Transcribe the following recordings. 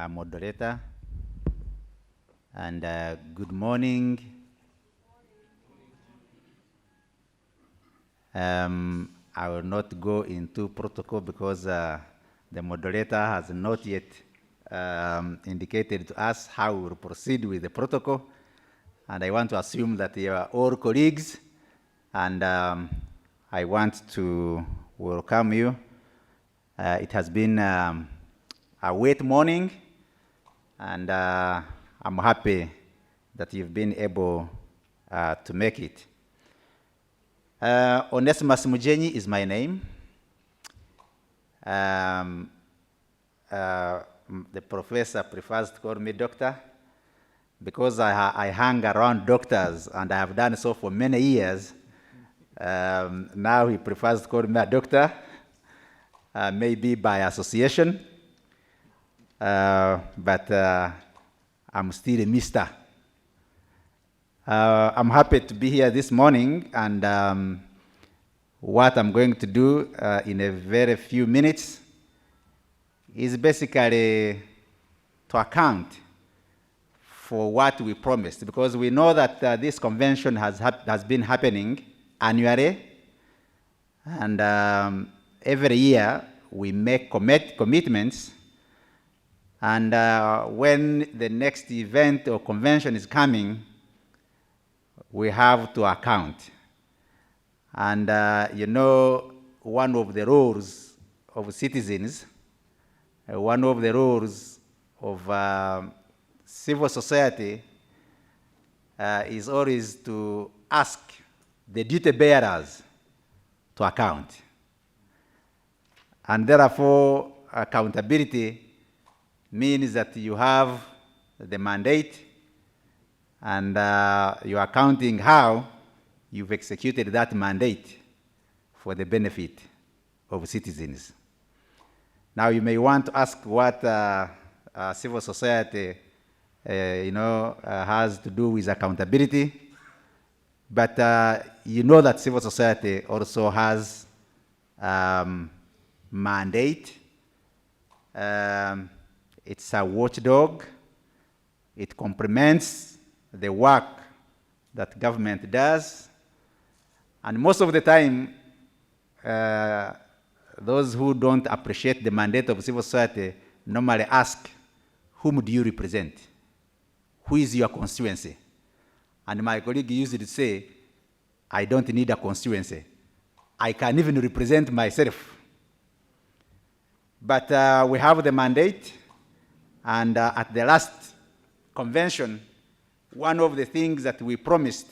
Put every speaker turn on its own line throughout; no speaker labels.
moderator. And good morning. I will not go into protocol because the moderator has not yet indicated to us how we will proceed with the protocol. And I want to assume that you are all colleagues, and I want to welcome you. It has been a wet morning, and I'm happy that you've been able to make it. Onesimus Mujenyi is my name. The professor prefers to call me doctor because I hang around doctors, and I have done so for many years. Now he prefers to call me a doctor, maybe by association, but I'm still a mister. I'm happy to be here this morning, and what I'm going to do in a very few minutes is basically to account for what we promised, because we know that this convention has been happening annually, and every year we make commitments, and when the next event or convention is coming, we have to account. And you know, one of the roles of citizens, one of the roles of civil society is always to ask the duty bearers to account. And therefore, accountability means that you have the mandate, and you are counting how you've executed that mandate for the benefit of citizens. Now, you may want to ask what civil society has to do with accountability, but you know that civil society also has mandate. It's a watchdog. It complements the work that government does. And most of the time, those who don't appreciate the mandate of civil society normally ask, whom do you represent? Who is your constituency? And my colleague used to say, I don't need a constituency. I can even represent myself. But we have the mandate, and at the last convention, one of the things that we promised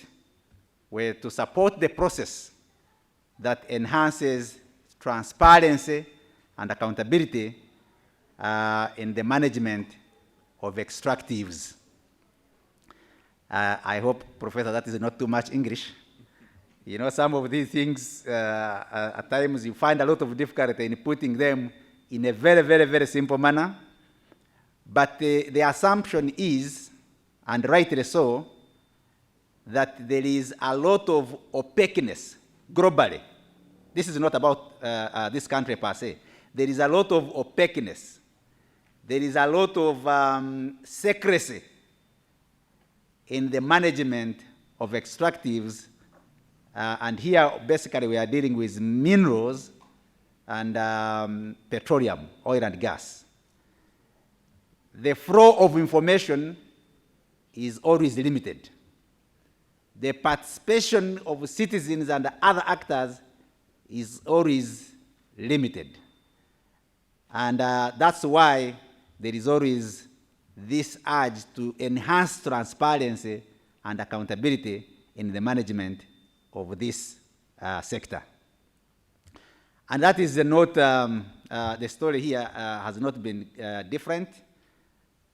were to support the process that enhances transparency and accountability in the management of extractives. I hope, Professor, that is not too much English. You know, some of these things, at times you find a lot of difficulty in putting them in a very, very, very simple manner. But the assumption is, and rightly so, that there is a lot of opaqueness globally. This is not about this country per se. There is a lot of opaqueness. There is a lot of secrecy in the management of extractives. And here, basically, we are dealing with minerals and petroleum, oil and gas. The flow of information is always limited. The participation of citizens and other actors is always limited. And that's why there is always this urge to enhance transparency and accountability in the management of this sector. And that is the note, the story here has not been different.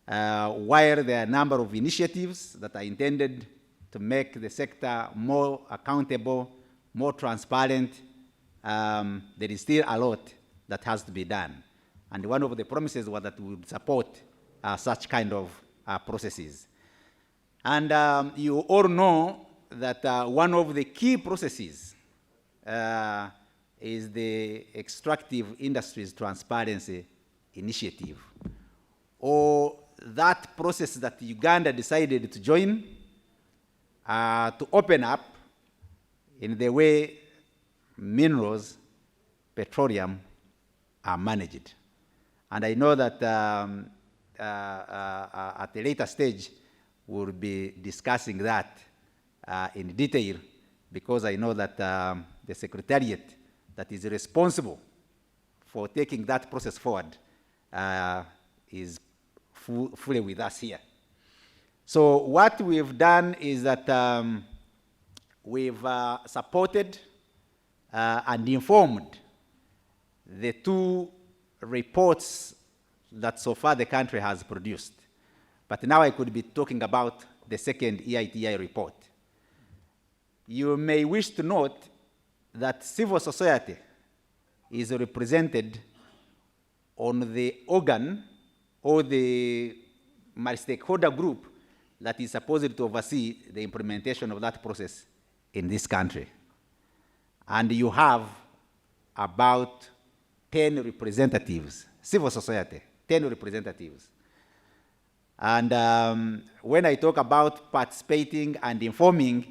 While there are a number of initiatives that are intended to make the sector more accountable, more transparent, there is still a lot that has to be done. And one of the promises was that we would support such kind of processes. And you all know that one of the key processes is the Extractive Industries Transparency Initiative, or that process that Uganda decided to join to open up in the way minerals, petroleum are managed. And I know that at a later stage, we'll be discussing that in detail, because I know that the Secretariat that is responsible for taking that process forward is fully with us here. So what we've done is that we've supported and informed the two reports that so far the country has produced. But now I could be talking about the second EITI report. You may wish to note that civil society is represented on the organ or the multi-stakeholder group that is supposed to oversee the implementation of that process in this country. And you have about 10 representatives, civil society, 10 representatives. And when I talk about participating and informing,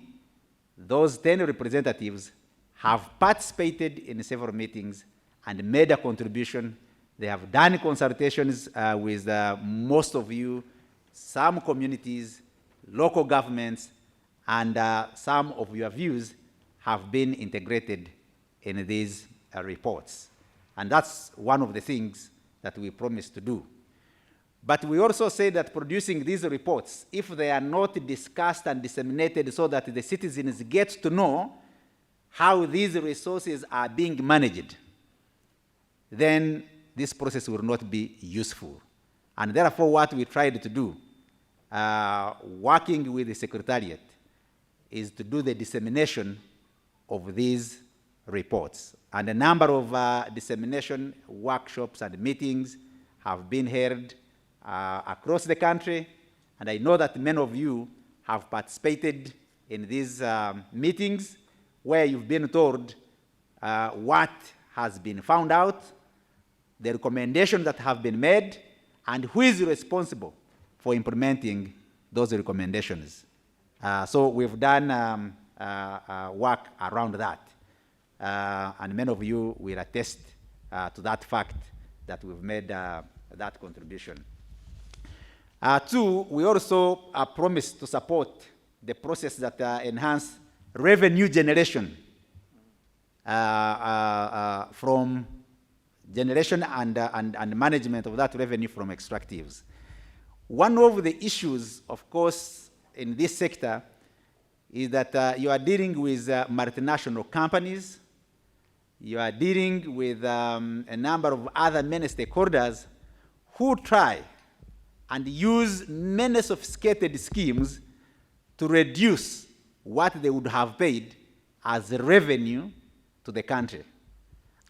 those 10 representatives have participated in several meetings and made a contribution. They have done consultations with most of you, some communities, local governments, and some of your views have been integrated in these reports. And that's one of the things that we promised to do. But we also say that producing these reports, if they are not discussed and disseminated so that the citizens get to know how these resources are being managed, then this process will not be useful. And therefore, what we tried to do, working with the Secretariat, is to do the dissemination of these reports. And a number of dissemination workshops and meetings have been held across the country, and I know that many of you have participated in these meetings where you've been told what has been found out, the recommendations that have been made, and who is responsible for implementing those recommendations. So we've done work around that, and many of you will attest to that fact that we've made that contribution. Two, we also promised to support the process that enhance revenue generation from generation and management of that revenue from extractives. One of the issues, of course, in this sector is that you are dealing with multinational companies, you are dealing with a number of other many stakeholders who try and use many sophisticated schemes to reduce what they would have paid as revenue to the country.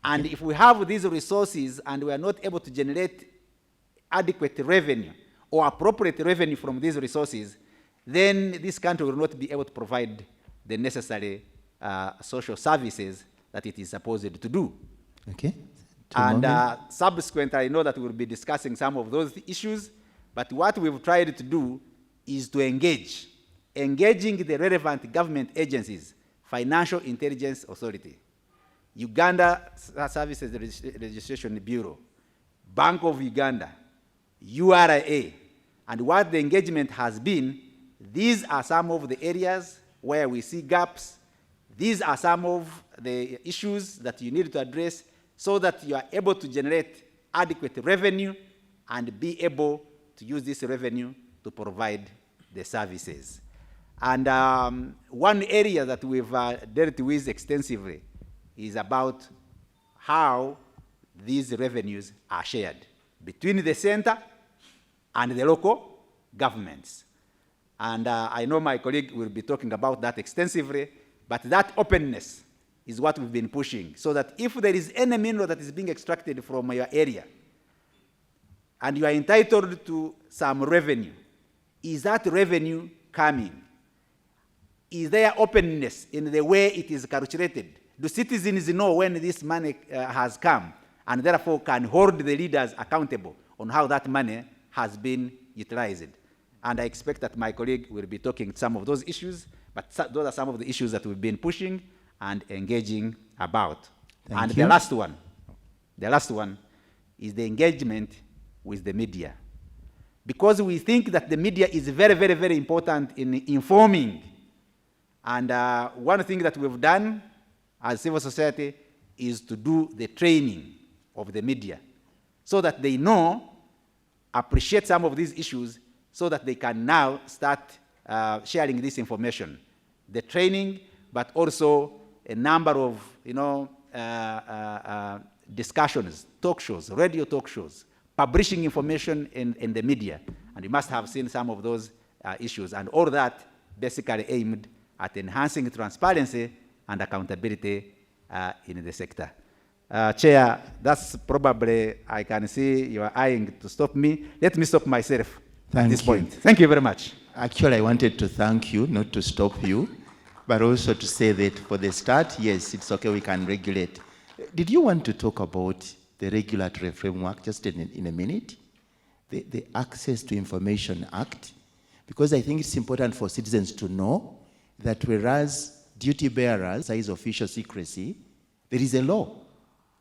And if we have these resources and we are not able to generate adequate revenue or appropriate revenue from these resources, then this country will not be able to provide the necessary social services that it is supposed to do.
Okay.
And subsequently, I know that we'll be discussing some of those issues, but what we've tried to do is to engaging the relevant government agencies, Financial Intelligence Authority, Uganda Services Registration Bureau, Bank of Uganda, URA, and what the engagement has been, these are some of the areas where we see gaps. These are some of the issues that you need to address so that you are able to generate adequate revenue and be able to use this revenue to provide the services. And one area that we've dealt with extensively is about how these revenues are shared between the center and the local governments. And I know my colleague will be talking about that extensively, but that openness is what we've been pushing, so that if there is any mineral that is being extracted from your area, and you are entitled to some revenue, is that revenue coming? Is there openness in the way it is calculated? Do citizens know when this money has come, and therefore can hold the leaders accountable on how that money has been utilized. And I expect that my colleague will be talking some of those issues, but those are some of the issues that we've been pushing and engaging about.
Thank you.
The last one is the engagement with the media. Because we think that the media is very, very, very important in informing. And one thing that we've done as civil society is to do the training of the media so that they know, appreciate some of these issues, so that they can now start sharing this information. The training, but also a number of, discussions, talk shows, radio talk shows, publishing information in the media. And you must have seen some of those issues. And all that basically aimed at enhancing transparency and accountability in the sector. Chair, that's probably, I can see you are eyeing to stop me. Let me stop myself at this point. Thank you very much.
Actually, I wanted to thank you, not to stop you, but also to say that for the start, yes, it's okay, we can regulate. Did you want to talk about the regulatory framework just in a minute? The Access to Information Act, because I think it's important for citizens to know that whereas duty bearers exercise official secrecy, there is a law,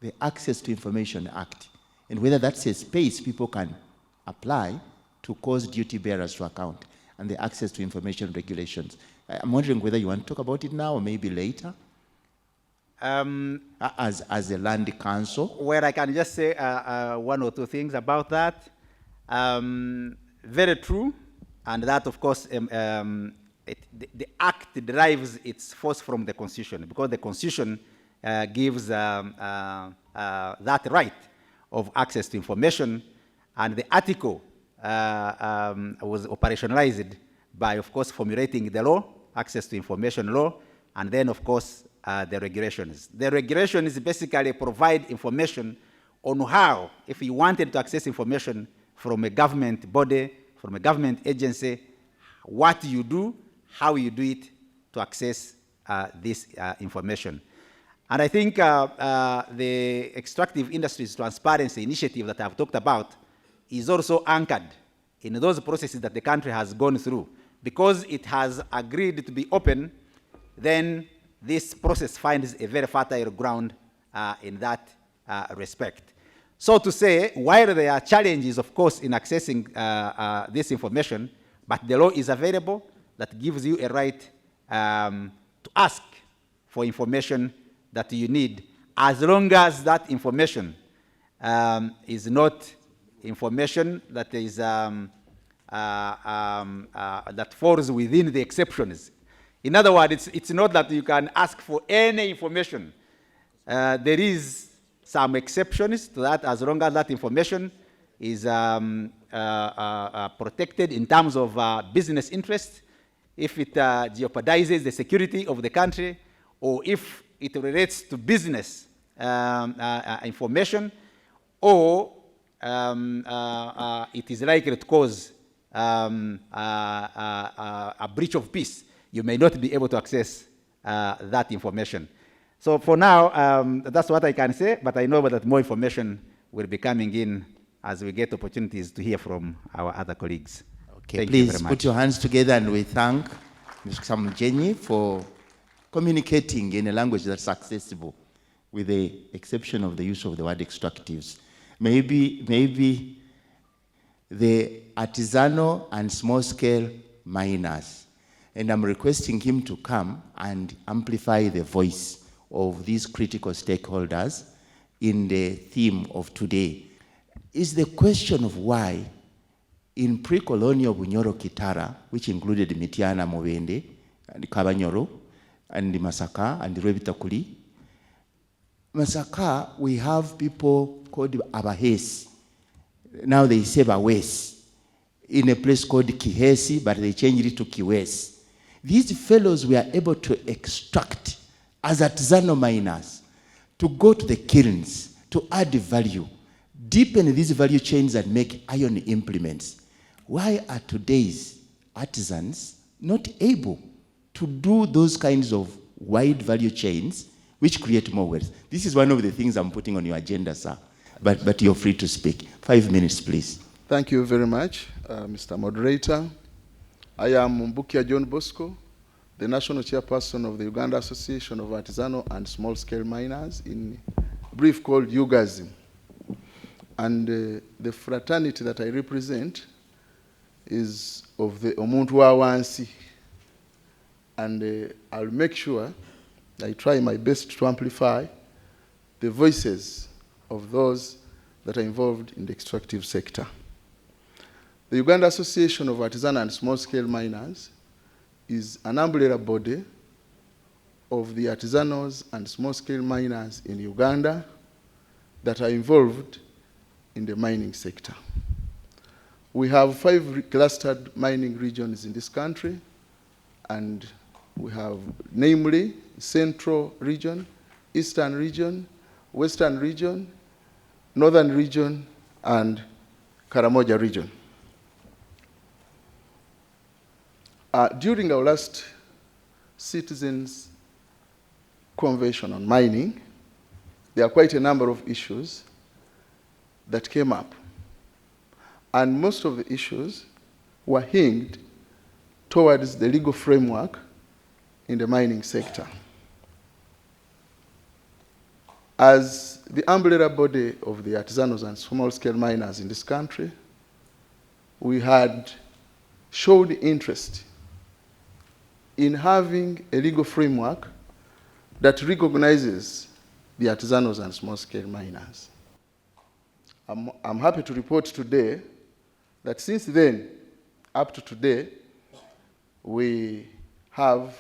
the Access to Information Act, and whether that's a space people can apply to cause duty bearers to account, and the Access to Information regulations. I'm wondering whether you want to talk about it now or maybe later. As a land council?
Well, I can just say one or two things about that. Very true, and that, of course, the Act derives its force from the Constitution, because the Constitution gives that right of access to information, and the article was operationalized by, of course, formulating the law, Access to Information Law, and then, of course, the regulations. The regulations basically provide information on how, if you wanted to access information from a government body, from a government agency, what you do, how you do it to access this information. And I think the Extractive Industries Transparency Initiative that I've talked about is also anchored in those processes that the country has gone through. Because it has agreed to be open, then this process finds a very fertile ground in that respect. So to say, while there are challenges, of course, in accessing this information, but the law is available that gives you a right to ask for information that you need, as long as that information is not information that is that falls within the exceptions. In other words, it's not that you can ask for any information. There is some exceptions to that, as long as that information is protected in terms of business interests, if it jeopardizes the security of the country, or if it relates to business information, or it is likely to cause a breach of peace, you may not be able to access that information. So for now, that's what I can say, but I know that more information will be coming in as we get opportunities to hear from our other colleagues.
Okay, please put your hands together, and we thank Mr. Samjenyi for communicating in a language that's accessible, with the exception of the use of the word extractives. Maybe the artisanal and small-scale miners. And I'm requesting him to come and amplify the voice of these critical stakeholders in the theme of today. Is the question of why in pre-colonial Bunyoro Kitara, which included Mitiana Mubende, and Kabanyoro, and Masaka, and Rebitakuli. Masaka, we have people called Abahesi. Now they say Bawesi. In a place called Kihesi, but they changed it to Kiwesi. These fellows were able to extract as artisanal miners, to go to the kilns, to add value, deepen these value chains and make iron implements. Why are today's artisans not able to do those kinds of wide value chains which create more wealth? This is one of the things I'm putting on your agenda, sir. But you're free to speak. 5 minutes, please.
Thank you very much, Mr. Moderator. I am Mbukia John Bosco, the National Chairperson of the Uganda Association of Artisanal and Small-Scale Miners, in brief called UGASM. And the fraternity that I represent is of the Omuntu wa Wansi. And I'll make sure I try my best to amplify the voices of those that are involved in the extractive sector. The Uganda Association of Artisanal and Small-Scale Miners is an umbrella body of the artisanals and small-scale miners in Uganda that are involved in the mining sector. We have 5 clustered mining regions in this country, and we have namely Central Region, Eastern Region, Western Region, Northern Region, and Karamoja Region. During our last Citizens Convention on mining, there are quite a number of issues that came up. And most of the issues were hinged towards the legal framework in the mining sector. As the umbrella body of the artisanals and small-scale miners in this country, we had showed interest in having a legal framework that recognizes the artisanals and small-scale miners. I'm happy to report today that since then, up to today, we have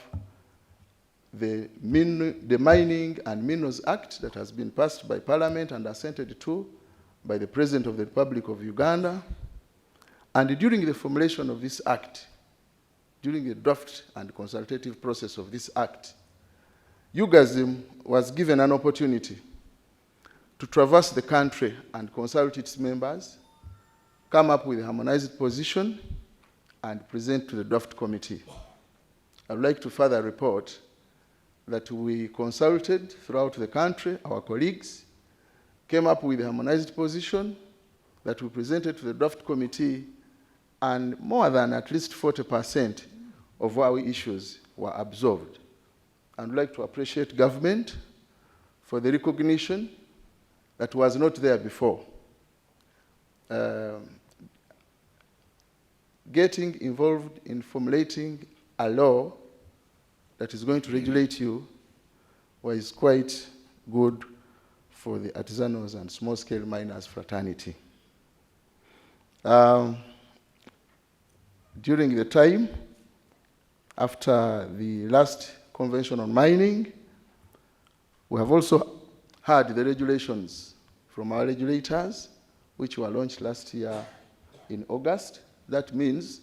the Mining and Minerals Act that has been passed by Parliament and assented to by the President of the Republic of Uganda. And during the formulation of this act, during the draft and consultative process of this act, UGASM was given an opportunity to traverse the country and consult its members, come up with a harmonized position, and present to the draft committee. I would like to further report that we consulted throughout the country, our colleagues, came up with a harmonized position that we presented to the draft committee, and more than at least 40% of our issues were absorbed. I would like to appreciate government for the recognition that was not there before. Getting involved in formulating a law that is going to regulate you was quite good for the artisanals and small-scale miners fraternity. During the time after the last convention on mining, we have also had the regulations from our regulators, which were launched last year in August. That means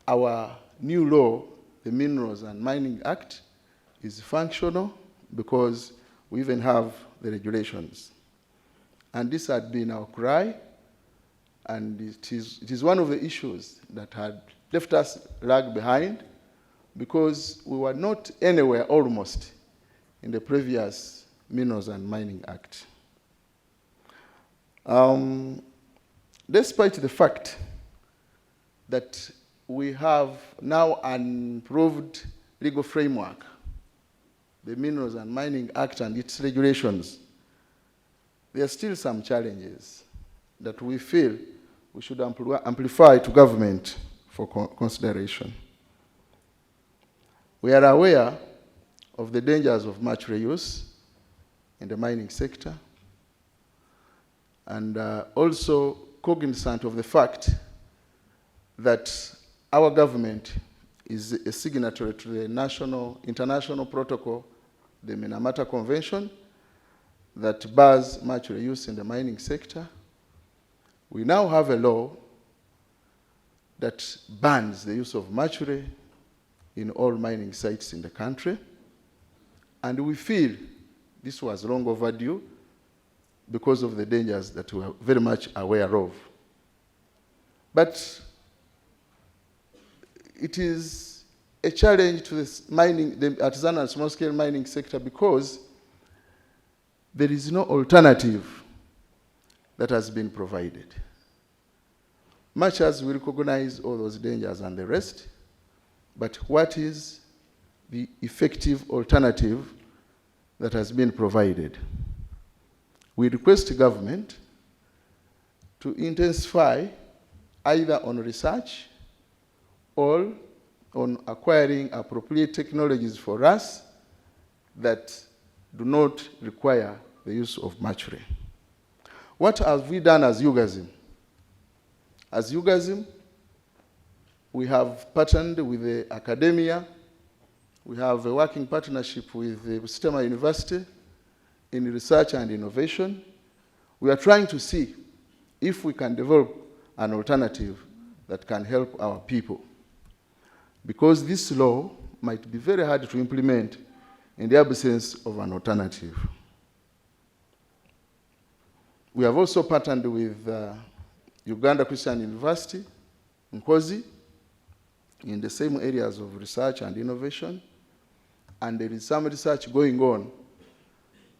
our new law, the Minerals and Mining Act, is functional because we even have the regulations. And this had been our cry, and it is one of the issues that had left us lag behind because we were not anywhere almost in the previous Minerals and Mining Act. Despite the fact that we have now an improved legal framework, the Minerals and Mining Act and its regulations, there are still some challenges that we feel we should amplify to government for consideration. We are aware of the dangers of much reuse in the mining sector, and also cognizant of the fact that our government is a signatory to the international protocol, the Minamata Convention, that bars much reuse in the mining sector. We now have a law that bans the use of mercury in all mining sites in the country, and we feel this was long overdue because of the dangers that we are very much aware of. But it is a challenge to the artisanal and small-scale mining sector because there is no alternative that has been provided. much as we recognize all those dangers and the rest, but what is the effective alternative that has been provided? We request government to intensify either on research or on acquiring appropriate technologies for us that do not require the use of mercury. What have we done as UGASM? As UGASM, we have partnered with the academia. We have a working partnership with the Bustema University in research and innovation. We are trying to see if we can develop an alternative that can help our people. Because this law might be very hard to implement in the absence of an alternative. We have also partnered with Uganda Christian University, Nkozi, in the same areas of research and innovation. And there is some research going on,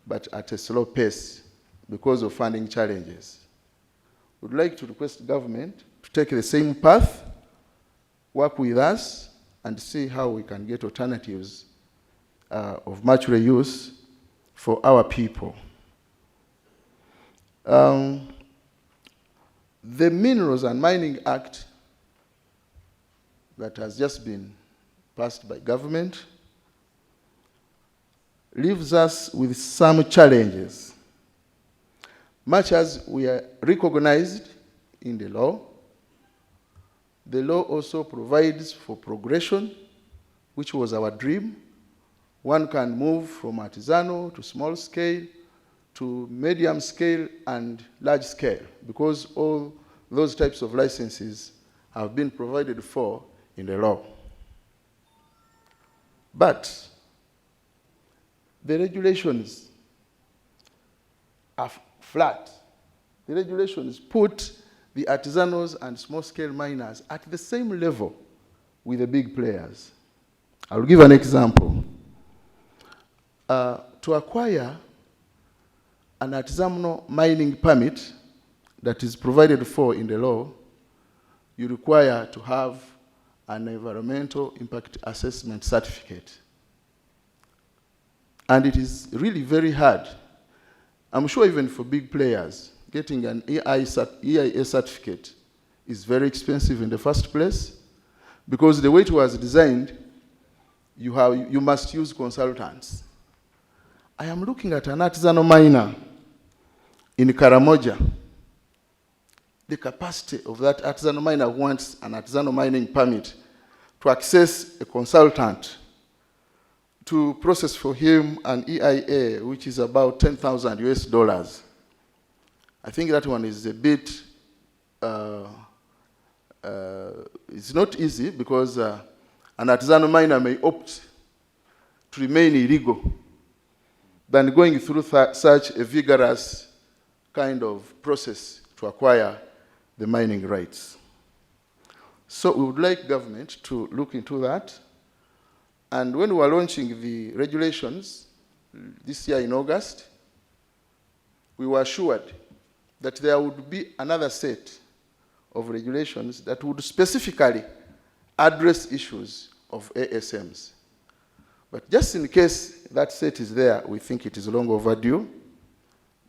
but at a slow pace because of funding challenges. We'd like to request government to take the same path, work with us, and see how we can get alternatives of mercury use for our people. The Minerals and Mining Act that has just been passed by government leaves us with some challenges. Much as we are recognized in the law also provides for progression, which was our dream. One can move from artisanal to small scale to medium scale and large scale, because all those types of licenses have been provided for in the law. But the regulations are flat. The regulations put the artisanals and small-scale miners at the same level with the big players. I'll give an example. To acquire an artisanal mining permit that is provided for in the law, you require to have an environmental impact assessment certificate. And it is really very hard. I'm sure even for big players, getting an EIA certificate is very expensive in the first place, because the way it was designed, you must use consultants. I am looking at an artisanal miner in Karamoja. The capacity of that artisanal miner who wants an artisanal mining permit to access a consultant to process for him an EIA, which is about $10,000 US. I think that one is a bit, it's not easy, because an artisanal miner may opt to remain illegal than going through such a vigorous kind of process to acquire the mining rights. So we would like government to look into that. And when we were launching the regulations this year in August, we were assured that there would be another set of regulations that would specifically address issues of ASMs. But just in case that set is there, we think it is long overdue,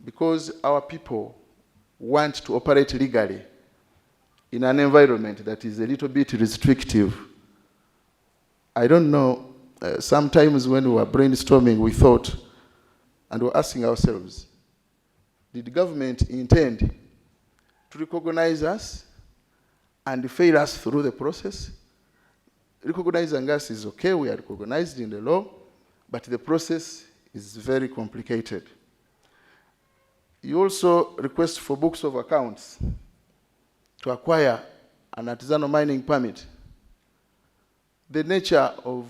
because our people want to operate legally in an environment that is a little bit restrictive. I don't know, sometimes when we were brainstorming, we thought, and we're asking ourselves, did the government intend to recognize us and fail us through the process? Recognizing us is okay, we are recognized in the law, but the process is very complicated. You also request for books of accounts to acquire an artisanal mining permit. The nature of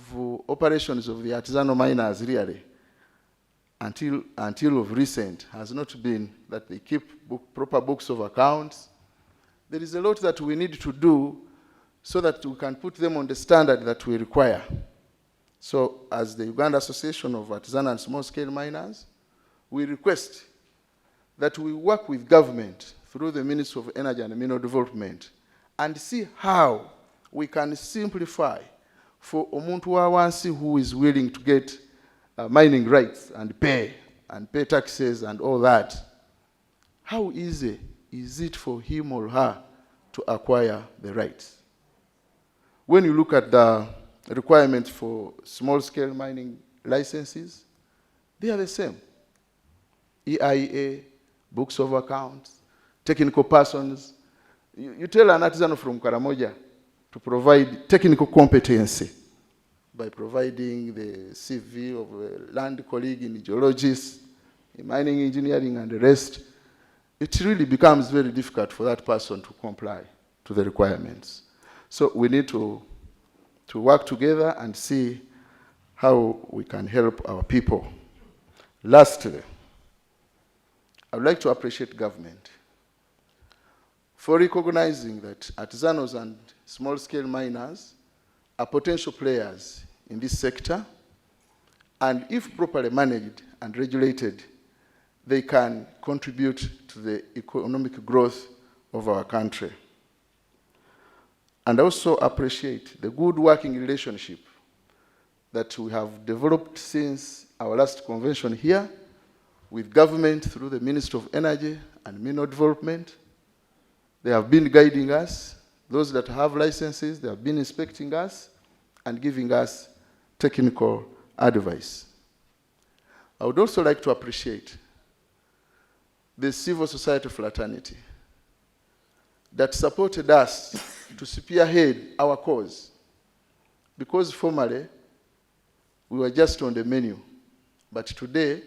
operations of the artisanal miners really, until of recent, has not been that they keep proper books of accounts. There is a lot that we need to do so that we can put them on the standard that we require. So as the Uganda Association of Artisanal and Small-Scale Miners, we request that we work with government through the Ministry of Energy and Mineral Development and see how we can simplify for omuntu wa wansi who is willing to get mining rights and pay taxes and all that. How easy is it for him or her to acquire the rights? When you look at the requirements for small-scale mining licenses, they are the same. EIA, books of accounts, technical persons. You tell an artisan from Karamoja to provide technical competency by providing the CV of a land colleague in geologists, in mining engineering and the rest. It really becomes very difficult for that person to comply to the requirements. So we need to work together and see how we can help our people. Lastly, I would like to appreciate government for recognizing that artisanals and small-scale miners are potential players in this sector, and if properly managed and regulated, they can contribute to the economic growth of our country. And also appreciate the good working relationship that we have developed since our last convention here with government through the Ministry of Energy and Mineral Development. They have been guiding us. Those that have licenses, they have been inspecting us and giving us technical advice. I would also like to appreciate the civil society fraternity that supported us to spearhead our cause. Because formerly, we were just on the menu, but today,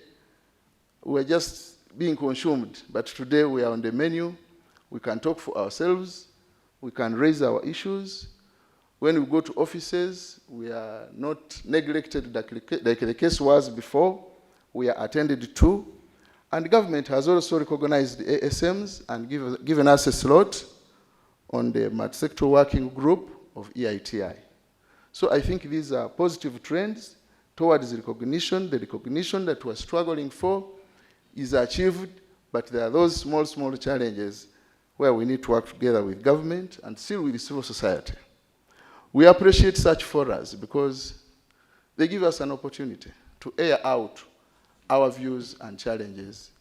we were just being consumed, but today we are on the menu. We can talk for ourselves. We can raise our issues. When we go to offices, we are not neglected like the case was before. We are attended to. And the government has also recognized the ASMs and given us a slot on the multi-sector working group of EITI. So I think these are positive trends towards recognition. The recognition that we're struggling for is achieved, but there are those small challenges where we need to work together with government and still with the civil society. We appreciate such forums because they give us an opportunity to air out our views and challenges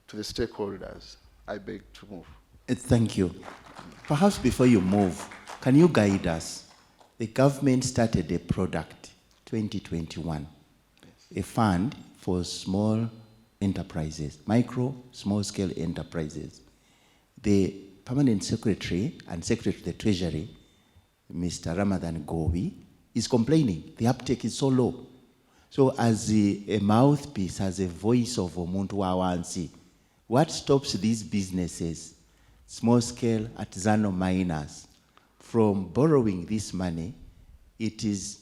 to the stakeholders. I beg to move.
Thank you. Perhaps before you move, can you guide us? The government started a product, 2021, yes, a fund for small enterprises, micro, small-scale enterprises. The permanent secretary and secretary to the Treasury, Mr. Ramadan Gobi, is complaining. The uptake is so low. So as a mouthpiece, as a voice of Omuntu Wawansi, what stops these businesses, small-scale artisanal miners, from borrowing this money? It is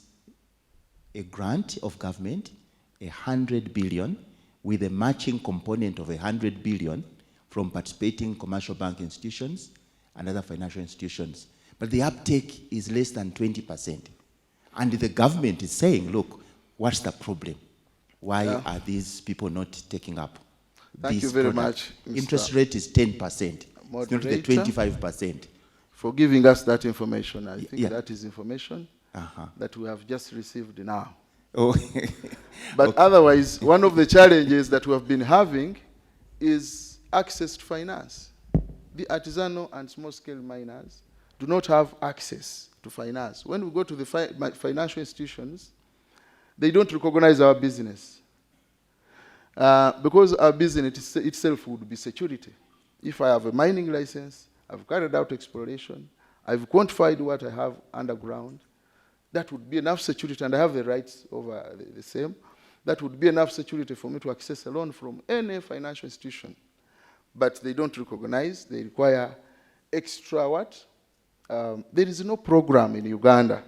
a grant of government, 100 billion, with a matching component of 100 billion from participating commercial bank institutions and other financial institutions. But the uptake is less than 20%. And the government is saying, look, what's the problem? Why are these people not taking up
Thank you very much, Mr.
Interest rate is 10%. It's not the 25%.
For giving us that information. I think that is information that we have just received now.
Oh.
But okay. Otherwise, one of the challenges that we have been having is access to finance. The artisanal and small-scale miners do not have access to finance. When we go to the financial institutions, they don't recognize our business. Because our business itself would be security. If I have a mining license, I've carried out exploration, I've quantified what I have underground, that would be enough security, and I have the rights over the same. That would be enough security for me to access a loan from any financial institution. But they don't recognize, they require extra what? There is no program in Uganda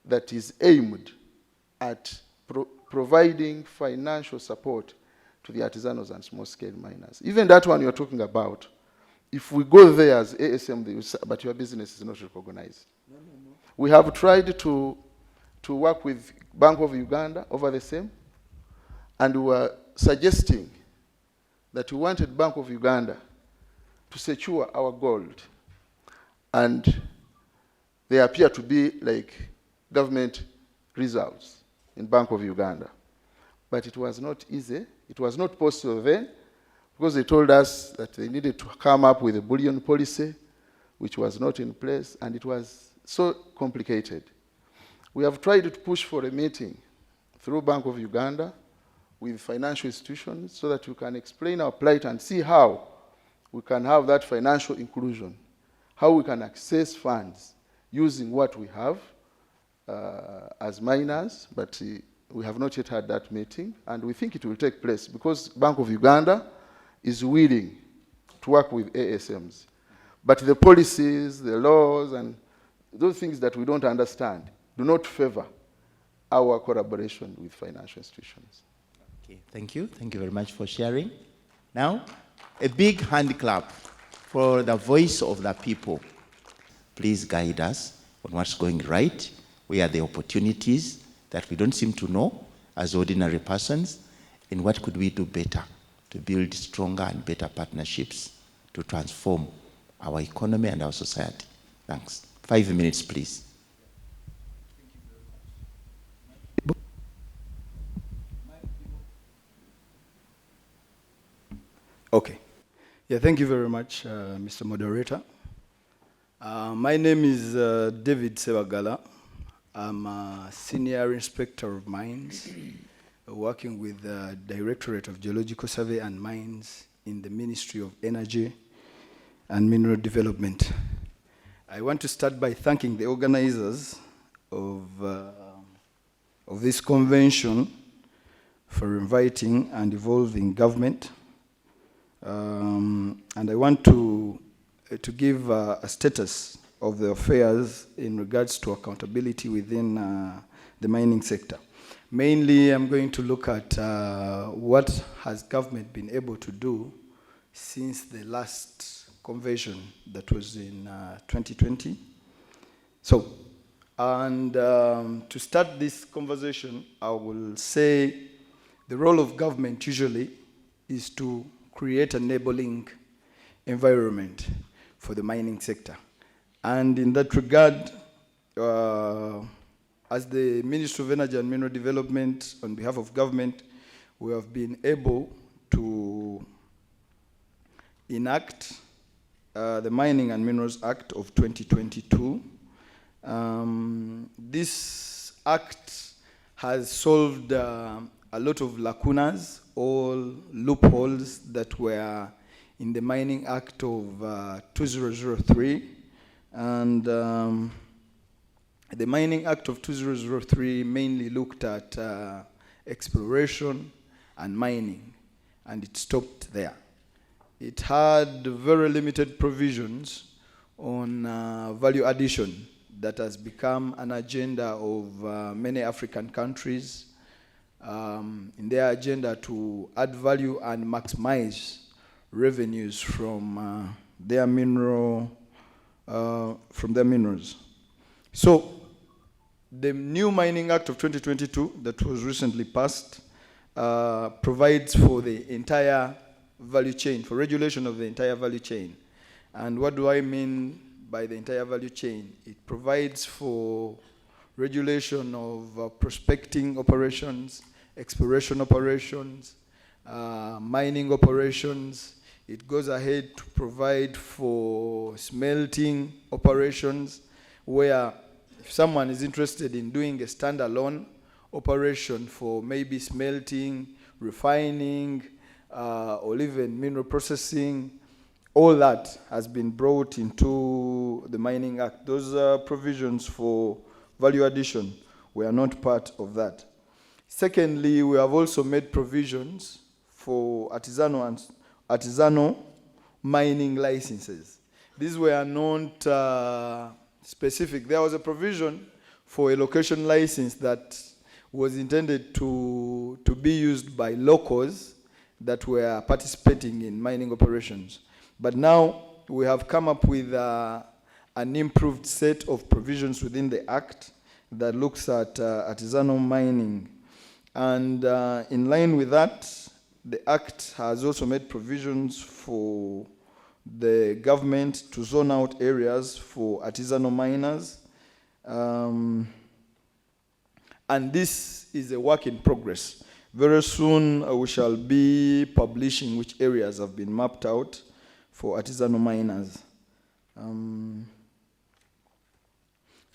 that is aimed at providing financial support to the artisanals and small-scale miners. Even that one you're talking about, if we go there as ASM, they will say, but your business is not recognized. No. We have tried to work with Bank of Uganda over the same, and we were suggesting that we wanted Bank of Uganda to secure our gold and they appear to be like government reserves in Bank of Uganda. But it was not easy. It was not possible then, because they told us that they needed to come up with a bullion policy, which was not in place, and it was so complicated. We have tried to push for a meeting through Bank of Uganda with financial institutions so that we can explain our plight and see how we can have that financial inclusion, how we can access funds using what we have as miners, but we have not yet had that meeting, and we think it will take place because Bank of Uganda is willing to work with ASMs. But the policies, the laws, and those things that we don't understand do not favor our collaboration with financial institutions.
Okay, thank you. Thank you very much for sharing. Now, a big hand clap for the voice of the people. Please guide us on what's going right, where are the opportunities that we don't seem to know as ordinary persons, and what could we do better to build stronger and better partnerships to transform our economy and our society. Thanks. 5 minutes, please.
Okay. Yeah, thank you very much, Mr. Moderator. My name is David Sebagala. I'm a Senior Inspector of Mines, working with the Directorate of Geological Survey and Mines in the Ministry of Energy and Mineral Development. I want to start by thanking the organizers of this convention for inviting and involving government. And I want to give a status of the affairs in regards to accountability within the mining sector. Mainly, I'm going to look at what has government been able to do since the last convention that was in 2020. So, and to start this conversation, I will say the role of government usually is to create an enabling environment for the mining sector. And in that regard, as the Ministry of Energy and Mineral Development, on behalf of government, we have been able to enact the Mining and Minerals Act of 2022. This act has solved a lot of lacunas, all loopholes that were in the Mining Act of 2003. And the Mining Act of 2003 mainly looked at exploration and mining, and it stopped there. It had very limited provisions on value addition that has become an agenda of many African countries in their agenda to add value and maximize revenues from their minerals. So the new Mining Act of 2022 that was recently passed provides for the entire value chain, for regulation of the entire value chain. And what do I mean by the entire value chain? It provides for regulation of prospecting operations, exploration operations, mining operations. It goes ahead to provide for smelting operations, where if someone is interested in doing a standalone operation for maybe smelting, refining, or even mineral processing, all that has been brought into the Mining Act. Those provisions for value addition were not part of that. Secondly, we have also made provisions for artisanal mining licenses. These were not specific. There was a provision for a location license that was intended to be used by locals that were participating in mining operations. But now we have come up with an improved set of provisions within the Act that looks at artisanal mining. And in line with that, the Act has also made provisions for the government to zone out areas for artisanal miners. And this is a work in progress. Very soon we shall be publishing which areas have been mapped out for artisanal miners.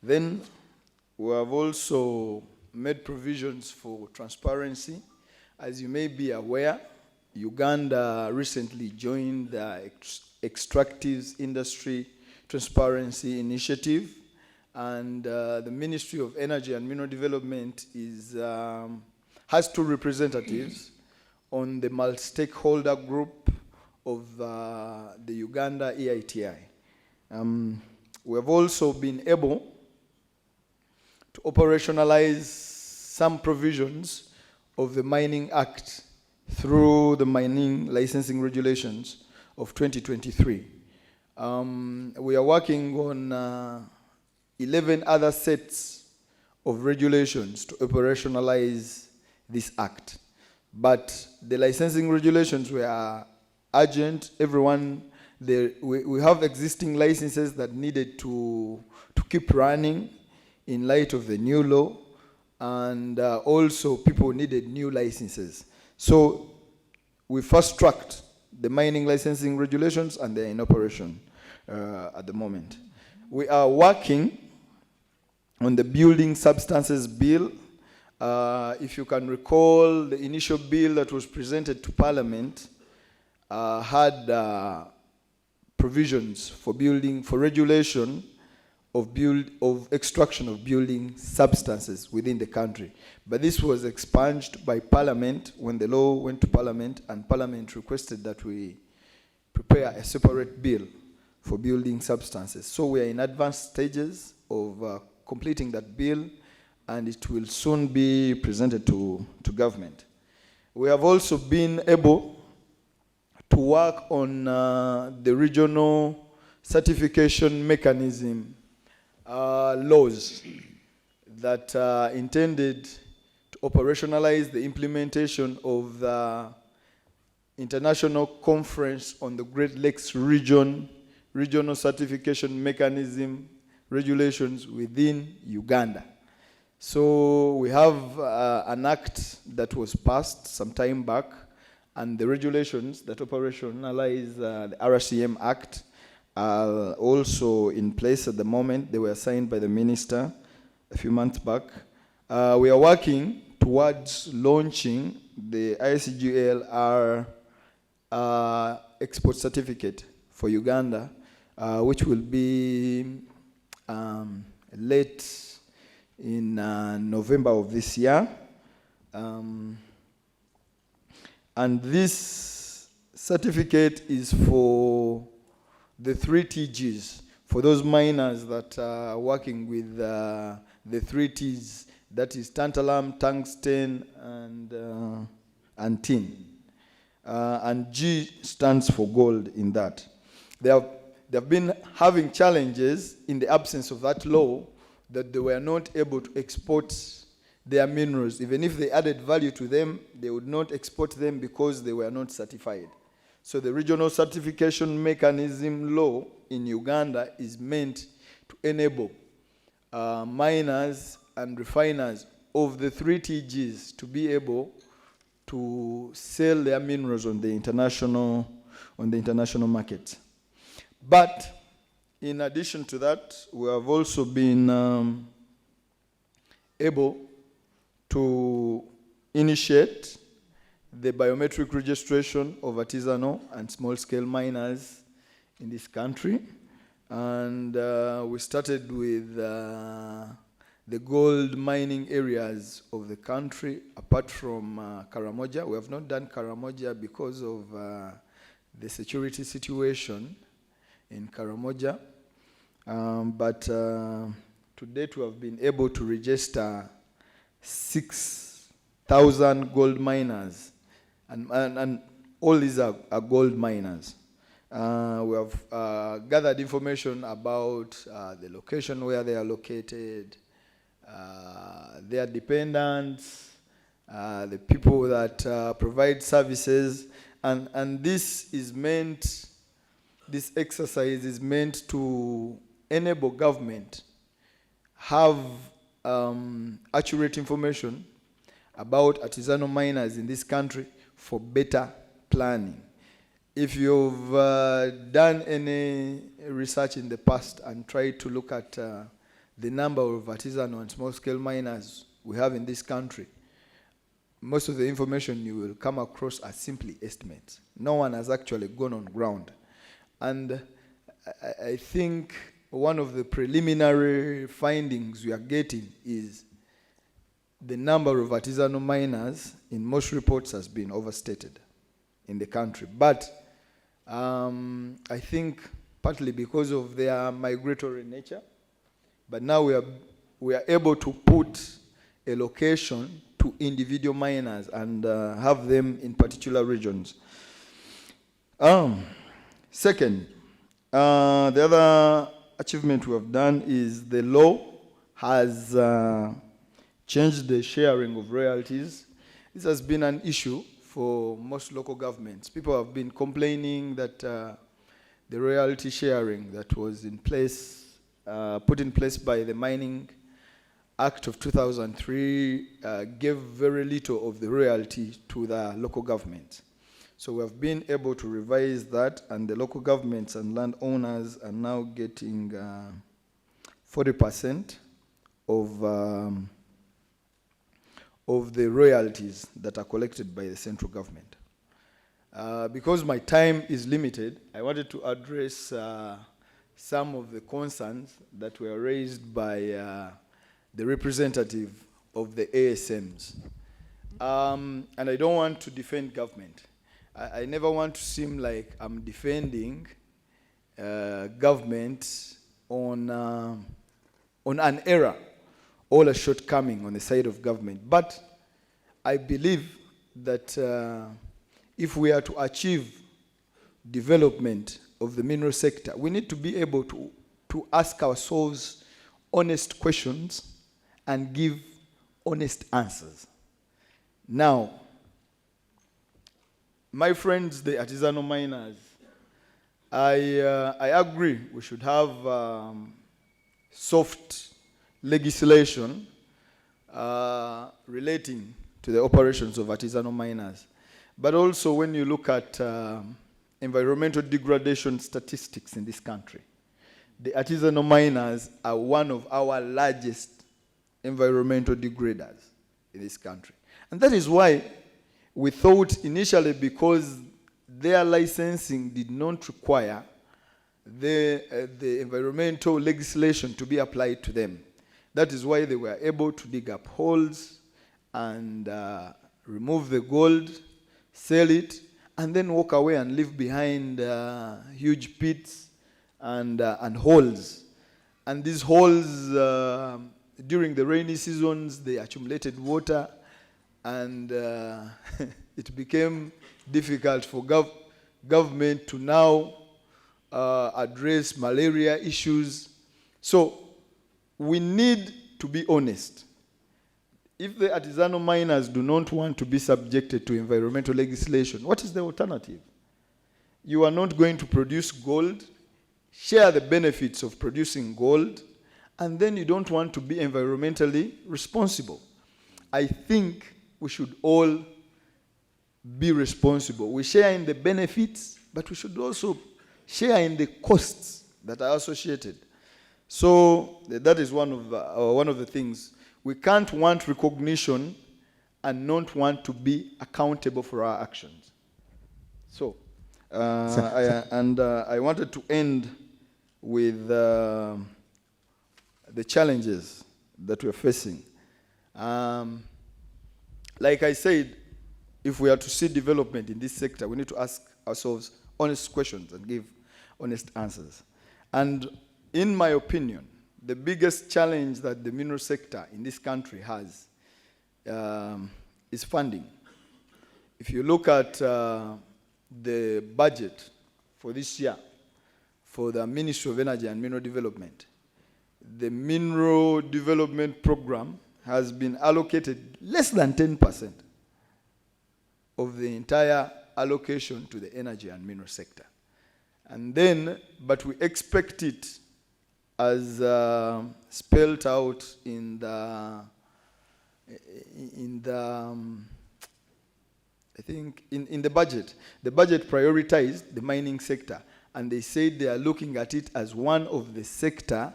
Then we have also made provisions for transparency. As you may be aware, Uganda recently joined the Extractives Industry Transparency Initiative, and the Ministry of Energy and Mineral Development has 2 representatives on the multi-stakeholder group of the Uganda EITI. We have also been able to operationalize some provisions of the Mining Act through the mining licensing regulations of 2023. We are working on 11 other sets of regulations to operationalize this act. But the licensing regulations were urgent. We have existing licenses that needed to keep running in light of the new law, and also people needed new licenses. So we fast-tracked the mining licensing regulations, and they're in operation at the moment. We are working on the Building Substances Bill. If you can recall, the initial bill that was presented to Parliament had provisions for regulation of extraction of building substances within the country. But this was expunged by Parliament when the law went to Parliament, and Parliament requested that we prepare a separate bill for building substances. So we are in advanced stages of completing that bill, and it will soon be presented to government. We have also been able to work on the regional certification mechanism laws that intended to operationalize the implementation of the International Conference on the Great Lakes regional certification mechanism regulations within Uganda. So we have an act that was passed some time back, and the regulations that operationalize the RCM Act are also in place at the moment. They were signed by the minister a few months back. We are working towards launching the ICGLR export certificate for Uganda, which will be late in November of this year. And this certificate is for the 3 TGs, for those miners that are working with the 3 Ts, that is tantalum, tungsten, and tin. And G stands for gold in that. They have been having challenges in the absence of that law, that they were not able to export their minerals. Even if they added value to them, they would not export them because they were not certified. So the regional certification mechanism law in Uganda is meant to enable miners and refiners of the 3 TGs to be able to sell their minerals on the international market. But in addition to that, we have also been able to initiate the biometric registration of artisanal and small-scale miners in this country. And we started with the gold mining areas of the country, apart from Karamoja. We have not done Karamoja because of the security situation in Karamoja. But to date, we have been able to register 6,000 gold miners. And all these are gold miners. We have gathered information about the location where they are located, their dependents, the people that provide services, and this is meant this exercise is meant to enable government have accurate information about artisanal miners in this country for better planning. If you've done any research in the past and tried to look at the number of artisanal and small-scale miners we have in this country, most of the information you will come across are simply estimates. No one has actually gone on ground. And I think one of the preliminary findings we are getting is the number of artisanal miners in most reports has been overstated in the country. But I think partly because of their migratory nature, but now we are able to put a location to individual miners and have them in particular regions. Second, the other achievement we have done is the law has changed the sharing of royalties. This has been an issue for most local governments. People have been complaining that the royalty sharing that was in place, put in place by the Mining Act of 2003 gave very little of the royalty to the local government. So we have been able to revise that, and the local governments and landowners are now getting 40% of the royalties that are collected by the central government. Because my time is limited, I wanted to address some of the concerns that were raised by the representative of the ASMs. And I don't want to defend government. I never want to seem like I'm defending government on an error or a shortcoming on the side of government. But I believe that if we are to achieve development of the mineral sector, we need to be able to ask ourselves honest questions and give honest answers. Now, my friends, the artisanal miners, I agree we should have soft legislation relating to the operations of artisanal miners. But also when you look at environmental degradation statistics in this country, the artisanal miners are one of our largest environmental degraders in this country. And that is why we thought initially, because their licensing did not require the environmental legislation to be applied to them. That is why they were able to dig up holes and remove the gold, sell it, and then walk away and leave behind huge pits and holes. And these holes, during the rainy seasons, they accumulated water, and it became difficult for government to now address malaria issues. So we need to be honest. If the artisanal miners do not want to be subjected to environmental legislation, what is the alternative? You are not going to produce gold, share the benefits of producing gold, and then you don't want to be environmentally responsible. I think we should all be responsible. We share in the benefits, but we should also share in the costs that are associated. So that is one of the things. We can't want recognition and not want to be accountable for our actions. So, I wanted to end with the challenges that we're facing. Like I said, if we are to see development in this sector, we need to ask ourselves honest questions and give honest answers. And in my opinion, the biggest challenge that the mineral sector in this country has is funding. If you look at the budget for this year for the Ministry of Energy and Mineral Development, the Mineral Development Program has been allocated less than 10% of the entire allocation to the energy and mineral sector. And then, but we expect it as spelled out in the I think in the budget. The budget prioritized the mining sector, and they said they are looking at it as one of the sector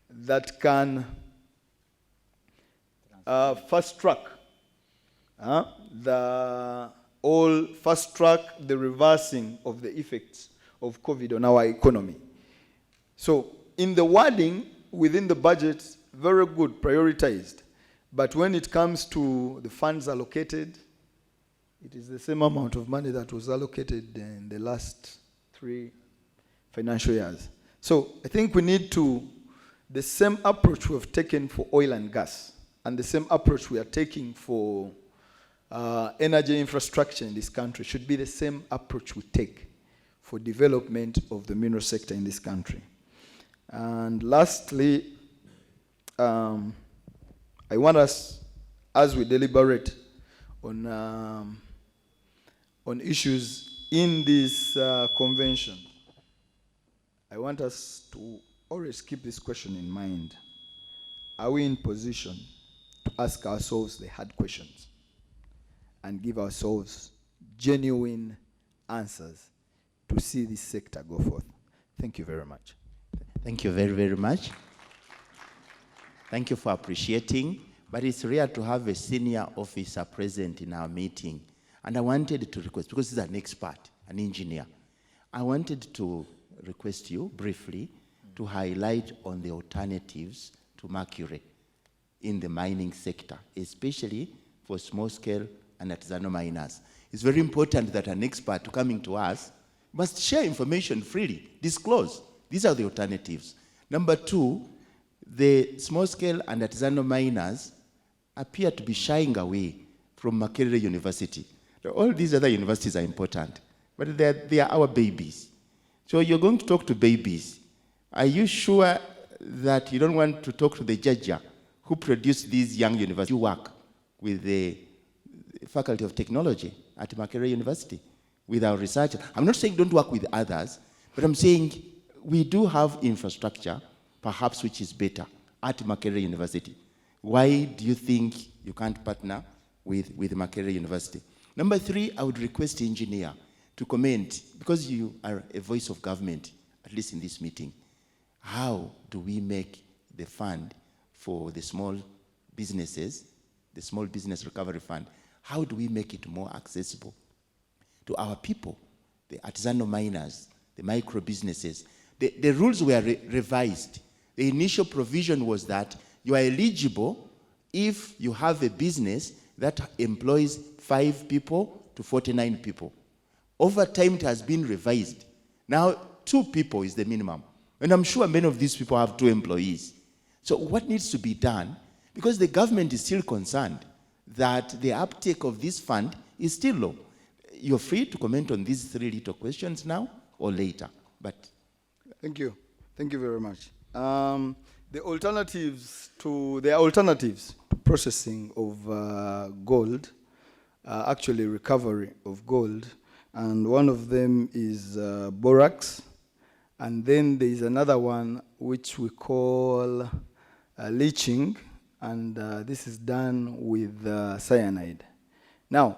that can fast track the reversing of the effects of COVID on our economy. So in the wording within the budget, very good, prioritized. But when it comes to the funds allocated, it is the same amount of money that was allocated in the last 3 financial years. So I think we need the same approach we have taken for oil and gas, and the same approach we are taking for energy infrastructure in this country should be the same approach we take for development of the mineral sector in this country. And lastly, I want us, as we deliberate on issues in this convention, I want us to always keep this question in mind. Are we in position to ask ourselves the hard questions and give ourselves genuine answers to see this sector go forth? Thank you very much.
Thank you very, very much. Thank you for appreciating, but it's rare to have a senior officer present in our meeting. And I wanted to request, because he's an expert, an engineer, I wanted to request you briefly to highlight on the alternatives to mercury in the mining sector, especially for small-scale and artisanal miners. It's very important that an expert coming to us must share information freely, disclose. These are the alternatives. Number 2, the small-scale and artisanal miners appear to be shying away from Makerere University. All these other universities are important, but they are our babies. So you're going to talk to babies. Are you sure that you don't want to talk to the judge who produced these young universities? You work with the Faculty of Technology at Makerere University with our researchers. I'm not saying don't work with others, but I'm saying we do have infrastructure, perhaps which is better, at Makerere University. Why do you think you can't partner with Makerere University? Number 3, I would request the engineer to comment, because you are a voice of government, at least in this meeting. How do we make the fund for the small businesses, the Small Business Recovery Fund, how do we make it more accessible to our people, the artisanal miners, the micro businesses? The rules were revised. The initial provision was that you are eligible if you have a business that employs 5 people to 49 people. Over time, it has been revised. Now, 2 people is the minimum. And I'm sure many of these people have 2 employees. So what needs to be done? Because the government is still concerned that the uptake of this fund is still low. You're free to comment on these 3 little questions now or later. But
thank you. Thank you very much. There are alternatives to processing of gold, actually recovery of gold, and one of them is borax, and then there is another one which we call leaching, and this is done with cyanide. Now,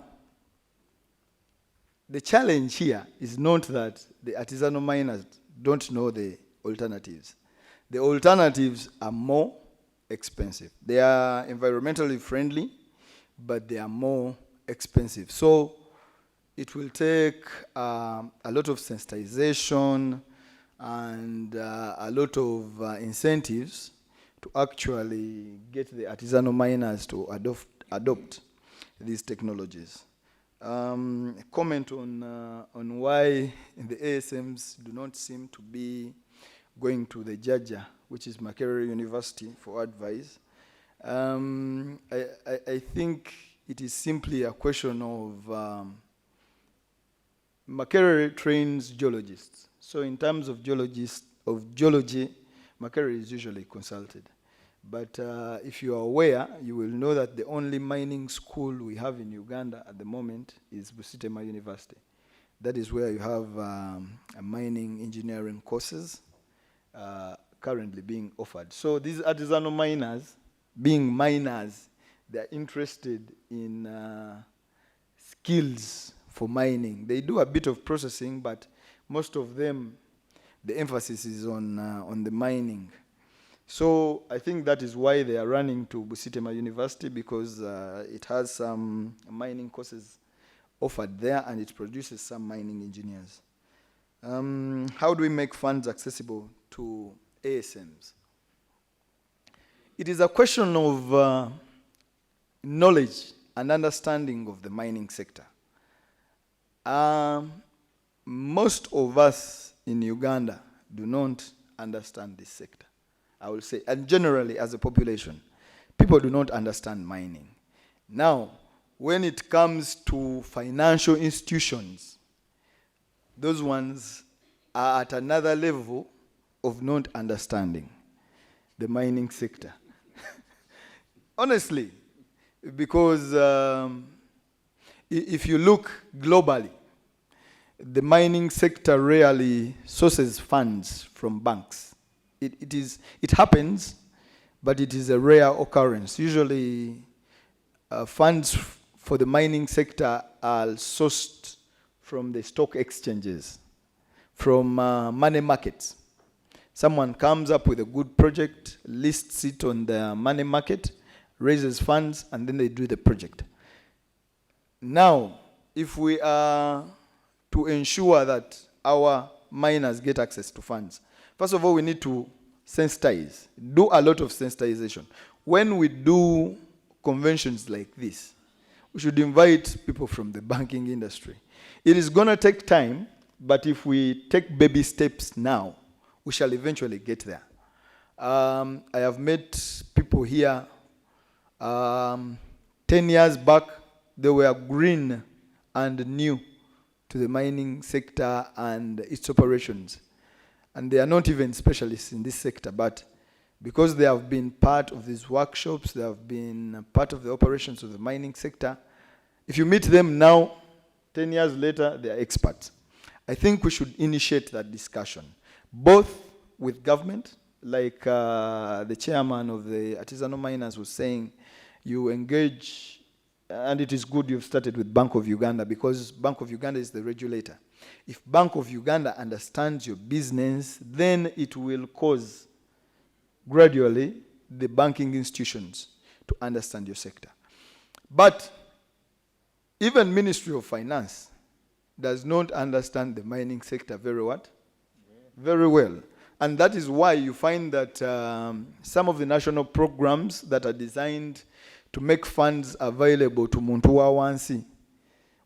the challenge here is not that the artisanal miners don't know the alternatives. The alternatives are more expensive. They are environmentally friendly, but they are more expensive. So it will take a lot of sensitization and a lot of incentives to actually get the artisanal miners to adopt these technologies. Comment on why the ASMs do not seem to be going to the Jaja, which is Makerere University, for advice. I think it is simply a question of Makerere trains geologists. So in terms of geology, Makerere is usually consulted. But if you are aware, you will know that the only mining school we have in Uganda at the moment is Busitema University. That is where you have mining engineering courses currently being offered. So these artisanal miners, being miners, they're interested in skills for mining. They do a bit of processing, but most of them, the emphasis is on the mining. So I think that is why they are running to Busitema University, because it has some mining courses offered there, and it produces some mining engineers. How do we make funds accessible to ASMs? It is a question of knowledge and understanding of the mining sector. Most of us in Uganda do not understand this sector, I will say, and generally as a population, people do not understand mining. Now, when it comes to financial institutions, those ones are at another level of not understanding the mining sector. Honestly, because if you look globally, the mining sector rarely sources funds from banks. It happens, but it is a rare occurrence. Usually, funds for the mining sector are sourced from the stock exchanges, from money markets. Someone comes up with a good project, lists it on the money market, raises funds, and then they do the project. Now, if we are to ensure that our miners get access to funds, first of all, we need to sensitize, do a lot of sensitization. When we do conventions like this, we should invite people from the banking industry. It is going to take time, but if we take baby steps now, we shall eventually get there. I have met people here 10 years back. They were green and new to the mining sector and its operations. And they are not even specialists in this sector, but because they have been part of these workshops, they have been part of the operations of the mining sector, if you meet them now, 10 years later, they are experts. I think we should initiate that discussion, both with government, like the chairman of the artisanal miners was saying, you engage, and it is good you've started with Bank of Uganda, because Bank of Uganda is the regulator. If Bank of Uganda understands your business, then it will cause gradually the banking institutions to understand your sector. But even Ministry of Finance does not understand the mining sector very what? Very well. And that is why you find that some of the national programs that are designed to make funds available to Muntu wa wansi,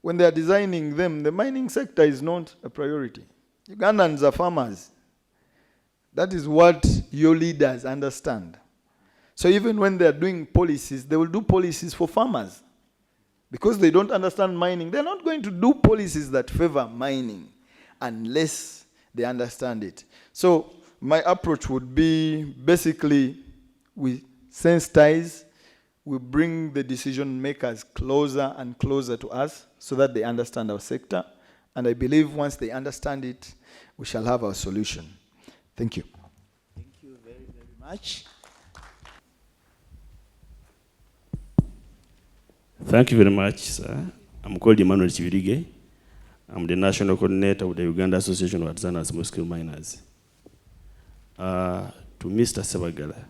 when they are designing them, the mining sector is not a priority. Ugandans are farmers. That is what your leaders understand. So even when they are doing policies, they will do policies for farmers. Because they don't understand mining, they're not going to do policies that favor mining unless they understand it. So my approach would be basically we sensitize, we bring the decision makers closer and closer to us so that they understand our sector. And I believe once they understand it, we shall have our solution. Thank you.
Thank you very, very much.
Thank you very much, sir. I'm called Emmanuel Chivirige. I'm the national coordinator of the Uganda Association of Artisanal and Small-Scale Miners. To Mr. Sabagala,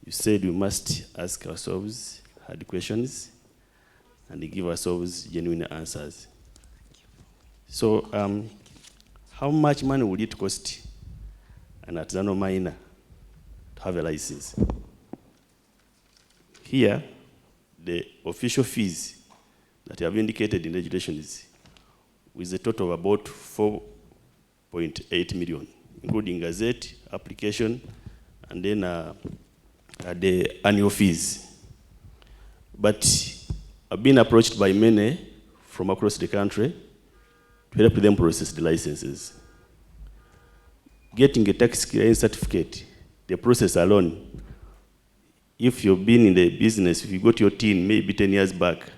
you said we must ask ourselves hard questions and give ourselves genuine answers. So, how much money would it cost an artisanal miner to have a license? Here, the official fees that you have indicated in regulations with a total of about 4.8 million, including gazette, application, and then the annual fees. But I've been approached by many from across the country to help them process the licenses. Getting a tax clearance certificate, the process alone, if you've been in the business, if you got your tin maybe 10 years back,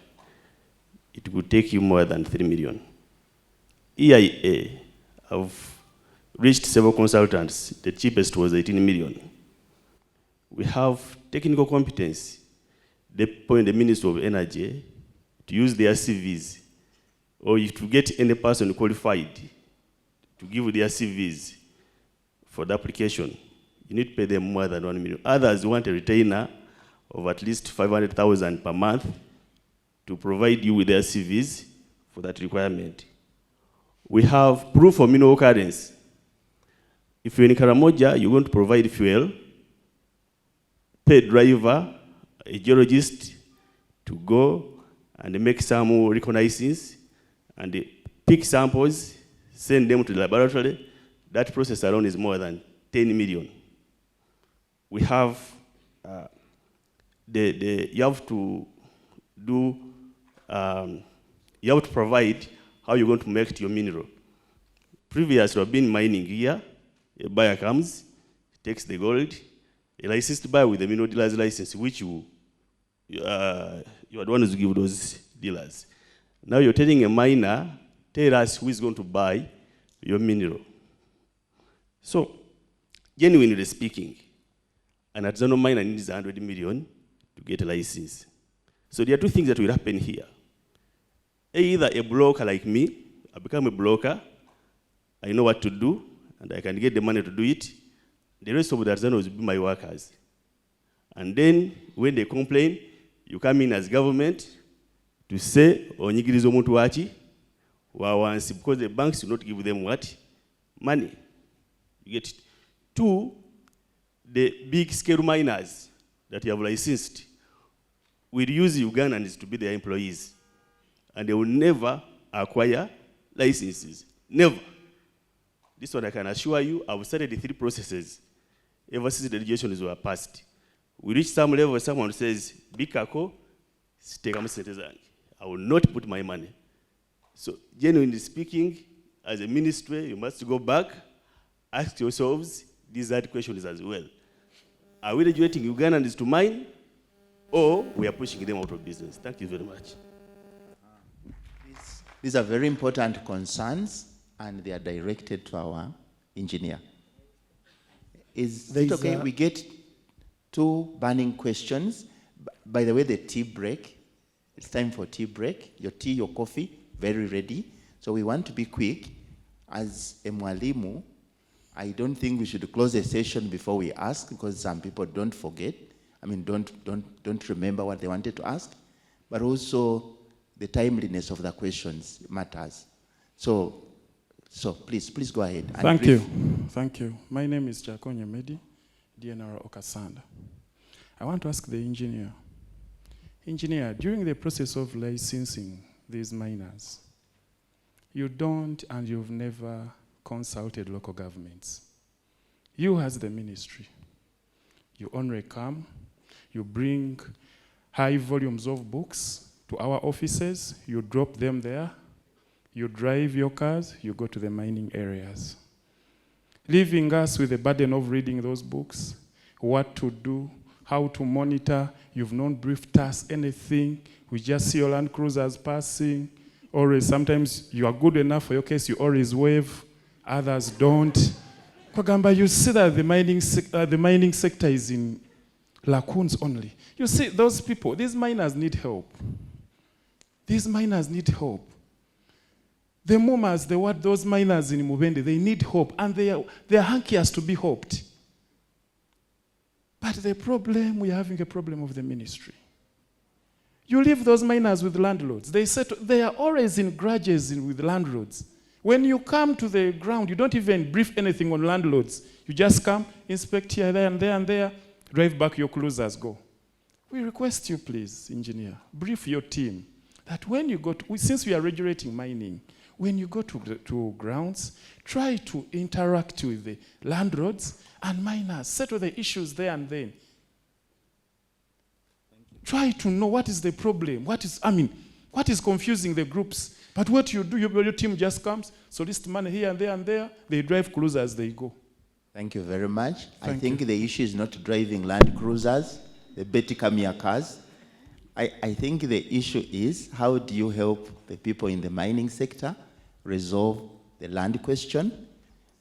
it would take you more than 3 million. EIA have reached several consultants. The cheapest was 18 million. We have technical competence. They point the Ministry of Energy to use their CVs, or if to get any person qualified to give their CVs for the application, you need to pay them more than 1 million. Others want a retainer of at least 500,000 per month to provide you with their CVs for that requirement. We have proof of mineral occurrence. If you're in Karamoja, you're going to provide fuel, pay driver, a geologist to go and make some reconnaissance and pick samples, send them to the laboratory. That process alone is more than 10 million. We have, you have to do, you have to provide how you're going to make your mineral. Previously, we've been mining here. A buyer comes, takes the gold, a licensed buyer with a mineral dealer's license, which you are the one who give those dealers. Now you're telling a miner, tell us who is going to buy your mineral. So, genuinely speaking, an artisanal miner needs 100 million to get a license. So there are two things that will happen here. Either a broker like me, I become a broker, I know what to do, and I can get the money to do it. The rest of the artisanals will be my workers. And then, when they complain, you come in as government to say, onyigiriza omuntu wachi, wawansi, because the banks will not give them what? Money. You get it? Two, the big scale miners that you have licensed will use Ugandans to be their employees. And they will never acquire licenses. Never. This one I can assure you, I've started the 3 processes ever since the legislations were passed. We reach some level where someone says, Bikako, take a citizen. I will not put my money. So, genuinely speaking, as a ministry, you must go back, ask yourselves these hard questions as well. Are we regulating Ugandans to mine, or we are pushing them out of business? Thank you very much.
These are very important concerns, and they are directed to our engineer. Is it okay? We get 2 burning questions. By the way, the tea break. It's time for tea break. Your tea, your coffee, very ready. So we want to be quick. As a mwalimu, I don't think we should close the session before we ask, because some people don't forget. I mean, don't remember what they wanted to ask. But also, the timeliness of the questions matters. So please go ahead.
Thank you. Thank you. My name is Jakonya Medi, DNR Okasanda. I want to ask the engineer. Engineer, during the process of licensing these miners, you don't and you've never consulted local governments. You as the ministry, you only come, you bring high volumes of books to our offices, you drop them there, you drive your cars, you go to the mining areas, leaving us with the burden of reading those books, what to do, how to monitor. You've not briefed us anything. We just see your Land Cruisers passing. Always, sometimes you are good enough for your case, you always wave, others don't. Kwagamba, you see that the mining sector is in lacoons only. You see, those people, these miners need help. These miners need help. The Mumas, those miners in Mubende, they need hope, and they are anxious to be hoped. But the problem, we are having a problem of the ministry. You leave those miners with landlords. They are always in grudges with landlords. When you come to the ground, you don't even brief anything on landlords. You just come, inspect here, there, and there, and there, drive back your cruisers, go. We request you, please, engineer, brief your team that when you go to, since we are regulating mining, when you go to grounds, try to interact with the landlords and miners, settle the issues there and then. Try to know what is the problem, what is confusing the groups. But what you do, your team just comes, solicit money here and there, they drive cruisers, they go.
Thank you very much. I think the issue is not driving Land Cruisers, the Betty Camilla cars. I think the issue is, how do you help the people in the mining sector resolve the land question?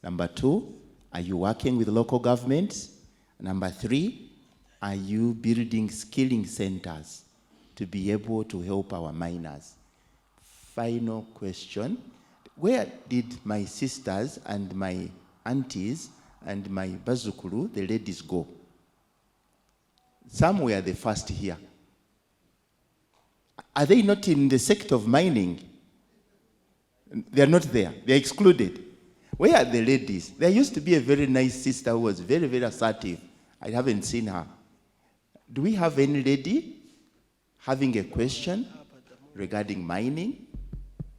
Number 2, are you working with local governments? Number 3, are you building skilling centers to be able to help our miners? Final question, where did my sisters and my aunties and my bazukuru, the ladies, go? Some were the first here. Are they not in the sector of mining? They are not there. They are excluded. Where are the ladies? There used to be a very nice sister who was very, very assertive. I haven't seen her. Do we have any lady having a question regarding mining?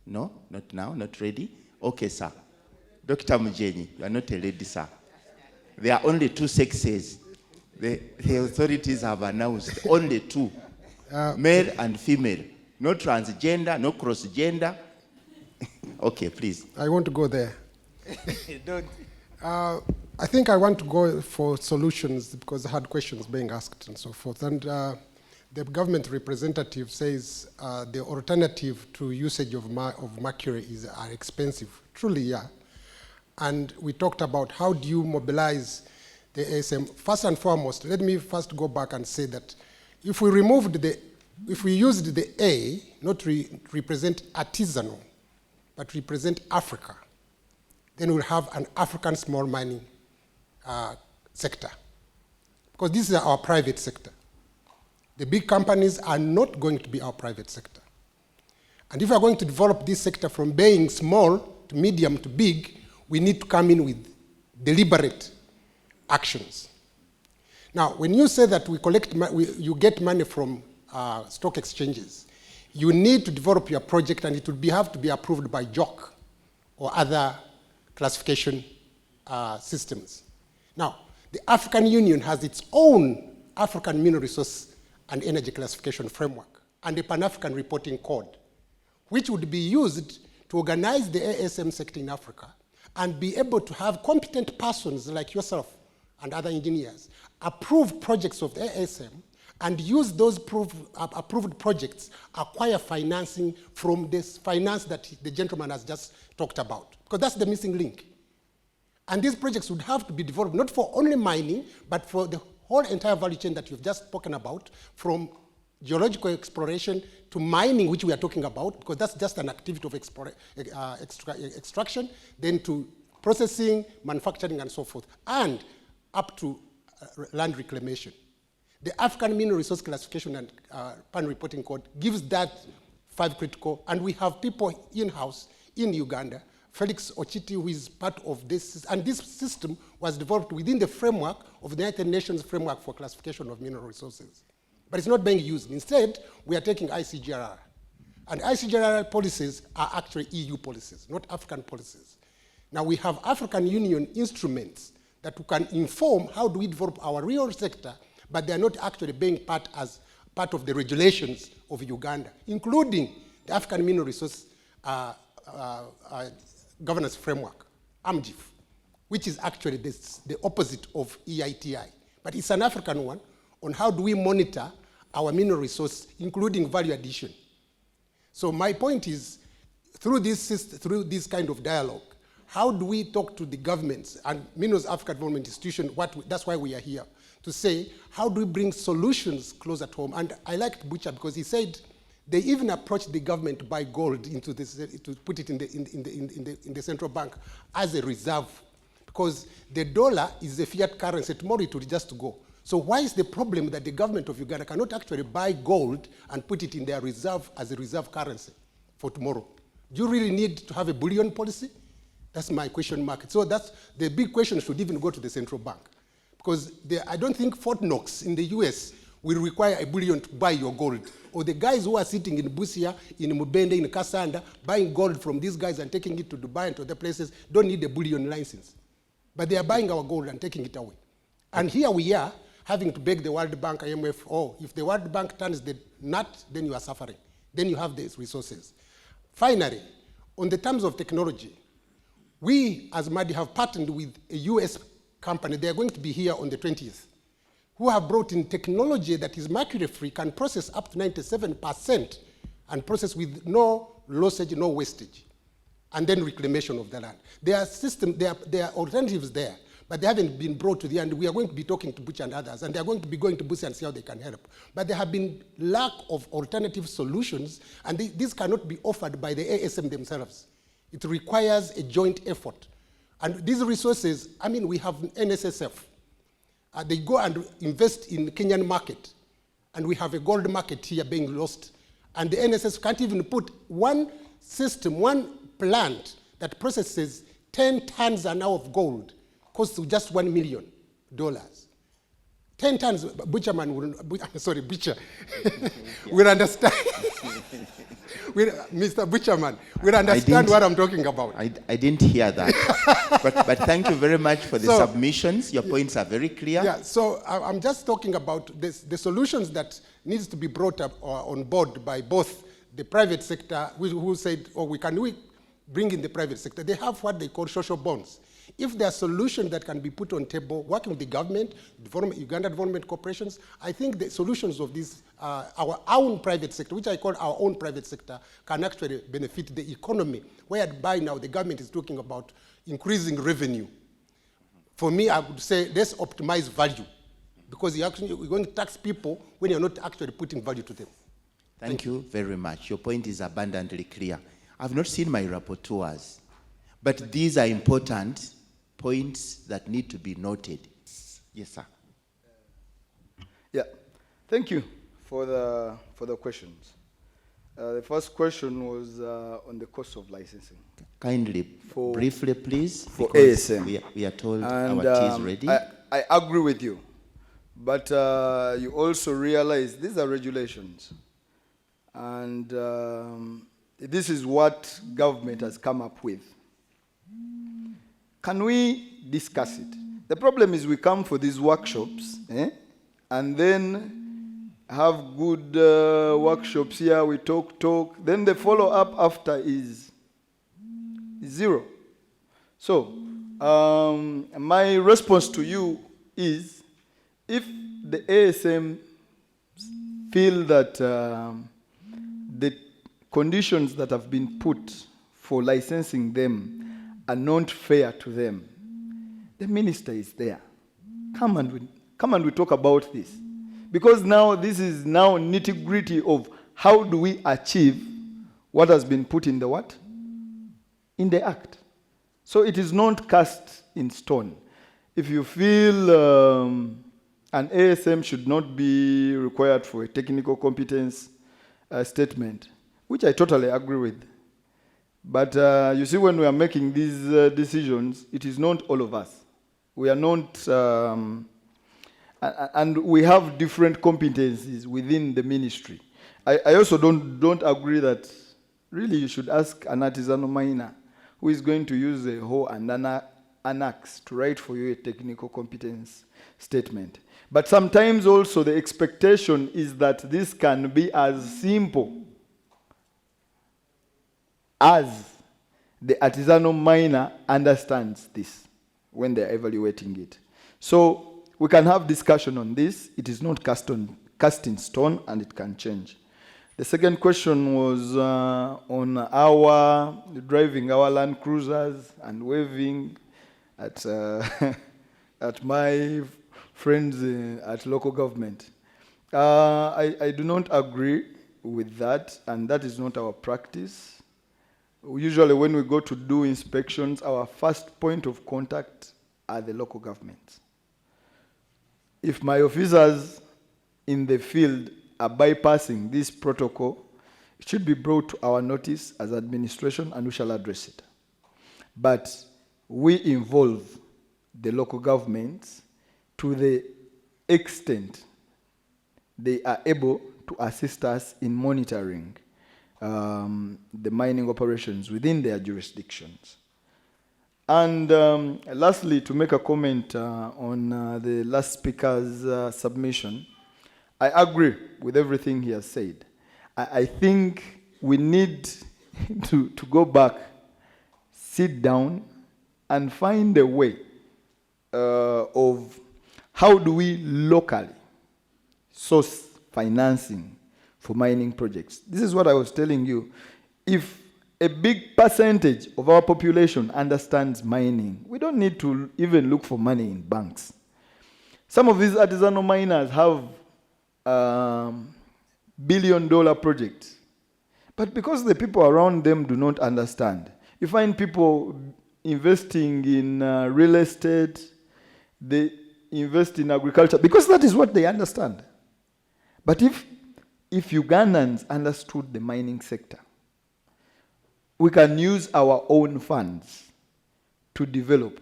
No, not now, not ready. Okay, sir. Dr. Mujeni, you are not a lady, sir. There are only 2 sexes. The authorities have announced only 2, male and female. No transgender, no cross-gender. Okay, please.
I want to go there. I think I want to go for solutions because I had questions being asked and so forth. And the government representative says the alternative to usage of mercury are expensive. Truly, yeah. And we talked about how do you mobilize the ASM. First and foremost, let me first go back and say that if we used the A, not to represent artisanal, but represent Africa, then we'll have an African small mining sector. Because this is our private sector. The big companies are not going to be our private sector. And if we're going to develop this sector from being small to medium to big, we need to come in with deliberate actions. Now, when you say that you get money from stock exchanges, you need to develop your project and it will have to be approved by JOC or other classification systems. Now, the African Union has its own African Mineral Resource and Energy Classification Framework and a Pan-African Reporting Code, which would be used to organize the ASM sector in Africa and be able to have competent persons like yourself and other engineers approve projects of the ASM and use those approved projects, acquire financing from this finance that the gentleman has just talked about, because that's the missing link. And these projects would have to be developed not for only mining, but for the whole entire value chain that you've just spoken about, from geological exploration to mining, which we are talking about, because that's just an activity of extraction, then to processing, manufacturing, and so forth, and up to land reclamation. The African Mineral Resource Classification and Pan Reporting Code gives that 5 critical, and we have people in-house in Uganda, Felix Ochiti, who is part of this, and this system was developed within the framework of the United Nations Framework for Classification of Mineral Resources. But it's not being used. Instead, we are taking ICGRR. And ICGRR policies are actually EU policies, not African policies. Now we have African Union instruments that can inform how do we develop our real sector, but they are not actually being part of the regulations of Uganda, including the African Mineral Resource Governance Framework, AMGIF, which is actually the opposite of EITI. But it's an African one on how do we monitor our mineral resource, including value addition. So my point is, through this kind of dialogue, how do we talk to the governments and Minerals Africa Development Institution, that's why we are here, to say, how do we bring solutions close at home? And I liked Butcher because he said they even approached the government to buy gold into this, to put it in the central bank as a reserve, because the dollar is a fiat currency. Tomorrow it will just go. So why is the problem that the government of Uganda cannot actually buy gold and put it in their reserve as a reserve currency for tomorrow? Do you really need to have a bullion policy? That's my question mark. So that's the big question should even go to the central bank. Because I don't think Fort Knox in the US will require a bullion to buy your gold. Or the guys who are sitting in Busia, in Mubende, in Kasanda, buying gold from these guys and taking it to Dubai and to other places, don't need a bullion license. But they are buying our gold and taking it away. And here we are, having to beg the World Bank, IMF, oh, if the World Bank turns the nut, then you are suffering. Then you have these resources. Finally, on the terms of technology, we, as MADI, have partnered with a US company. They are going to be here on the 20th, who have brought in technology that is mercury-free, can process up to 97%, and process with no lossage, no wastage. and then reclamation of the land. There are alternatives there, but they haven't been brought to the end. We are going to be talking to Butch and others, and they are going to be going to Butch and see how they can help. But there have been lack of alternative solutions, and these cannot be offered by the ASM themselves. It requires a joint effort. And these resources, I mean, we have NSSF. They go and invest in the Kenyan market, and we have a gold market here being lost. And the NSS can't even put one system, one plant that processes 10 tons an hour of gold, costs just $1 million. 10 tons, Butcher will understand. Mr. Butcherman will understand what I'm talking about.
I didn't hear that. but thank you very much for the submissions. Your points are very clear.
Yeah, so I'm just talking about the solutions that needs to be brought up on board by both the private sector, who said, oh, we bring in the private sector. They have what they call social bonds. If there are solutions that can be put on table, working with the government, Uganda development corporations, I think the solutions of this, our own private sector, which I call our own private sector, can actually benefit the economy, whereby now the government is talking about increasing revenue. For me, I would say let's optimize value, because you're going to tax people when you're not actually putting value to them.
Thank you very much. Your point is abundantly clear. I've not seen my rapporteurs, but these are important points that need to be noted. Yes, sir.
Yeah, thank you for the questions. The first question was on the cost of licensing.
Kindly, briefly, please.
For
because
ASM.
We are told
And
our tea is ready.
I agree with you, but you also realize these are regulations, and this is what government has come up with. Can we discuss it? The problem is we come for these workshops, and then have good workshops here, we talk, then the follow-up after is zero. So, my response to you is, if the ASM feel that the conditions that have been put for licensing them are not fair to them, the minister is there. Come and we talk about this. Because now this is now nitty-gritty of how do we achieve what has been put in the what? In the act. So it is not cast in stone. If you feel an ASM should not be required for a technical competence statement, which I totally agree with. But you see, when we are making these decisions, it is not all of us. We are not, and we have different competencies within the ministry. I also don't agree that really you should ask an artisanal miner who is going to use a hoe and an axe to write for you a technical competence statement. But sometimes also the expectation is that this can be as simple as the artisanal miner understands this when they're evaluating it. So we can have discussion on this. It is not cast in stone, and it can change. The second question was on our driving our Land Cruisers and waving at at my friends at local government. I do not agree with that, and that is not our practice. Usually when we go to do inspections, our first point of contact are the local governments. If my officers in the field are bypassing this protocol, it should be brought to our notice as administration, and we shall address it. But we involve the local governments to the extent they are able to assist us in monitoring the mining operations within their jurisdictions. And lastly, to make a comment on the last speaker's submission, I agree with everything he has said. I think we need to go back, sit down, and find a way of how do we locally source financing for mining projects. This is what I was telling you. If a big percentage of our population understands mining. We don't need to even look for money in banks. Some of these artisanal miners have billion-dollar projects. But because the people around them do not understand, you find people investing in real estate, they invest in agriculture, because that is what they understand. But if Ugandans understood the mining sector, we can use our own funds to develop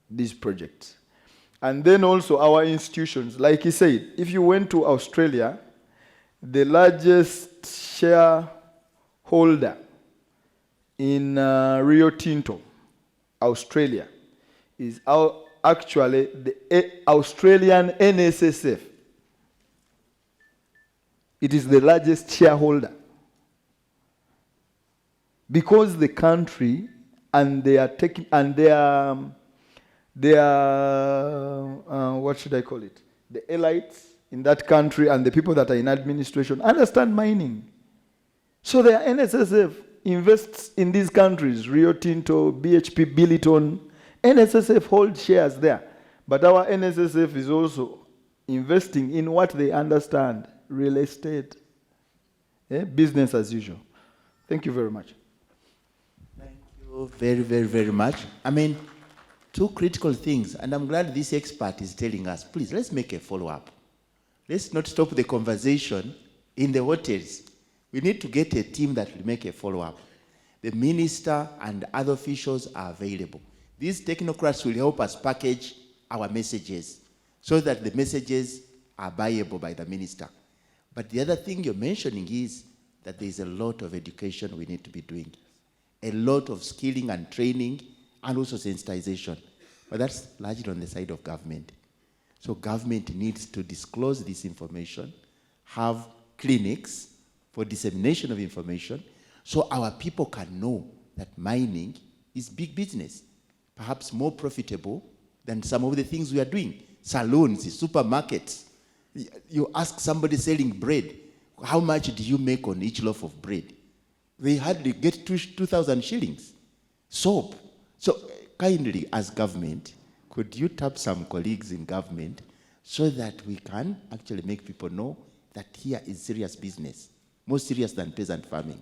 these projects. And then also our institutions, like he said, if you went to Australia, the largest shareholder in Rio Tinto, Australia, is actually the Australian NSSF. It is the largest shareholder. Because the country and they are taking, and they are what should I call it? The elites in that country and the people that are in administration understand mining. So their NSSF invests in these countries, Rio Tinto, BHP, Billiton. NSSF holds shares there. But our NSSF is also investing in what they understand, real estate, business as usual. Thank you very much.
Thank you very, very, very much. I mean, two critical things, and I'm glad this expert is telling us, please, let's make a follow-up. Let's not stop the conversation in the hotels. We need to get a team that will make a follow-up. The minister and other officials are available. These technocrats will help us package our messages so that the messages are buyable by the minister. But the other thing you're mentioning is that there's a lot of education we need to be doing. A lot of skilling and training and also sensitization. But that's largely on the side of government. So government needs to disclose this information, have clinics for dissemination of information, so our people can know that mining is big business, perhaps more profitable than some of the things we are doing. Saloons, supermarkets. You ask somebody selling bread, how much do you make on each loaf of bread? They hardly get 2,000 shillings. Soap. So kindly, as government, could you tap some colleagues in government so that we can actually make people know that here is serious business, more serious than peasant farming?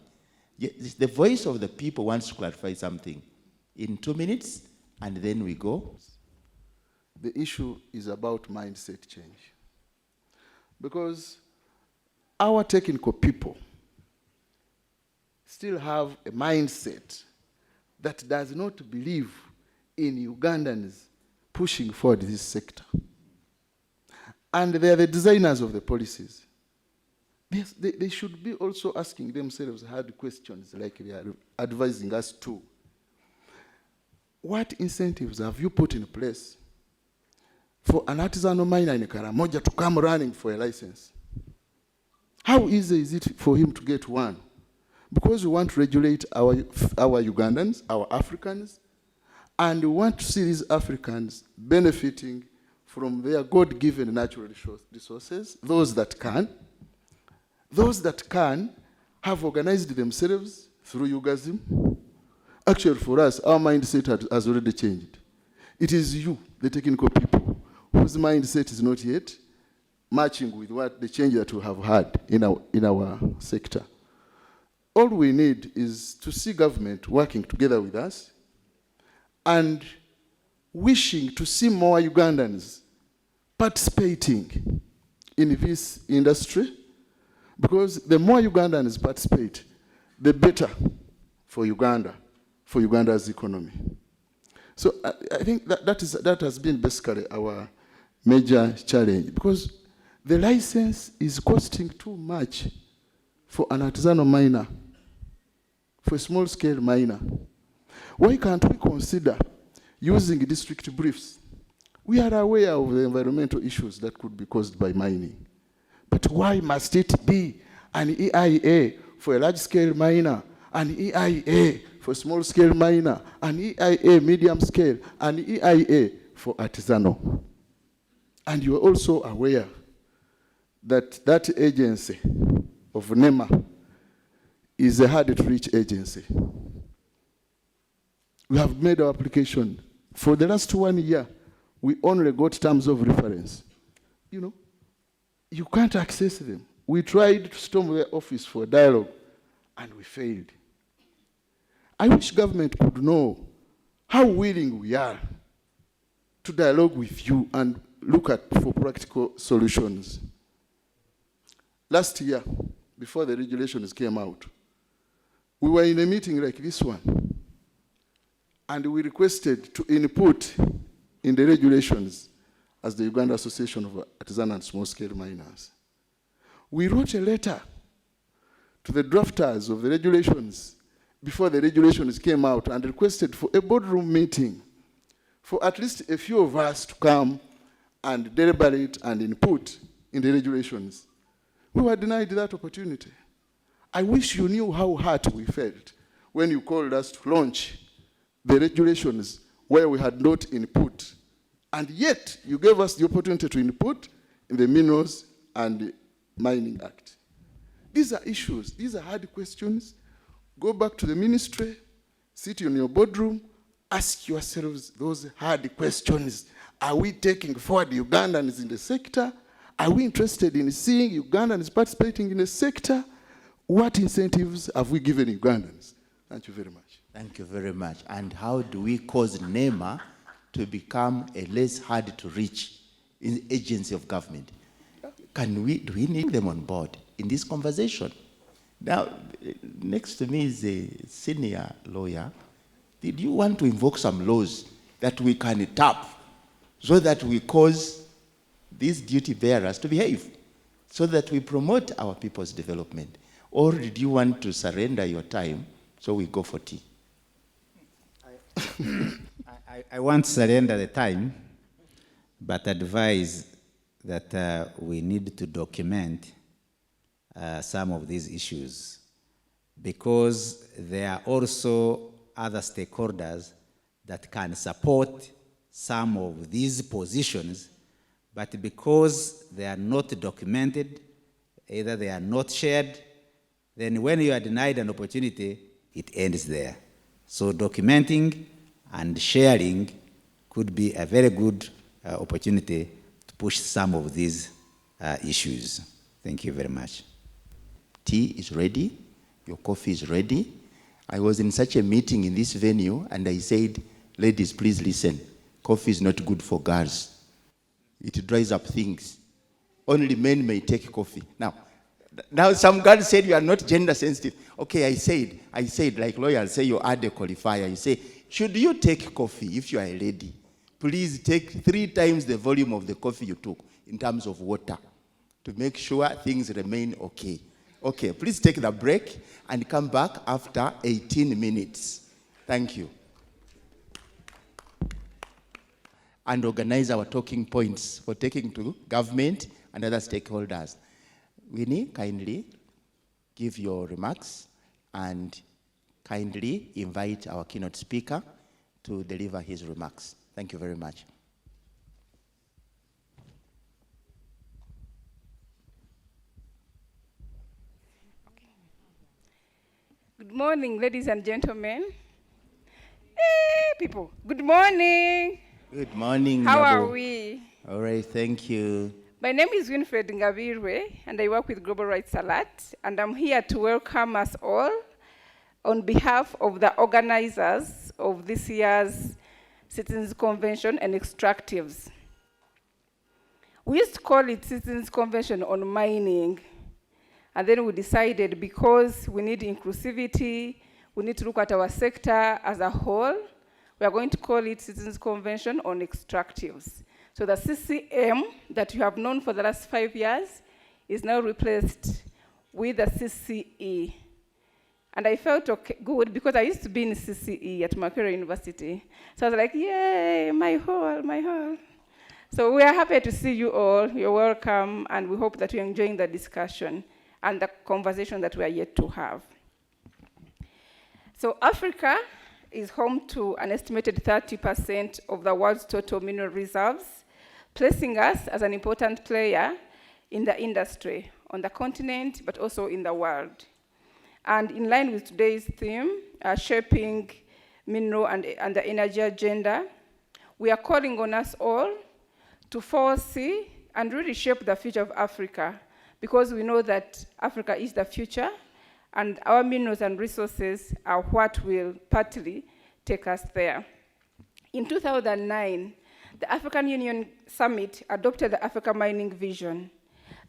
The voice of the people wants to clarify something in 2 minutes, and then we go.
The issue is about mindset change. Because our technical people still have a mindset that does not believe in Ugandans pushing forward this sector. And they are the designers of the policies. Yes, they should be also asking themselves hard questions like they are advising us to. What incentives have you put in place for an artisanal miner in Karamoja to come running for a license? How easy is it for him to get one? Because we want to regulate our Ugandans, our Africans, and we want to see these Africans benefiting from their God-given natural resources, those that can. Those that can have organized themselves through Yugasm. Actually, for us, our mindset has already changed. It is you, the technical people, whose mindset is not yet matching with what the change that we have had in our sector. All we need is to see government working together with us and wishing to see more Ugandans participating in this industry, because the more Ugandans participate, the better for Uganda, for Uganda's economy. So I think that has been basically our major challenge, because the license is costing too much for an artisanal miner, for a small-scale miner. Why can't we consider using district briefs? We are aware of the environmental issues that could be caused by mining. But why must it be an EIA for a large-scale miner, an EIA for a small-scale miner, an EIA medium-scale, an EIA for artisanal? And you are also aware that that agency of NEMA is a hard-to-reach agency. We have made our application. For the last 1 year, we only got terms of reference. You know, you can't access them. We tried to storm their office for dialogue, and we failed. I wish government could know how willing we are to dialogue with you and look at for practical solutions. Last year, before the regulations came out, we were in a meeting like this one, and we requested to input in the regulations as the Uganda Association of Artisan and Small-Scale Miners. We wrote a letter to the drafters of the regulations before the regulations came out and requested for a boardroom meeting for at least a few of us to come and deliberate and input in the regulations. We were denied that opportunity. I wish you knew how hurt we felt when you called us to launch the regulations where we had not input. And yet, you gave us the opportunity to input in the Minerals and Mining Act. These are issues. These are hard questions. Go back to the ministry, sit in your boardroom, ask yourselves those hard questions. Are we taking forward Ugandans in the sector? Are we interested in seeing Ugandans participating in the sector? What incentives have we given Ugandans? Thank you very much.
Thank you very much. And how do we cause NEMA to become a less hard to reach agency of government? Do we need them on board in this conversation? Now, next to me is a senior lawyer. Did you want to invoke some laws that we can tap so that we cause these duty bearers to behave, so that we promote our people's development? Or did you want to surrender your time so we go for tea?
I won't surrender the time, but advise that we need to document some of these issues, because there are also other stakeholders that can support some of these positions, but because they are not documented, either they are not shared, then when you are denied an opportunity, it ends there. So documenting and sharing could be a very good opportunity to push some of these issues. Thank you very much.
Tea is ready. Your coffee is ready. I was in such a meeting in this venue, and I said, ladies, please listen. Coffee is not good for girls. It dries up things. Only men may take coffee. Now some girls said you are not gender sensitive. Okay, I said, like lawyers say, you add a qualifier. You say, should you take coffee if you are a lady? Please take 3 times the volume of the coffee you took in terms of water to make sure things remain okay. Okay, please take the break and come back after 18 minutes. Thank you. And organize our talking points for taking to government and other stakeholders. Winnie, kindly give your remarks and kindly invite our keynote speaker to deliver his remarks. Thank you very much.
Good morning, ladies and gentlemen. Hey, people, good morning.
Good morning.
How
Nabo.
are we?
All right, thank you.
My name is Winfred Ngabirwe, and I work with Global Rights Alert, and I'm here to welcome us all on behalf of the organizers of this year's Citizens Convention and Extractives. We used to call it Citizens Convention on Mining, and then we decided because we need inclusivity, we need to look at our sector as a whole, we are going to call it Citizens Convention on Extractives. So the CCM that you have known for the last 5 years is now replaced with the CCE. And I felt good because I used to be in CCE at Makerere University. So I was like, yay, my hall. So we are happy to see you all. You're welcome, and we hope that you're enjoying the discussion and the conversation that we are yet to have. So Africa is home to an estimated 30% of the world's total mineral reserves, placing us as an important player in the industry on the continent, but also in the world. And in line with today's theme, shaping mineral and the energy agenda, we are calling on us all to foresee and really shape the future of Africa, because we know that Africa is the future, and our minerals and resources are what will partly take us there. In 2009, the African Union Summit adopted the Africa Mining Vision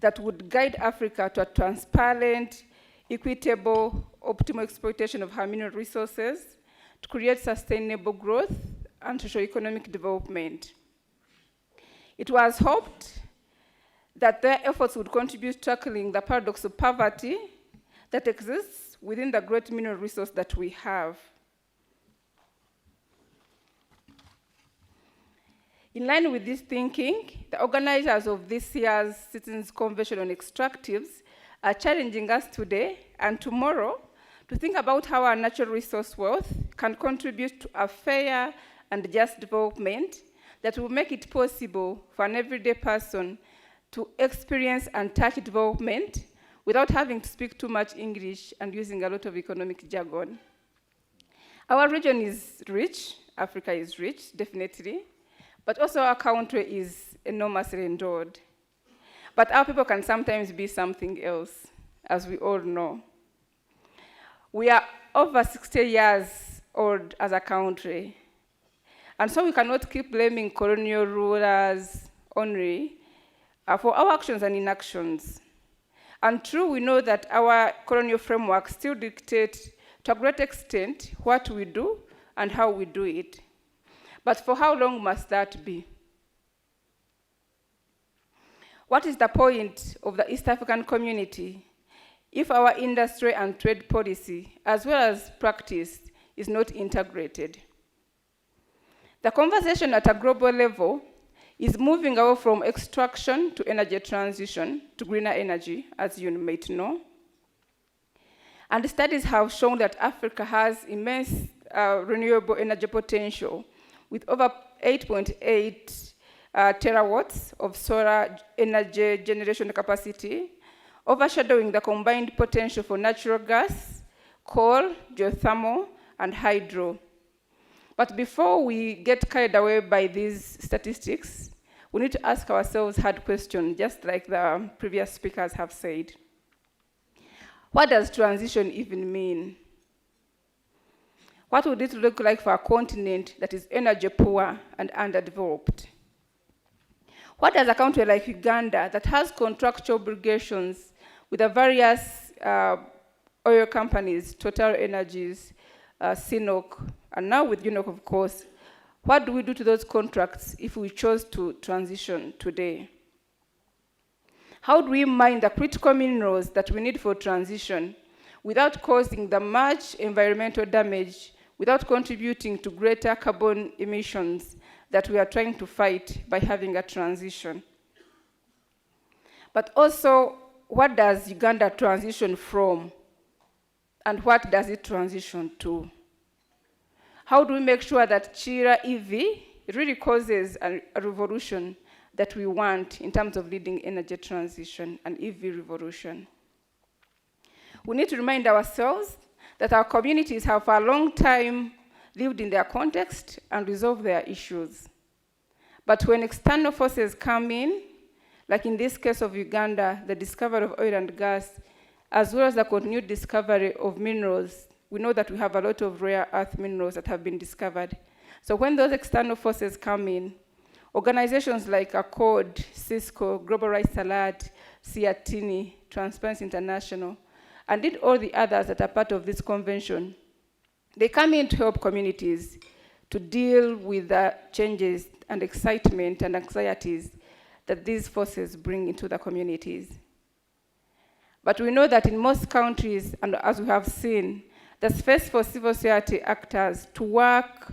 that would guide Africa to a transparent, equitable, optimal exploitation of her mineral resources to create sustainable growth and socio-economic development. It was hoped that their efforts would contribute to tackling the paradox of poverty that exists within the great mineral resource that we have. In line with this thinking, the organizers of this year's Citizens Convention on Extractives are challenging us today and tomorrow to think about how our natural resource wealth can contribute to a fair and just development that will make it possible for an everyday person to experience and touch development without having to speak too much English and using a lot of economic jargon. Our region is rich, Africa is rich, definitely, but also our country is enormously endowed. But our people can sometimes be something else, as we all know. We are over 60 years old as a country, and so we cannot keep blaming colonial rulers only for our actions and inactions. And true, we know that our colonial framework still dictates to a great extent what we do and how we do it. But for how long must that be? What is the point of the East African community if our industry and trade policy, as well as practice, is not integrated? The conversation at a global level is moving away from extraction to energy transition to greener energy, as you might know. And studies have shown that Africa has immense renewable energy potential, with over 8.8 terawatts of solar energy generation capacity, overshadowing the combined potential for natural gas, coal, geothermal, and hydro. But before we get carried away by these statistics, we need to ask ourselves hard questions, just like the previous speakers have said. What does transition even mean? What would it look like for a continent that is energy poor and underdeveloped? What does a country like Uganda, that has contractual obligations with the various oil companies, Total Energies, CNOOC, and now with UNOC, of course, what do we do to those contracts if we chose to transition today? How do we mine the critical minerals that we need for transition without causing the much environmental damage, without contributing to greater carbon emissions that we are trying to fight by having a transition? But also, what does Uganda transition from, and what does it transition to? How do we make sure that Chira EV really causes a revolution that we want in terms of leading energy transition and EV revolution? We need to remind ourselves that our communities have for a long time lived in their context and resolved their issues. But when external forces come in, like in this case of Uganda, the discovery of oil and gas, as well as the continued discovery of minerals, we know that we have a lot of rare earth minerals that have been discovered. So when those external forces come in, organizations like Accord, Cisco, Global Rights Alert, Siatini, Transparency International, and did all the others that are part of this convention, they come in to help communities to deal with the changes and excitement and anxieties that these forces bring into the communities. But we know that in most countries, and as we have seen, the space for civil society actors to work,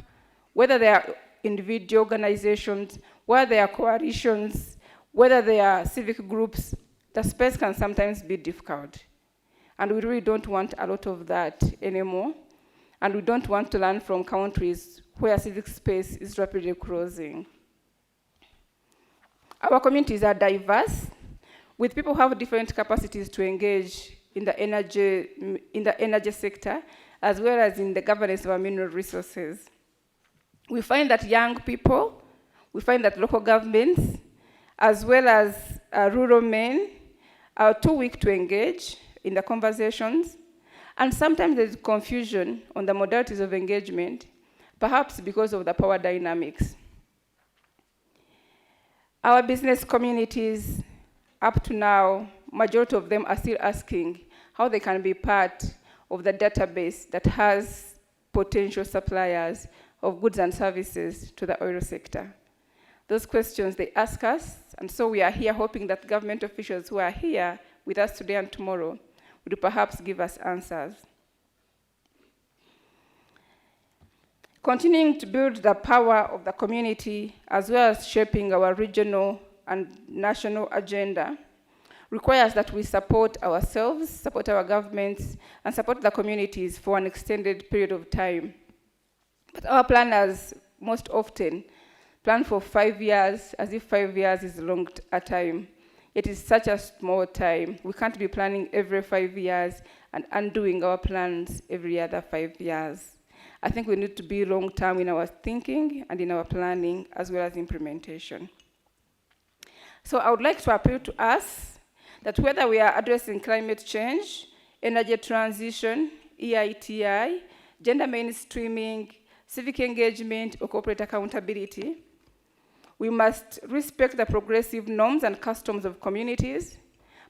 whether they are individual organizations, whether they are coalitions, whether they are civic groups, the space can sometimes be difficult. And we really don't want a lot of that anymore. And we don't want to learn from countries where civic space is rapidly closing. Our communities are diverse, with people who have different capacities to engage in the energy sector, as well as in the governance of our mineral resources. We find that young people, we find that local governments, as well as rural men, are too weak to engage in the conversations, and sometimes there's confusion on the modalities of engagement, perhaps because of the power dynamics. Our business communities, up to now, majority of them are still asking how they can be part of the database that has potential suppliers of goods and services to the oil sector. Those questions they ask us, and so we are here hoping that government officials who are here with us today and tomorrow would perhaps give us answers. Continuing to build the power of the community, as well as shaping our regional and national agenda, requires that we support ourselves, support our governments, and support the communities for an extended period of time. But our planners most often plan for 5 years, as if 5 years is long a time. It is such a small time. We can't be planning every 5 years and undoing our plans every other 5 years. I think we need to be long-term in our thinking and in our planning, as well as implementation. So I would like to appeal to us that whether we are addressing climate change, energy transition, EITI, gender mainstreaming, civic engagement, or corporate accountability, we must respect the progressive norms and customs of communities,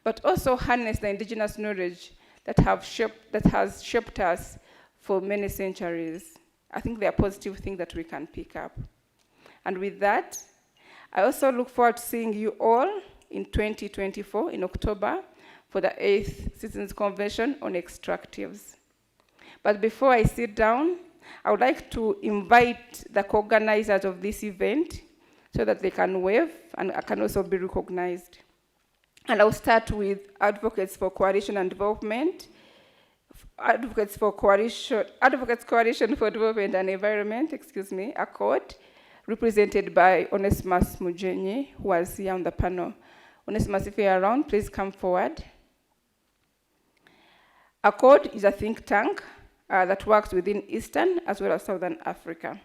but also harness the indigenous knowledge that has shaped us for many centuries. I think they are positive things that we can pick up. And with that, I also look forward to seeing you all in 2024, in October, for the 8th Citizens Convention on Extractives. But before I sit down, I would like to invite the co-organizers of this event so that they can wave and can also be recognized. And I'll start with Advocates for Coalition and Development, Advocates Coalition for Development and Environment, ACCOD, represented by Onesimus Mujenyi, who was here on the panel. Onesimus, if you're around, please come forward. ACCOD is a think tank that works within Eastern as well as Southern Africa.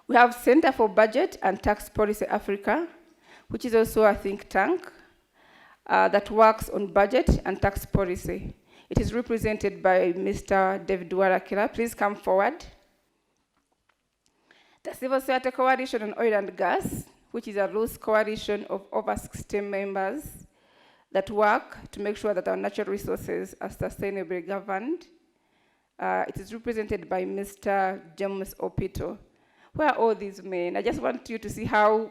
We have Center for Budget and Tax Policy Africa, which is also a think tank that works on budget and tax policy. It is represented by Mr. David Warakira. Please come forward. The Civil Society Coalition on Oil and Gas, which is a loose coalition of over 60 members that work to make sure that our natural resources are sustainably governed. It is represented by Mr. James Opito. Where are all these men? I just want you to see how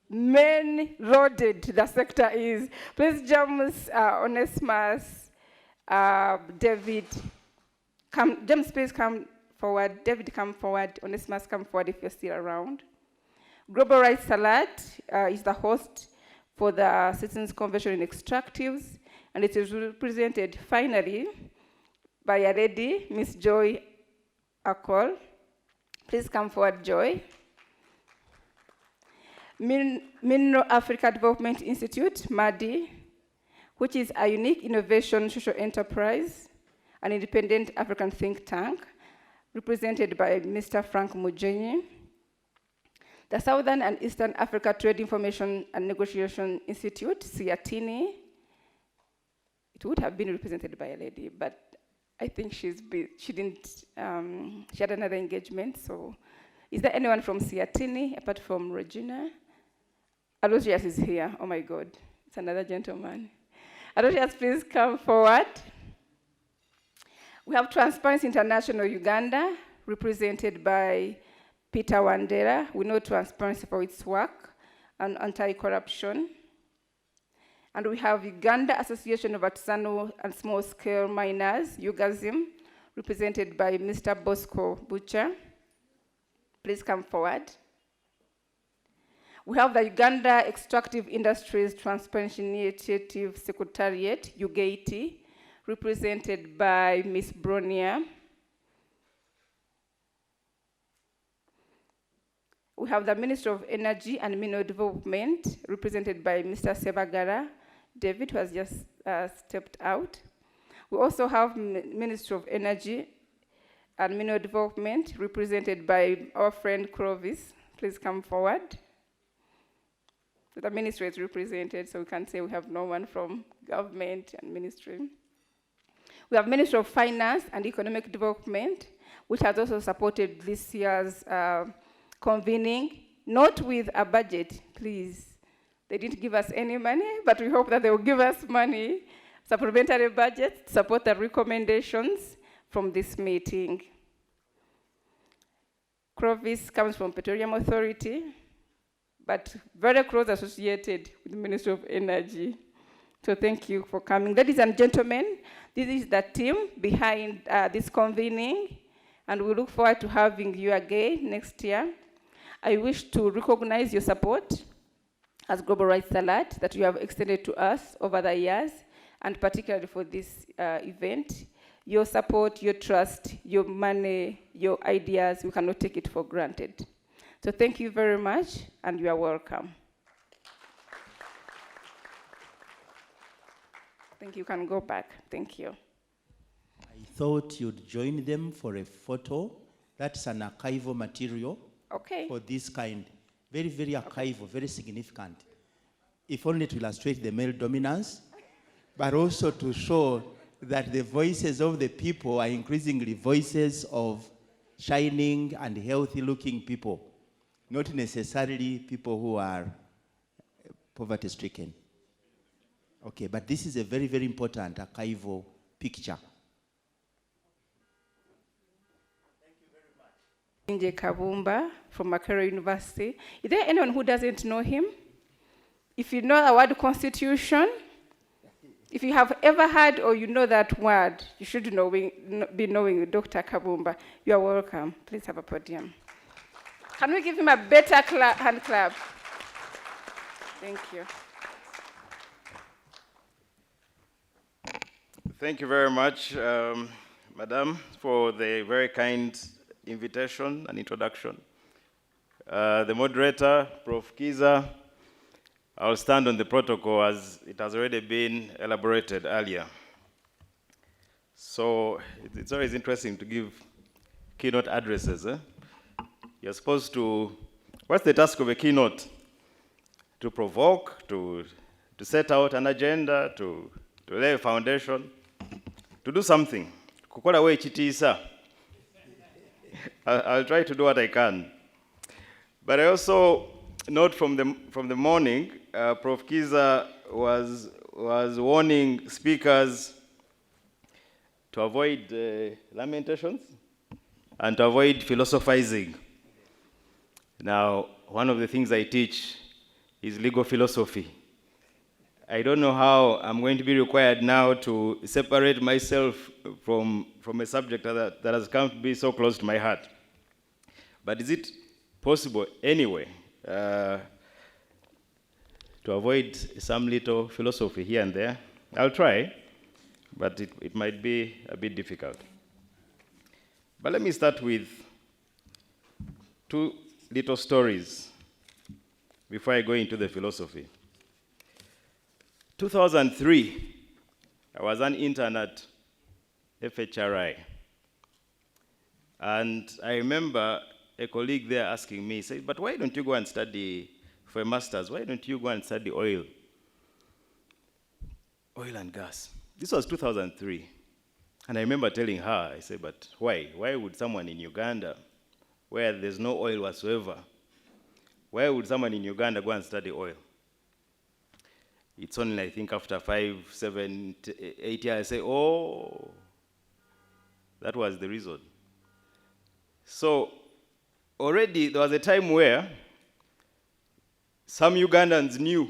men-loaded the sector is. Please, James, Onesimus, David, James, please come forward. David, come forward. Onesimus, come forward if you're still around. Global Rights Alert is the host for the Citizens Convention in Extractives, and it is represented finally by a lady, Miss Joy Akol. Please come forward, Joy. Mineral Africa Development Institute, MADI, which is a unique innovation social enterprise, an independent African think tank, represented by Mr. Frank Mujenyi. The Southern and Eastern Africa Trade Information and Negotiation Institute, CIATINI. It would have been represented by a lady, but I think she had another engagement, so. Is there anyone from CIATINI, apart from Regina? Aloysius is here, oh my God, it's another gentleman. Aloysius, please come forward. We have Transparency International Uganda, represented by Peter Wandera. We know Transparency for its work on anti-corruption. And we have Uganda Association of Artisanal and Small-Scale Miners, UGAZIM, represented by Mr. Bosco Butcher. Please come forward. We have the Uganda Extractive Industries Transparency Initiative Secretariat, UGAITI, represented by Ms. Bronia. We have the Ministry of Energy and Mineral Development, represented by Mr. Sebagara, David, who has just stepped out. We also have Ministry of Energy and Mineral Development, represented by our friend Clovis. Please come forward. The ministry is represented, so we can say we have no one from government and ministry. We have Ministry of Finance and Economic Development, which has also supported this year's convening, not with a budget, please. They didn't give us any money, but we hope that they will give us money, supplementary budget, to support the recommendations from this meeting. Clovis comes from Petroleum Authority, but very close associated with the Ministry of Energy. So thank you for coming. Ladies and gentlemen, this is the team behind this convening, and we look forward to having you again next year. I wish to recognize your support as Global Rights Alert that you have extended to us over the years, and particularly for this event. Your support, your trust, your money, your ideas, we cannot take it for granted. So thank you very much, and you are welcome. Thank you, can go back. Thank you.
I thought you'd join them for a photo. That's an archival material for this kind. Very, very archival, very significant. If only to illustrate the male dominance, but also to show that the voices of the people are increasingly voices of shining and healthy-looking people, not necessarily people who are poverty-stricken. Okay, but this is a very, very important archival picture.
Thank you very much. Inje Kabumba from Makerere University. Is there anyone who doesn't know him? If you know the word constitution, if you have ever heard or you know that word, you should be knowing Dr. Kabumba. You are welcome. Please have a podium. Can we give him a better hand clap? Thank you.
Thank you very much, Madam, for the very kind invitation and introduction. The moderator, Prof. Kiza, I'll stand on the protocol as it has already been elaborated earlier. So it's always interesting to give keynote addresses. You're supposed to, what's the task of a keynote? To provoke, to set out an agenda, to lay a foundation, to do something. Kukola we chitisa. I'll try to do what I can. But I also note from the morning, Prof. Kiza was warning speakers to avoid lamentations and to avoid philosophizing. Now, one of the things I teach is legal philosophy. I don't know how I'm going to be required now to separate myself from a subject that has come to be so close to my heart. But is it possible anyway to avoid some little philosophy here and there? I'll try, but it might be a bit difficult. But let me start with two little stories before I go into the philosophy. 2003, I was an intern at FHRI. And I remember a colleague there asking me, said, but why don't you go and study for a master's? Why don't you go and study oil and gas? This was 2003. And I remember telling her, I said, but why? Why would someone in Uganda, where there's no oil whatsoever, why would someone in Uganda go and study oil? It's only, I think, after 5, 7, 8 years, I say, oh, that was the reason. So already there was a time where some Ugandans knew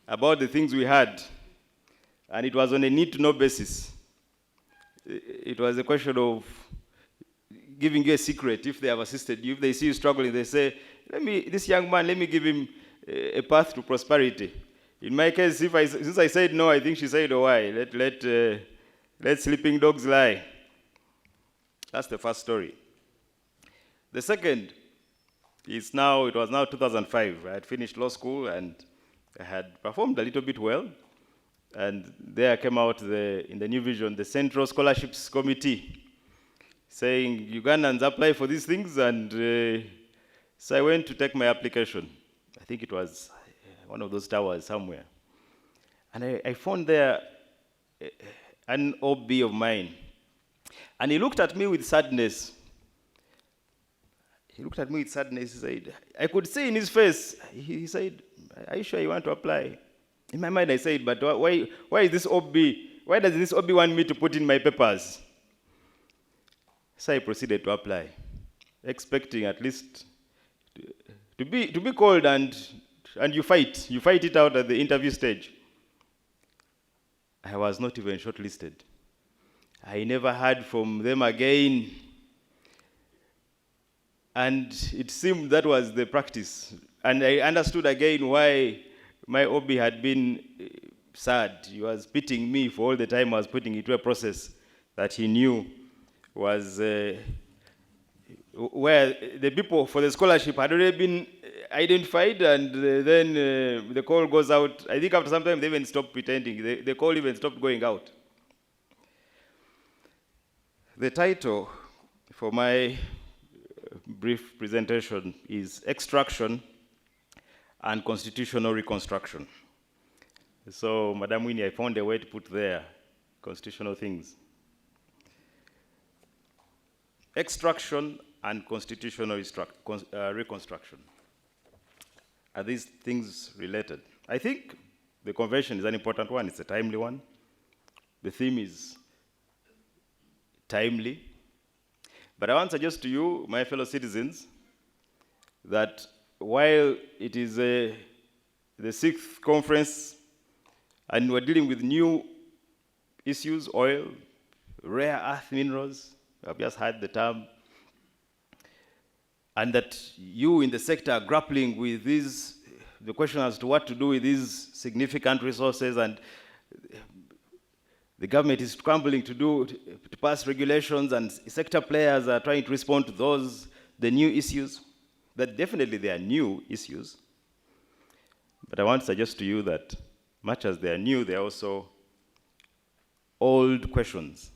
about the things we had, and it was on a need-to-know basis. It was a question of giving you a secret if they have assisted you. If they see you struggling, they say, this young man, let me give him a path to prosperity. In my case, since I said no, I think she said, oh, why? Let sleeping dogs lie. That's the first story. The second is it was now 2005. I had finished law school, and I had performed a little bit well, and there came out in the New Vision, the Central Scholarships Committee, saying Ugandans apply for these things, and so I went to take my application. I think it was one of those towers somewhere. And I found there an OB of mine. And he looked at me with sadness. He said, I could see in his face, he said, are you sure you want to apply? In my mind I said, but why is this OB, why does this OB want me to put in my papers? So I proceeded to apply, expecting at least to be called, and you fight it out at the interview stage. I was not even shortlisted. I never heard from them again. And it seemed that was the practice. And I understood again why my OB had been sad. He was pitying me for all the time I was putting into a process that he knew was where the people for the scholarship had already been identified, and then the call goes out. I think after some time they even stopped pretending. The call even stopped going out. The title for my brief presentation is Extraction and Constitutional Reconstruction. So, Madam Winnie, I found a way to put there constitutional things. Extraction and constitutional reconstruction. Are these things related? I think the convention is an important one. It's a timely one. The theme is timely. But I want to suggest to you, my fellow citizens, that while it is the 6th conference and we're dealing with new issues, oil, rare earth minerals, I've just heard the term, and that you in the sector are grappling with the question as to what to do with these significant resources, and the government is scrambling to pass regulations, and sector players are trying to respond to the new issues. That definitely they are new issues. But I want to suggest to you that much as they are new, they are also old questions.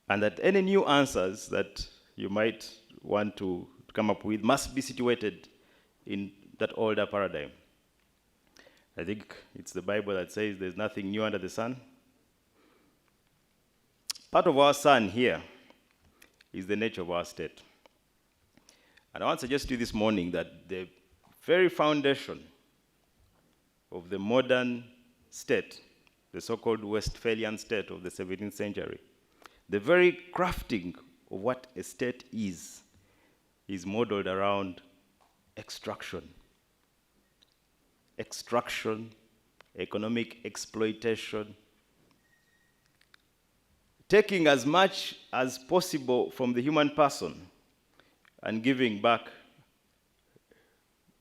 And that any new answers that you might want to come up with must be situated in that older paradigm. I think it's the Bible that says there's nothing new under the sun. Part of our sun here is the nature of our state. And I want to suggest to you this morning that the very foundation of the modern state, the so-called Westphalian state of the 17th century, the very crafting of what a state is modeled around extraction. Extraction, economic exploitation, taking as much as possible from the human person and giving back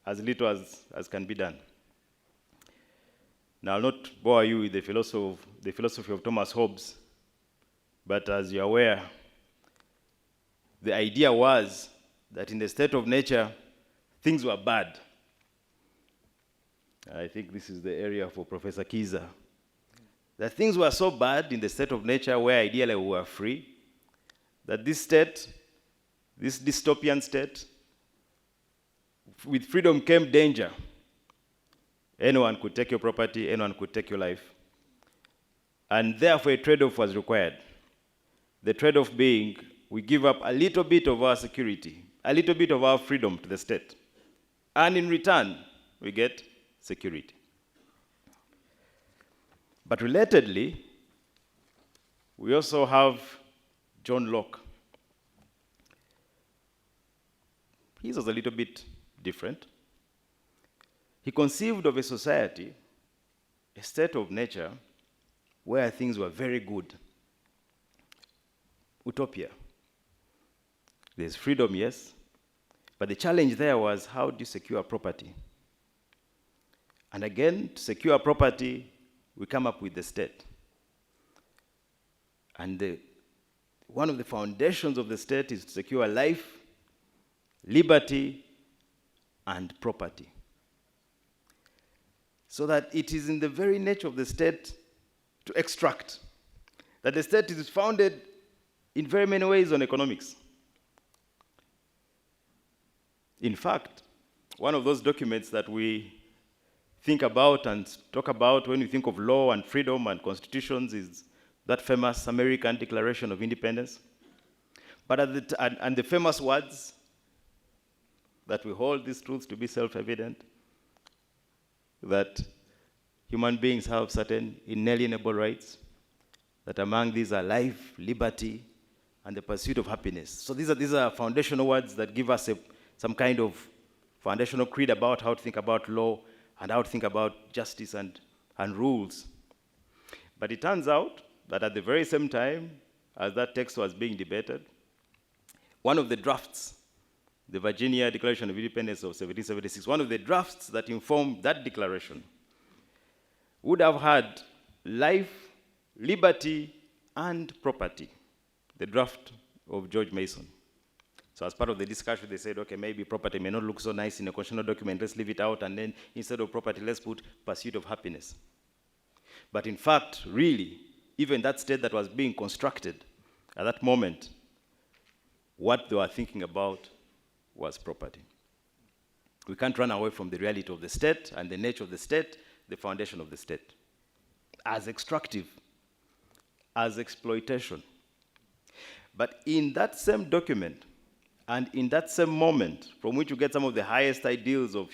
as little as can be done. Now, I'll not bore you with the philosophy of Thomas Hobbes, but as you're aware, the idea was that in the state of nature, things were bad. I think this is the area for Professor Kiza. That things were so bad in the state of nature where ideally we were free, that this state, this dystopian state, with freedom came danger. Anyone could take your property, anyone could take your life. And therefore a trade-off was required. The trade-off being, we give up a little bit of our security, a little bit of our freedom to the state. And in return, we get security. But relatedly, we also have John Locke. His was a little bit different. He conceived of a society, a state of nature, where things were very good. Utopia. There's freedom, yes, but the challenge there was, how do you secure property? And again, to secure property, we come up with the state. And one of the foundations of the state is to secure life, liberty, and property. so that it is in the very nature of the state to extract. That the state is founded in very many ways on economics. In fact, one of those documents that we think about and talk about when we think of law and freedom and constitutions is that famous American Declaration of Independence. But and the famous words that we hold these truths to be self-evident, that human beings have certain inalienable rights, that among these are life, liberty, and the pursuit of happiness. So these are foundational words that give us some kind of foundational creed about how to think about law and how to think about justice and rules. But it turns out that at the very same time as that text was being debated, one of the drafts, the Virginia Declaration of Independence of 1776, one of the drafts that informed that declaration would have had life, liberty, and property, the draft of George Mason. So as part of the discussion, they said, okay, maybe property may not look so nice in a constitutional document, let's leave it out, and then instead of property, let's put pursuit of happiness. But in fact, really, even that state that was being constructed at that moment, what they were thinking about was property. We can't run away from the reality of the state and the nature of the state, the foundation of the state, as extractive, as exploitation. But in that same document, and in that same moment, from which you get some of the highest ideals of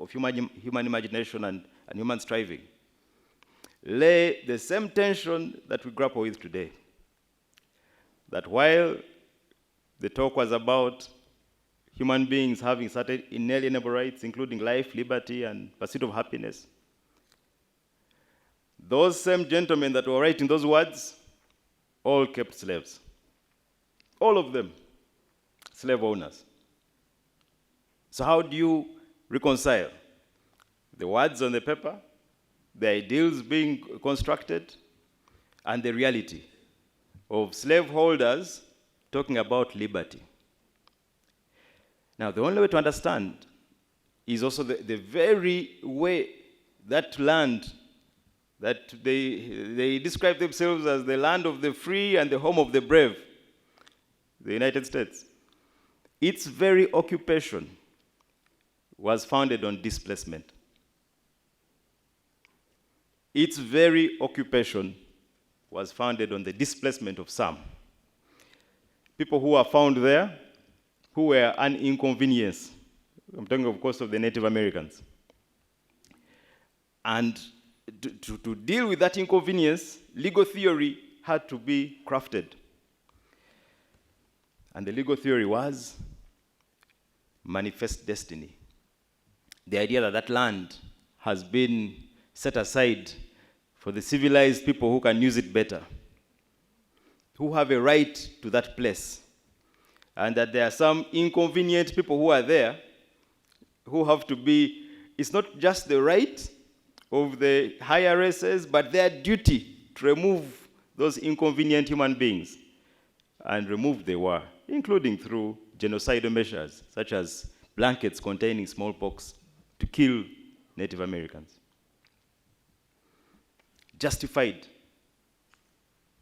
human imagination and human striving, lay the same tension that we grapple with today. That while the talk was about human beings having certain inalienable rights, including life, liberty, and pursuit of happiness, those same gentlemen that were writing those words all kept slaves. All of them, slave owners. So how do you reconcile the words on the paper, the ideals being constructed, and the reality of slaveholders talking about liberty? Now, the only way to understand is also the very way that land, that they describe themselves as the land of the free and the home of the brave, the United States. Its very occupation was founded on displacement. Its very occupation was founded on the displacement of some. People who were found there, who were an inconvenience. I'm talking, of course, of the Native Americans. And to deal with that inconvenience, legal theory had to be crafted. And the legal theory was manifest destiny. The idea that that land has been set aside for the civilized people who can use it better, who have a right to that place, and that there are some inconvenient people who are there who have to be, it's not just the right of the higher races, but their duty to remove those inconvenient human beings. And remove they were, including through genocidal measures, such as blankets containing smallpox to kill Native Americans. Justified,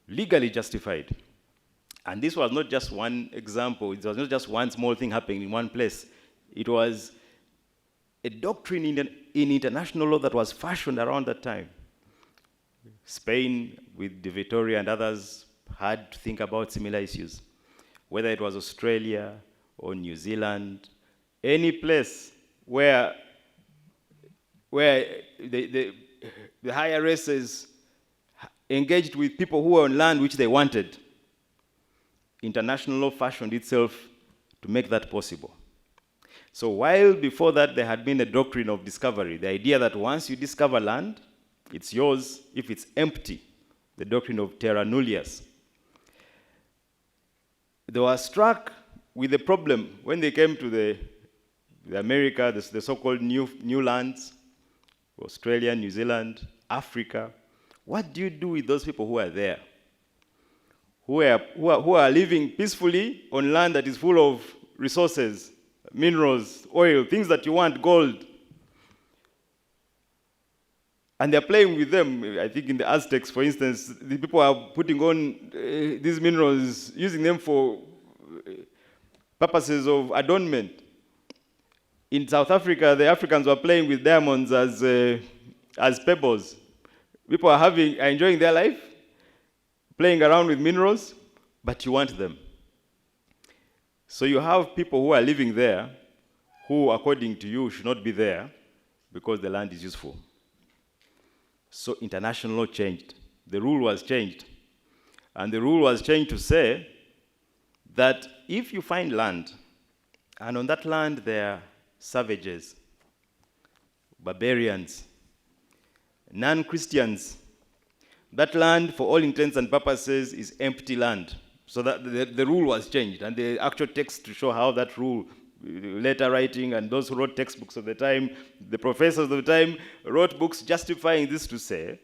legally justified. And this was not just one example, it was not just one small thing happening in one place. It was a doctrine in international law that was fashioned around that time. Spain, with De Vittoria and others, had to think about similar issues. Whether it was Australia or New Zealand, any place where the higher races engaged with people who were on land which they wanted, international law fashioned itself to make that possible. So while before that there had been a doctrine of discovery, the idea that once you discover land, it's yours if it's empty, the doctrine of terra nullius. They were struck with the problem when they came to the America, the so-called new lands, Australia, New Zealand, Africa. What do you do with those people who are there? Who are living peacefully on land that is full of resources, minerals, oil, things that you want, gold. And they're playing with them. I think in the Aztecs, for instance, the people are putting on these minerals, using them for purposes of adornment. In South Africa, the Africans were playing with diamonds as pebbles. People are enjoying their life, playing around with minerals, but you want them. So you have people who are living there, who, according to you, should not be there because the land is useful. So international law changed. The rule was changed. And the rule was changed to say that if you find land, and on that land there are savages, barbarians, non-Christians, that land, for all intents and purposes, is empty land. So that the rule was changed, and the actual text to show how that rule, letter writing, and those who wrote textbooks of the time, the professors of the time, wrote books justifying this to say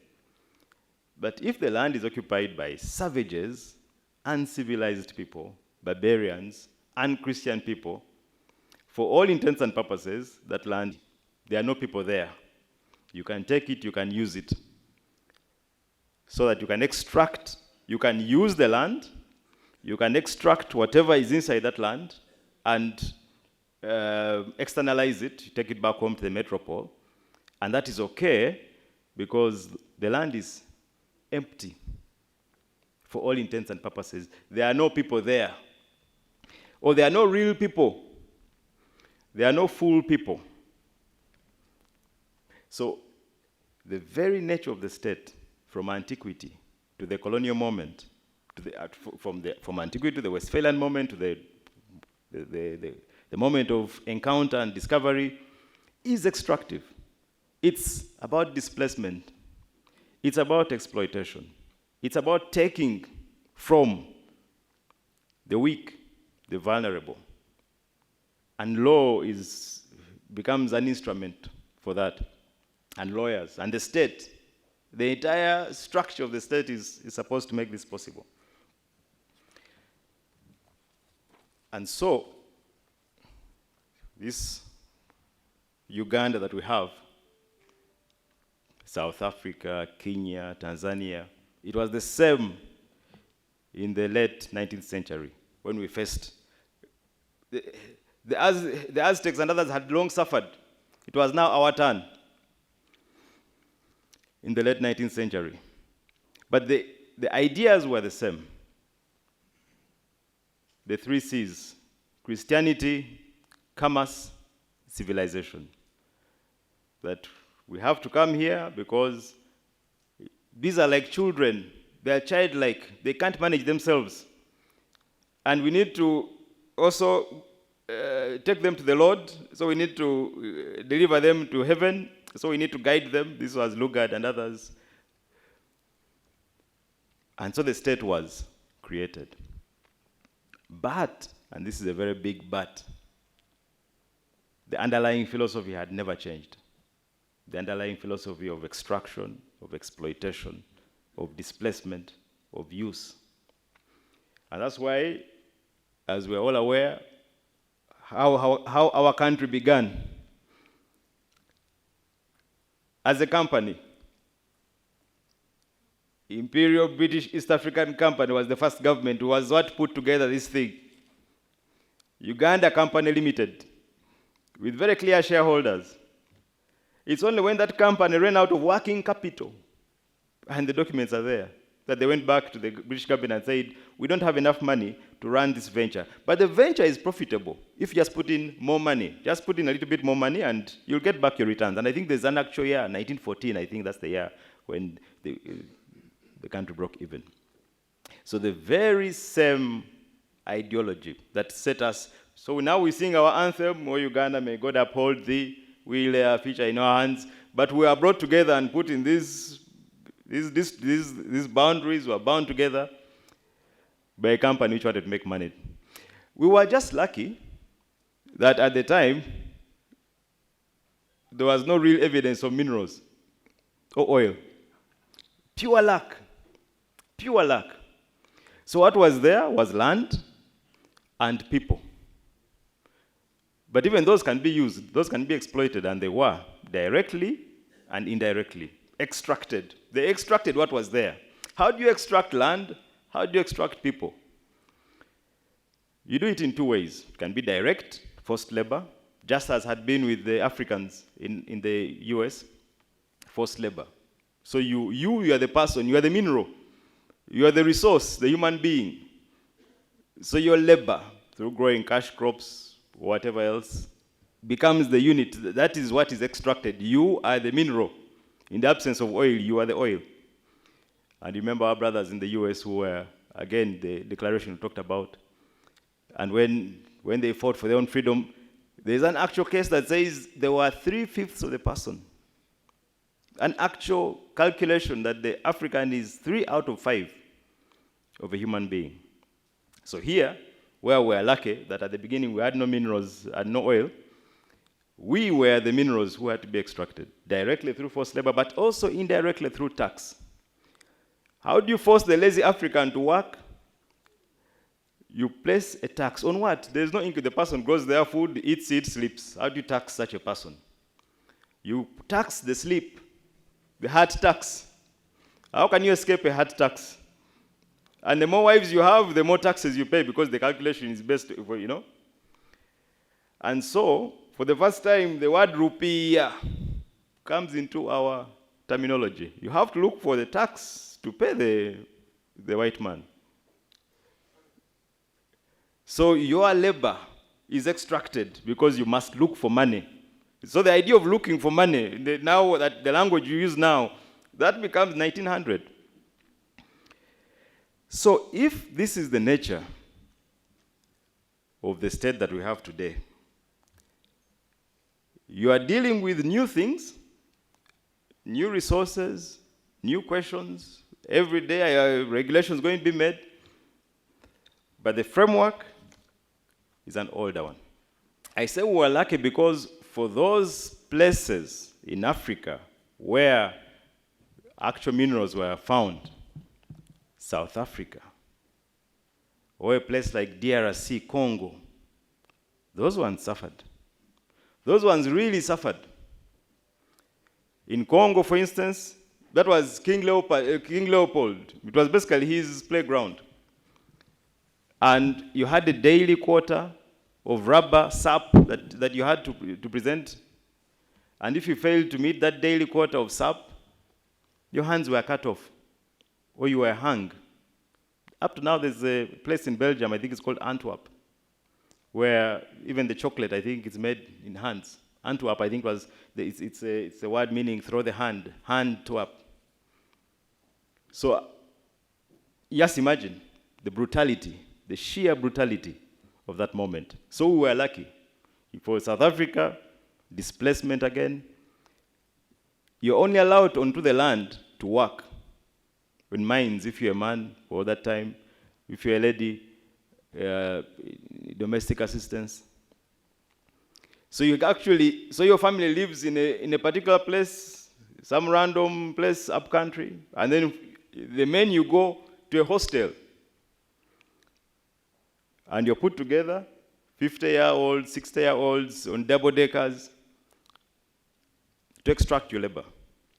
that if the land is occupied by savages, uncivilized people, barbarians, unchristian people, for all intents and purposes, that land, there are no people there. You can take it, you can use it. So that you can extract, you can use the land, you can extract whatever is inside that land and externalize it, take it back home to the metropole. And that is okay because the land is empty for all intents and purposes. There are no people there. Or there are no real people. There are no full people. So the very nature of the state from antiquity to the colonial moment, from antiquity to the Westphalian moment, to the moment of encounter and discovery, is extractive. It's about displacement. It's about exploitation. It's about taking from the weak, the vulnerable. And law becomes an instrument for that. And lawyers, and the state, the entire structure of the state is supposed to make this possible. And so, this Uganda that we have, South Africa, Kenya, Tanzania, it was the same in the late 19th century when we faced. The Aztecs and others had long suffered. It was now our turn in the late 19th century. But the ideas were the same. The 3 C's: Christianity, commerce, civilization. That we have to come here because these are like children. They are childlike. They can't manage themselves. And we need to also take them to the Lord. So we need to deliver them to heaven. So we need to guide them. This was Lugard and others. And so the state was created. But, and this is a very big but, the underlying philosophy had never changed. The underlying philosophy of extraction, of exploitation, of displacement, of use. And that's why, as we're all aware, how our country began. As a company, Imperial British East African Company was the first government who was what put together this thing. Uganda Company Limited, with very clear shareholders. It's only when that company ran out of working capital, and the documents are there, that they went back to the British government and said, we don't have enough money to run this venture. But the venture is profitable. If you just put in more money, just put in a little bit more money and you'll get back your returns. And I think there's an actual year, 1914, I think that's the year when the country broke even. So the very same ideology that set us. So now we sing our anthem, O Uganda, may God uphold thee, we lay our future in our hands. But we are brought together and put in these boundaries were bound together by a company which wanted to make money. We were just lucky that at the time, there was no real evidence of minerals or oil. Pure luck. Pure luck. So what was there was land and people. But even those can be used, those can be exploited, and they were, directly and indirectly. extracted. They extracted what was there. How do you extract land? How do you extract people? You do it in two ways. It can be direct, forced labor, just as had been with the Africans in the US, forced labor. So you are the person, you are the mineral, you are the resource, the human being. So your labor, through growing cash crops, whatever else, becomes the unit. That is what is extracted. You are the mineral. In the absence of oil, you are the oil. And remember our brothers in the US who were, again, the declaration we talked about. And when they fought for their own freedom, there's an actual case that says there were 3/5 of the person. An actual calculation that the African is 3 out of 5 of a human being. So here, where we're lucky that at the beginning we had no minerals and no oil, we were the minerals who had to be extracted, directly through forced labor, but also indirectly through tax. How do you force the lazy African to work? You place a tax on what? There's no income. The person grows their food, eats it, sleeps. How do you tax such a person? You tax the sleep, the heart tax. How can you escape a heart tax? And the more wives you have, the more taxes you pay because the calculation is based, you know. And so, for the first time, the word rupee comes into our terminology. You have to look for the tax to pay the white man. So your labor is extracted because you must look for money. So the idea of looking for money, now that the language you use now, that becomes 1900. So if this is the nature of the state that we have today, you are dealing with new things, new resources, new questions. Every day regulations going to be made. But the framework is an older one. I say we were lucky because for those places in Africa where actual minerals were found, South Africa, or a place like DRC, Congo, those ones suffered. Those ones really suffered. In Congo, for instance, that was King Leopold. It was basically his playground. And you had a daily quota of rubber, sap, that you had to present. And if you failed to meet that daily quota of sap, your hands were cut off, or you were hung. Up to now, there's a place in Belgium, I think it's called Antwerp, where even the chocolate, I think, is made in hands. Antwerp, I think, it's a word meaning throw the hand to up. So, just imagine the brutality, the sheer brutality of that moment. So we were lucky. For South Africa, displacement again, you're only allowed onto the land to work. In mines, if you're a man, for that time, if you're a lady, domestic assistance. So your family lives in a particular place, some random place up country, and then the men you go to a hostel, and you're put together, 50-year-olds, 60-year-olds on double deckers, to extract your labor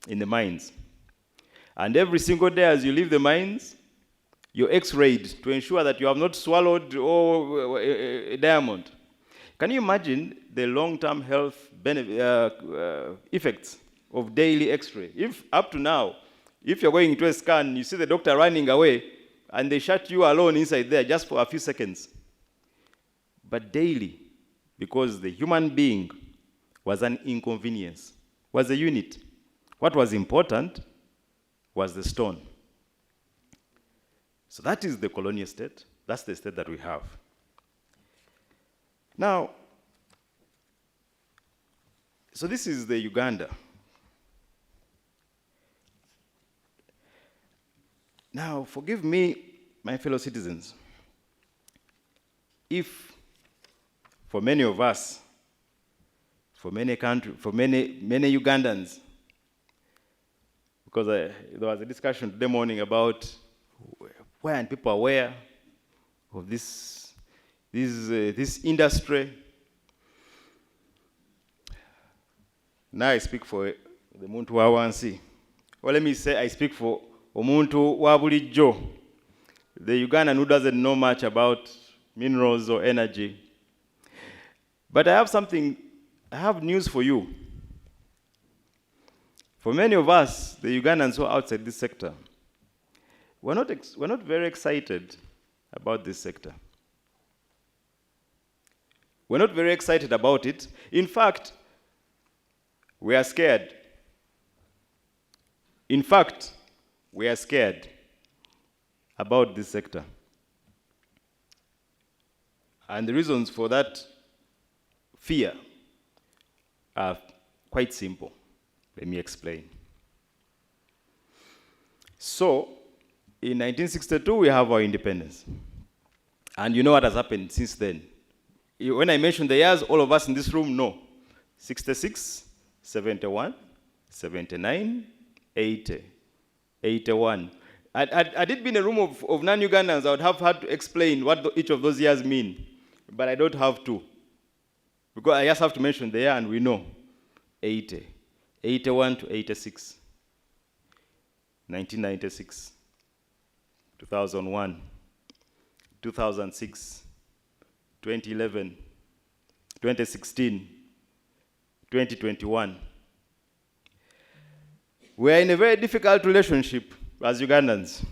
in the mines. And every single day as you leave the mines, you're x-rayed to ensure that you have not swallowed a diamond. Can you imagine the long-term health effects of daily x-ray? If up to now, if you're going into a scan, you see the doctor running away, and they shut you alone inside there just for a few seconds. But daily, because the human being was an inconvenience, was a unit. What was important was the stone. So that is the colonial state. That's the state that we have. Now, so this is the Uganda. Now, forgive me, my fellow citizens, if for many of us, for many Ugandans, because there was a discussion today morning about when people are aware of this industry. Now I speak for the Muntu Wawansi. or let me say I speak for omuntu wa bulijjo, the Ugandan who doesn't know much about minerals or energy. But I have news for you. For many of us, the Ugandans who are outside this sector, we're not very excited about this sector. We're not very excited about it. In fact, we are scared. In fact, we are scared about this sector. And the reasons for that fear are quite simple. Let me explain. So, in 1962, we have our independence. And you know what has happened since then. When I mention the years, all of us in this room know. 66, 71, 79, 80, 81. Had it been a room of non-Ugandans, I would have had to explain what each of those years mean. But I don't have to. Because I just have to mention the year and we know. 80, 81 to 86, 1996, 2001, 2006, 2011, 2016, 2021. We are in a very difficult relationship as Ugandans.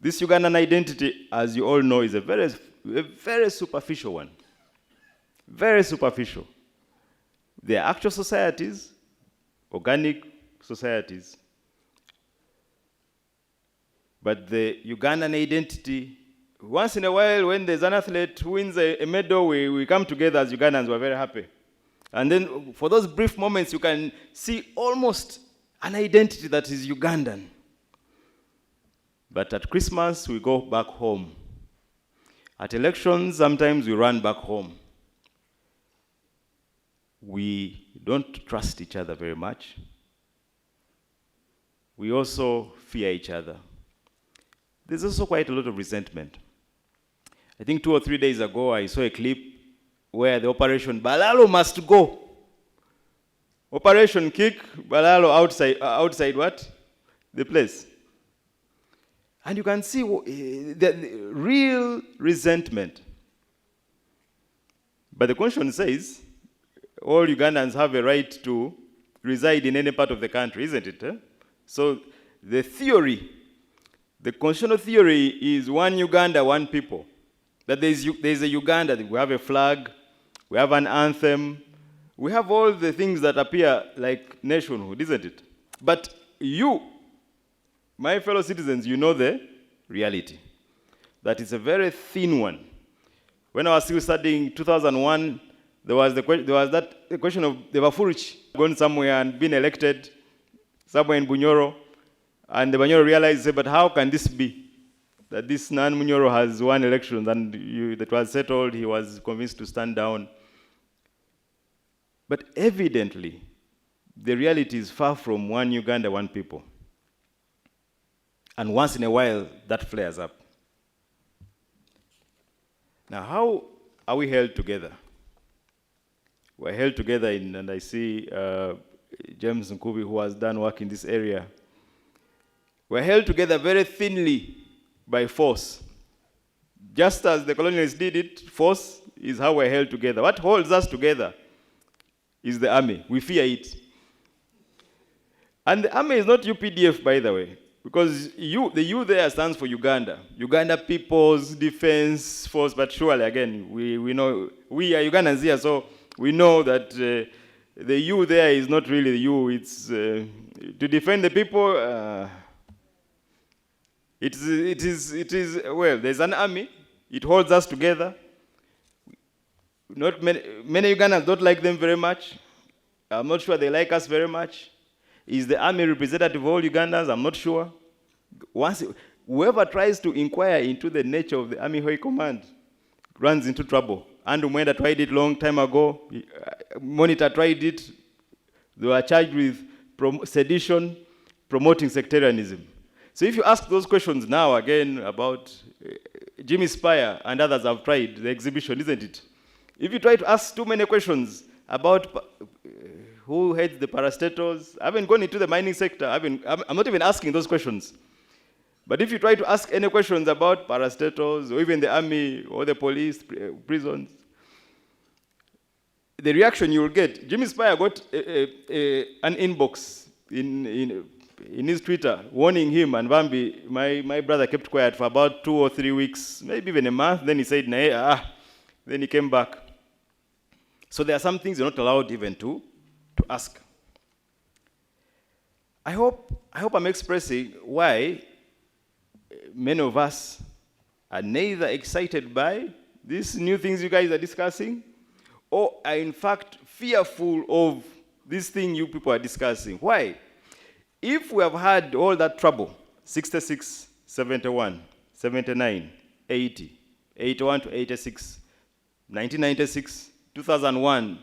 This Ugandan identity, as you all know, is a very superficial one. Very superficial. They are actual societies, organic societies. But the Ugandan identity, once in a while, when there's an athlete who wins a medal, we come together as Ugandans, we're very happy. And then for those brief moments, you can see almost an identity that is Ugandan. But at Christmas, we go back home. At elections, sometimes we run back home. We don't trust each other very much. We also fear each other. There's also quite a lot of resentment. I think 2 or 3 days ago, I saw a clip where the Operation Balalo must go. Operation kick Balalo outside what? The place. And you can see the real resentment. But the Constitution says all Ugandans have a right to reside in any part of the country, isn't it? So the theory, the constitutional theory is one Uganda, one people. That there's a Uganda, we have a flag, we have an anthem, we have all the things that appear like nationhood, isn't it? But you, my fellow citizens, you know the reality. That is a very thin one. When I was still studying 2001, there was the question of the Bafurich going somewhere and being elected somewhere in Bunyoro, and the Bunyoro realized, but how can this be? That this non-Bunyoro has won elections and that was settled, he was convinced to stand down. But evidently, the reality is far from one Uganda, one people. And once in a while, that flares up. Now, how are we held together? We're held together and I see James Nkubi, who has done work in this area. We're held together very thinly by force. Just as the colonialists did it, force is how we're held together. What holds us together is the army. We fear it. And the army is not UPDF, by the way, because the U there stands for Uganda. Uganda People's Defense Force, but surely, again, we know, we are Ugandans here, so we know that the U there is not really the U. It's to defend the people. It is, well, there's an army. It holds us together. Not many Ugandans don't like them very much. I'm not sure they like us very much. Is the army representative of all Ugandans? I'm not sure. Whoever tries to inquire into the nature of the Army High Command runs into trouble. Andrew Mwenda tried it long time ago. Monitor tried it. They were charged with sedition, promoting sectarianism. So if you ask those questions now, again, about Jimmy Spire and others have tried the exhibition, isn't it? If you try to ask too many questions about who heads the parastatals? I haven't gone into the mining sector. I'm not even asking those questions. But if you try to ask any questions about parastatals, or even the army, or the police, prisons, the reaction you will get, Jimmy Spire got an inbox in his Twitter warning him, and Bambi, my brother, kept quiet for about 2 or 3 weeks, maybe even a month. Then he said, nah, then he came back. So there are some things you're not allowed even to ask. I hope I'm expressing why many of us are neither excited by these new things you guys are discussing, or are in fact fearful of this thing you people are discussing. Why? If we have had all that trouble, 66, 71, 79, 80, 81 to 86, 1996, 2001,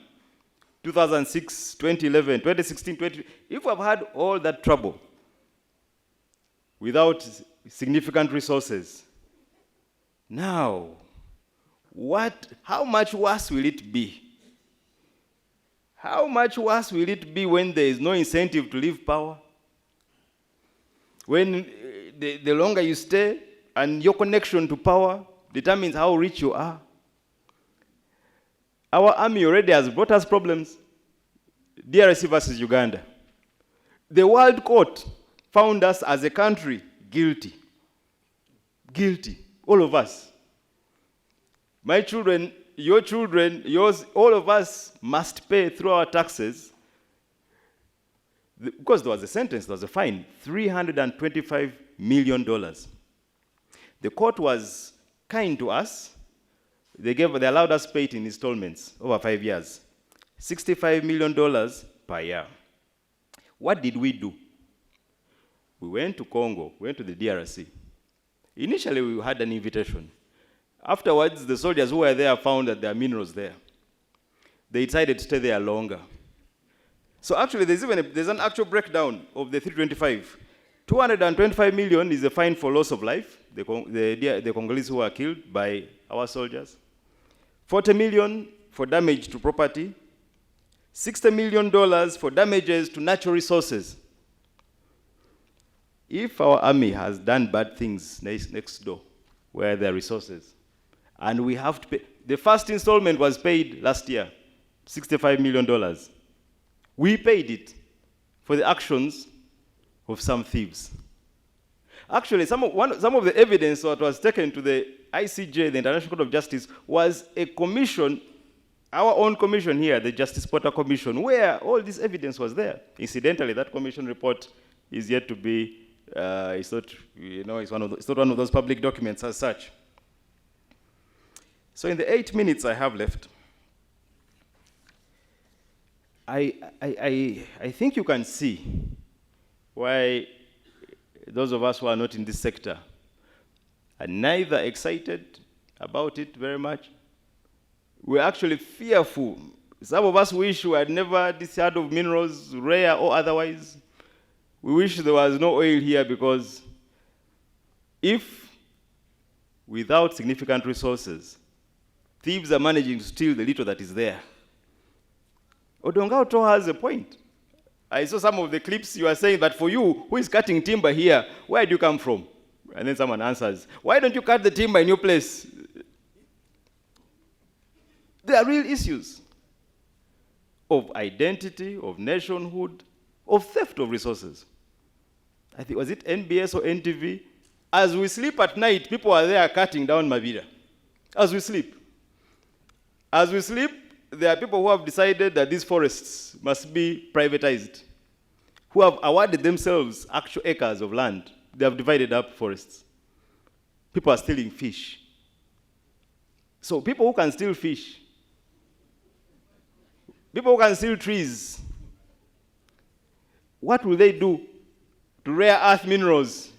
2006, 2011, 2016, if we have had all that trouble without significant resources, now, how much worse will it be? How much worse will it be when there is no incentive to leave power? When the longer you stay and your connection to power determines how rich you are. Our army already has brought us problems. DRC versus Uganda. The World Court found us as a country guilty. Guilty. All of us. My children, your children, yours, all of us must pay through our taxes. Because there was a sentence, there was a fine, $325 million. The court was kind to us. They allowed us to pay it in installments over 5 years. $65 million per year. What did we do? We went to Congo, went to the DRC. Initially, we had an invitation. Afterwards, the soldiers who were there found that there are minerals there. They decided to stay there longer. So actually, there's an actual breakdown of the 325. 225 million is a fine for loss of life, the Congolese who were killed by our soldiers. 40 million for damage to property. $60 million for damages to natural resources. If our army has done bad things next door, where there are resources, and we have to pay, the first installment was paid last year, $65 million. We paid it for the actions of some thieves. Actually, some of the evidence that was taken to the ICJ, the International Court of Justice, was a commission, our own commission here, the Justice Porter Commission, where all this evidence was there. Incidentally, that commission report is yet to be, it's not one of those public documents as such. So in the 8 minutes I have left, I think you can see why those of us who are not in this sector are neither excited about it very much. We're actually fearful. Some of us wish we had never this heard of minerals, rare or otherwise. We wish there was no oil here, because if, without significant resources, thieves are managing to steal the little that is there, Odongauto has a point. I saw some of the clips you are saying that for you, who is cutting timber here, where do you come from? And then someone answers, why don't you cut the timber in your place? There are real issues of identity, of nationhood, of theft of resources. I think, was it NBS or NTV? As we sleep at night, people are there cutting down Mavira. As we sleep. As we sleep, there are people who have decided that these forests must be privatized, who have awarded themselves actual acres of land. They have divided up forests. People are stealing fish. So people who can steal fish, people who can steal trees, what will they do to rare earth minerals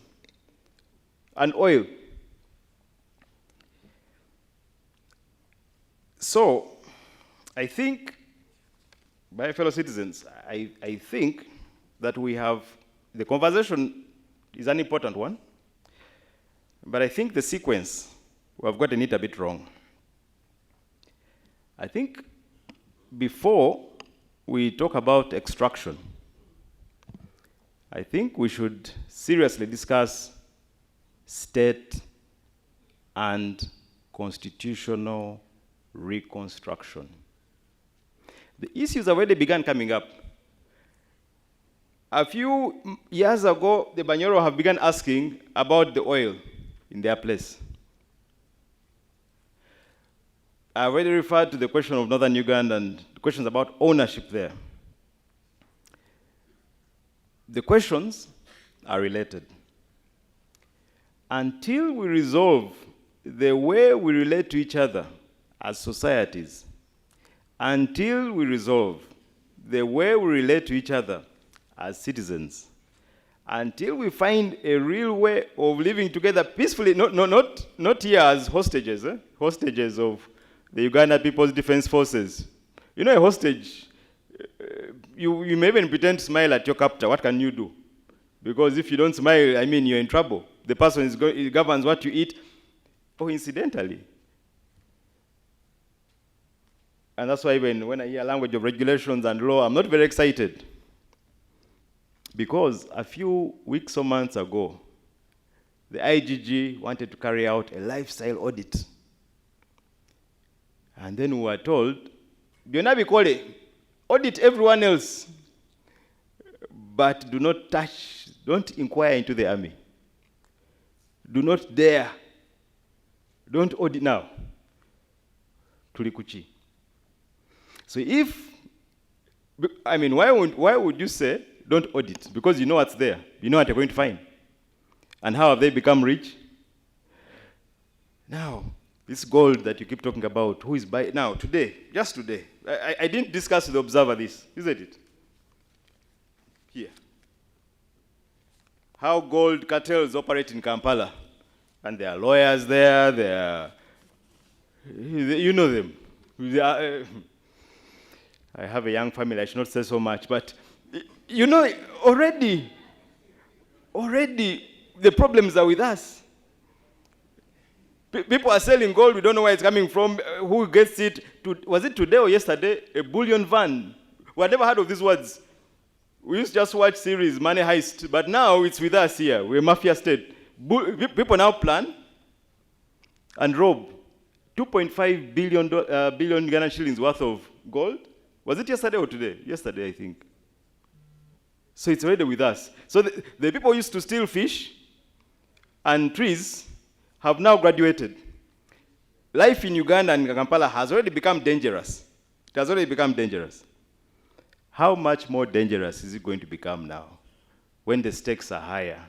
and oil? So, I think, my fellow citizens, I think that we have, the conversation is an important one, but I think the sequence, we have gotten it a bit wrong. I think before we talk about extraction, I think we should seriously discuss state and constitutional reconstruction. The issues have already begun coming up. A few years ago, the Banyoro have begun asking about the oil in their place. I already referred to the question of northern Uganda and the questions about ownership there. The questions are related. Until we resolve the way we relate to each other as societies, until we resolve the way we relate to each other as citizens, until we find a real way of living together peacefully, not here as hostages, hostages of the Uganda People's Defense Forces. You know, a hostage, you may even pretend to smile at your captor. What can you do? Because if you don't smile, I mean, you're in trouble. The person governs what you eat. Oh, incidentally. And that's why even when I hear language of regulations and law, I'm not very excited. Because a few weeks or months ago, the IGG wanted to carry out a lifestyle audit. And then we were told, audit everyone else, but do not touch, don't inquire into the army. Do not dare. Don't audit now. Tulikuchi. So why would you say don't audit? Because you know what's there. You know what you're going to find. And how have they become rich? Now, this gold that you keep talking about, who is buying? Now, today, just today, I didn't discuss with the observer this, isn't it? Here. How gold cartels operate in Kampala. And there are lawyers there, you know them. I have a young family, I should not say so much, but you know, already the problems are with us. People are selling gold, we don't know where it's coming from, who gets it. Was it today or yesterday? A bullion van. We had never heard of these words. We used to just watch series, Money Heist, but now it's with us here. We're a mafia state. People now plan and rob 2.5 billion Ghana shillings worth of gold. Was it yesterday or today? Yesterday, I think. So it's already with us. So the people who used to steal fish and trees have now graduated. Life in Uganda and Kampala has already become dangerous. It has already become dangerous. How much more dangerous is it going to become now when the stakes are higher,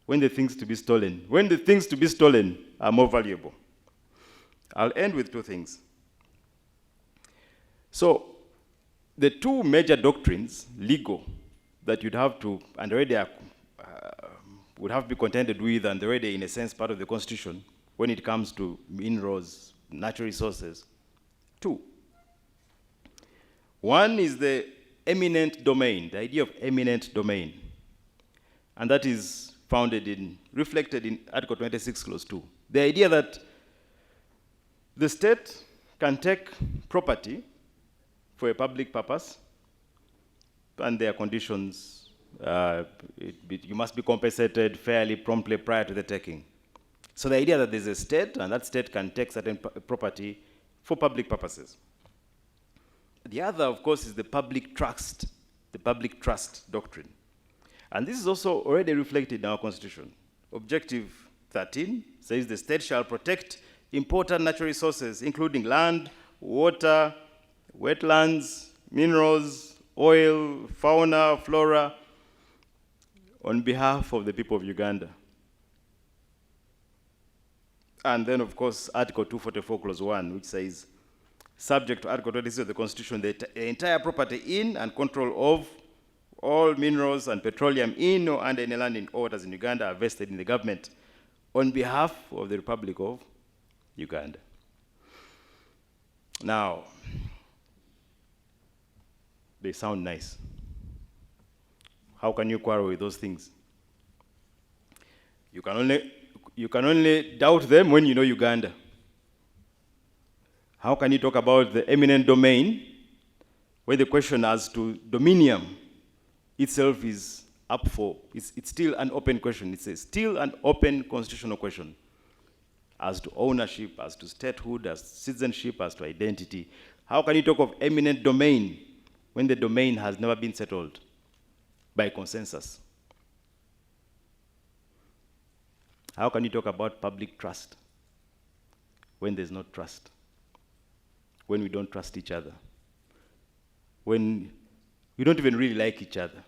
when the things to be stolen are more valuable? I'll end with two things. So, the two major doctrines, legal, that you'd have to, and already would have to be contended with, and already in a sense part of the Constitution, when it comes to minerals, natural resources. Two. One is the eminent domain, the idea of eminent domain. And that is reflected in Article 26, Clause 2. The idea that the state can take property for a public purpose, and there are conditions. You must be compensated fairly, promptly prior to the taking. So the idea that there's a state, and that state can take certain property for public purposes. The other, of course, is the public trust doctrine. And this is also already reflected in our Constitution. Objective 13 says the state shall protect important natural resources, including land, water, wetlands, minerals, oil, fauna, flora, on behalf of the people of Uganda. And then, of course, Article 244, Clause 1, which says, subject to Article 26 of the Constitution, the entire property in and control of all minerals and petroleum in or under any land in or waters in Uganda are vested in the government on behalf of the Republic of Uganda. Now, they sound nice. How can you quarrel with those things? You can only doubt them when you know Uganda. How can you talk about the eminent domain when the question as to dominium itself is up for, it's still an open question. It's still an open constitutional question as to ownership, as to statehood, as to citizenship, as to identity. How can you talk of eminent domain when the domain has never been settled by consensus? How can you talk about public trust when there's no trust? When we don't trust each other? When we don't even really like each other?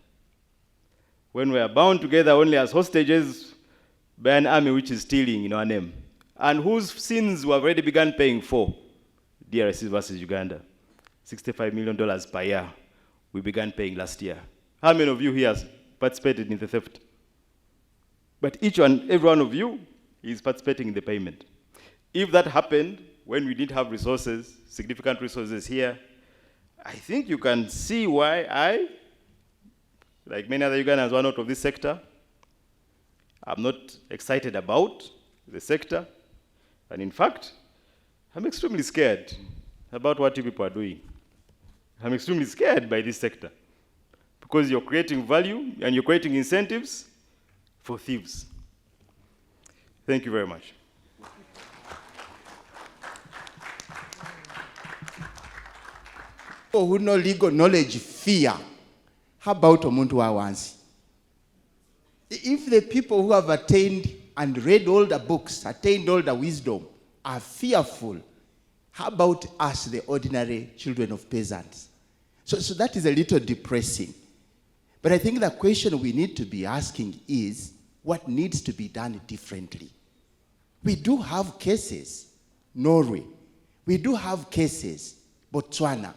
When we are bound together only as hostages by an army which is stealing in our name, and whose sins we have already begun paying for? DRC versus Uganda, $65 million per year we began paying last year. How many of you here has participated in the theft? But each and every one of you is participating in the payment. If that happened when we didn't have resources, significant resources here, I think you can see why I, like many other Ugandans who are not of this sector, I'm not excited about the sector. And in fact, I'm extremely scared about what you people are doing. I'm extremely scared by this sector because you're creating value and you're creating incentives for thieves. Thank you very much.
People who know legal knowledge fear. How about Omuntu Wawansi? If the people who have attained and read all the books, attained all the wisdom, are fearful, how about us, the ordinary children of peasants? So that is a little depressing. But I think the question we need to be asking is, what needs to be done differently? We do have cases, Norway. We do have cases, Botswana.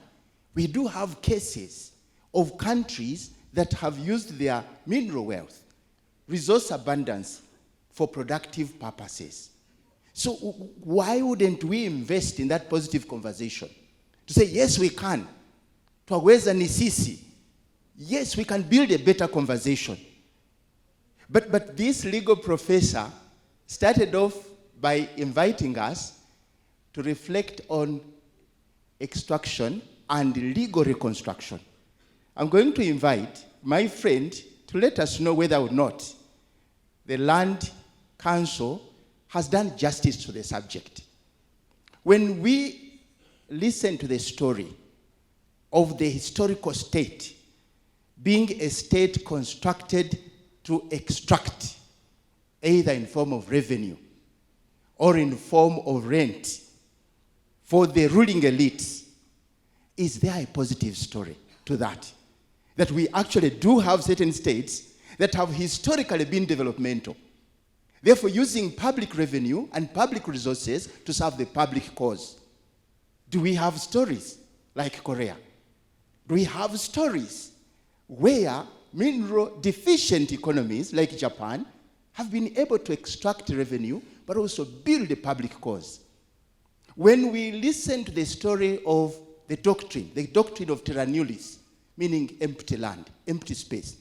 We do have cases of countries that have used their mineral wealth, resource abundance, for productive purposes. So why wouldn't we invest in that positive conversation? To say, yes, we can. Twaweza ni sisi. Yes, we can build a better conversation. But this legal professor started off by inviting us to reflect on extraction and legal reconstruction. I'm going to invite my friend to let us know whether or not the Land Council has done justice to the subject. When we listen to the story of the historical state being a state constructed to extract, either in form of revenue or in form of rent for the ruling elites, is there a positive story to that? That we actually do have certain states that have historically been developmental, therefore using public revenue and public resources to serve the public cause. Do we have stories like Korea? Do we have stories where mineral deficient economies like Japan have been able to extract revenue but also build a public cause? When we listen to the story of the doctrine of terra nullius, meaning empty land, empty space,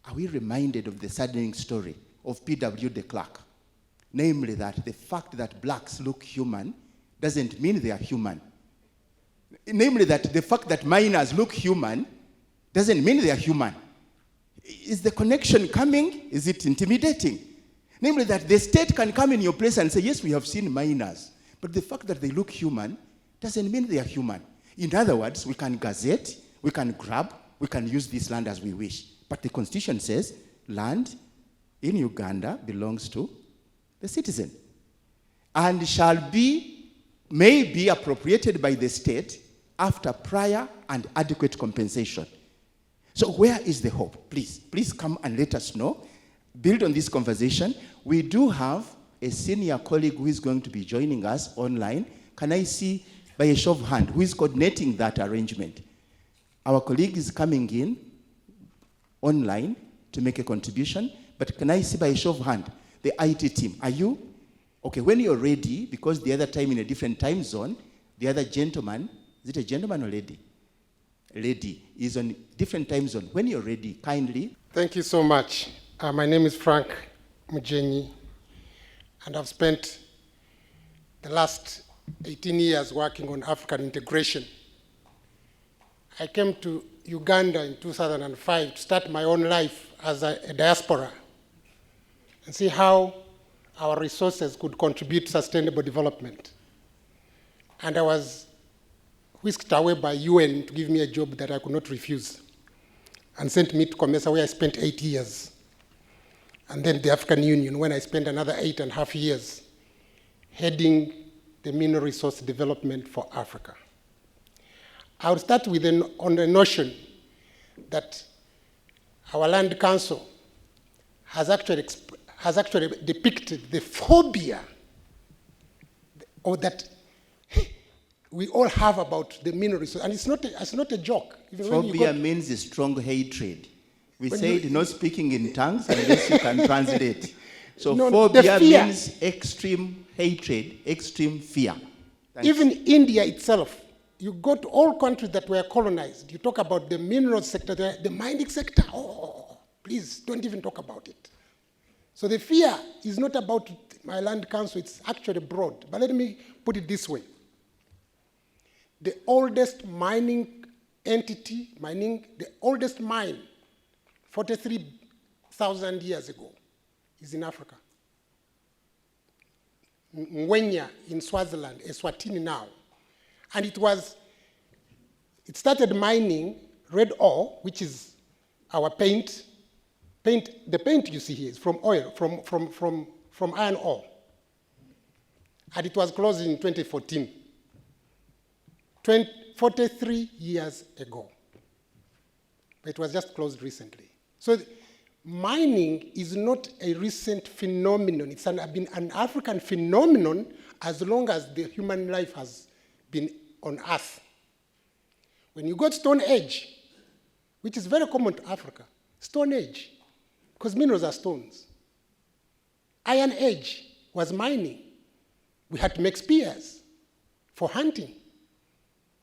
are we reminded of the saddening story of P.W. de Klerk? Namely that the fact that blacks look human doesn't mean they are human. Namely that the fact that miners look human doesn't mean they are human. Is the connection coming? Is it intimidating? Namely that the state can come in your place and say, yes, we have seen miners, but the fact that they look human doesn't mean they are human. In other words, we can gazette, we can grab, we can use this land as we wish. But the Constitution says land in Uganda belongs to the citizen and may be appropriated by the state after prior and adequate compensation. So where is the hope? Please come and let us know. Build on this conversation. We do have a senior colleague who is going to be joining us online. Can I see by a show of hand who is coordinating that arrangement? Our colleague is coming in online to make a contribution, but can I see by a show of hand the IT team? Are you? Okay, when you're ready, because the other time in a different time zone, the other gentleman, is it a gentleman or lady? A lady is on different time zone. When you're ready, kindly.
Thank you so much. My name is Frank Mujenyi, and I've spent the last 18 years working on African integration. I came to Uganda in 2005 to start my own life as a diaspora and see how our resources could contribute to sustainable development. And I was whisked away by UN to give me a job that I could not refuse, and sent me to Comesa, where I spent 8 years. And then the African Union, when I spent another 8.5 years heading the mineral resource development for Africa. I'll start with on the notion that our Land Council has actually depicted the phobia or that we all have about the mineral resource. And it's not a joke. Even
phobia means a strong hatred. We said not speaking in tongues unless you can translate. So no, phobia means extreme hatred, extreme fear.
Even India itself, you go to all countries that were colonized, you talk about the mineral sector, the mining sector, please don't even talk about it. So the fear is not about my Land Council, it's actually broad. But let me put it this way. The oldest mining entity, the oldest mine, 43,000 years ago, is in Africa. Ngwenya in Swaziland, Eswatini now. And it started mining red ore, which is our paint. The paint you see here is from oil, from iron ore. And it was closed in 2014. 43 years ago. It was just closed recently. So mining is not a recent phenomenon. It's been an African phenomenon as long as the human life has been on Earth. When you got Stone Age, which is very common to Africa, Stone Age, because minerals are stones. Iron Age was mining. We had to make spears for hunting.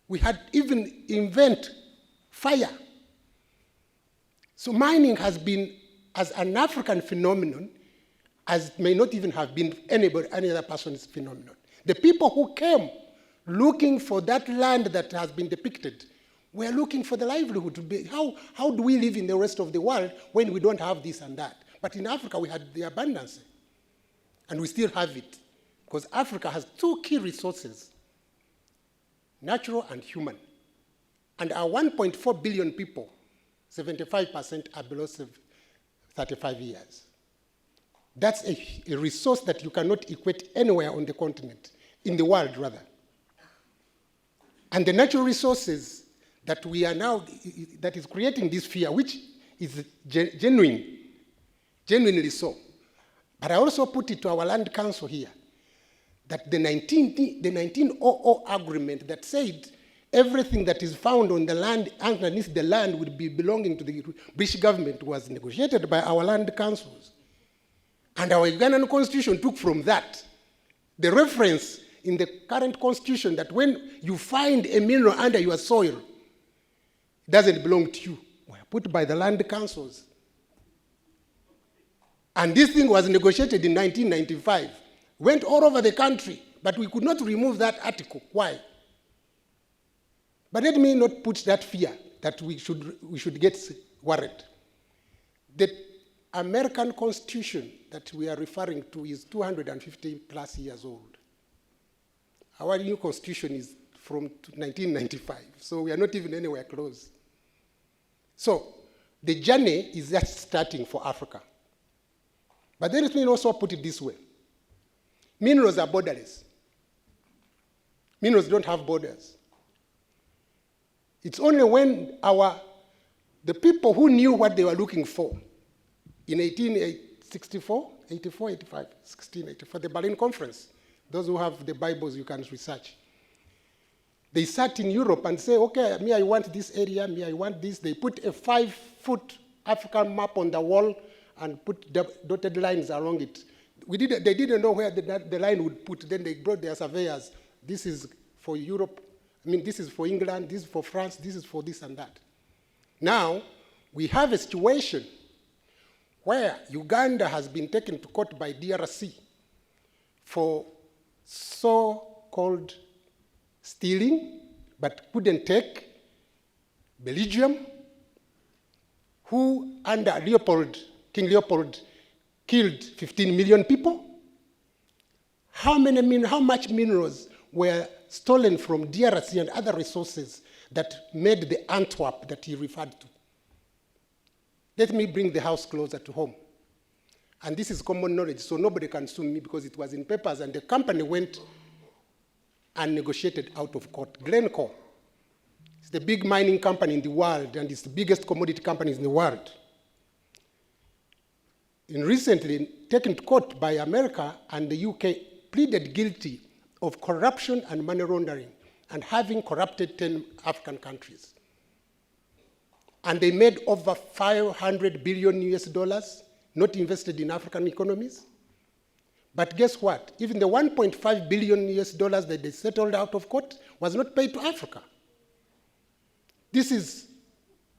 We had even invent fire. So mining has been as an African phenomenon as it may not even have been any other person's phenomenon. The people who came looking for that land that has been depicted were looking for the livelihood. How do we live in the rest of the world when we don't have this and that? But in Africa, we had the abundance. And we still have it. Because Africa has two key resources, natural and human. And our 1.4 billion people, 75% are below 35 years. That's a resource that you cannot equate anywhere on the continent, in the world rather. And the natural resources that we are now, that is creating this fear, which is genuinely so. But I also put it to our Land Council here, that the 1900 agreement that said everything that is found on the land, underneath the land, would be belonging to the British government was negotiated by our land councils. And our Ugandan constitution took from that the reference in the current constitution that when you find a mineral under your soil, it doesn't belong to you. Were put by the land councils. And this thing was negotiated in 1995. Went all over the country, but we could not remove that article. Why? But let me not put that fear that we should get worried. The American Constitution that we are referring to is 250 plus years old. Our new Constitution is from 1995, so we are not even anywhere close. So the journey is just starting for Africa. But then let me also put it this way. Minerals are borderless. Minerals don't have borders. It's only when the people who knew what they were looking for in 1864, 84, 85, 1684, the Berlin Conference, those who have the Bibles, you can research. They sat in Europe and say, okay, me, I want this area, me, I want this. They put a 5-foot African map on the wall and put dotted lines along it. They didn't know where the line would put. Then they brought their surveyors. This is for Europe. This is for England. This is for France. This is for this and that. Now, we have a situation where Uganda has been taken to court by DRC for so-called stealing, but couldn't take Belgium, who under King Leopold killed 15 million people. How much minerals were stolen from DRC and other resources that made the Antwerp that he referred to? Let me bring the house closer to home. And this is common knowledge, so nobody can sue me because it was in papers, and the company went and negotiated out of court. Glencore is the big mining company in the world, and it's the biggest commodity company in the world. In recently taken to court by America and the UK, pleaded guilty of corruption and money laundering and having corrupted 10 African countries. And they made over $500 billion US, not invested in African economies. But guess what? Even the $1.5 billion US that they settled out of court was not paid to Africa. This is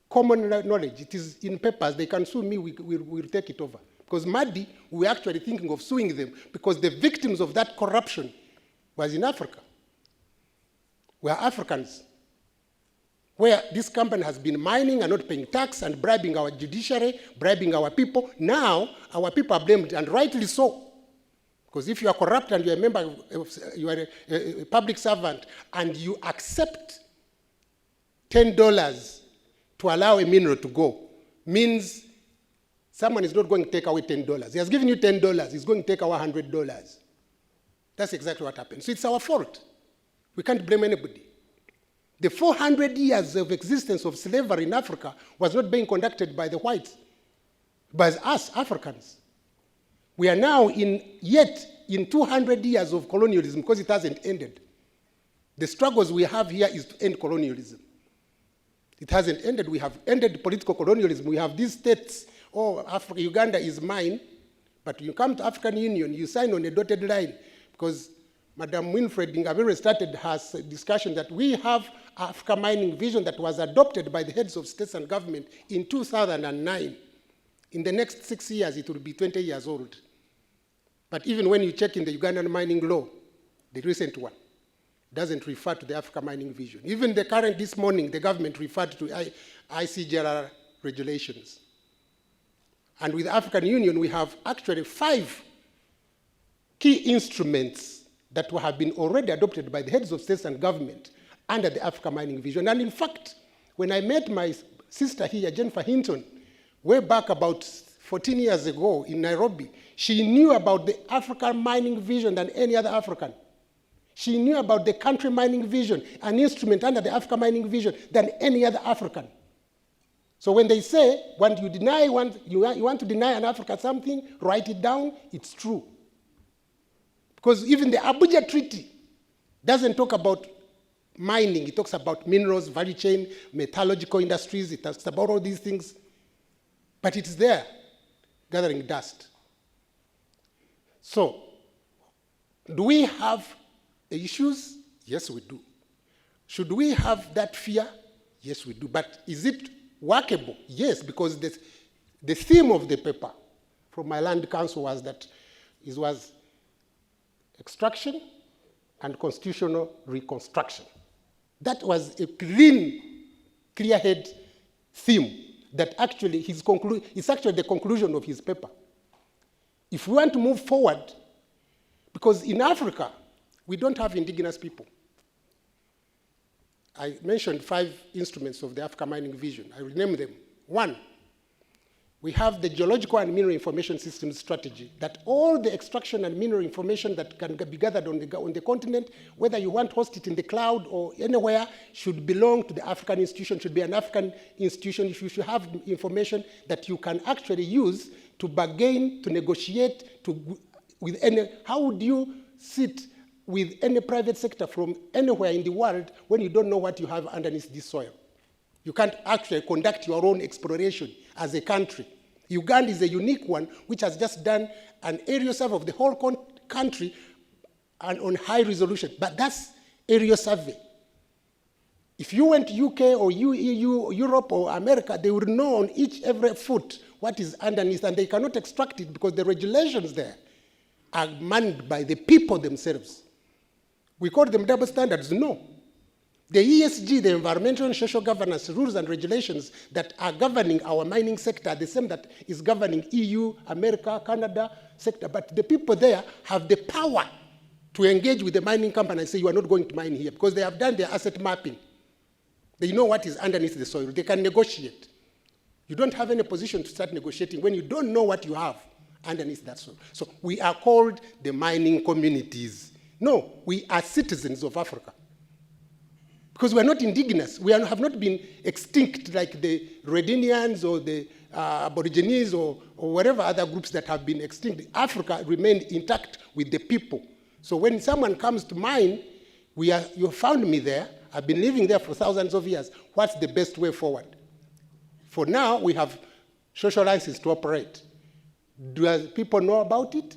common knowledge. It is in papers. They can sue me, we'll take it over. Because Madi, we're actually thinking of suing them because the victims of that corruption was in Africa. We are Africans, where this company has been mining and not paying tax and bribing our judiciary, bribing our people. Now, our people are blamed, and rightly so. Because if you are corrupt and you're a member, you are a public servant, and you accept $10 to allow a mineral to go, means someone is not going to take away $10. He has given you $10, he's going to take away $100. That's exactly what happened. So it's our fault. We can't blame anybody. The 400 years of existence of slavery in Africa was not being conducted by the whites, but us, Africans. We are now yet in 200 years of colonialism because it hasn't ended. The struggles we have here is to end colonialism. It hasn't ended. We have ended political colonialism. We have these states, Uganda is mine, but you come to African Union, you sign on a dotted line, because Madam Winfred Ngabire started her discussion that we have Africa mining vision that was adopted by the heads of states and government in 2009. In the next 6 years, it will be 20 years old. But even when you check in the Ugandan mining law, the recent one, doesn't refer to the Africa mining vision. Even the current, this morning, the government referred to ICGLR regulations. And with the African Union, we have actually 5 key instruments that have been already adopted by the heads of states and government under the Africa mining vision. And in fact, when I met my sister here, Jennifer Hinton, way back about 14 years ago in Nairobi, she knew about the African mining vision than any other African. She knew about the country mining vision, an instrument under the Africa mining vision, than any other African. So when they say, you want to deny an Africa something, write it down, it's true. Because even the Abuja Treaty doesn't talk about mining. It talks about minerals, value chain, metallurgical industries. It talks about all these things. But it's there, gathering dust. So, do we have issues? Yes, we do. Should we have that fear? Yes, we do. But is it workable? Yes, because the theme of the paper from my land council was that it was extraction and constitutional reconstruction. That was a clear-head theme that actually it's actually the conclusion of his paper. If we want to move forward, because in Africa, we don't have indigenous people. I mentioned 5 instruments of the Africa mining vision. I will name them. 1, we have the geological and mineral information systems strategy, that all the extraction and mineral information that can be gathered on the continent, whether you want to host it in the cloud or anywhere, should belong to the African institution, should be an African institution. If you should have information that you can actually use to bargain, to negotiate, with any, how would you sit with any private sector from anywhere in the world when you don't know what you have underneath this soil? You can't actually conduct your own exploration as a country. Uganda is a unique one which has just done an aerial survey of the whole country and on high resolution. But that's aerial survey. If you went to UK or EU, Europe or America, they would know on every foot what is underneath, and they cannot extract it because the regulations there are manned by the people themselves. We call them double standards. No. The ESG, the environmental and social governance rules and regulations that are governing our mining sector are the same that is governing EU, America, Canada sector. But the people there have the power to engage with the mining company and say, you are not going to mine here, because they have done their asset mapping. They know what is underneath the soil. They can negotiate. You don't have any position to start negotiating when you don't know what you have underneath that soil. So we are called the mining communities. No, we are citizens of Africa. Because we are not indigenous. We have not been extinct like the Red Indians or the Aborigines or whatever other groups that have been extinct. Africa remained intact with the people. So when someone comes to mine, you found me there. I've been living there for thousands of years. What's the best way forward? For now, we have social license to operate. Do people know about it?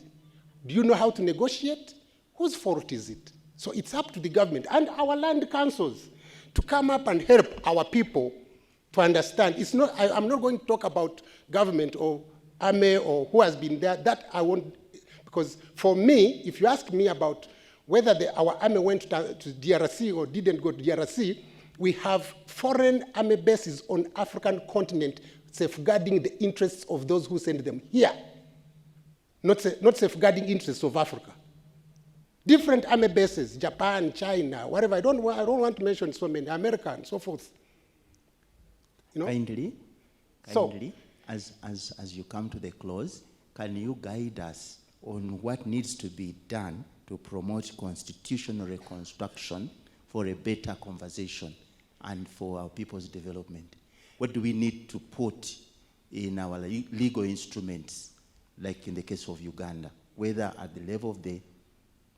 Do you know how to negotiate? Whose fault is it? So it's up to the government and our land councils to come up and help our people to understand. It's not, I'm not going to talk about government or army or who has been there. That I won't, because for me, if you ask me about whether our army went to DRC or didn't go to DRC, we have foreign army bases on African continent safeguarding the interests of those who send them here, not safeguarding interests of Africa. Different army bases, Japan, China, whatever. I don't want to mention so many, America and so forth. You know?
Kindly, as you come to the close, can you guide us on what needs to be done to promote constitutional reconstruction for a better conversation and for our people's development? What do we need to put in our legal instruments, like in the case of Uganda, whether at the level of the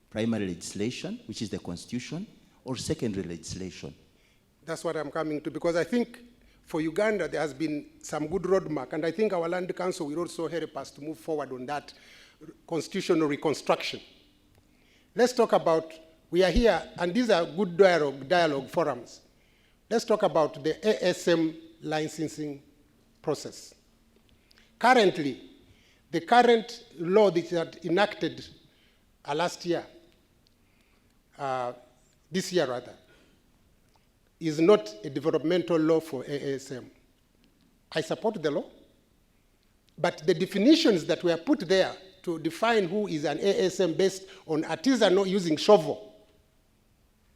primary legislation, which is the constitution, or secondary legislation?
That's what I'm coming to, because I think for Uganda there has been some good roadmap, and I think our land council will also help us to move forward on that constitutional reconstruction. Let's talk about, we are here, and these are good dialogue forums. Let's talk about the ASM licensing process. Currently, the current law that was enacted last year, this year rather, is not a developmental law for ASM. I support the law, but the definitions that were put there to define who is an ASM based on artisanal using shovel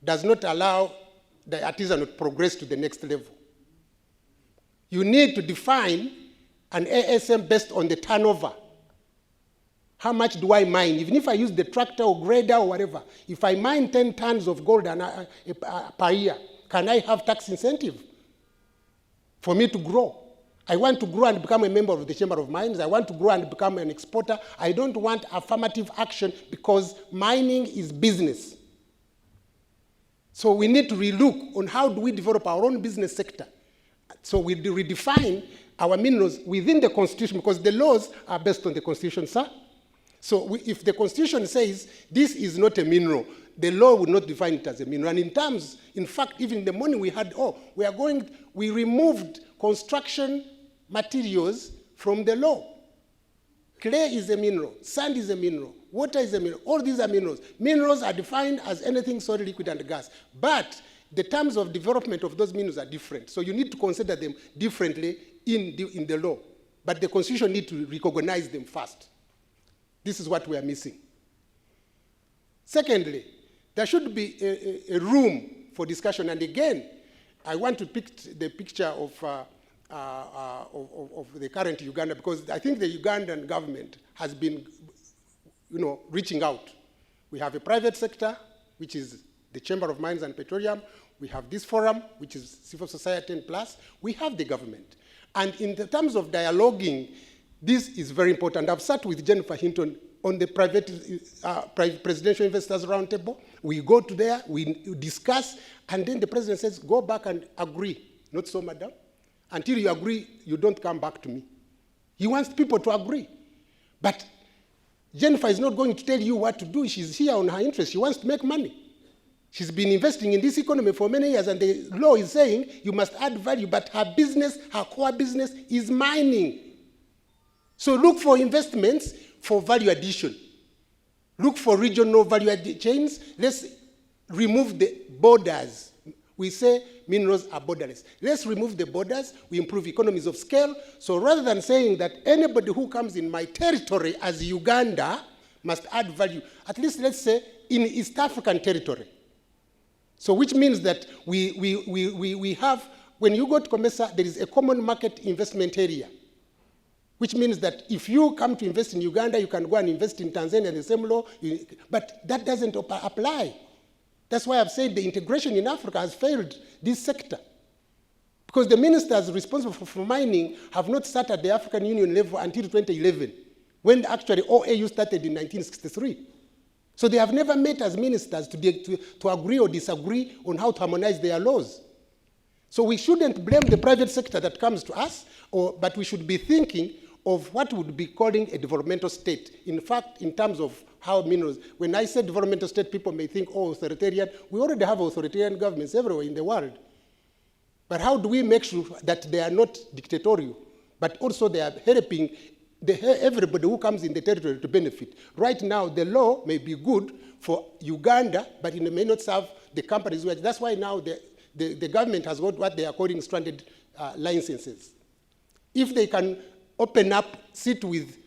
does not allow the artisan to progress to the next level. You need to define an ASM based on the turnover. How much do I mine? Even if I use the tractor or grader or whatever, if I mine 10 tons of gold per year, can I have tax incentive for me to grow? I want to grow and become a member of the Chamber of Mines. I want to grow and become an exporter. I don't want affirmative action because mining is business. So we need to relook on how do we develop our own business sector. So we redefine our minerals within the Constitution, because the laws are based on the Constitution, sir. So if the Constitution says this is not a mineral, the law would not define it as a mineral. And in fact, even in the morning we had, we removed construction materials from the law. Clay is a mineral, sand is a mineral, water is a mineral, all these are minerals. Minerals are defined as anything solid, liquid, and gas. But the terms of development of those minerals are different. So you need to consider them differently in the law. But the Constitution needs to recognize them first. This is what we are missing. Secondly, there should be a room for discussion. And again, I want to pick the picture of the current Uganda, because I think the Ugandan government has been, reaching out. We have a private sector, which is the Chamber of Mines and Petroleum. We have this forum, which is civil society and plus. We have the government. And in the terms of dialoguing, this is very important. I've sat with Jennifer Hinton on the private presidential investors roundtable. We go to there, we discuss, and then the president says, go back and agree. Not so, madam. Until you agree, you don't come back to me. He wants people to agree. But Jennifer is not going to tell you what to do. She's here on her interest. She wants to make money. She's been investing in this economy for many years, and the law is saying you must add value, but her business, her core business is mining. So look for investments for value addition. Look for regional value chains. Let's remove the borders. We say minerals are borderless. Let's remove the borders, we improve economies of scale. So rather than saying that anybody who comes in my territory as Uganda must add value, at least let's say in East African territory. So which means that we have, when you go to COMESA, there is a common market investment area, which means that if you come to invest in Uganda, you can go and invest in Tanzania, the same law, but that doesn't apply. That's why I've said the integration in Africa has failed this sector. Because the ministers responsible for mining have not started at the African Union level until 2011, when actually OAU started in 1963. So they have never met as ministers to agree or disagree on how to harmonize their laws. So we shouldn't blame the private sector that comes to us, but we should be thinking of what would be calling a developmental state. In fact, in terms of how minerals, when I say developmental state, people may think, oh, authoritarian. We already have authoritarian governments everywhere in the world. But how do we make sure that they are not dictatorial, but also they are helping everybody who comes in the territory to benefit? Right now, the law may be good for Uganda, but it may not serve the companies. That's why now the government has got what they are calling stranded licenses. If they can open up, sit with,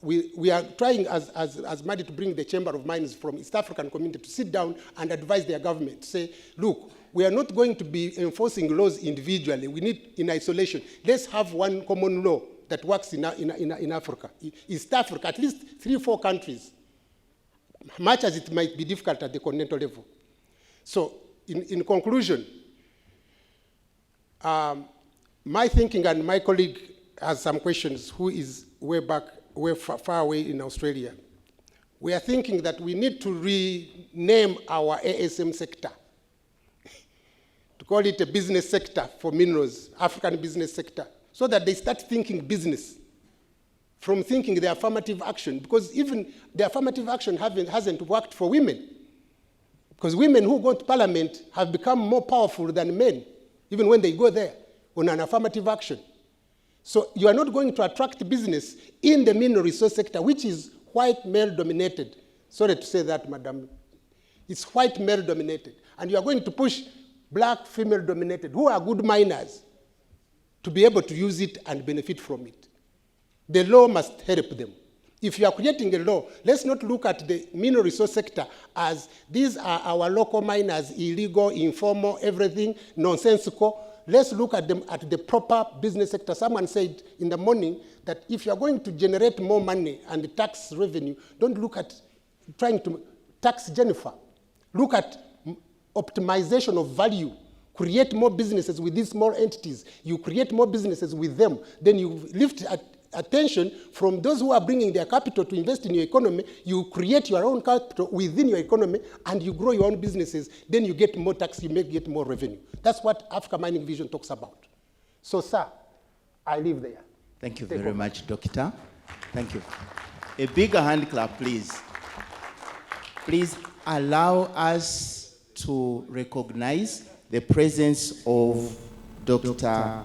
we are trying as Madi to bring the Chamber of Mines from East African community to sit down and advise their government to say, look, we are not going to be enforcing laws individually. We need in isolation. Let's have one common law that works in Africa. East Africa, at least 3 or 4 countries, much as it might be difficult at the continental level. So in conclusion, my thinking, and my colleague has some questions, who is far away in Australia. We are thinking that we need to rename our ASM sector, to call it a business sector for minerals, African business sector, so that they start thinking business from thinking the affirmative action, because even the affirmative action hasn't worked for women. Because women who go to parliament have become more powerful than men, even when they go there on an affirmative action. So you are not going to attract business in the mineral resource sector, which is white male-dominated. Sorry to say that, madam. It's white male-dominated. And you are going to push black female-dominated, who are good miners, to be able to use it and benefit from it. The law must help them. If you are creating a law, let's not look at the mineral resource sector as these are our local miners, illegal, informal, everything, nonsensical. Let's look at them at the proper business sector. Someone said in the morning that if you're going to generate more money and the tax revenue, don't look at trying to tax Jennifer. Look at optimization of value. Create more businesses with these small entities. You create more businesses with them. Then you lift attention from those who are bringing their capital to invest in your economy. You create your own capital within your economy and you grow your own businesses. Then you get more tax, you may get more revenue. That's what Africa Mining Vision talks about. So, sir, I leave there.
Thank you very much, Doctor. Thank you. A bigger hand clap, please. Please allow us to recognize the presence of Dr.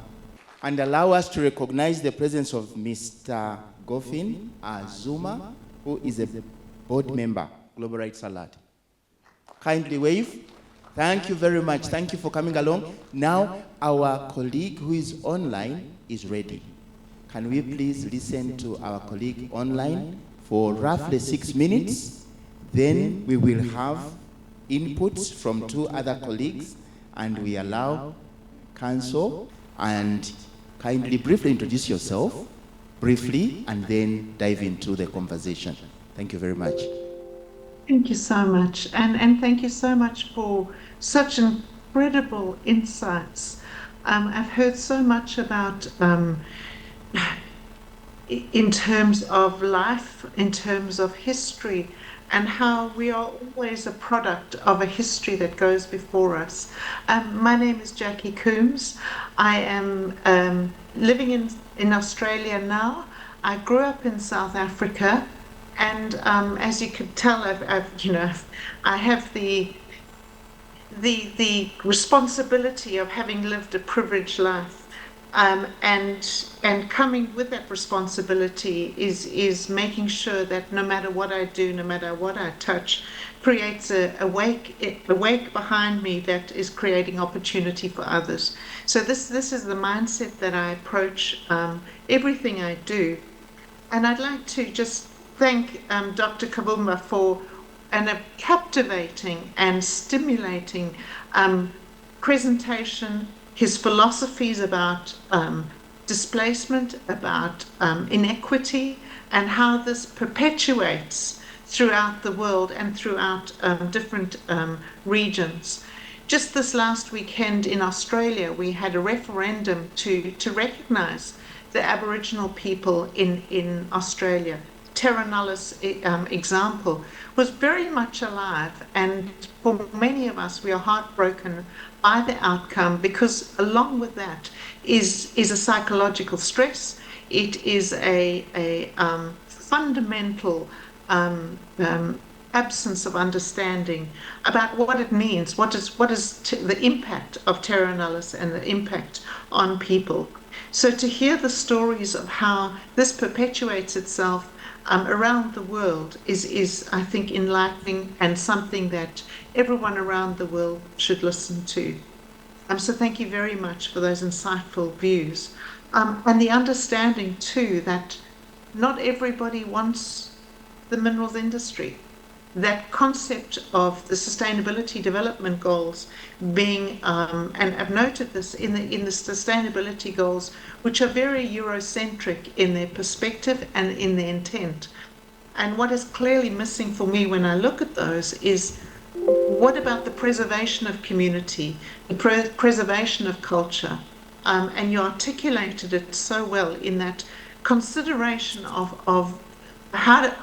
and allow us to recognize the presence of Mr. Goffin Azuma, who is a board member, Global Rights Alert. Kindly wave. Thank you very much. Thank you for coming along. Now, our colleague who is online is ready. Can we please listen to our colleague online for roughly 6 minutes? Then we will have inputs from 2 other colleagues, and we allow counsel and kindly briefly introduce yourself, briefly, and then dive into the conversation. Thank you very much.
Thank you so much. And thank you so much for such incredible insights. I've heard so much about, in terms of life, in terms of history, and how we are always a product of a history that goes before us. My name is Jackie Coombs. I am living in Australia now. I grew up in South Africa, and as you could tell, I have the responsibility of having lived a privileged life. And coming with that responsibility is making sure that no matter what I do, no matter what I touch, creates a wake behind me that is creating opportunity for others. So this is the mindset that I approach everything I do. And I'd like to just thank Dr. Kabumba for a captivating and stimulating presentation, his philosophies about displacement, about inequity, and how this perpetuates throughout the world and throughout different regions. Just this last weekend in Australia, we had a referendum to recognise the Aboriginal people in Australia. Terra Nullius example was very much alive, and for many of us, we are heartbroken by the outcome, because along with that is a psychological stress. It is a fundamental absence of understanding about what it means, what is the impact of Terra Nullius and the impact on people. So to hear the stories of how this perpetuates itself around the world is, I think, enlightening and something that everyone around the world should listen to. So thank you very much for those insightful views. And the understanding, too, that not everybody wants the minerals industry. That concept of the Sustainability Development Goals being, and I've noted this in the Sustainability Goals, which are very Eurocentric in their perspective and in their intent. And what is clearly missing for me when I look at those is, what about the preservation of community, the preservation of culture? And you articulated it so well in that consideration of how to,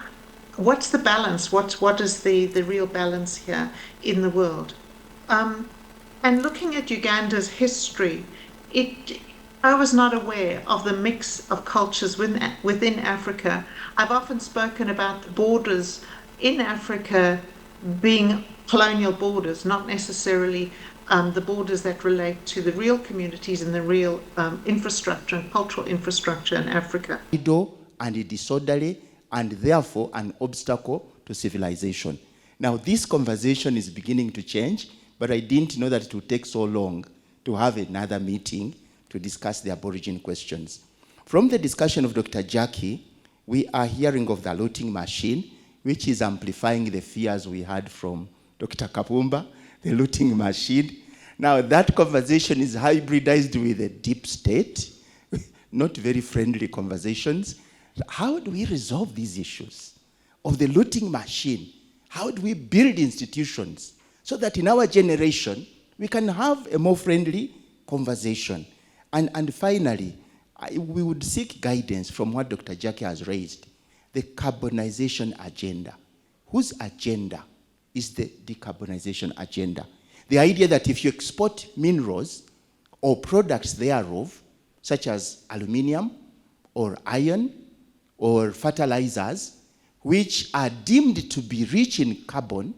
what's the balance? What is the real balance here in the world? And looking at Uganda's history, I was not aware of the mix of cultures within Africa. I've often spoken about the borders in Africa being colonial borders, not necessarily the borders that relate to the real communities and the real infrastructure and cultural infrastructure in Africa.
And disorderly, and therefore an obstacle to civilization. Now, this conversation is beginning to change, but I didn't know that it would take so long to have another meeting to discuss the Aborigine questions. From the discussion of Dr. Jackie, we are hearing of the looting machine, which is amplifying the fears we had from Dr. Kapumba, the looting machine. Now, that conversation is hybridized with a deep state, not very friendly conversations. How do we resolve these issues of the looting machine? How do we build institutions so that in our generation, we can have a more friendly conversation? And finally, we would seek guidance from what Dr. Jackie has raised, the carbonization agenda. Whose agenda is the decarbonization agenda? The idea that if you export minerals or products thereof, such as aluminium or iron or fertilizers, which are deemed to be rich in carbon,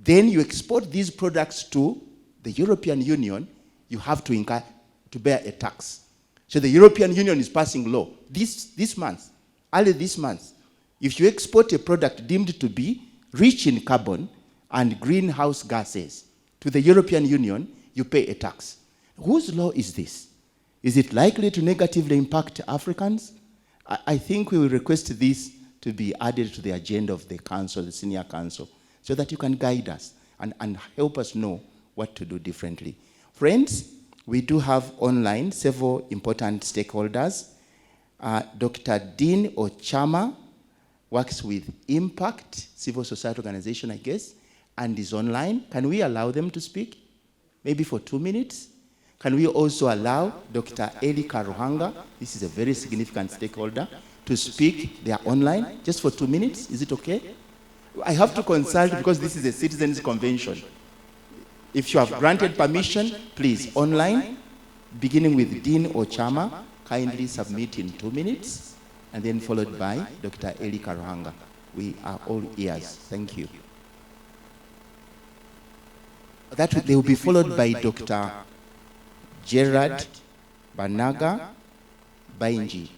then you export these products to the European Union, you have to bear a tax. So the European Union is passing law this month, early this month. If you export a product deemed to be rich in carbon and greenhouse gases to the European Union, you pay a tax. Whose law is this? Is it likely to negatively impact Africans? I think we will request this to be added to the agenda of the council, the senior council, so that you can guide us and help us know what to do differently. Friends, we do have online several important stakeholders. Dr. Dean Ochama works with Impact, civil society organization, I guess, and is online. Can we allow them to speak? Maybe for 2 minutes? Can we also allow Dr. Elika Ruhanga, this is a very significant stakeholder, to speak? They are online, just for 2 minutes. Is it okay? I have to consult because this is a citizens' convention. If you have granted permission, please, online, beginning with Dean Ochama, kindly submit in 2 minutes, and then followed by Dr. Elika Ruhanga. We are all ears. Thank you. They will be followed by Dr. Gerard Banaga Bainji.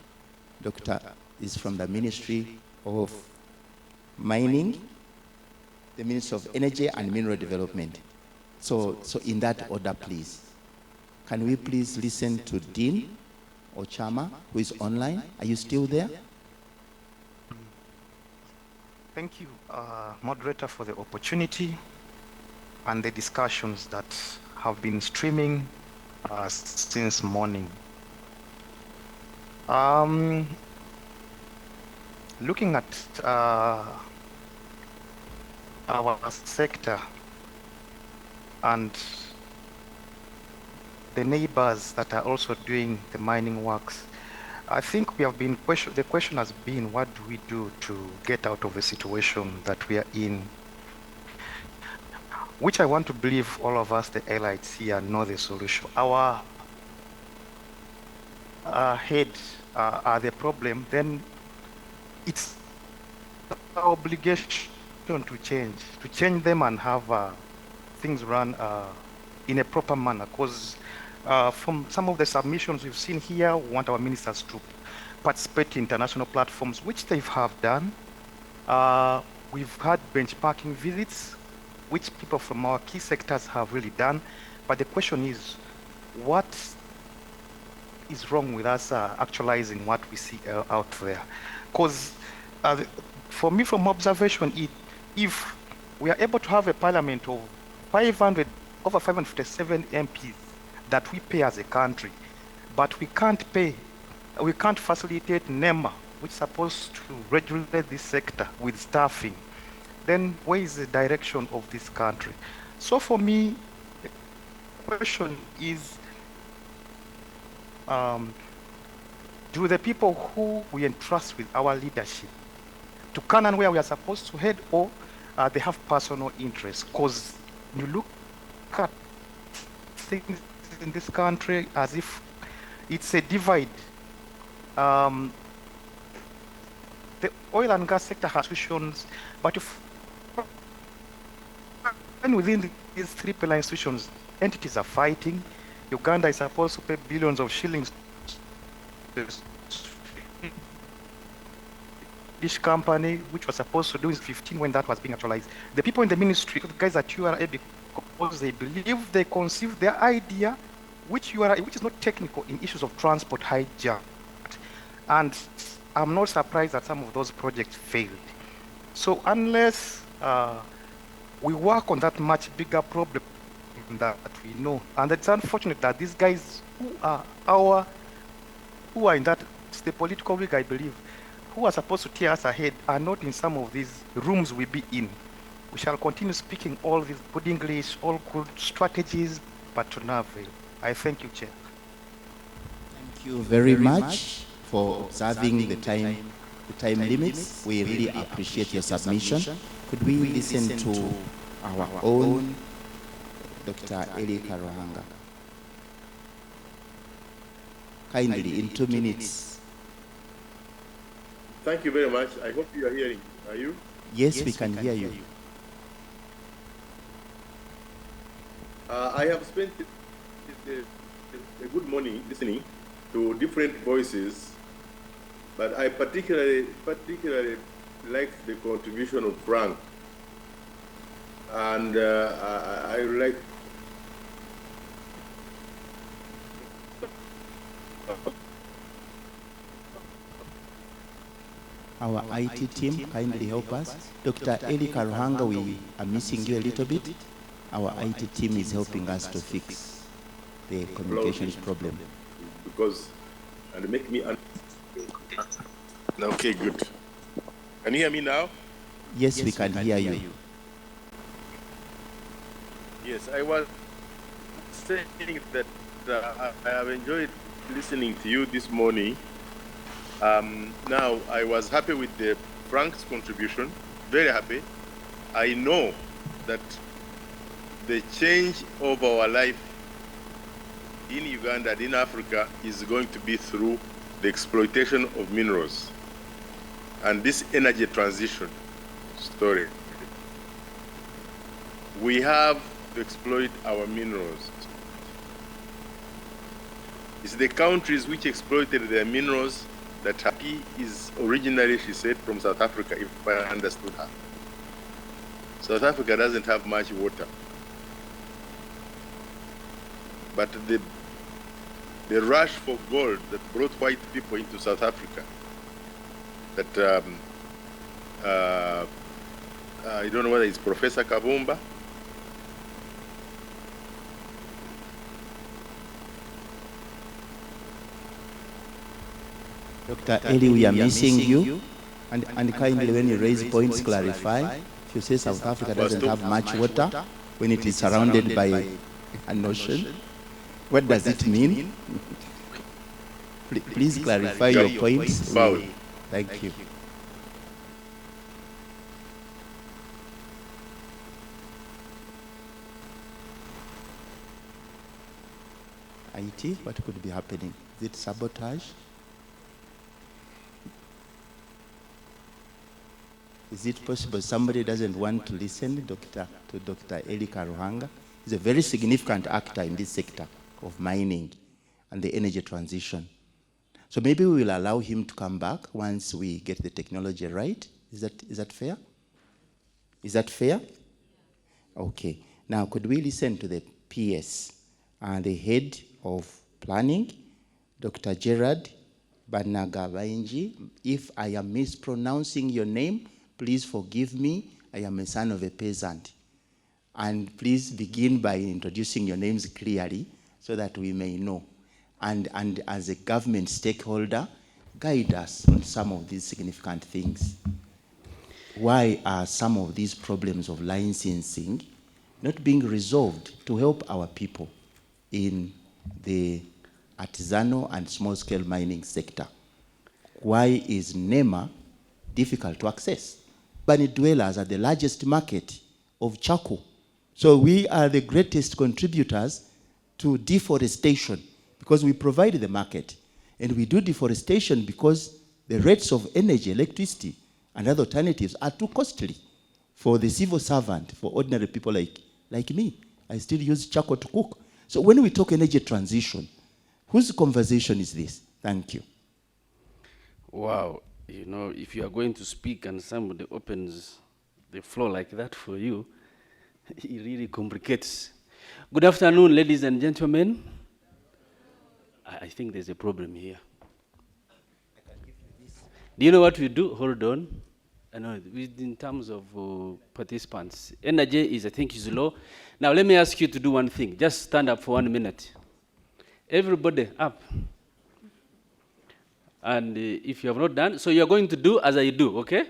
Doctor is from the Ministry of Mining the Minister of Energy and Mineral Development. So in that order, please. Can we please listen to Dean Ochama, who is online? Are you still there?
Thank you, moderator, for the opportunity and the discussions that have been streaming since morning. Looking at our sector and the neighbors that are also doing the mining works, I think we have been the question has been, what do we do to get out of the situation that we are in? Which I want to believe all of us, the elites here, know the solution. Our heads are the problem, then it's our obligation to change them and have things run in a proper manner. Because from some of the submissions we've seen here, we want our ministers to participate in international platforms, which they have done. We've had benchmarking visits, which people from our key sectors have really done. But the question is, what is wrong with us actualizing what we see out there? Because for me, from observation, if we are able to have a parliament of over 557 MPs that we pay as a country, but we can't facilitate NEMA, which is supposed to regulate this sector with staffing, then where is the direction of this country? So for me, the question is, do the people who we entrust with our leadership to Canaan where we are supposed to head, or they have personal interests? Because you look at things in this country as if it's a divide. The oil and gas sector has institutions, but within these three pillar institutions, entities are fighting. Uganda is supposed to pay billions of shillings to this company, which was supposed to do in 15 when that was being actualized. The people in the ministry, the guys at URA, because they believe they conceived their idea, which is not technical in issues of transport hijacked. And I'm not surprised that some of those projects failed. So unless we work on that much bigger problem that we know, and it's unfortunate that these guys who are in that, it's the political rig, I believe, who are supposed to tear us ahead are not in some of these rooms we be in. We shall continue speaking all these good English, all good strategies, but to no avail. I thank you, Chair.
Thank you very much for observing the time limits. We really appreciate your submission. Could we listen to our own Dr. Eli Karuhanga? Kindly, in 2 minutes.
Thank you very much. I hope you are hearing. Are you?
Yes, we can hear you.
I have spent a good morning listening to different voices, but I particularly liked the contribution of Frank, and I like
Our IT team, kindly help us. Dr. Eli Karuhanga, we are missing you a little bit. Our IT team is helping us to fix the communications problem.
Because, and make me okay, good. Can you hear me now?
Yes, we can hear you.
Yes, I was saying that I have enjoyed listening to you this morning. Now, I was happy with Frank's contribution, very happy. I know that the change of our life in Uganda and in Africa is going to be through the exploitation of minerals and this energy transition story. We have to exploit our minerals. It's the countries which exploited their minerals that Happy is originally, she said, from South Africa, if I understood her. South Africa doesn't have much water. But the rush for gold that brought white people into South Africa, that I don't know whether it's Professor Kavumba,
Dr. Eli, we are missing you. And kindly, when you raise points, clarify. If you say South Africa doesn't have much water when it is surrounded by an ocean, what does it mean? Please clarify your points. Thank you. IT, what could be happening? Is it sabotage? Is it possible somebody doesn't want to listen to Dr. Eli Karuhanga? He's a very significant actor in this sector of mining and the energy transition. So maybe we will allow him to come back once we get the technology right. Is that fair? Is that fair? Okay. Now, could we listen to the PS, the head of planning, Dr. Gerard Banagabainji? If I am mispronouncing your name, please forgive me. I am a son of a peasant. And please begin by introducing your names clearly so that we may know. And as a government stakeholder, guide us on some of these significant things. Why are some of these problems of licensing not being resolved to help our people in the artisanal and small-scale mining sector? Why is NEMA difficult to access? Urban dwellers are the largest market of charcoal. So we are the greatest contributors to deforestation because we provide the market. And we do deforestation because the rates of energy, electricity, and other alternatives are too costly for the civil servant, for ordinary people like me. I still use charcoal to cook. So when we talk energy transition, whose conversation is this? Thank you.
Wow. You know, if you are going to speak and somebody opens the floor like that for you, it really complicates. Good afternoon, ladies and gentlemen. I think there's a problem here. Do you know what we do? Hold on. I know, in terms of participants, energy is, I think, is low. Now, let me ask you to do one thing. Just stand up for 1 minute. Everybody up. And if you have not done, so you're going to do as I do, okay?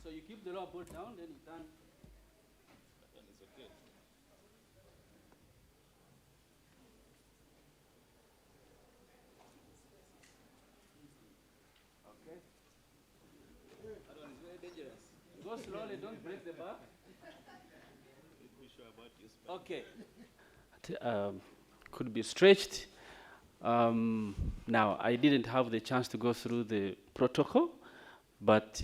So you keep the lower bolt down, then you turn. Then it's okay. Okay. That one is very dangerous. Go slowly, don't break the bar. Okay. Could be stretched. Now, I didn't have the chance to go through the protocol, but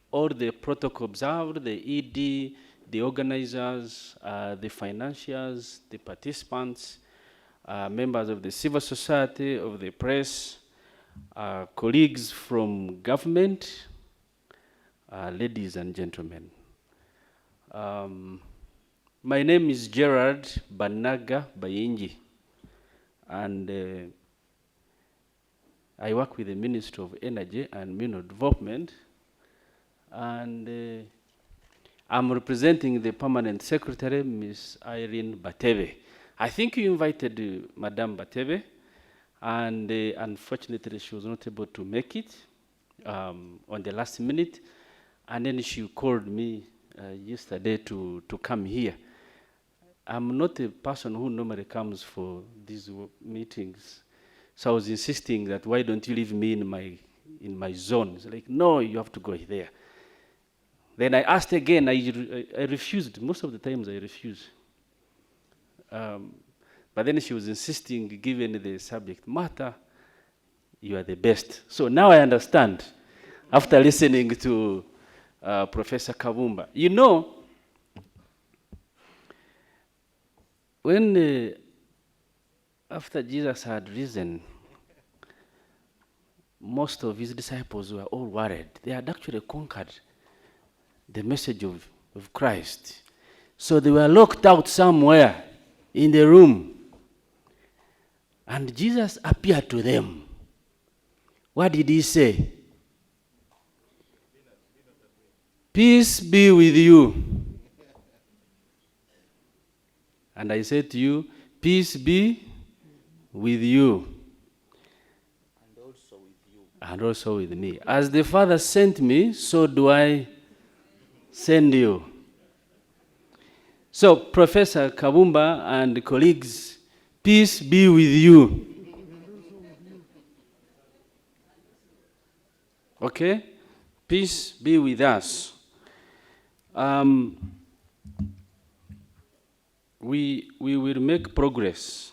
all the protocol observed, the ED, the organizers, the financiers, the participants, members of the civil society, of the press, colleagues from government, ladies and gentlemen. My name is Gerard Banaga Bayinji, and I work with the Ministry of Energy and Mineral Development, and I'm representing the Permanent Secretary, Ms. Irene Batebe. I think you invited Madame Batebe, and unfortunately she was not able to make it on the last minute, and then she called me yesterday to come here. I'm not a person who normally comes for these meetings, so I was insisting that why don't you leave me in my zone? It's like, no, you have to go there. Then I asked again, I refused. Most of the times I refuse. But then she was insisting, given the subject matter, you are the best. So now I understand, after listening to Professor Kavumba. You know, when after Jesus had risen, most of his disciples were all worried. They had actually conquered the message of Christ. So they were locked out somewhere in the room. And Jesus appeared to them. What did he say? Peace be with you. And I said to you, peace be with you. And also with me. As the Father sent me, so do I send you. So, Professor Kabumba and colleagues, peace be with you. Okay? Peace be with us. We will make progress.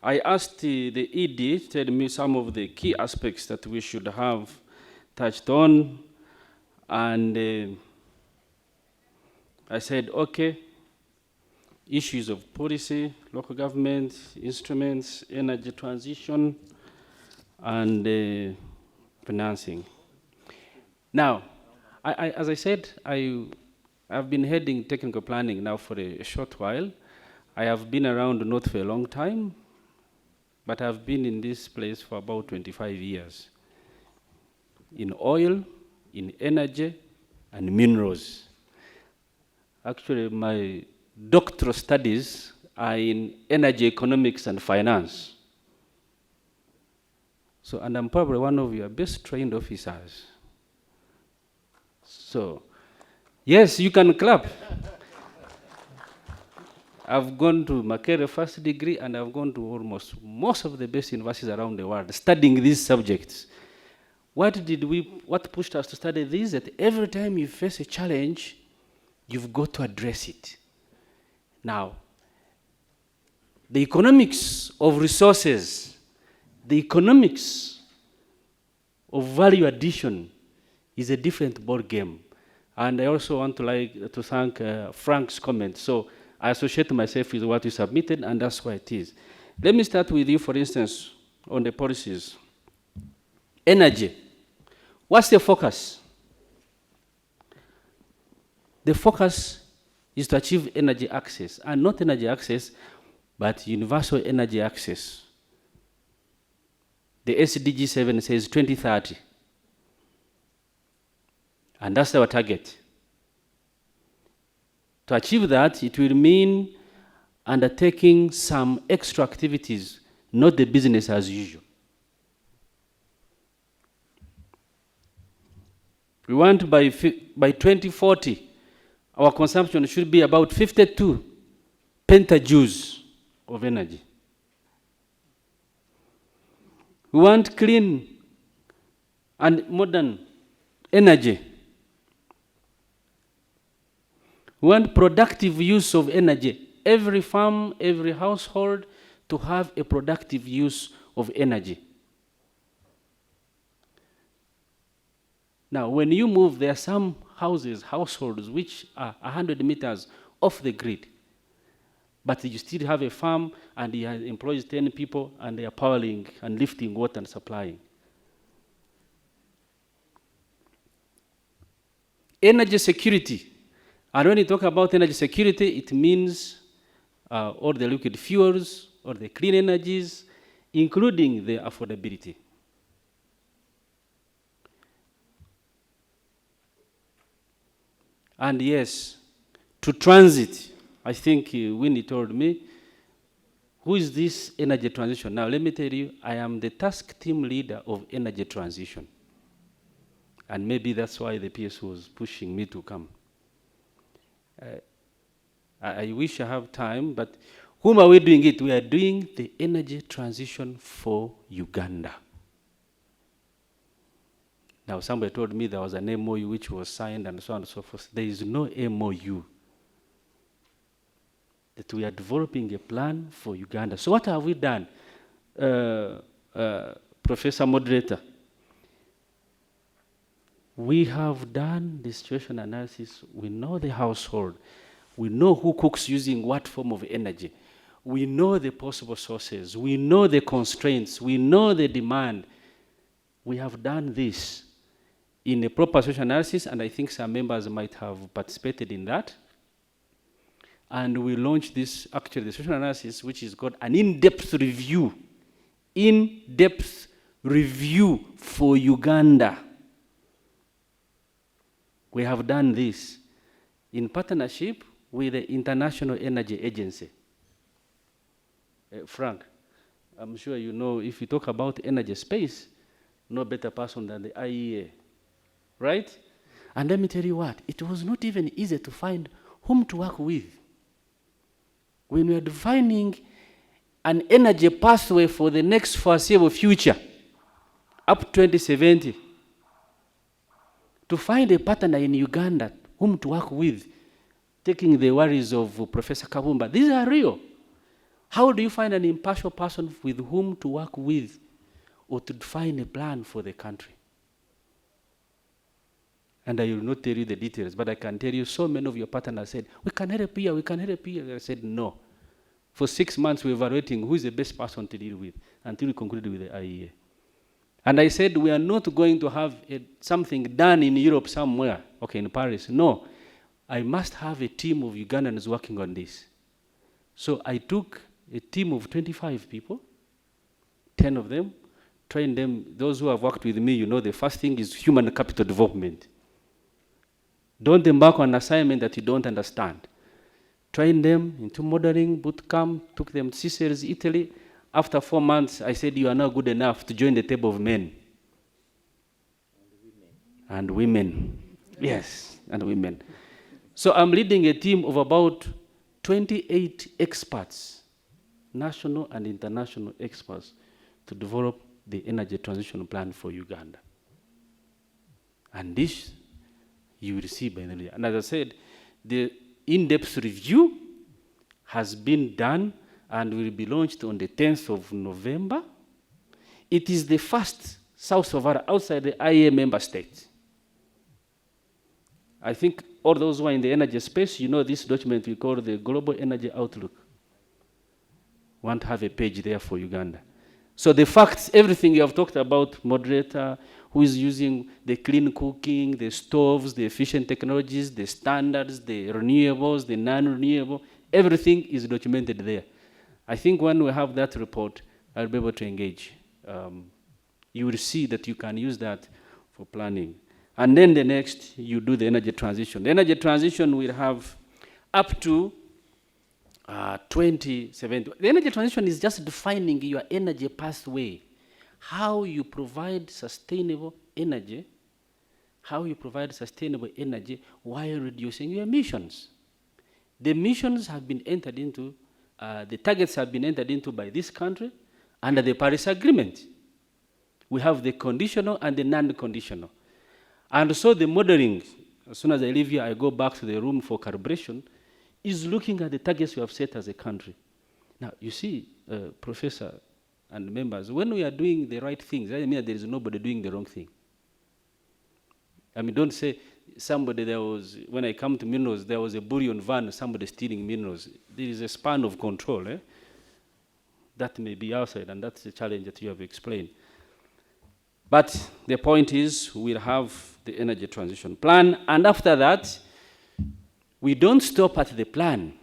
I asked the ED to tell me some of the key aspects that we should have touched on, and I said, okay, issues of policy, local government, instruments, energy transition, and financing. Now, as I said, I've been heading technical planning now for a short while. I have been around North for a long time, but I've been in this place for about 25 years. In oil, in energy, and minerals. Actually, my doctoral studies are in energy economics and finance. So, and I'm probably one of your best trained officers. So, yes, you can clap. I've gone to Makerere first degree, and I've gone to almost most of the best universities around the world studying these subjects. What pushed us to study this? That every time you face a challenge, you've got to address it. Now, the economics of resources, the economics of value addition is a different ball game. And I also want to thank Frank's comment. So I associate myself with what you submitted, and that's why it is. Let me start with you, for instance, on the policies. Energy. What's the focus? The focus is to achieve energy access, and not energy access, but universal energy access. The SDG 7 says 2030. And that's our target. To achieve that, it will mean undertaking some extra activities, not the business as usual. We want by 2040, our consumption should be about 52 pentajoules of energy. We want clean and modern energy. We want productive use of energy. Every farm, every household to have a productive use of energy. Now, when you move, there are some households, which are 100 meters off the grid. But you still have a farm, and he employs 10 people, and they are powering and lifting water and supplying. Energy security. And when you talk about energy security, it means all the liquid fuels, or the clean energies, including the affordability. And yes, to transit, I think Winnie told me, who is this energy transition? Now, let me tell you, I am the task team leader of energy transition. And maybe that's why the PS was pushing me to come. I wish I have time, but whom are we doing it? We are doing the energy transition for Uganda. Now, somebody told me there was an MOU which was signed and so on and so forth. There is no MOU. That we are developing a plan for Uganda. So what have we done, Professor Moderator? We have done the situation analysis. We know the household. We know who cooks using what form of energy. We know the possible sources. We know the constraints. We know the demand. we have done this in a proper social analysis, and I think some members might have participated in that. And we launched this, actually the social analysis, which is called an in-depth review for Uganda. We have done this in partnership with the International Energy Agency. Frank, I'm sure you know, if you talk about energy space, no better person than the IEA, right? And let me tell you what, it was not even easy to find whom to work with. When we are defining an energy pathway for the next foreseeable future, up to 2070, to find a partner in Uganda whom to work with, taking the worries of Professor Kabumba, these are real. How do you find an impartial person with whom to work with or to define a plan for the country? And I will not tell you the details, but I can tell you so many of your partners said, we can help here, we can help here. I said, no. For 6 months, we're evaluating who is the best person to deal with until we concluded with the IEA. And I said, we are not going to have something done in Europe somewhere, okay, in Paris. No, I must have a team of Ugandans working on this. So I took a team of 25 people, 10 of them, trained them. Those who have worked with me, you know, the first thing is human capital development. Don't embark on an assignment that you don't understand. Train them into modeling, boot camp, took them to Seychelles, Italy. After 4 months, I said, you are now good enough to join the table of men. And women. Yes, and women. So I'm leading a team of about 28 experts, national and international experts, to develop the energy transition plan for Uganda. And this you will see by the end. And as I said, the in-depth review has been done and will be launched on the 10th of November. It is the first South-Sahara outside the IEA member states. I think all those who are in the energy space, you know this document we call the Global Energy Outlook. Want to have a page there for Uganda. So the facts, everything you have talked about, moderator, who is using the clean cooking, the stoves, the efficient technologies, the standards, the renewables, the non-renewable, everything is documented there. I think when we have that report, I'll be able to engage. You will see that you can use that for planning. And then the next, you do the energy transition. The energy transition will have up to 2070. The energy transition is just defining your energy pathway. How you provide sustainable energy, while reducing your emissions. The emissions have been entered into, the targets have been entered into by this country under the Paris Agreement. We have the conditional and the non-conditional. And so the modeling, as soon as I leave here, I go back to the room for calibration, is looking at the targets we have set as a country. Now, you see, Professor and members, when we are doing the right things, I mean there is nobody doing the wrong thing. I mean, don't say somebody there was, when I come to minerals, there was a bullion van, somebody stealing minerals. There is a span of control. That may be outside, and that's the challenge that you have explained. But the point is, we'll have the energy transition plan, and after that, we don't stop at the plan.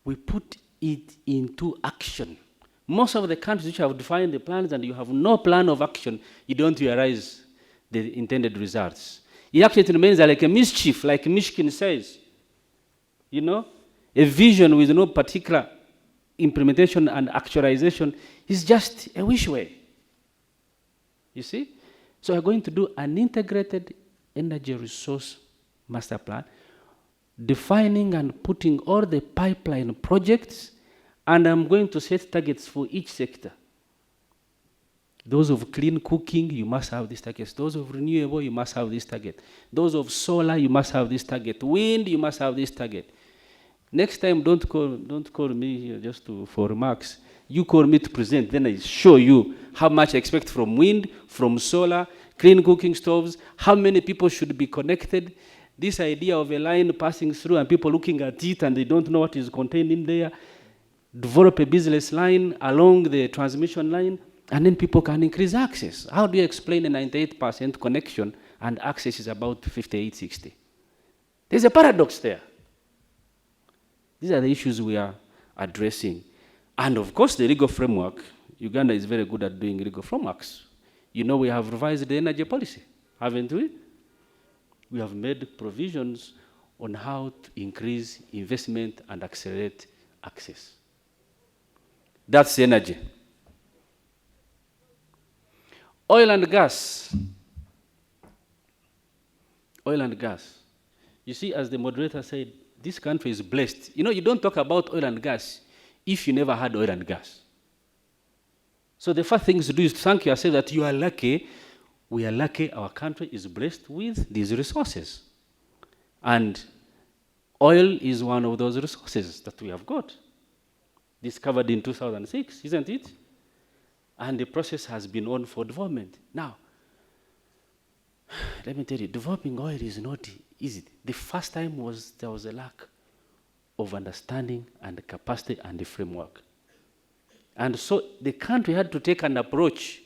We put it into action. Most of the countries which have defined the plans and you have no plan of action, you don't realize the intended results. It actually remains like a mischief, like Mishkin says. You know, a vision with no particular implementation and actualization is just a wish way. You see? So we're going to do an integrated energy resource master plan, defining and putting all the pipeline projects, and I'm going to set targets for each sector. Those of clean cooking, you must have this target. Those of renewable, you must have this target. Those of solar, you must have this target. Wind, you must have this target. Next time, don't call me here just for remarks. You call me to present, then I show you how much I expect from wind, from solar, clean cooking stoves, how many people should be connected. This idea of a line passing through and people looking at it and they don't know what is contained in there. Develop a business line along the transmission line. And then people can increase access. How do you explain a 98% connection and access is about 58, 60? There's a paradox there. These are the issues we are addressing. And of course, the legal framework, Uganda is very good at doing legal frameworks. You know, we have revised the energy policy, haven't we? We have made provisions on how to increase investment and accelerate access. That's energy. Oil and gas. Oil and gas. You see, as the moderator said, this country is blessed. You know, you don't talk about oil and gas if you never had oil and gas. So the first thing to do is to thank yourself that you are lucky. We are lucky our country is blessed with these resources. And oil is one of those resources that we have got. Discovered in 2006, isn't it? And the process has been on for development. Now, let me tell you, developing oil is not easy. The first time there was a lack of understanding and the capacity and the framework. And so the country had to take an approach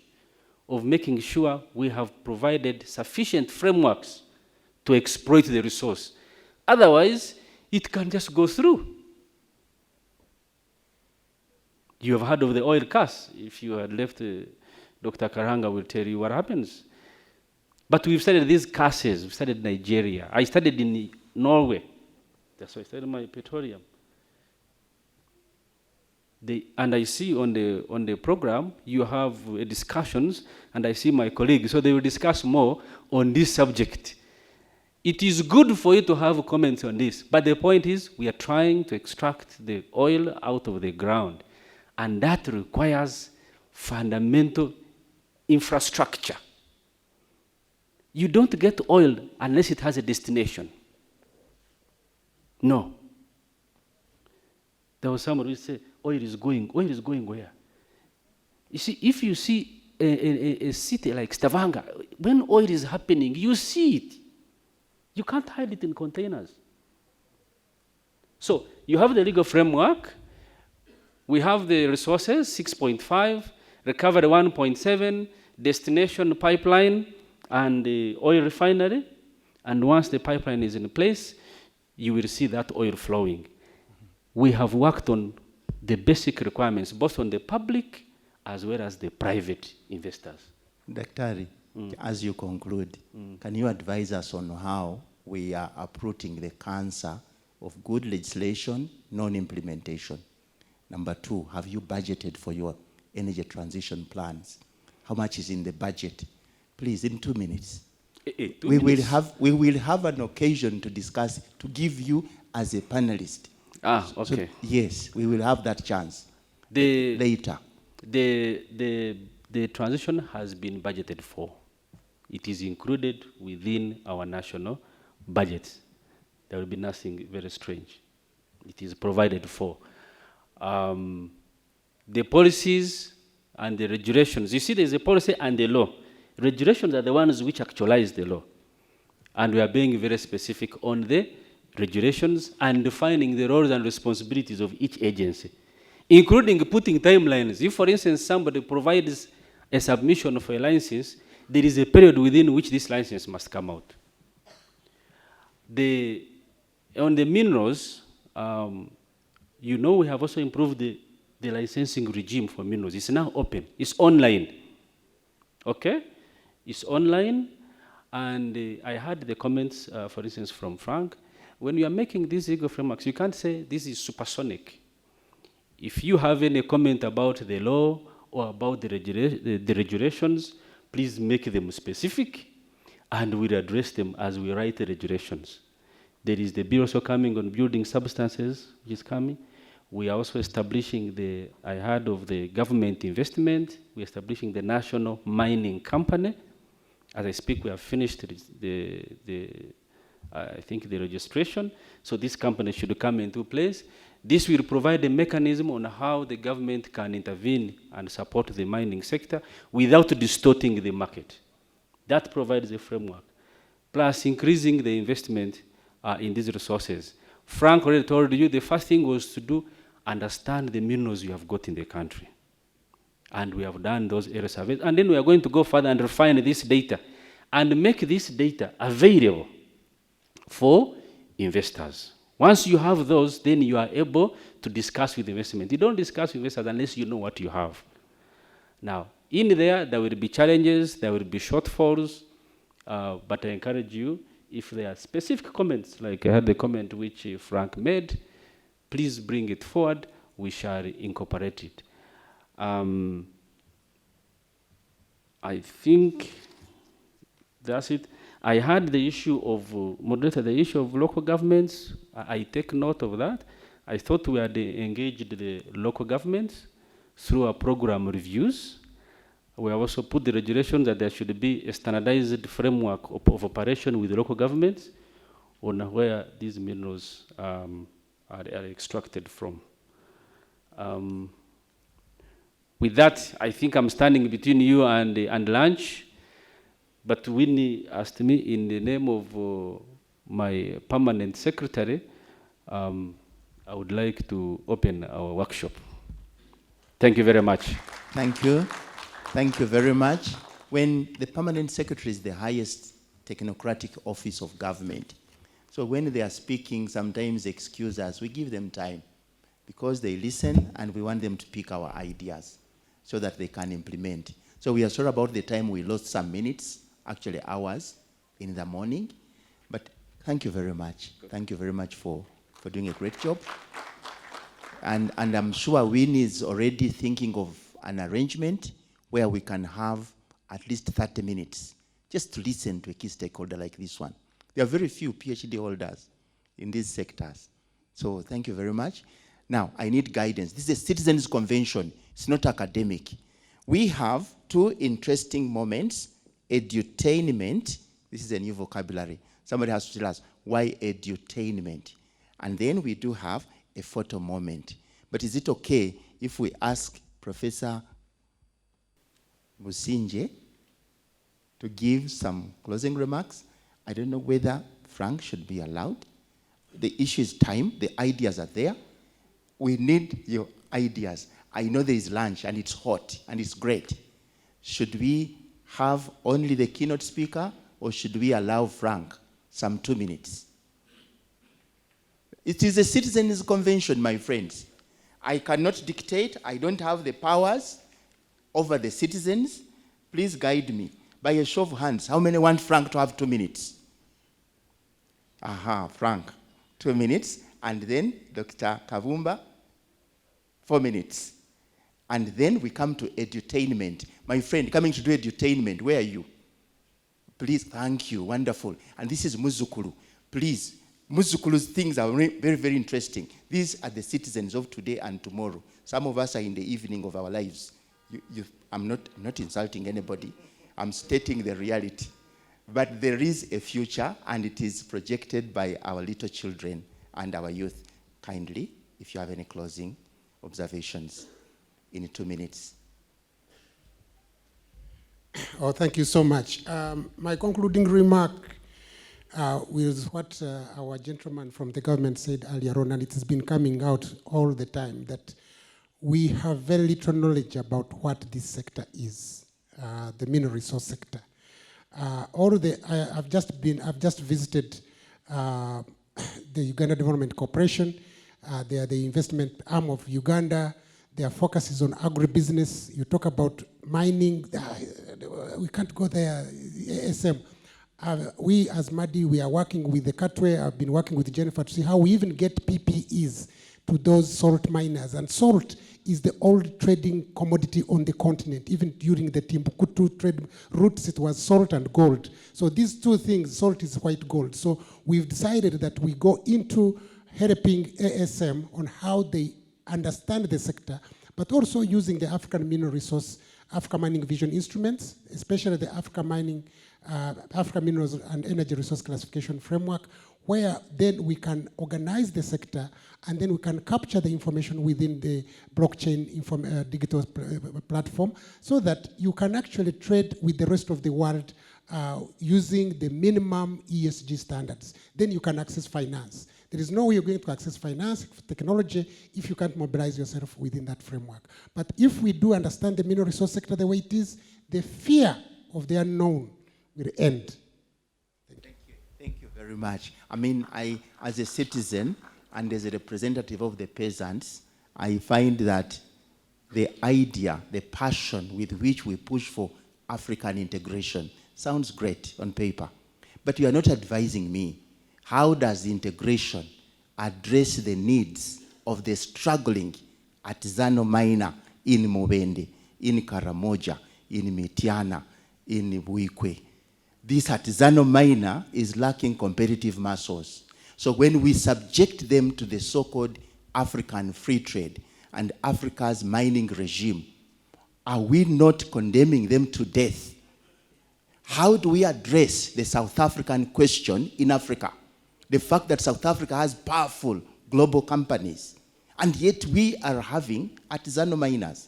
of making sure we have provided sufficient frameworks to exploit the resource. Otherwise, it can just go through. You have heard of the oil curse. If you had left, Dr. Karanga will tell you what happens. But we've studied these curses. We've studied Nigeria. I studied in Norway. That's why I studied my petroleum. And I see on the program, you have discussions, and I see my colleagues, so they will discuss more on this subject. It is good for you to have comments on this, but the point is we are trying to extract the oil out of the ground, and that requires fundamental infrastructure. You don't get oil unless it has a destination. No. There was someone who said, oil is going where? You see, if you see a city like Stavanger, when oil is happening, you see it. You can't hide it in containers. So you have the legal framework. We have the resources, 6.5, recovery 1.7, destination pipeline, and the oil refinery. And once the pipeline is in place, you will see that oil flowing. We have worked on the basic requirements, both on the public as well as the private investors.
Daktari, as you conclude, can you advise us on how we are uprooting the cancer of good legislation, non-implementation? Number two, have you budgeted for your energy transition plans? How much is in the budget? Please, in 2 minutes. We will have an occasion to discuss, to give you as a panelist.
Ah, okay.
So, yes, we will have that chance later.
The transition has been budgeted for. It is included within our national budget. There will be nothing very strange. It is provided for. The policies and the regulations, you see there's a policy and the law. Regulations are the ones which actualize the law. And we are being very specific on the regulations and defining the roles and responsibilities of each agency, including putting timelines. If, for instance, somebody provides a submission for a license, there is a period within which this license must come out. On the minerals, you know, we have also improved the licensing regime for minerals. It's now open. It's online. Okay? It's online. And I heard the comments, for instance, from Frank. When you are making these legal frameworks, you can't say this is supersonic. If you have any comment about the law or about the regulations, please make them specific, and we'll address them as we write the regulations. There is the bill also coming on building substances, which is coming. We are also establishing I heard of the government investment. We're establishing the national mining company. As I speak, we have finished I think the registration. So this company should come into place. This will provide a mechanism on how the government can intervene and support the mining sector without distorting the market. That provides a framework. Plus increasing the investment in these resources. Frank already told you the first thing was to understand the minerals you have got in the country. And we have done those area surveys. And then we are going to go further and refine this data and make this data available for investors. Once you have those, then you are able to discuss with investment. You don't discuss with investors unless you know what you have. Now, in there will be challenges, there will be shortfalls, but I encourage you, if there are specific comments, like I had the comment which Frank made, please bring it forward, we shall incorporate it. I think that's it. I had the issue of, moderator, the issue of local governments. I take note of that. I thought we had engaged the local governments through our program reviews. We have also put the regulations that there should be a standardized framework of operation with the local governments on where these minerals are extracted from. With that, I think I'm standing between you and lunch. But Winnie asked me, in the name of my permanent secretary, I would like to open our workshop. Thank you very much.
Thank you. Thank you very much. When the permanent secretary is the highest technocratic office of government, so when they are speaking, sometimes they excuse us, we give them time because they listen and we want them to pick our ideas so that they can implement. So we are sorry about the time we lost some minutes, actually hours in the morning, but thank you very much. Thank you very much for doing a great job. And I'm sure Winnie is already thinking of an arrangement where we can have at least 30 minutes just to listen to a key stakeholder like this one. There are very few PhD holders in these sectors. So thank you very much. Now, I need guidance. This is a citizens' convention. It's not academic. We have two interesting moments. Edutainment. This is a new vocabulary. Somebody has to tell us why edutainment. And then we do have a photo moment. But is it okay if we ask Professor Musinje to give some closing remarks? I don't know whether Frank should be allowed. The issue is time. The ideas are there. We need your ideas. I know there is lunch and it's hot and it's great. Should we have only the keynote speaker or should we allow Frank some 2 minutes? It is a citizens' convention, my friends. I cannot dictate. I don't have the powers over the citizens. Please guide me. By a show of hands, how many want Frank to have 2 minutes? Aha, Frank, 2 minutes. And then Dr. Kavumba, 4 minutes. And then we come to edutainment. My friend, coming to do edutainment, where are you? Please, thank you, wonderful. And this is Muzukulu. Please, Muzukulu's things are very, very interesting. These are the citizens of today and tomorrow. Some of us are in the evening of our lives. I'm not insulting anybody. I'm stating the reality. But there is a future, and it is projected by our little children and our youth. Kindly, if you have any closing observations in 2 minutes.
Oh, thank you so much. My concluding remark with what our gentleman from the government said earlier on, and it has been coming out all the time, that we have very little knowledge about what this sector is, the mineral resource sector. I've just visited the Uganda Development Corporation. They are the investment arm of Uganda. Their focus is on agribusiness. You talk about mining. We can't go there. SM. We as MADI, we are working with the Katwe. I've been working with Jennifer to see how we even get PPEs to those salt miners. And salt is the old trading commodity on the continent. Even during the Timbuktu trade routes, it was salt and gold. So these two things, salt is white gold. So we've decided that we go into helping ASM on how they understand the sector, but also using the African Mineral Resource, Africa Mining Vision instruments, especially the Africa Minerals and Energy Resource Classification Framework, where then we can organize the sector and then we can capture the information within the blockchain digital platform so that you can actually trade with the rest of the world using the minimum ESG standards. Then you can access finance. There is no way you're going to access finance, technology, if you can't mobilize yourself within that framework. But if we do understand the mineral resource sector the way it is, the fear of the unknown will end.
Thank you very much. I mean, as a citizen and as a representative of the peasants, I find that the idea, the passion with which we push for African integration sounds great on paper. But you are not advising me, how does the integration address the needs of the struggling artisanal miner in Mubende, in Karamoja, in Metiana, in Buikwe? This artisanal miner is lacking competitive muscles. So when we subject them to the so-called African free trade and Africa's mining regime, are we not condemning them to death? How do we address the South African question in Africa? The fact that South Africa has powerful global companies, and yet we are having artisanal miners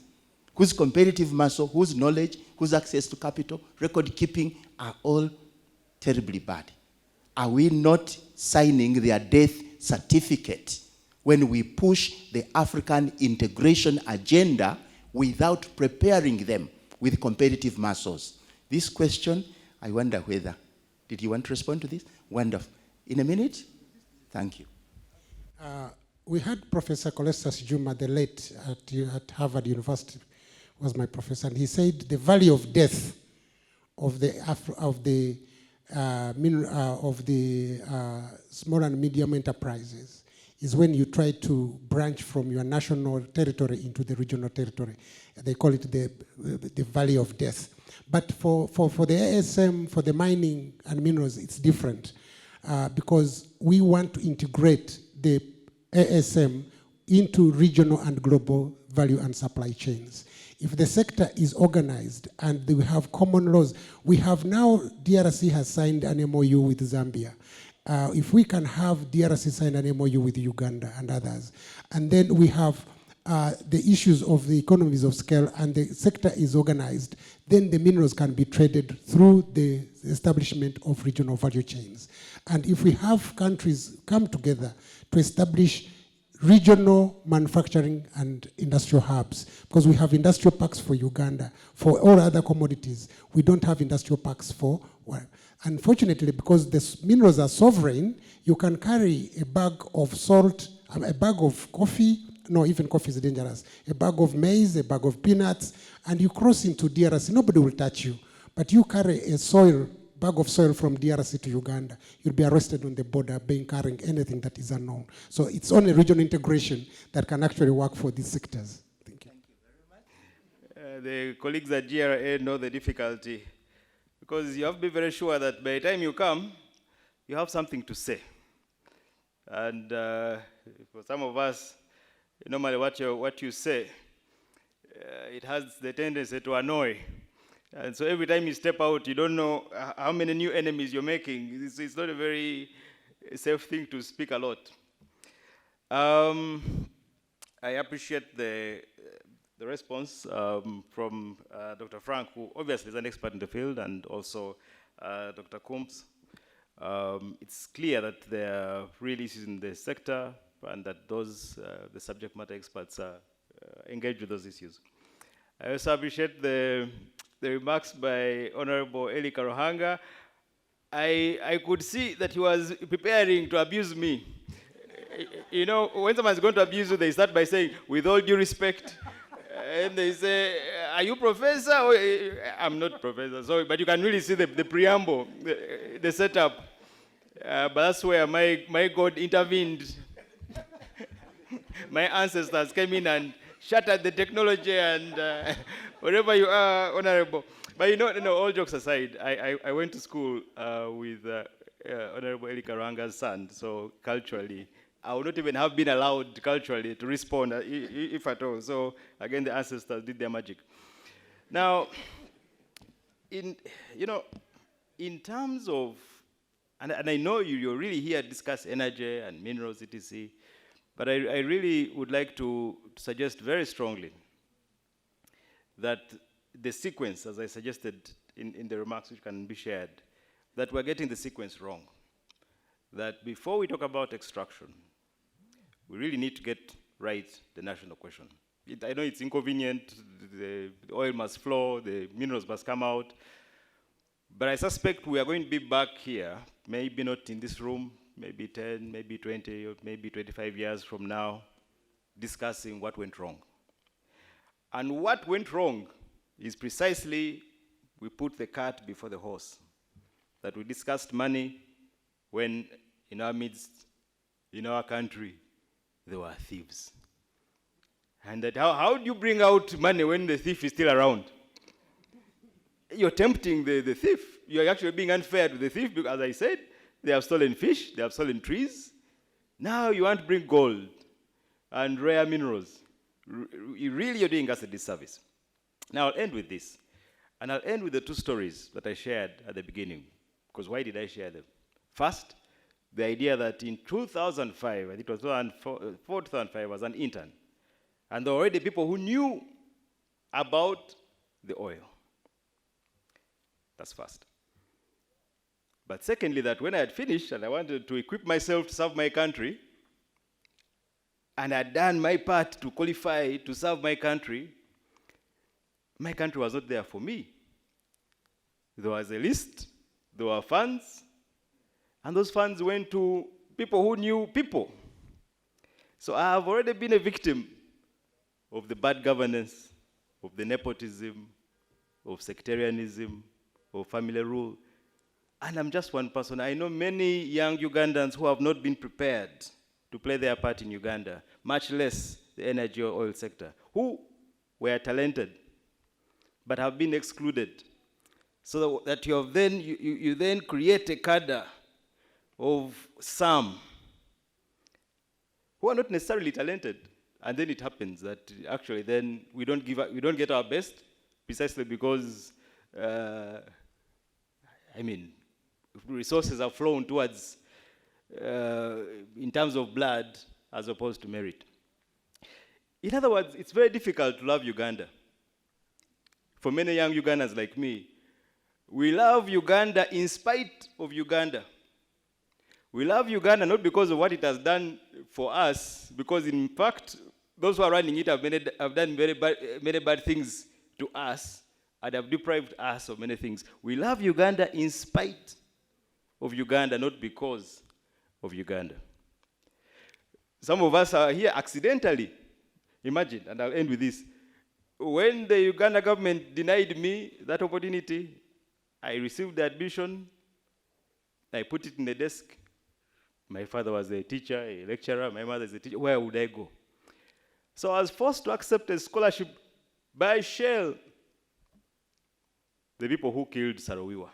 whose competitive muscle, whose knowledge, whose access to capital, record keeping are all terribly bad. Are we not signing their death certificate when we push the African integration agenda without preparing them with competitive muscles? This question, I wonder whether, did you want to respond to this? Wonderful. In a minute? Thank you.
We had Professor Colestus Juma, the late at Harvard University, was my professor, and he said the value of death of the small and medium enterprises is when you try to branch from your national territory into the regional territory. They call it the valley of death. But for the ASM, for the mining and minerals, it's different because we want to integrate the ASM into regional and global value and supply chains. If the sector is organized and we have common laws, we have now, DRC has signed an MOU with Zambia. If we can have DRC sign an MOU with Uganda and others, and then we have the issues of the economies of scale and the sector is organized, then the minerals can be traded through the establishment of regional value chains. And if we have countries come together to establish regional manufacturing and industrial hubs, because we have industrial parks for Uganda, for all other commodities. We don't have industrial parks for, well, unfortunately, because the minerals are sovereign, you can carry a bag of salt, a bag of coffee, no, even coffee is dangerous, a bag of maize, a bag of peanuts, and you cross into DRC, nobody will touch you. But you carry a bag of soil from DRC to Uganda, you'll be arrested on the border being carrying anything that is unknown. So it's only regional integration that can actually work for these sectors. Thank you.
Thank you very much. The colleagues at GRA know the difficulty because you have to be very sure that by the time you come, you have something to say. And for some of us, normally what you say, it has the tendency to annoy. And so every time you step out, you don't know how many new enemies you're making. It's not a very safe thing to speak a lot. I appreciate the response from Dr. Frank, who obviously is an expert in the field, and also Dr. Coombs. It's clear that there are real issues in the sector and that those, the subject matter experts are engaged with those issues. I also appreciate the remarks by Honorable Eli Karohanga. I could see that he was preparing to abuse me. You know, when someone's going to abuse you, they start by saying, with all due respect, and they say, are you professor? Oh, I'm not professor, sorry, but you can really see the preamble, the setup. But that's where my God intervened. My ancestors came in and shattered the technology and wherever you are, Honorable. But you know, all jokes aside, I went to school with Honorable Eli Karanga's son, so culturally, I would not even have been allowed culturally to respond, if at all. So again, the ancestors did their magic. Now, in terms of, and I know you're really here to discuss energy and minerals, etc., but I really would like to suggest very strongly that the sequence, as I suggested in the remarks which can be shared, that we're getting the sequence wrong.
that before we talk about extraction, we really need to get right the national question. I know it's inconvenient, the oil must flow, the minerals must come out, but I suspect we are going to be back here, maybe not in this room, maybe 10, maybe 20, or maybe 25 years from now, discussing what went wrong. And what went wrong is precisely we put the cart before the horse. That we discussed money when in our midst, in our country, there were thieves. And that how do you bring out money when the thief is still around? You're tempting the thief. You're actually being unfair to the thief because, as I said, they have stolen fish, they have stolen trees. Now you want to bring gold and rare minerals. You're doing us a disservice. Now I'll end with this. And I'll end with the two stories that I shared at the beginning. Because why did I share them? First, the idea that in 2005, I think it was 2004, 2005, I was an intern. And there were already people who knew about the oil. That's first. But secondly, that when I had finished and I wanted to equip myself to serve my country, and I had done my part to qualify to serve my country was not there for me. There was a list, there were funds, and those funds went to people who knew people. So I have already been a victim of the bad governance, of the nepotism, of sectarianism, of family rule. And I'm just one person. I know many young Ugandans who have not been prepared to play their part in Uganda, much less the energy or oil sector, who were talented, but have been excluded. So that you then create a cadre of some who are not necessarily talented. And then it happens that actually then we don't get our best precisely because, resources are flown towards, in terms of blood, as opposed to merit. In other words, it's very difficult to love Uganda. For many young Ugandans like me, we love Uganda in spite of Uganda. We love Uganda not because of what it has done for us, because in fact, those who are running it have done many bad things to us and have deprived us of many things. We love Uganda in spite of Uganda, not because of Uganda. Some of us are here accidentally. Imagine, and I'll end with this. When the Uganda government denied me that opportunity, I received the admission, I put it in the desk. My father was a teacher, a lecturer, my mother is a teacher. Where would I go? So I was forced to accept a scholarship by Shell, the people who killed Sarawiwa.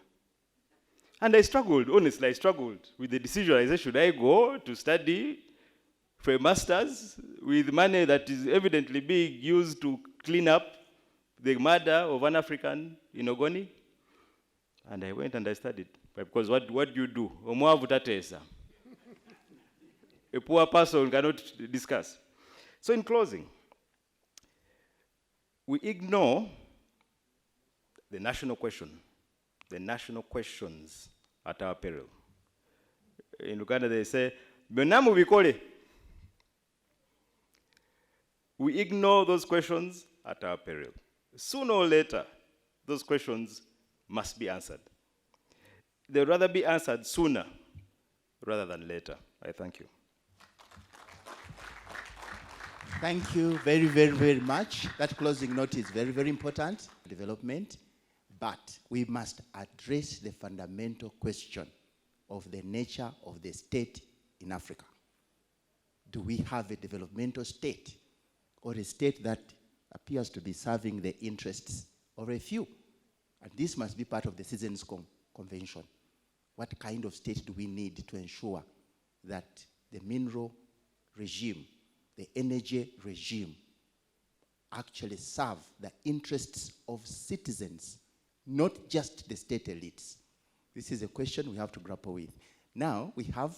And I struggled, honestly, I struggled with the decision. I said, should I go to study for a master's with money that is evidently being used to clean up the murder of an African in Ogoni? And I went and I studied. Because what do you do? A poor person cannot discuss. So in closing, we ignore the national question, the national questions at our peril. In Uganda they say, "Benamu bikole." We ignore those questions at our peril. Sooner or later, those questions must be answered. They would rather be answered sooner rather than later. I thank you.
Thank you very, very, very much. That closing note is very, very important, development. But we must address the fundamental question of the nature of the state in Africa. Do we have a developmental state or a state that appears to be serving the interests of a few? And this must be part of the Citizens' Convention. What kind of state do we need to ensure that the mineral regime, the energy regime, actually serve the interests of citizens, not just the state elites? This is a question we have to grapple with. Now, we have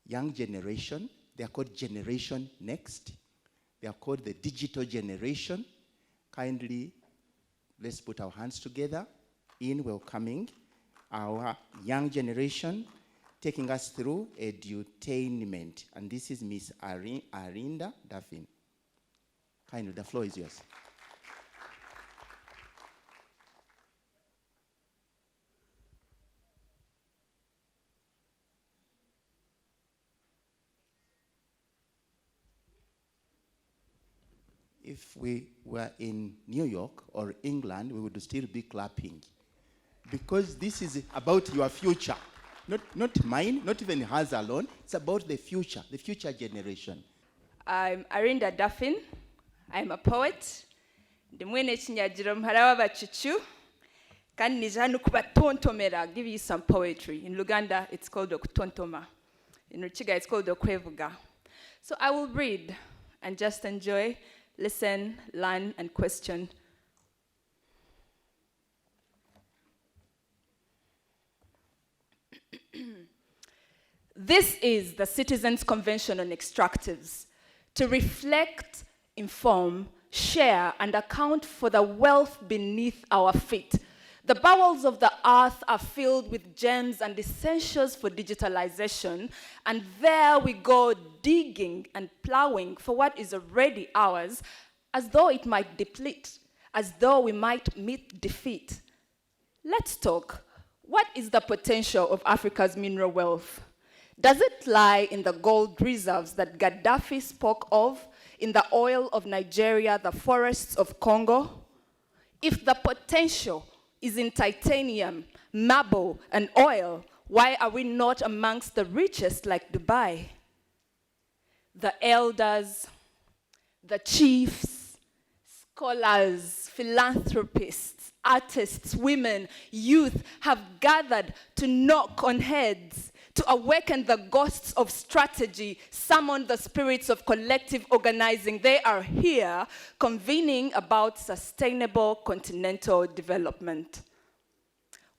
young generation. They are called Generation Next. They are called the digital generation. Kindly, let's put our hands together in welcoming our young generation taking us through edutainment. And this is Miss Arinda Duffin. Kindly, the floor is yours. If we were in New York or England, we would still be clapping. Because this is about your future. Not mine, not even hers alone. It's about the future generation.
I'm Arinda Duffin. I'm a poet. Ndimwene chinyajiro mharawa bachuchu. Kandi nijanu kubatontomera. I'll give you some poetry. In Uganda, it's called okutontoma. In Ruchiga, it's called okwevuga. So I will read and just enjoy, listen, learn, and question. This is the Citizens' Convention on Extractives, to reflect, inform, share, and account for the wealth beneath our feet. The bowels of the earth are filled with gems and essentials for digitalization, and there we go digging and plowing for what is already ours, as though it might deplete, as though we might meet defeat. Let's talk. What is the potential of Africa's mineral wealth? Does it lie in the gold reserves that Gaddafi spoke of, in the oil of Nigeria, the forests of Congo? If the potential is in titanium, marble, and oil, why are we not amongst the richest like Dubai? The elders, the chiefs, scholars, philanthropists, artists, women, youth have gathered to knock on heads, to awaken the ghosts of strategy, summon the spirits of collective organizing. They are here convening about sustainable continental development.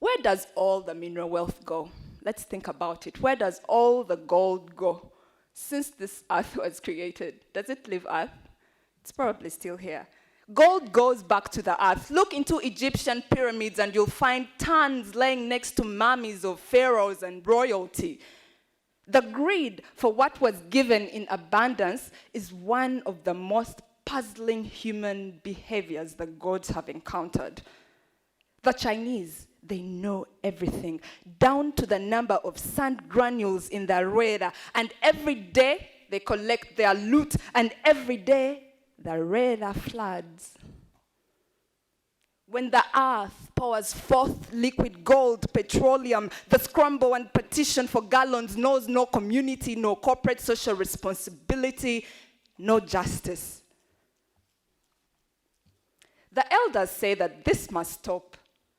Where does all the mineral wealth go? Let's think about it. Where does all the gold go? Since this earth was created, does it leave earth? It's probably still here. Gold goes back to the earth. Look into Egyptian pyramids and you'll find tons laying next to mummies of pharaohs and royalty. The greed for what was given in abundance is one of the most puzzling human behaviors the gods have encountered. The Chinese, they know everything, down to the number of sand granules in the radar, and every day they collect their loot, and every day the radar floods. When the earth pours forth liquid gold, petroleum, the scramble and petition for gallons knows no community, no corporate social responsibility, no justice. The elders say that this must stop.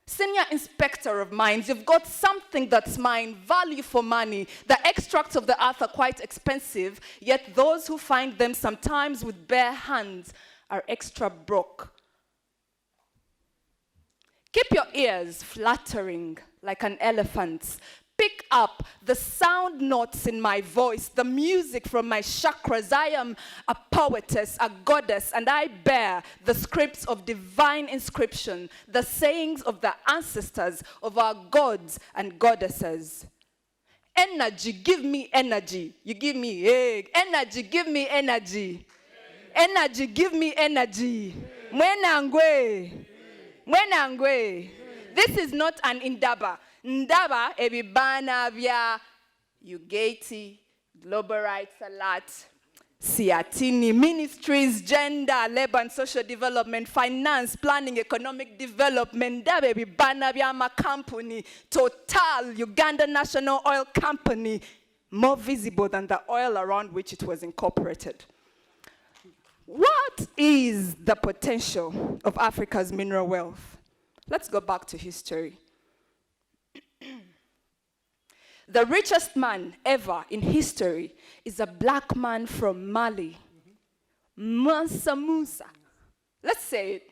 Senior inspector of mines, you've got something that's mine, value for money. The extracts of the earth are quite expensive, yet those who find them sometimes with bare hands are extra broke. Keep your ears fluttering like an elephant's. Pick up the sound notes in my voice, the music from my chakras. I am a poetess, a goddess, and I bear the scripts of divine inscription, the sayings of the ancestors of our gods and goddesses. Energy, give me energy. You give me egg. Energy, give me energy. Energy, give me energy. Mwenangwe. Mwenangwe. This is not an indaba. Ndaba ebibana vya Ugati, Global Rights Alert, Siatini, Ministries, Gender, Labor and Social Development, Finance, Planning, Economic Development, Ndaba ebibana vya makampuni, Total, Uganda National Oil Company, more visible than the oil around which it was incorporated. What is the potential of Africa's mineral wealth? Let's go back to history. The richest man ever in history is a black man from Mali. Mansa Musa. Let's say it.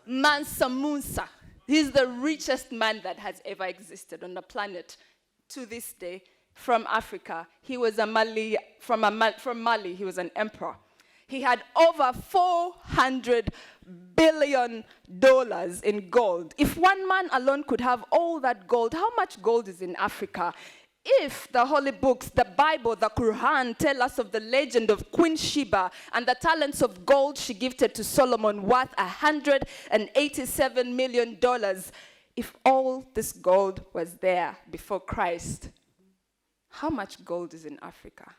Mansa Musa. He's the richest man that has ever existed on the planet to this day from Africa. He was from Mali. He was an emperor. He had over $400 billion in gold. If one man alone could have all that gold, how much gold is in Africa? If the holy books, the Bible, the Quran, tell us of the legend of Queen Sheba and the talents of gold she gifted to Solomon worth $187 million, if all this gold was there before Christ, how much gold is in Africa?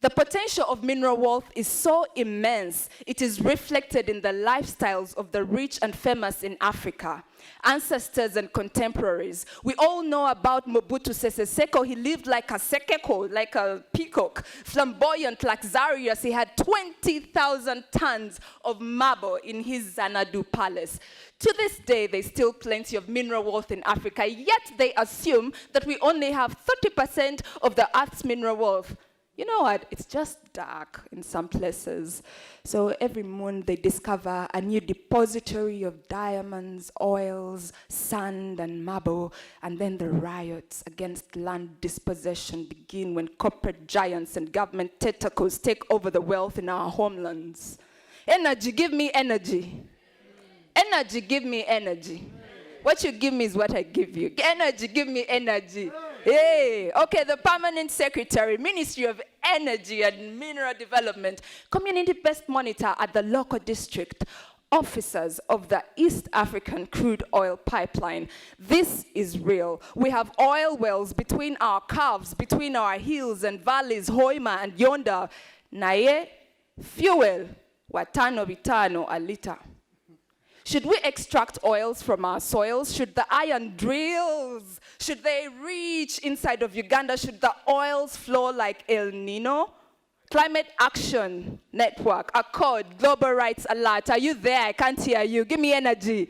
The potential of mineral wealth is so immense, it is reflected in the lifestyles of the rich and famous in Africa, ancestors and contemporaries. We all know about Mobutu Sese Seko. He lived like a sekeko, like a peacock, flamboyant, luxurious. He had 20,000 tons of marble in his Xanadu palace. To this day, there's still plenty of mineral wealth in Africa, yet they assume that we only have 30% of the Earth's mineral wealth. You know what? It's just dark in some places. So every month they discover a new depository of diamonds, oils, sand, and marble, and then the riots against land dispossession begin when corporate giants and government tentacles take over the wealth in our homelands. Energy, give me energy. Energy, give me energy. What you give me is what I give you. Energy, give me energy. Hey, okay, the Permanent Secretary, Ministry of Energy and Mineral Development, Community-Based Monitor at the local district, officers of the East African Crude Oil Pipeline. This is real. We have oil wells between our calves, between our hills and valleys, Hoima and Yonda. Naye, fuel, watano bitano a liter. Should we extract oils from our soils? Should the iron drills, should they reach inside of Uganda? Should the oils flow like El Nino? Climate Action Network, Accord, Global Rights Alert. Are you there? I can't hear you. Give me energy.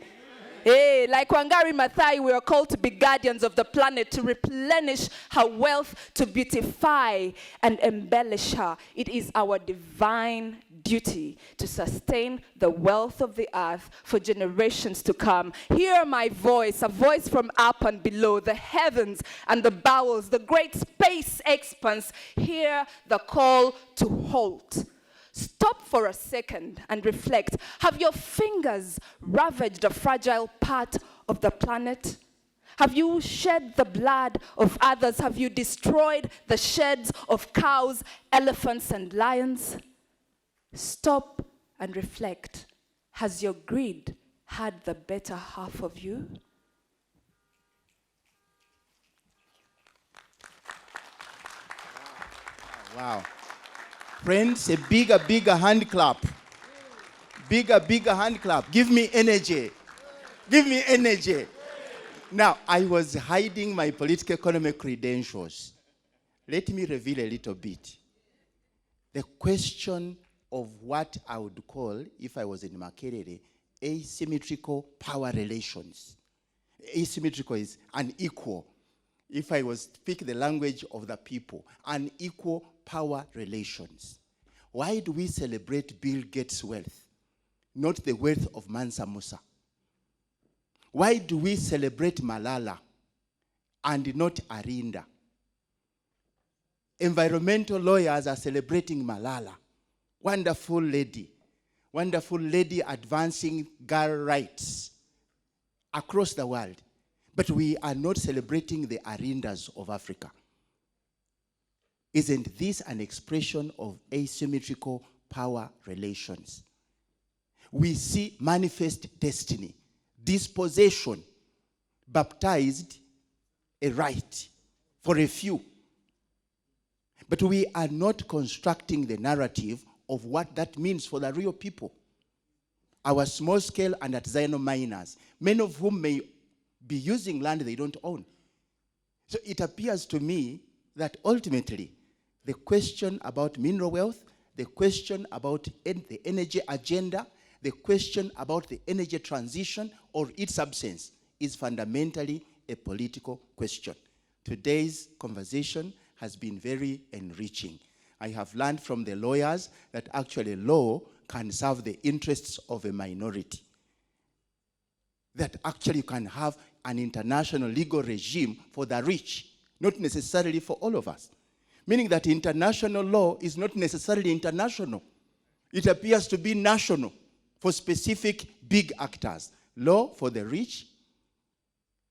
Hey, like Wangari Maathai, we are called to be guardians of the planet, to replenish her wealth, to beautify and embellish her. It is our divine duty to sustain the wealth of the earth for generations to come. Hear my voice, a voice from up and below, the heavens and the bowels, the great space expanse. Hear the call to halt. Stop for a second and reflect. Have your fingers ravaged a fragile part of the planet? Have you shed the blood of others? Have you destroyed the sheds of cows, elephants, and lions? Stop and reflect. Has your greed had the better half of you?
Wow. Friends, a bigger hand clap. Bigger hand clap. Give me energy. Give me energy. Now, I was hiding my political economic credentials. Let me reveal a little bit. The question of what I would call, if I was in Makerere, asymmetrical power relations. Asymmetrical is unequal. If I was speak the language of the people, unequal power relations. Why do we celebrate Bill Gates' wealth, not the wealth of Mansa Musa? Why do we celebrate Malala and not Arinda? Environmental lawyers are celebrating Malala. Wonderful lady advancing girl rights across the world. But we are not celebrating the Arindas of Africa. Isn't this an expression of asymmetrical power relations? We see manifest destiny, dispossession, baptized a right for a few. But we are not constructing the narrative of what that means for the real people. Our small-scale and artisanal miners, many of whom may be using land they don't own. So it appears to me that ultimately the question about mineral wealth, the question about the energy agenda, the question about the energy transition or its absence is fundamentally a political question. Today's conversation has been very enriching. I have learned from the lawyers that actually law can serve the interests of a minority. That actually you can have an international legal regime for the rich, not necessarily for all of us. meaning that international law is not necessarily international. It appears to be national for specific big actors. Law for the rich,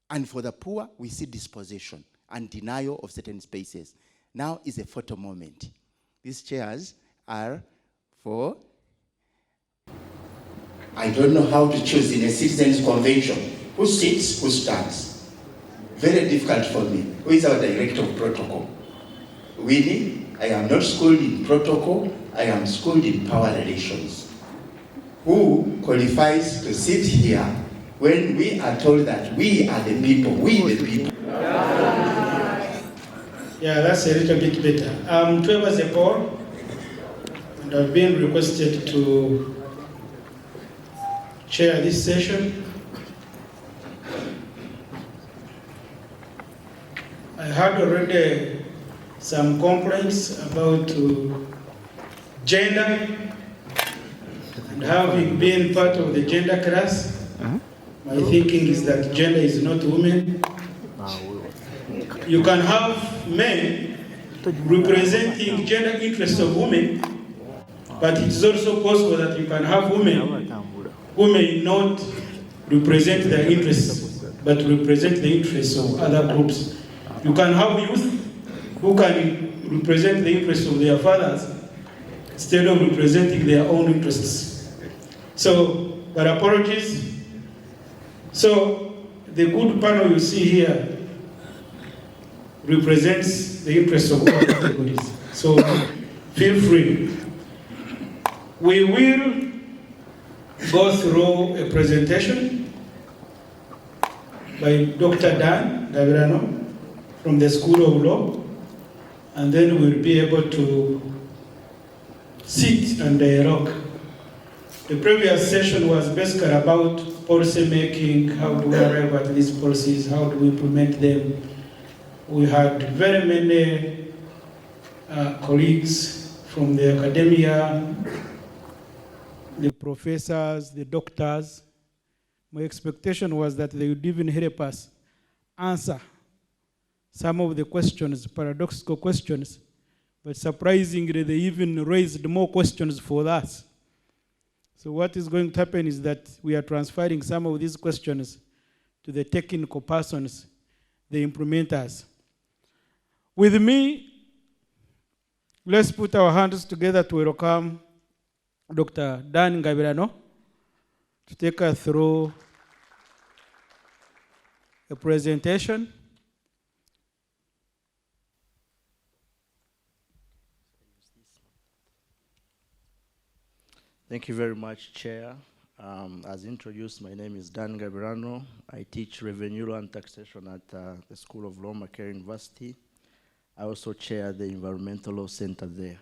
and for the poor, we see dispossession and denial of certain spaces. Now is a photo moment. These chairs are for, I don't know how to choose in a citizens' convention. Who sits, who stands? Very difficult for me. Who is our director of protocol? Winnie, I am not schooled in protocol, I am schooled in power relations. Who qualifies to sit here when we are told that we are the people, we the people?
Yeah, that's a little bit better. I'm Trevor Zepor, and I've been requested to chair this session. I had already some complaints about gender, and having been part of the gender class, my thinking is that gender is not women. You can have men representing gender interests of women, but it's also possible that you can have women who may not represent their interests, but represent the interests of other groups. You can have youth who can represent the interests of their fathers instead of representing their own interests. So, but apologies. So, the good panel you see here represents the interests of all categories. So, feel free. We will go through a presentation by Dr. Dan Gavirano from the School of Law, and then we'll be able to sit and dialogue. The previous session was basically about policy making, how do we arrive at these policies, how do we implement them. We had very many colleagues from the academia, the professors, the doctors. My expectation was that they would even help us answer some of the questions, paradoxical questions, but surprisingly, they even raised more questions for us. So what is going to happen is that we are transferring some of these questions to the technical persons, the implementers. With me, let's put our hands together to welcome Dr. Dan Gavirano to take us through a presentation.
Thank you very much, Chair. As introduced, my name is Dan Gavirano. I teach revenue law and taxation at the School of Law, Makerere University. I also chair the Environmental Law Center there.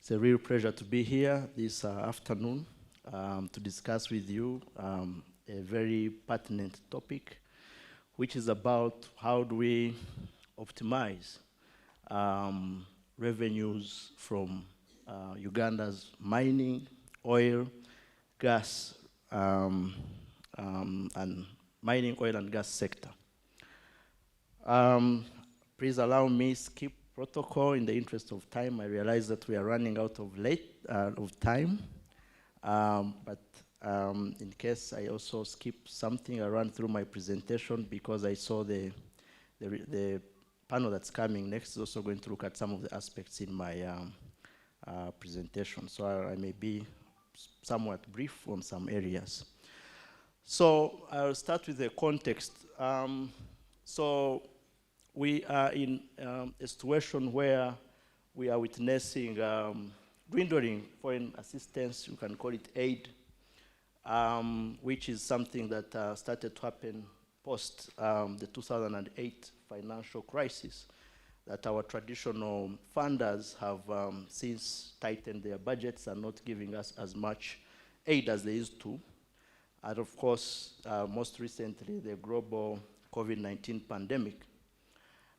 It's a real pleasure to be here this afternoon to discuss with you a very pertinent topic, which is about how do we optimize revenues from Uganda's mining, oil, gas, and mining, oil, and gas sector. Please allow me skip protocol in the interest of time. I realize that we are running out of time, but in case I also skip something, I run through my presentation because I saw the panel that's coming next is also going to look at some of the aspects in my presentation. So I may be somewhat brief on some areas. So I'll start with the context. So we are in a situation where we are witnessing dwindling foreign assistance, you can call it aid, which is something that started to happen post the 2008 financial crisis, that our traditional funders have since tightened their budgets and not giving us as much aid as they used to. And of course, most recently, the global COVID-19 pandemic.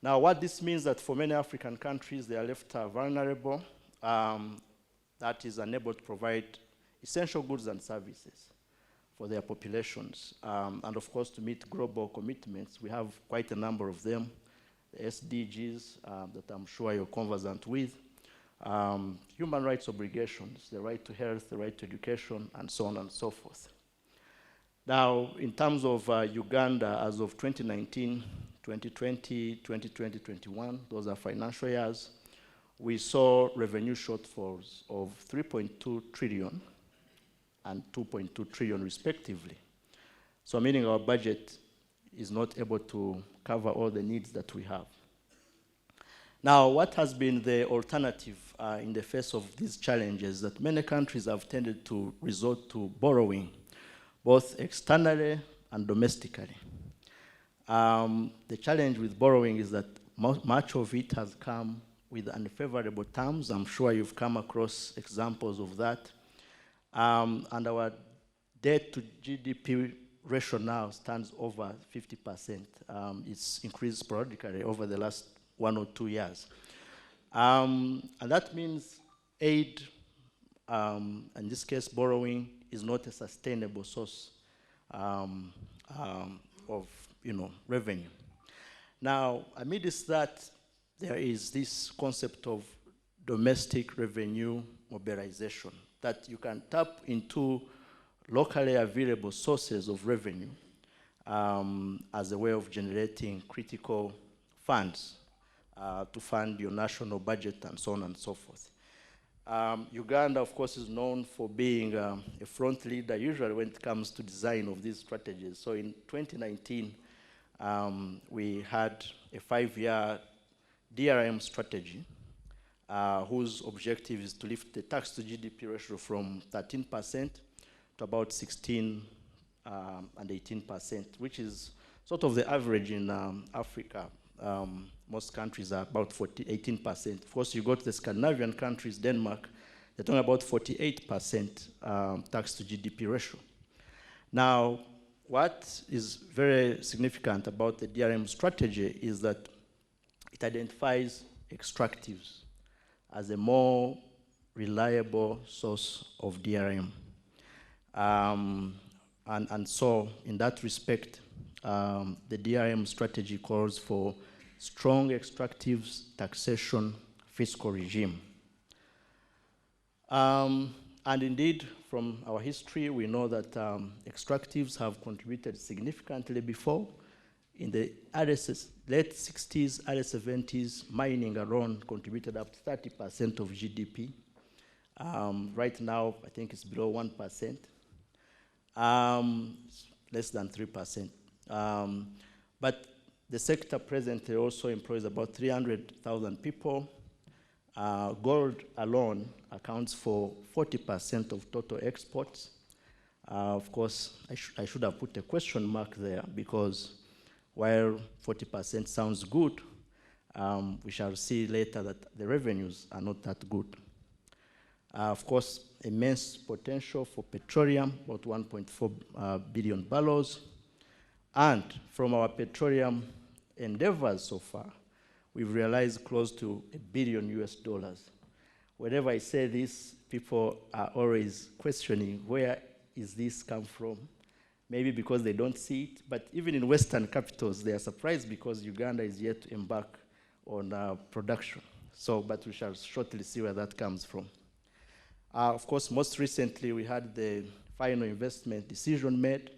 Now, what this means that for many African countries, they are left vulnerable, that is unable to provide essential goods and services for their populations. And of course, to meet global commitments, we have quite a number of them. SDGs that I'm sure you're conversant with, human rights obligations, the right to health, the right to education, and so on and so forth. Now, in terms of Uganda, as of 2019, 2020, 2021, those are financial years, we saw revenue shortfalls of 3.2 trillion and 2.2 trillion respectively. So meaning our budget is not able to cover all the needs that we have. Now, what has been the alternative in the face of these challenges? That many countries have tended to resort to borrowing, both externally and domestically. The challenge with borrowing is that much of it has come with unfavorable terms. I'm sure you've come across examples of that. And our debt to GDP ratio now stands over 50%. It's increased sporadically over the last 1 or 2 years. And that means aid, in this case borrowing, is not a sustainable source of revenue. Now, amidst that, there is this concept of domestic revenue mobilization, that you can tap into locally available sources of revenue as a way of generating critical funds to fund your national budget and so on and so forth. Uganda, of course, is known for being a front leader usually when it comes to design of these strategies. So in 2019, we had a 5-year DRM strategy whose objective is to lift the tax to GDP ratio from 13% to about 16 and 18%, which is sort of the average in Africa. Most countries are about 18%. Of course, you go to the Scandinavian countries, Denmark, they're talking about 48% tax to GDP ratio. Now, what is very significant about the DRM strategy is that it identifies extractives as a more reliable source of DRM. And so, in that respect, the DRM strategy calls for strong extractives taxation fiscal regime. And indeed, from our history, we know that extractives have contributed significantly before. In the late 60s, early 70s, mining alone contributed up to 30% of GDP. Right now, I think it's below 1%, less than 3%. But the sector presently also employs about 300,000 people. Gold alone accounts for 40% of total exports. Of course, I should have put a question mark there, because while 40% sounds good, we shall see later that the revenues are not that good. Of course, immense potential for petroleum, about 1.4 billion barrels. And from our petroleum endeavors so far, we've realized close to $1 billion. Whenever I say this, people are always questioning, where is this come from? Maybe because they don't see it, but even in Western capitals, they are surprised because Uganda is yet to embark on production. So, but we shall shortly see where that comes from. Of course, most recently, we had the final investment decision made,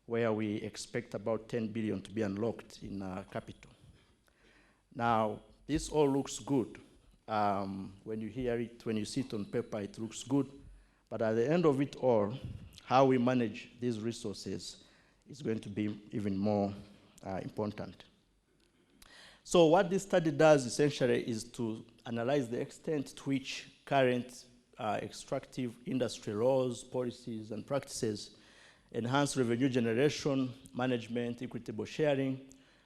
where we expect about 10 billion to be unlocked in capital. Now, this all looks good. When you hear it, when you see it on paper, it looks good. But at the end of it all, how we manage these resources is going to be even more important. So what this study does essentially is to analyze the extent to which current extractive industry laws, policies, and practices enhance revenue generation, management, equitable sharing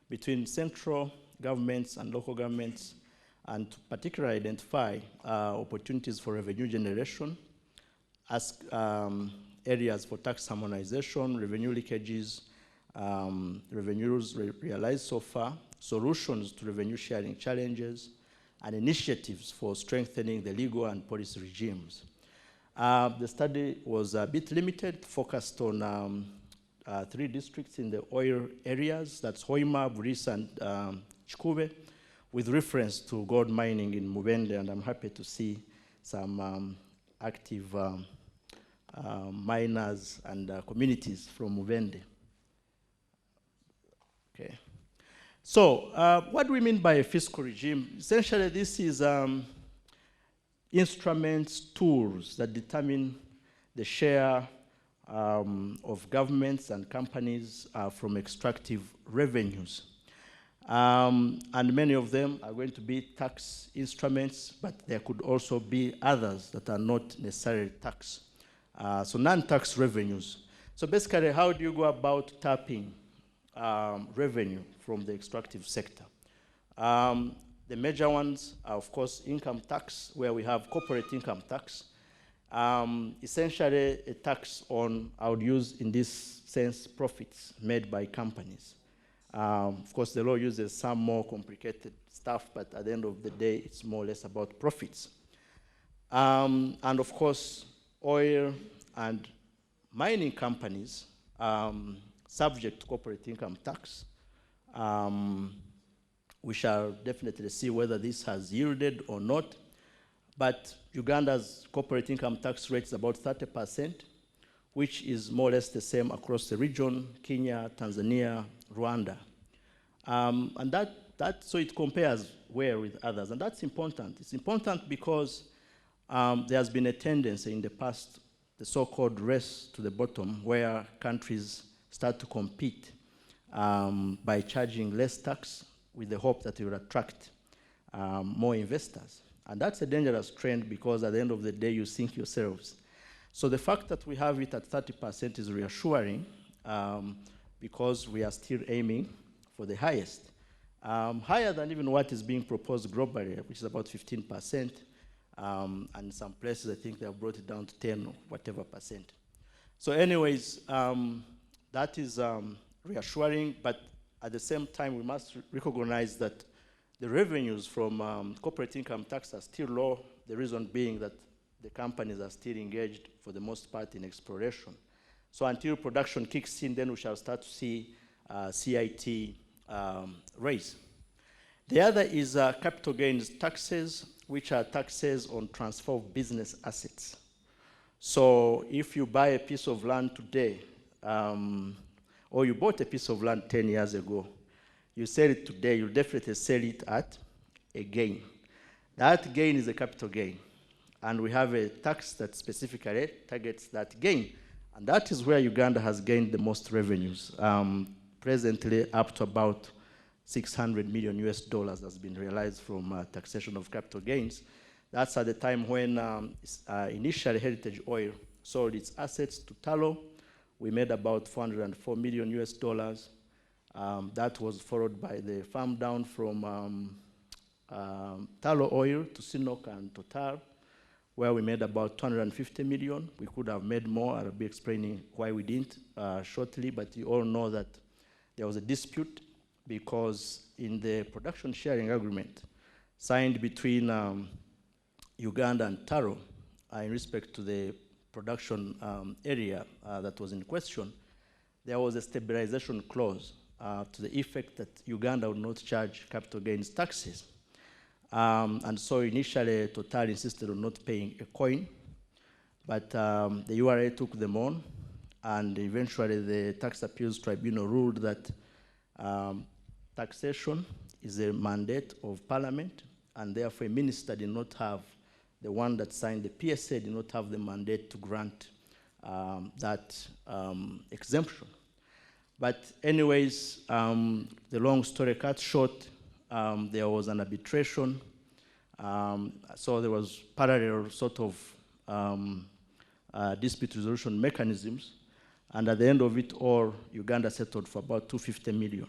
between central governments and local governments, and to particularly identify opportunities for revenue generation, as areas for tax harmonization, revenue leakages, revenues realized so far, solutions to revenue sharing challenges, and initiatives for strengthening the legal and policy regimes. The study was a bit limited, focused on 3 districts in the oil areas, that's Hoima, Buris, and Chikube, with reference to gold mining in Mubende, and I'm happy to see some active miners and communities from Mubende. Okay. So, what do we mean by a fiscal regime? Essentially, this is instruments, tools that determine the share of governments and companies from extractive revenues. And many of them are going to be tax instruments, but there could also be others that are not necessarily tax. So non-tax revenues. So basically, how do you go about tapping revenue from the extractive sector? The major ones are, of course, income tax, where we have corporate income tax. Essentially, a tax on, I would use in this sense, profits made by companies. Of course, the law uses some more complicated stuff, but at the end of the day, it's more or less about profits. And of course, oil and mining companies subject to corporate income tax. We shall definitely see whether this has yielded or not. But Uganda's corporate income tax rate is about 30%, which is more or less the same across the region, Kenya, Tanzania, Rwanda. And so it compares well with others, and that's important. It's important because there has been a tendency in the past, the so-called race to the bottom, where countries start to compete by charging less tax with the hope that it will attract more investors. And that's a dangerous trend because at the end of the day, you sink yourselves. So the fact that we have it at 30% is reassuring because we are still aiming for the highest. Higher than even what is being proposed globally, which is about 15%. And in some places, I think they have brought it down to 10 or whatever percent. So anyways, that is reassuring, but at the same time, we must recognize that the revenues from corporate income tax are still low, the reason being that the companies are still engaged for the most part in exploration. So until production kicks in, then we shall start to see CIT raise. The other is capital gains taxes, which are taxes on transfer of business assets. So if you buy a piece of land today, or you bought a piece of land 10 years ago, you sell it today, you'll definitely sell it at a gain. That gain is a capital gain. And we have a tax that specifically targets that gain. And that is where Uganda has gained the most revenues. Presently, up to about $600 million has been realized from taxation of capital gains. That's at the time when initially Heritage Oil sold its assets to Tullow. We made about $404 million. That was followed by the farm down from Tullow Oil to Sinok and Total, where we made about $250 million. We could have made more. I'll be explaining why we didn't shortly, but you all know that there was a dispute because in the production sharing agreement signed between Uganda and Tullow in respect to the production area that was in question, there was a stabilization clause to the effect that Uganda would not charge capital gains taxes. And so initially Total insisted on not paying a coin, but the URA took them on, and eventually the Tax Appeals Tribunal ruled that taxation is a mandate of Parliament, and therefore a minister did not have, the one that signed the PSA did not have the mandate to grant that exemption. But anyways, the long story cut short, there was an arbitration. So there was parallel sort of dispute resolution mechanisms. And at the end of it all, Uganda settled for about $250 million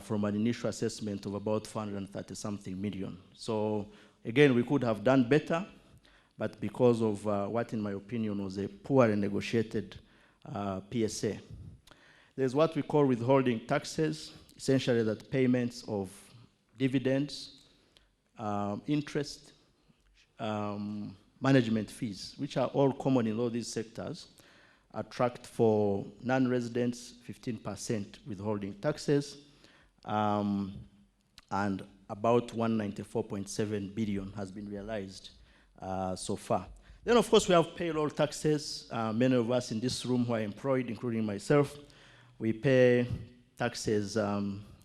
from an initial assessment of about $430-something million. So again, we could have done better, but because of what, in my opinion, was a poorly negotiated PSA. There's what we call withholding taxes, essentially that payments of dividends, interest, management fees, which are all common in all these sectors, attract for non-residents 15% withholding taxes. and about 194.7 billion has been realized so far. Then, of course, we have payroll taxes. Many of us in this room who are employed, including myself, we pay taxes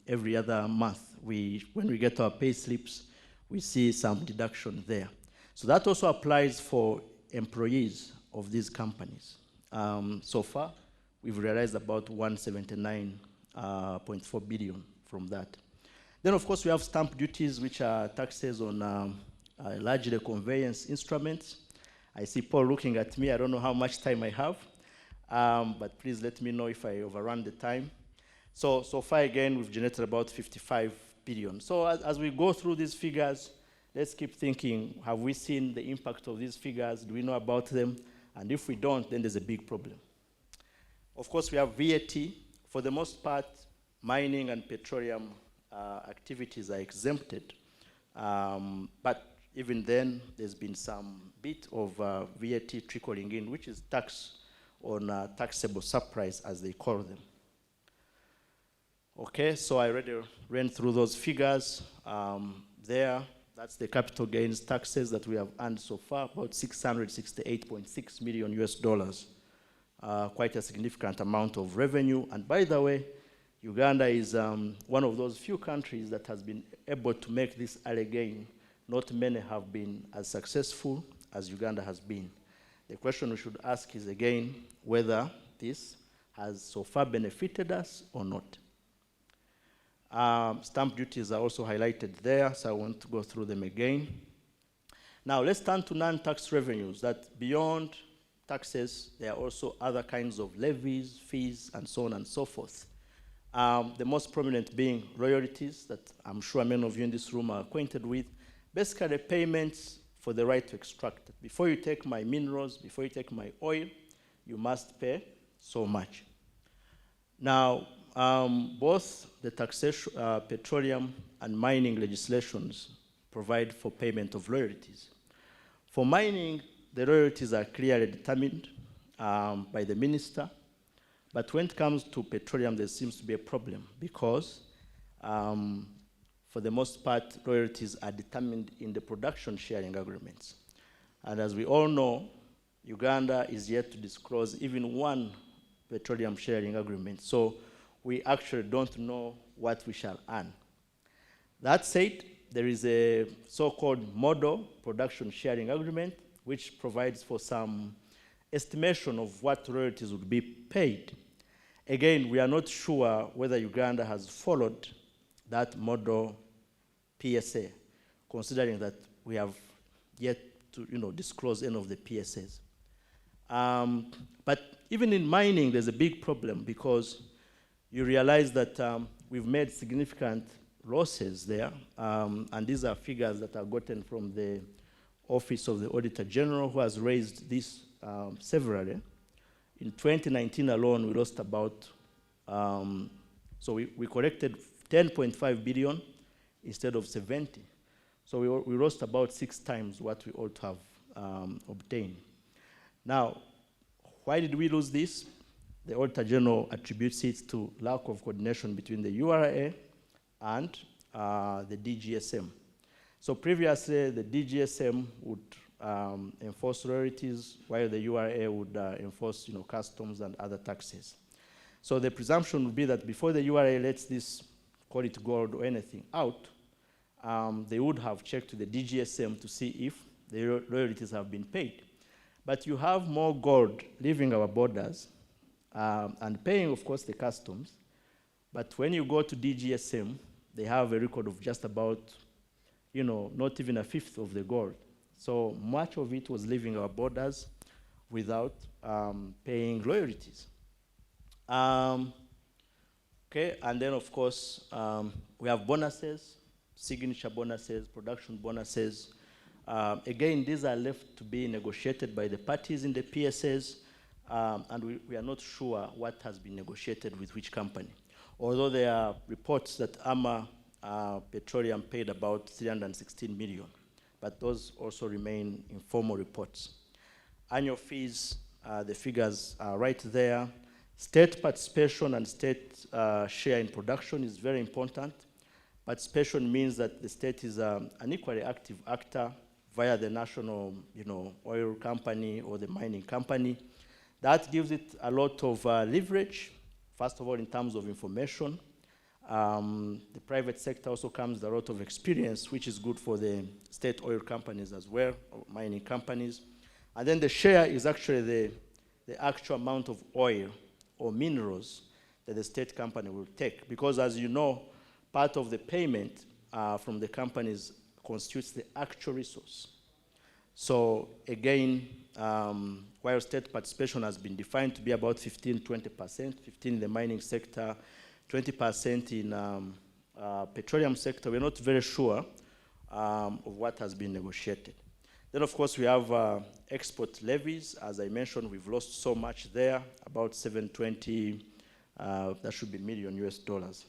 every other month. When we get our pay slips, we see some deduction there. So that also applies for employees of these companies. So far, we've realized about 179.4 billion from that. Then, of course, we have stamp duties, which are taxes on largely conveyance instruments. I see Paul looking at me. I don't know how much time I have, but please let me know if I overrun the time. So far, again, we've generated about 55 billion. So as we go through these figures, let's keep thinking, have we seen the impact of these figures? Do we know about them? And if we don't, then there's a big problem. Of course, we have VAT. For the most part, mining and petroleum activities are exempted. But even then, there's been some bit of VAT trickling in, which is tax on taxable surplus, as they call them. Okay, so I already ran through those figures there. That's the capital gains taxes that we have earned so far, about $668.6 million US dollars. Quite a significant amount of revenue. And by the way, Uganda is one of those few countries that has been able to make this early gain. Not many have been as successful as Uganda has been. The question we should ask is again whether this has so far benefited us or not. Stamp duties are also highlighted there, so I won't go through them again. Now let's turn to non-tax revenues, that beyond taxes, there are also other kinds of levies, fees, and so on and so forth. The most prominent being royalties that I'm sure many of you in this room are acquainted with. Basically, payments for the right to extract. Before you take my minerals, before you take my oil, you must pay so much. Now, both the taxation, petroleum and mining legislations provide for payment of royalties. For mining, the royalties are clearly determined by the minister. But when it comes to petroleum, there seems to be a problem because for the most part, royalties are determined in the production sharing agreements. And as we all know, Uganda is yet to disclose even one petroleum sharing agreement. So we actually don't know what we shall earn. That said, there is a so-called model production sharing agreement, which provides for some estimation of what royalties would be paid. Again, we are not sure whether Uganda has followed that model PSA, considering that we have yet to disclose any of the PSAs. But even in mining, there's a big problem because you realize that we've made significant losses there, and these are figures that are gotten from the Office of the Auditor General, who has raised this severally. In 2019 alone, we lost about, so we collected 10.5 billion instead of 70. So we lost about 6 times what we ought to have obtained. Now, why did we lose this? The Auditor General attributes it to lack of coordination between the URA and the DGSM. So previously, the DGSM would enforce royalties, while the URA would enforce customs and other taxes. So the presumption would be that before the URA lets this, call it gold or anything, out, they would have checked to the DGSM to see if the royalties have been paid. But you have more gold leaving our borders and paying, of course, the customs. But when you go to DGSM, they have a record of just about, not even a fifth of the gold. So much of it was leaving our borders without paying royalties. Okay, and then of course, we have bonuses, signature bonuses, production bonuses. Again, these are left to be negotiated by the parties in the PSAs, and we are not sure what has been negotiated with which company. Although there are reports that AMA Petroleum paid about 316 million, but those also remain informal reports. Annual fees, the figures are right there. State participation and state share in production is very important. participation means that the state is an equally active actor via the national, oil company or the mining company. That gives it a lot of leverage, first of all, in terms of information. The private sector also comes with a lot of experience, which is good for the state oil companies as well, or mining companies. And then the share is actually the actual amount of oil or minerals that the state company will take. Because as you know, part of the payment from the companies constitutes the actual resource. So again, while state participation has been defined to be about 15-20%, 15 in the mining sector, 20% in petroleum sector, we're not very sure of what has been negotiated. Then of course we have export levies. As I mentioned, we've lost so much there, about 720, that should be million US dollars.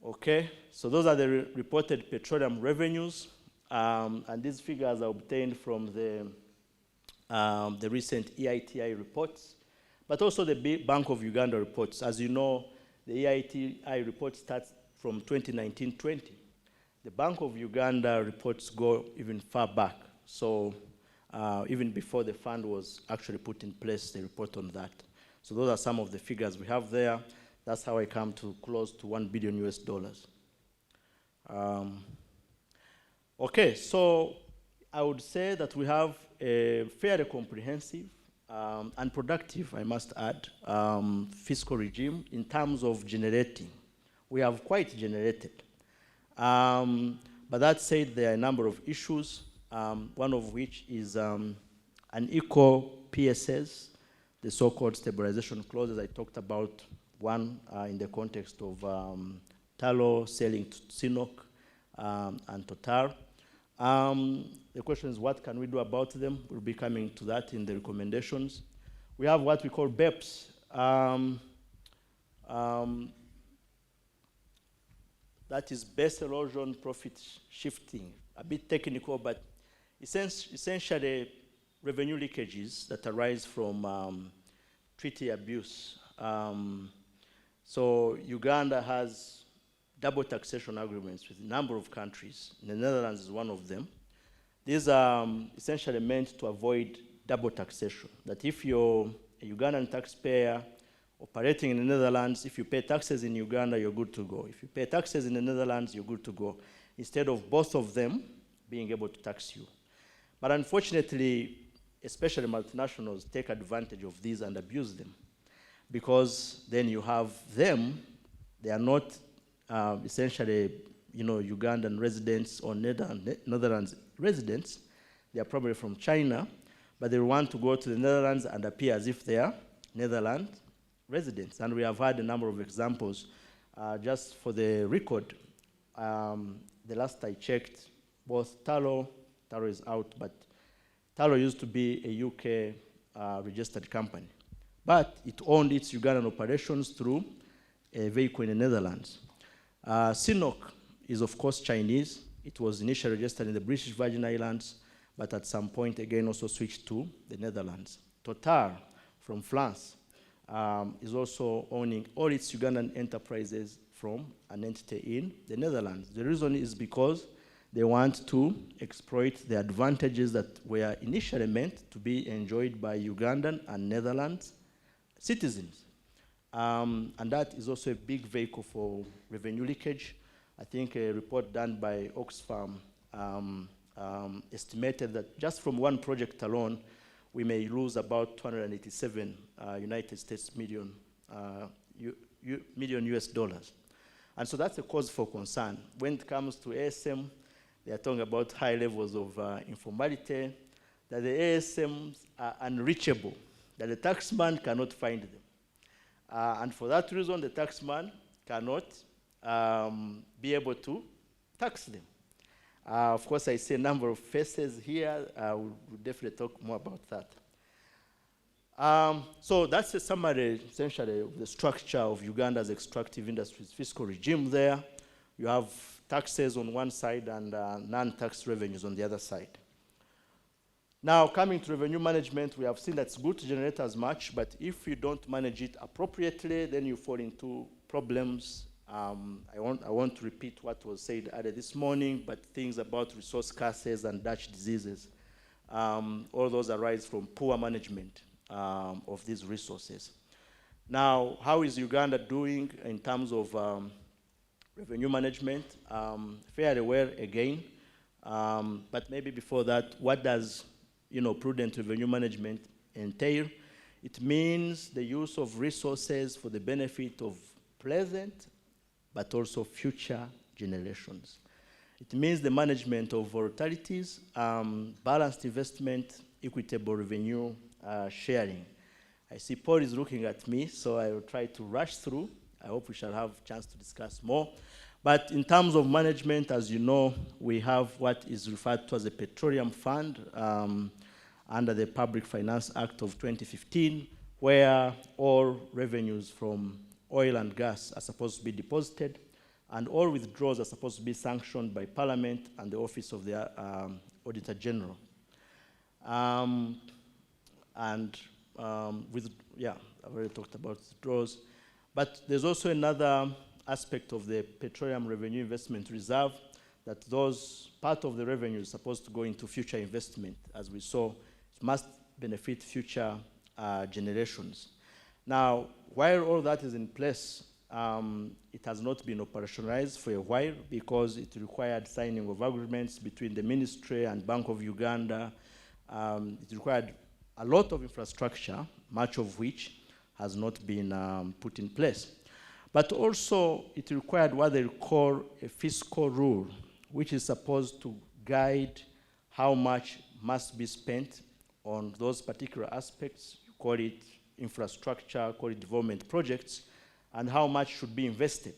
Okay, so those are the reported petroleum revenues, and these figures are obtained from the recent EITI reports, but also the Bank of Uganda reports. As you know, the EITI report starts from 2019-20. The Bank of Uganda reports go even far back. So even before the fund was actually put in place, they report on that. So those are some of the figures we have there. That's how I come to close to $1 billion US. Okay, so I would say that we have a fairly comprehensive and productive, I must add, fiscal regime in terms of generating. We have quite generated. But that said, there are a number of issues, one of which is unequal PSS, the so-called stabilization clauses. I talked about one in the context of tallow selling to CNOOC and Total. The question is, what can we do about them? We'll be coming to that in the recommendations. We have what we call BEPS. That is base erosion profit shifting, a bit technical, but essentially revenue leakages that arise from treaty abuse. So Uganda has double taxation agreements with a number of countries. The Netherlands is one of them. These are essentially meant to avoid double taxation, that if you're a Ugandan taxpayer operating in the Netherlands, if you pay taxes in Uganda, you're good to go. If you pay taxes in the Netherlands, you're good to go, instead of both of them being able to tax you. But unfortunately, especially multinationals take advantage of these and abuse them, because then you have them, they are not essentially Ugandan residents or Netherlands residents. They are probably from China, but they want to go to the Netherlands and appear as if they are Netherlands residents. And we have had a number of examples. Just for the record, the last I checked, both Tallow is out, but Tallow used to be a UK registered company. But it owned its Ugandan operations through a vehicle in the Netherlands. CNOOC is of course Chinese. It was initially registered in the British Virgin Islands, but at some point again also switched to the Netherlands. Total from France is also owning all its Ugandan enterprises from an entity in the Netherlands. The reason is because they want to exploit the advantages that were initially meant to be enjoyed by Ugandan and Netherlands citizens. And that is also a big vehicle for revenue leakage. I think a report done by Oxfam estimated that just from one project alone, we may lose about 287 United States million US dollars. And so that's a cause for concern. When it comes to ASM, they are talking about high levels of informality, that the ASMs are unreachable, that the taxman cannot find them. And for that reason, the taxman cannot be able to tax them. Of course, I see a number of faces here. We'll definitely talk more about that. So that's a summary, essentially, of the structure of Uganda's extractive industry's fiscal regime there. You have taxes on one side and non-tax revenues on the other side. Now, coming to revenue management, we have seen that it's good to generate as much, but if you don't manage it appropriately, then you fall into problems I want to repeat what was said earlier this morning, but things about resource scarcity and Dutch diseases, all those arise from poor management of these resources. Now, how is Uganda doing in terms of revenue management? Fairly well again, but maybe before that, what does prudent revenue management entail? It means the use of resources for the benefit of present, but also future generations. It means the management of volatilities, balanced investment, equitable revenue sharing. I see Paul is looking at me, so I will try to rush through. I hope we shall have a chance to discuss more. But in terms of management, as you know, we have what is referred to as a petroleum fund under the Public Finance Act of 2015, where all revenues from oil and gas are supposed to be deposited, and all withdrawals are supposed to be sanctioned by Parliament and the Office of the Auditor General. I've already talked about withdrawals. But there's also another aspect of the Petroleum Revenue Investment Reserve, that those part of the revenue is supposed to go into future investment. As we saw, it must benefit future generations. Now, while all that is in place, it has not been operationalized for a while because it required signing of agreements between the ministry and Bank of Uganda. It required a lot of infrastructure, much of which has not been put in place. But also, it required what they call a fiscal rule, which is supposed to guide how much must be spent on those particular aspects. You call it infrastructure, call it development projects, and how much should be invested.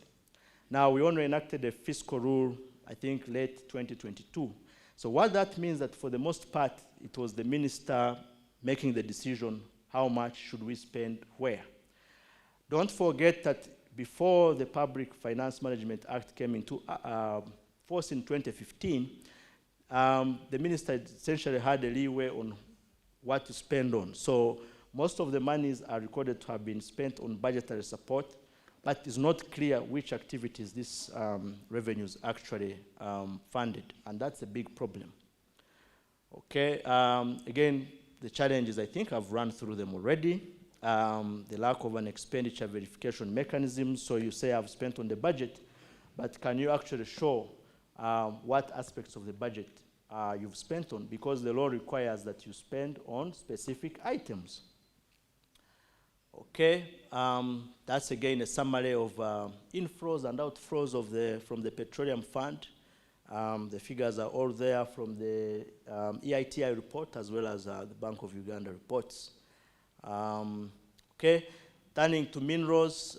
Now, we only enacted a fiscal rule, I think, late 2022. So what that means that for the most part, it was the minister making the decision how much should we spend where. Don't forget that before the Public Finance Management Act came into force in 2015, the minister essentially had a leeway on what to spend on. So most of the monies are recorded to have been spent on budgetary support, but it's not clear which activities these revenues actually funded, and that's a big problem. Okay, again, the challenges, I think I've run through them already. The lack of an expenditure verification mechanism. So you say I've spent on the budget, but can you actually show what aspects of the budget you've spent on? Because the law requires that you spend on specific items. Okay, that's again a summary of inflows and outflows of from the petroleum fund. The figures are all there from the EITI report as well as the Bank of Uganda reports. Okay, turning to minerals,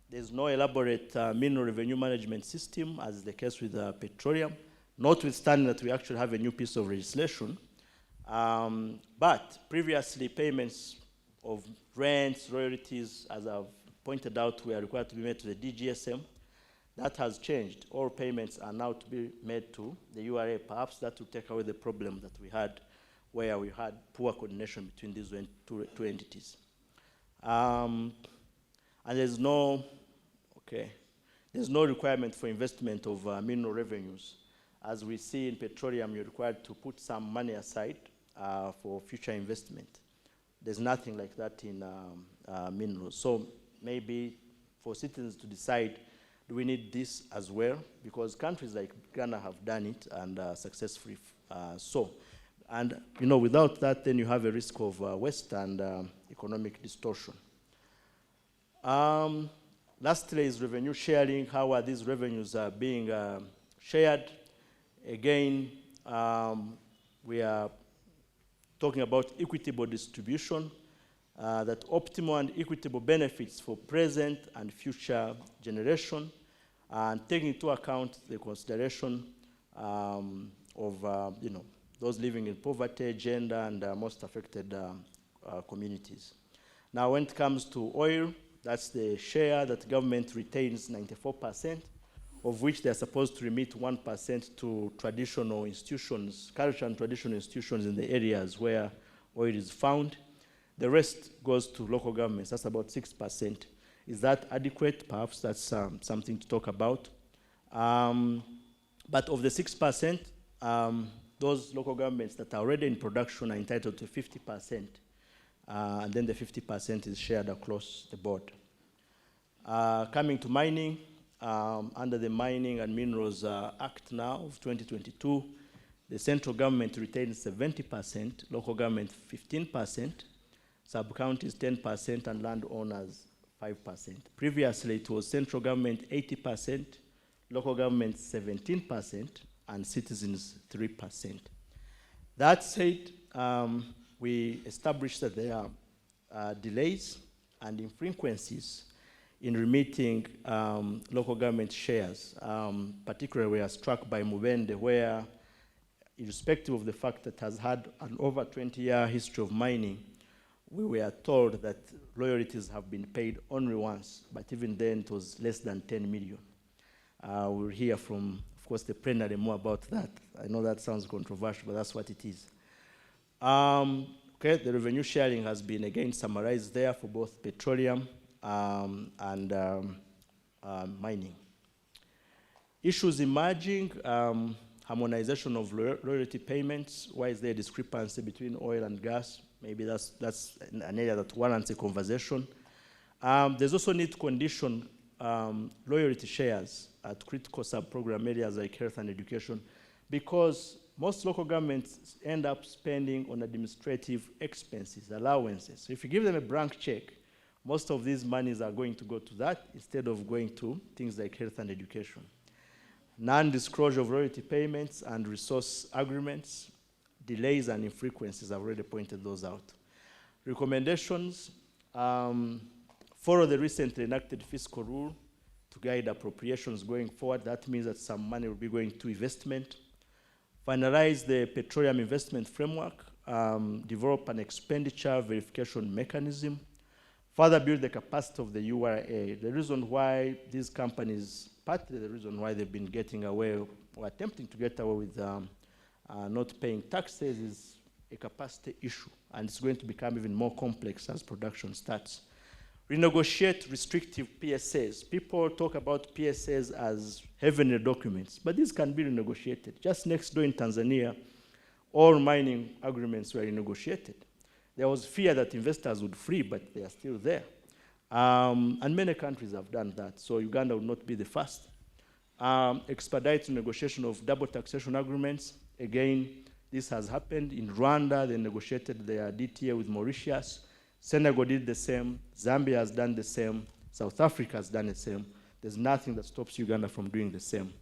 there's no elaborate mineral revenue management system, as is the case with petroleum, notwithstanding that we actually have a new piece of legislation. But previously, payments of rents, royalties, as I've pointed out, were required to be made to the DGSM. That has changed. All payments are now to be made to the URA. Perhaps that will take away the problem that we had, where we had poor coordination between these two entities. And there's no requirement for investment of mineral revenues. As we see in petroleum, you're required to put some money aside for future investment. There's nothing like that in minerals. So maybe for citizens to decide, do we need this as well? Because countries like Ghana have done it and successfully so. And without that, then you have a risk of waste and economic distortion. Lastly is revenue sharing. How are these revenues being shared? Again, we are talking about equitable distribution, that optimal and equitable benefits for present and future generation, and taking into account the consideration of those living in poverty, gender, and most affected communities. Now, when it comes to oil, that's the share that government retains 94%, of which they're supposed to remit 1% to traditional institutions, cultural and traditional institutions in the areas where oil is found. The rest goes to local governments. That's about 6%. Is that adequate? Perhaps that's something to talk about. But of the 6%, those local governments that are already in production are entitled to 50%. And then the 50% is shared across the board. Coming to mining, under the Mining and Minerals Act now of 2022, the central government retains 70%, local government 15%, sub-counties 10%, and landowners 5%. Previously, it was central government 80%, local government 17%, and citizens 3%. That said, we established that there are delays and infrequencies in remitting local government shares. Particularly, we are struck by Mubende, where, irrespective of the fact that it has had an over 20-year history of mining, we were told that royalties have been paid only once, but even then it was less than 10 million. We'll hear from, of course, the plenary more about that. I know that sounds controversial, but that's what it is. Okay, the revenue sharing has been again summarized there for both petroleum and mining. Issues emerging, harmonization of royalty payments. Why is there a discrepancy between oil and gas? Maybe that's an area that warrants a conversation. There's also need to condition royalty shares at critical sub-program areas like health and education, because most local governments end up spending on administrative expenses, allowances. So if you give them a blank check, most of these monies are going to go to that instead of going to things like health and education. Non-disclosure of royalty payments and resource agreements, delays and infrequencies, I've already pointed those out. Recommendations, follow the recently enacted fiscal rule to guide appropriations going forward. That means that some money will be going to investment. Finalize the petroleum investment framework, develop an expenditure verification mechanism, further build the capacity of the URA. The reason why these companies, partly the reason why they've been getting away or attempting to get away with not paying taxes is a capacity issue, and it's going to become even more complex as production starts. Renegotiate restrictive PSAs. People talk about PSAs as heavenly documents, but these can be renegotiated. Just next door in Tanzania, all mining agreements were renegotiated. There was fear that investors would flee, but they are still there. And many countries have done that, so Uganda will not be the first. Expedite negotiation of double taxation agreements. Again, this has happened in Rwanda. They negotiated their DTA with Mauritius. Senegal did the same. Zambia has done the same. South Africa has done the same. There's nothing that stops Uganda from doing the same.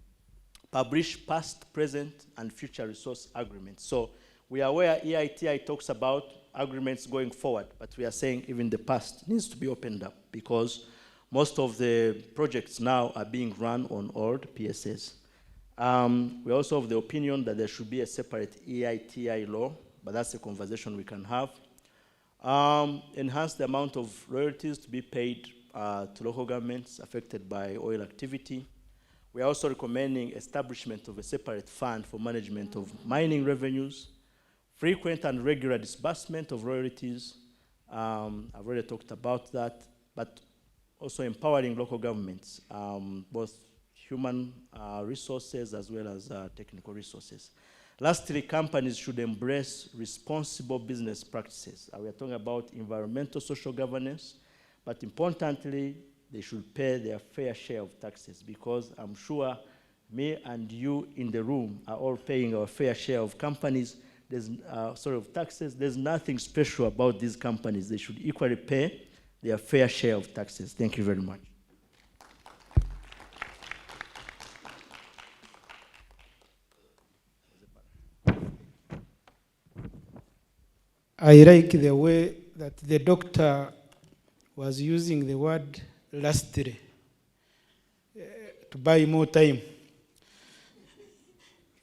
Publish past, present, and future resource agreements. So we are aware EITI talks about agreements going forward, but we are saying even the past needs to be opened up, because most of the projects now are being run on old PSAs. We also have the opinion that there should be a separate EITI law, but that's a conversation we can have. Enhance the amount of royalties to be paid to local governments affected by oil activity. We are also recommending establishment of a separate fund for management of mining revenues, frequent and regular disbursement of royalties. I've already talked about that, but also empowering local governments, both human resources as well as technical resources. Lastly, companies should embrace responsible business practices. We are talking about environmental social governance, but importantly, they should pay their fair share of taxes, because I'm sure me and you in the room are all paying our fair share of companies. There's of taxes. There's nothing special about these companies. They should equally pay their fair share of taxes. Thank you very much.
I like the way that the doctor was using the word lastly to buy more time.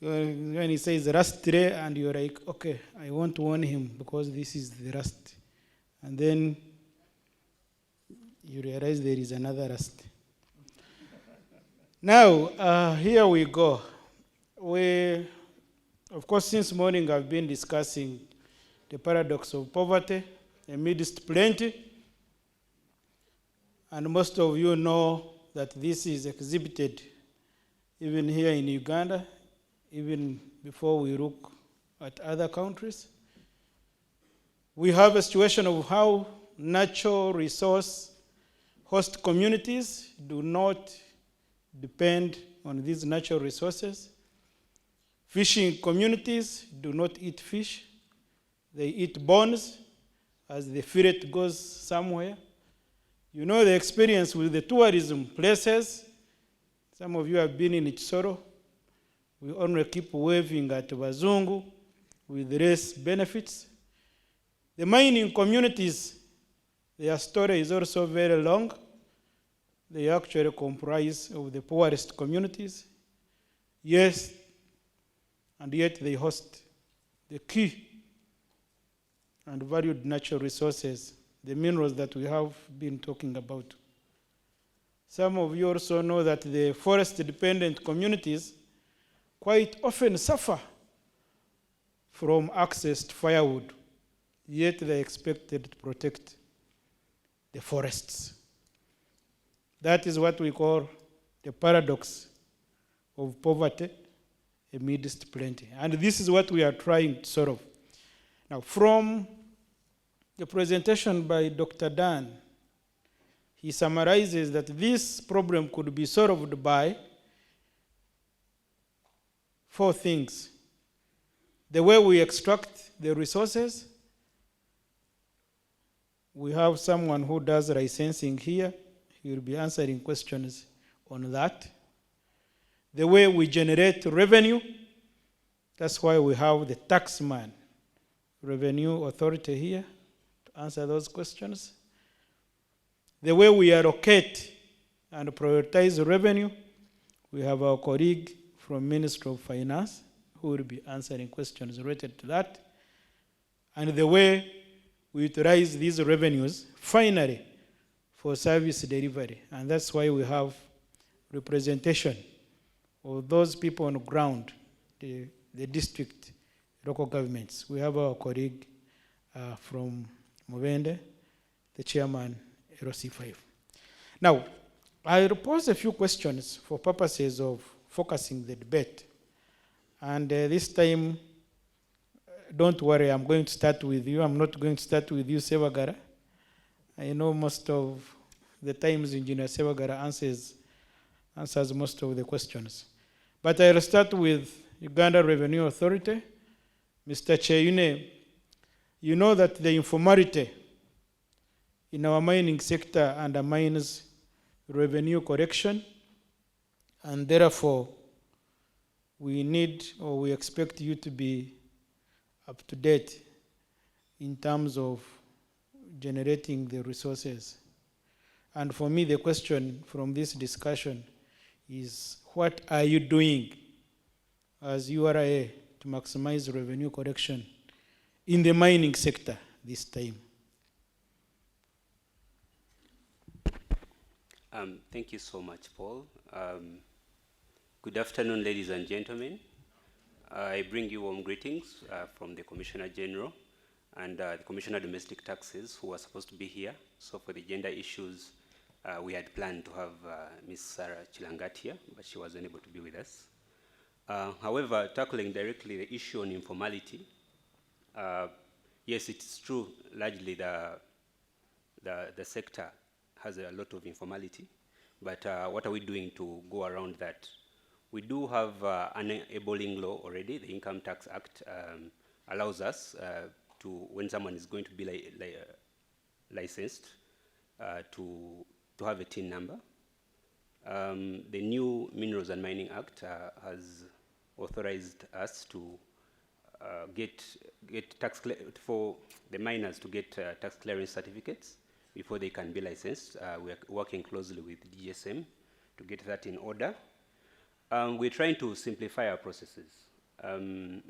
When he says lastly, and you're like, okay, I won't warn him because this is the last. And then you realize there is another last. Now, here we go. Of course, since morning I've been discussing the paradox of poverty amidst plenty. And most of you know that this is exhibited even here in Uganda, even before we look at other countries. We have a situation of how natural resource host communities do not depend on these natural resources. Fishing communities do not eat fish. They eat bones as the fillet goes somewhere. You know the experience with the tourism places. Some of you have been in Chisoro. We only keep waving at Wazungu with less benefits. The mining communities, their story is also very long. They actually comprise of the poorest communities. Yes, and yet they host the key and valued natural resources, the minerals that we have been talking about. Some of you also know that the forest-dependent communities quite often suffer from access to firewood, yet they are expected to protect the forests. That is what we call the paradox of poverty amidst plenty. And this is what we are trying to solve. Now, from the presentation by Dr. Dan, he summarizes that this problem could be solved by 4 things. The way we extract the resources. We have someone who does licensing here. He will be answering questions on that. The way we generate revenue. That's why we have the taxman, revenue authority here to answer those questions. The way we allocate and prioritize revenue. We have our colleague from Ministry of Finance who will be answering questions related to that. And the way we utilize these revenues, finally, for service delivery. And that's why we have representation of those people on the ground, the district, local governments. We have our colleague from Mubende, the chairman, LC5. Now, I will pose a few questions for purposes of focusing the debate. And this time, don't worry, I'm going to start with you. I'm not going to start with you, Sevagara. I know most of the times Engineer Sevagara answers most of the questions. But I'll start with Uganda Revenue Authority. Mr. Cheyune, you know that the informality in our mining sector undermines revenue collection, and therefore we need or we expect you to be up to date in terms of generating the resources. And for me, the question from this discussion is, what are you doing as URA to maximize revenue collection in the mining sector this time?
Thank you so much, Paul. Good afternoon, ladies and gentlemen. I bring you warm greetings from the Commissioner General and the Commissioner of Domestic Taxes, who are supposed to be here. So for the gender issues, we had planned to have Ms. Sarah Chilangat here, but she was unable to be with us. However, tackling directly the issue on informality, yes, it's true, largely the sector has a lot of informality, but what are we doing to go around that? We do have an enabling law already. The Income Tax Act allows us to, when someone is going to be licensed, to have a TIN number. The new Minerals and Mining Act has authorized us to get tax for the miners to get tax clearance certificates before they can be licensed. We are working closely with GSM to get that in order. We're trying to simplify our processes. In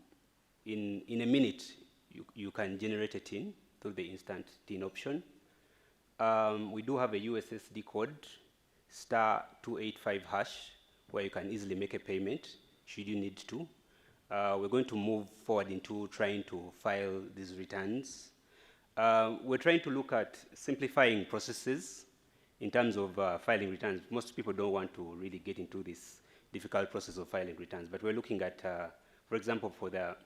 a minute, you can generate a TIN through the instant TIN option. We do have a USSD code, *285#, where you can easily make a payment should you need to. We're going to move forward into trying to file these returns. We're trying to look at simplifying processes in terms of filing returns, most people don't want to really get into this difficult process of filing returns. But we're looking at, for example, for the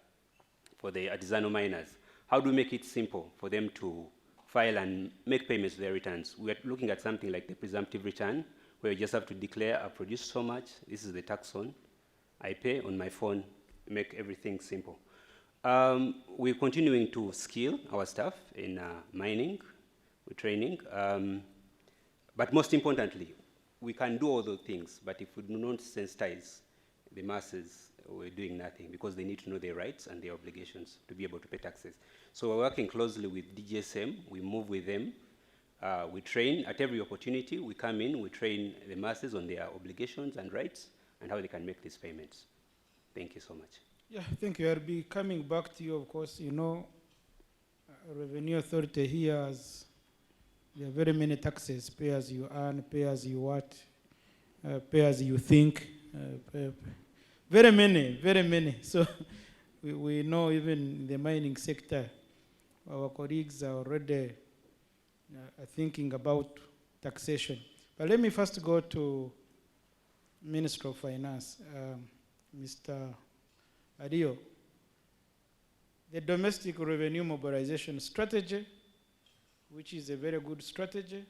artisanal miners, how do we make it simple for them to file and make payments to their returns? We're looking at something like the presumptive return, where you just have to declare, I produced so much, this is the tax on, I pay on my phone, make everything simple. We're continuing to skill our staff in mining, with training, but most importantly, we can do all those things, but if we do not sensitize the masses, we're doing nothing, because they need to know their rights and their obligations to be able to pay taxes. So we're working closely with DGSM, we move with them, we train at every opportunity, we come in, we train the masses on their obligations and rights and how they can make these payments. Thank you so much.
Yeah, thank you. I'll be coming back to you, of course. You know, Revenue Authority here has, there are very many taxes: pay as you earn, pay as you what, pay as you think, very many, very many. So we know even in the mining sector, our colleagues are already thinking about taxation. But let me first go to Minister of Finance, Mr. Adio. The domestic revenue mobilization strategy, which is a very good strategy,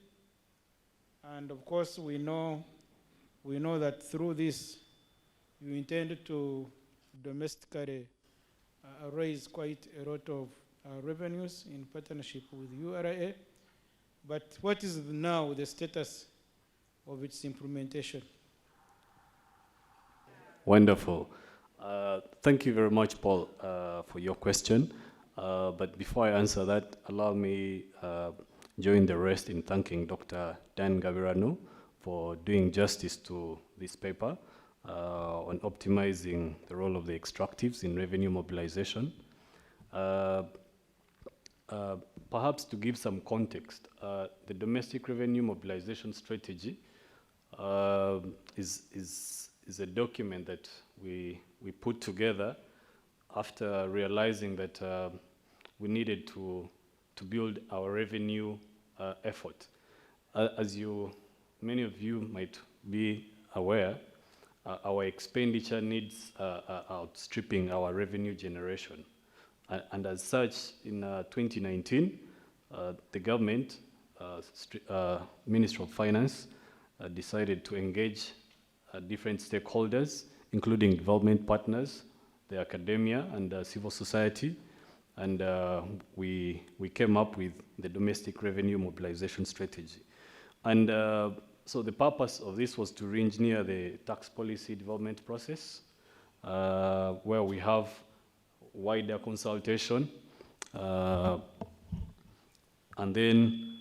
and of course we know that through this you intend to domestically raise quite a lot of revenues in partnership with URA. But what is now the status of its implementation?
Wonderful. Thank you very much, Paul, for your question. But before I answer that, allow me join the rest in thanking Dr. Dan Gabirano for doing justice to this paper on optimizing the role of the extractives in revenue mobilization. Perhaps to give some context, the domestic revenue mobilization strategy is a document that we put together after realizing that we needed to build our revenue effort. As many of you might be aware, our expenditure needs are outstripping our revenue generation. And as such, in 2019, the government, Ministry of Finance, decided to engage different stakeholders, including development partners, the academia, and civil society, and we came up with the domestic revenue mobilization strategy. And so the purpose of this was to re-engineer the tax policy development process, where we have wider consultation, and then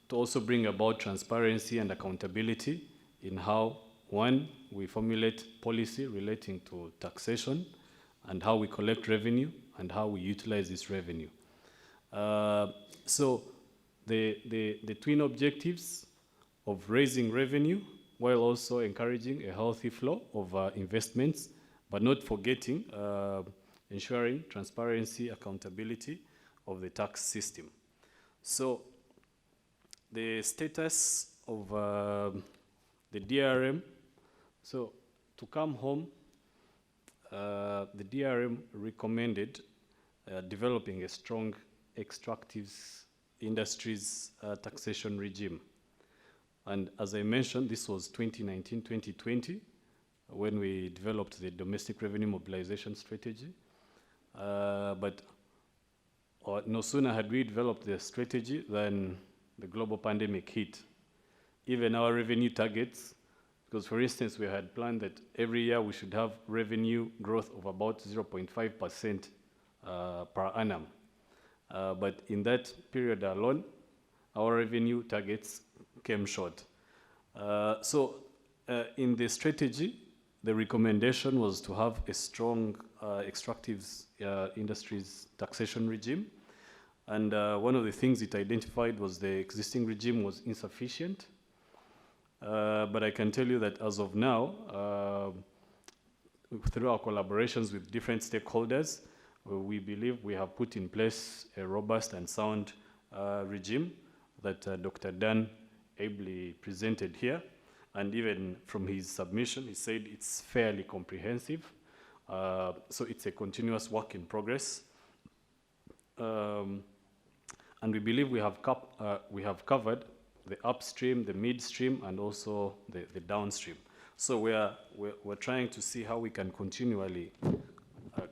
to also bring about transparency and accountability in how, one, we formulate policy relating to taxation, and how we collect revenue, and how we utilize this revenue. So the twin objectives of raising revenue while also encouraging a healthy flow of investments, but not forgetting ensuring transparency, accountability of the tax system. So the status of the DRM, so to come home, the DRM recommended developing a strong extractives industries taxation regime. And as I mentioned, this was 2019-2020 when we developed the domestic revenue mobilization strategy. But no sooner had we developed the strategy than the global pandemic hit. Even our revenue targets, because for instance, we had planned that every year we should have revenue growth of about 0.5% per annum. But in that period alone, our revenue targets came short. So in the strategy, the recommendation was to have a strong extractives industries taxation regime. And one of the things it identified was the existing regime was insufficient. But I can tell you that as of now, through our collaborations with different stakeholders, we believe we have put in place a robust and sound regime that Dr. Dan ably presented here. And even from his submission, he said it's fairly comprehensive. So it's a continuous work in progress. And we believe we have covered the upstream, the midstream, and also the downstream. So we're trying to see how we can continually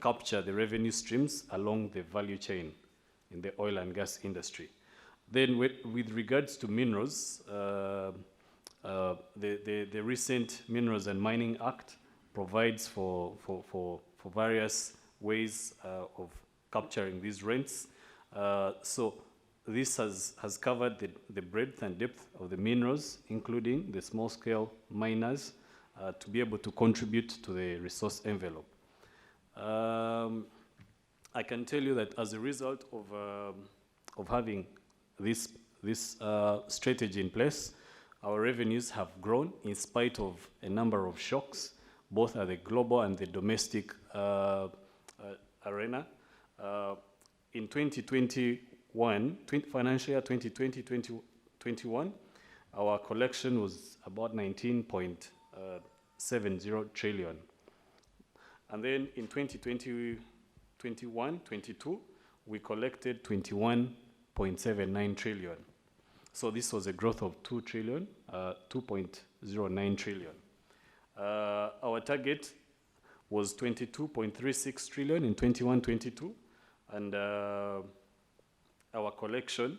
capture the revenue streams along the value chain in the oil and gas industry. Then with regards to minerals, the recent Minerals and Mining Act provides for various ways of capturing these rents. So this has covered the breadth and depth of the minerals, including the small-scale miners, to be able to contribute to the resource envelope. I can tell you that as a result of having this strategy in place, our revenues have grown in spite of a number of shocks, both at the global and the domestic arena. In 2021, financial year 2020-2021, our collection was about 19.70 trillion. And then in 2021-22, we collected 21.79 trillion. So this was a growth of 2 trillion, 2.09 trillion. Our target was 22.36 trillion in 21-22, and our collection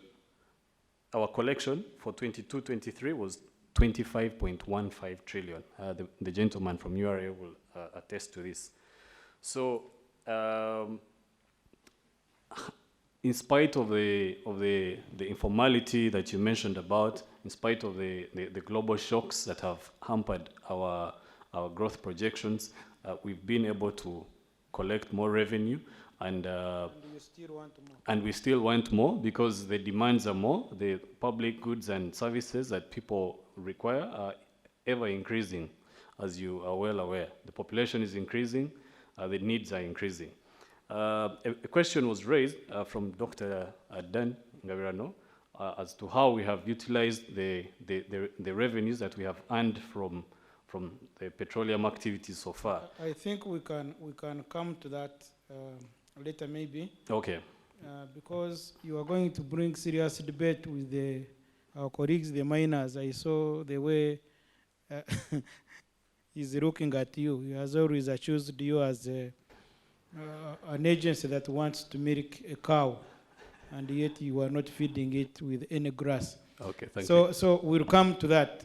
for 22-23 was 25.15 trillion. The gentleman from URA will attest to this. So, in spite of the informality that you mentioned about, in spite of the global shocks that have hampered our growth projections, we've been able to collect more revenue, and we still want more because the demands are more. The public goods and services that people require are ever increasing, as you are well aware. The population is increasing, the needs are increasing. A question was raised from Dr. Dan Ngabirano as to how we have utilized the revenues that we have earned from the petroleum activities so far.
I think we can come to that later maybe.
Okay.
Because you are going to bring serious debate with our colleagues, the miners. I saw the way he's looking at you. He has always accused you as an agency that wants to milk a cow, and yet you are not feeding it with any grass.
Okay, thank you.
So we'll come to that.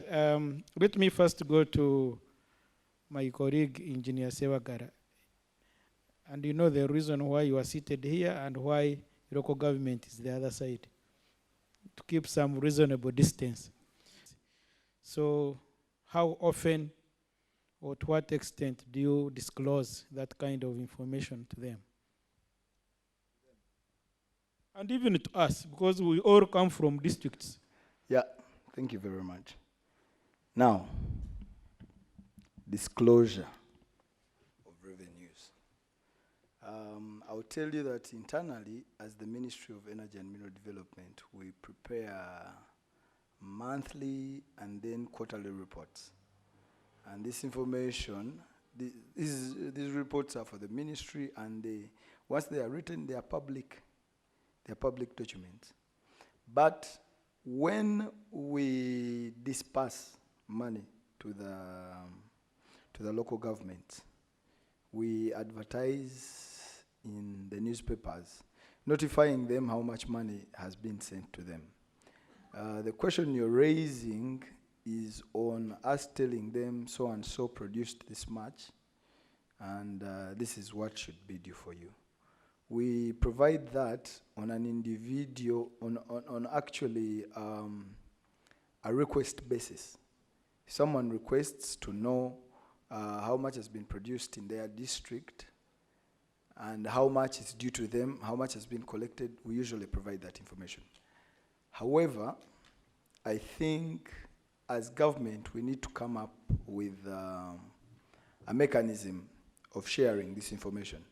Let me first go to my colleague, Engineer Sewagara. And you know the reason why you are seated here and why local government is the other side, to keep some reasonable distance. So how often or to what extent do you disclose that kind of information to them? And even to us, because we all come from districts.
Yeah, thank you very much. Now, disclosure of revenues. I'll tell you that internally, as the Ministry of Energy and Mineral Development, we prepare monthly and then quarterly reports. And this information, these reports are for the ministry, and once they are written, they are public documents. But when we disperse money to the local government, we advertise in the newspapers, notifying them how much money has been sent to them. The question you're raising is on us telling them so and so produced this much, and this is what should be due for you. We provide that on an individual, on actually a request basis. If someone requests to know how much has been produced in their district and how much is due to them, how much has been collected, we usually provide that information. However, I think as government, we need to come up with a mechanism of sharing this information.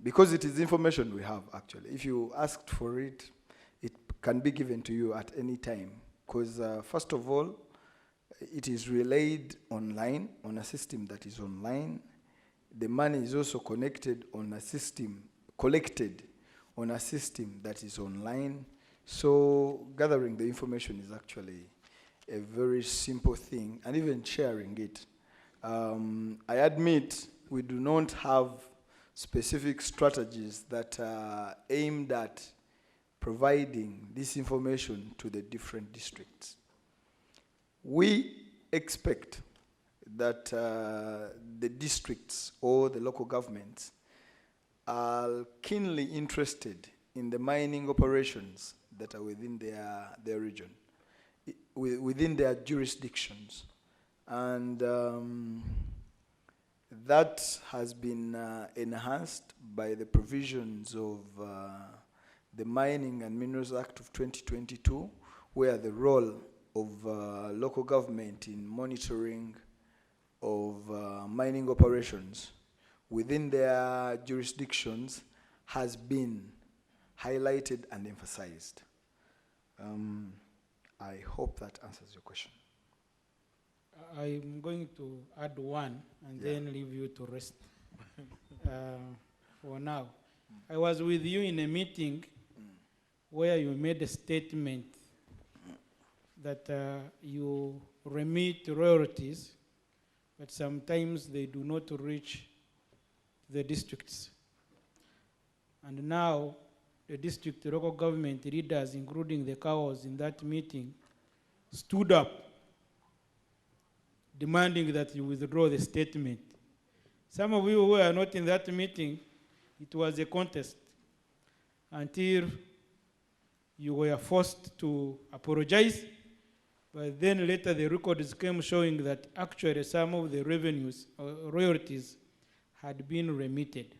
Because it is information we have, actually. If you asked for it, it can be given to you at any time Because first of all, it is relayed online on a system that is online. The money is also connected on a system, collected on a system that is online. So gathering the information is actually a very simple thing, and even sharing it. I admit we do not have specific strategies that are aimed at providing this information to the different districts. We expect that the districts or the local governments are keenly interested in the mining operations that are within their region, within their jurisdictions. And that has been enhanced by the provisions of the Mining and Minerals Act of 2022, where the role of local government in monitoring of mining operations within their jurisdictions has been highlighted and emphasized. I hope that answers your question.
I'm going to add one and then leave you to rest for now. I was with you in a meeting where you made a statement that you remit royalties, but sometimes they do not reach the districts. And now the district local government leaders, including the cows in that meeting, stood up demanding that you withdraw the statement. Some of you who were not in that meeting, it was a contest until you were forced to apologize. But then later the records came showing that actually some of the revenues, royalties, had been remitted.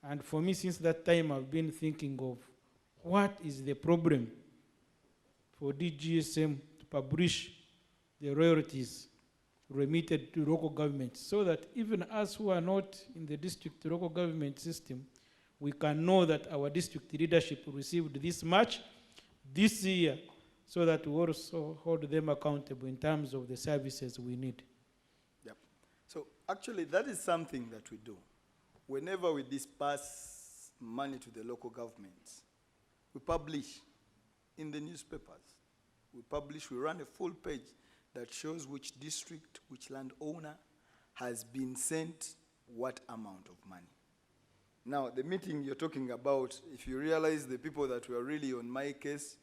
And for me, since that time, I've been thinking of what is the problem for DGSM to publish the royalties remitted to local governments, so that even us who are not in the district local government system, we can know that our district leadership received this much this year, so that we also hold them accountable in terms of the services we need.
Yep. So actually that is something that we do. Whenever we disperse money to the local governments, we publish in the newspapers. We run a full page that shows which district, which landowner has been sent what amount of money. Now, the meeting you're talking about, if you realize the people that were really on my case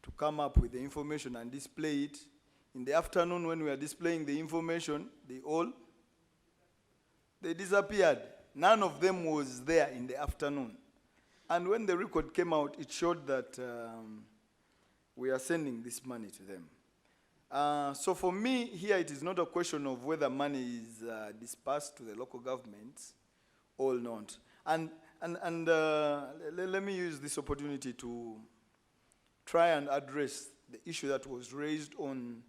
to come up with the information and display it, in the afternoon when we are displaying the information, they disappeared. None of them was there in the afternoon. And when the record came out, it showed that we are sending this money to them. So for me, here it is not a question of whether money is dispersed to the local governments or not. And let me use this opportunity to try and address the issue that was raised on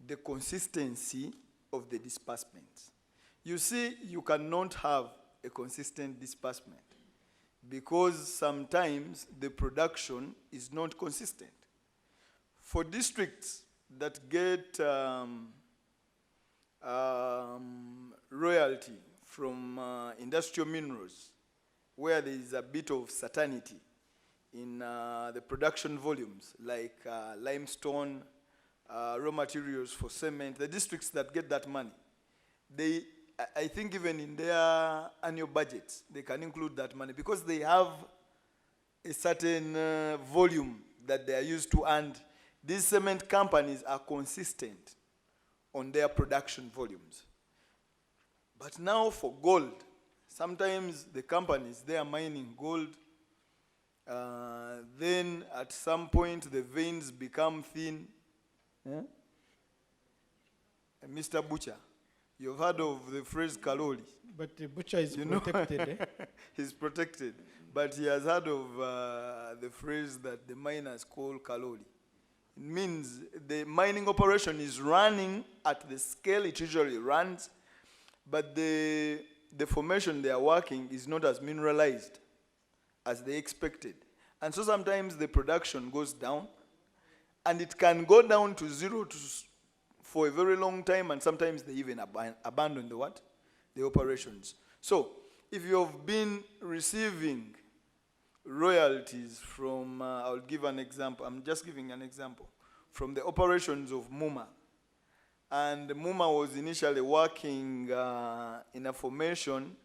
the consistency of the disbursements. You see, you cannot have a consistent disbursement because sometimes the production is not consistent. For districts that get royalty from industrial minerals, where there is a bit of certainty in the production volumes, like limestone, raw materials for cement, the districts that get that money, I think even in their annual budgets, they can include that money because they have a certain volume that they are used to, and these cement companies are consistent on their production volumes. But now for gold, sometimes the companies, they are mining gold, then at some point the veins become thin. And Mr. Butcher, you've heard of the phrase kalori.
But the butcher is protected.
He's protected. But he has heard of the phrase that the miners call kalori. It means the mining operation is running at the scale it usually runs, but the formation they are working is not as mineralized as they expected. And so sometimes the production goes down, and it can go down to zero for a very long time, and sometimes they even abandon the what? The operations. So, if you have been receiving royalties from, I'll give an example, I'm just giving an example, from the operations of Muma, and Muma was initially working in a formation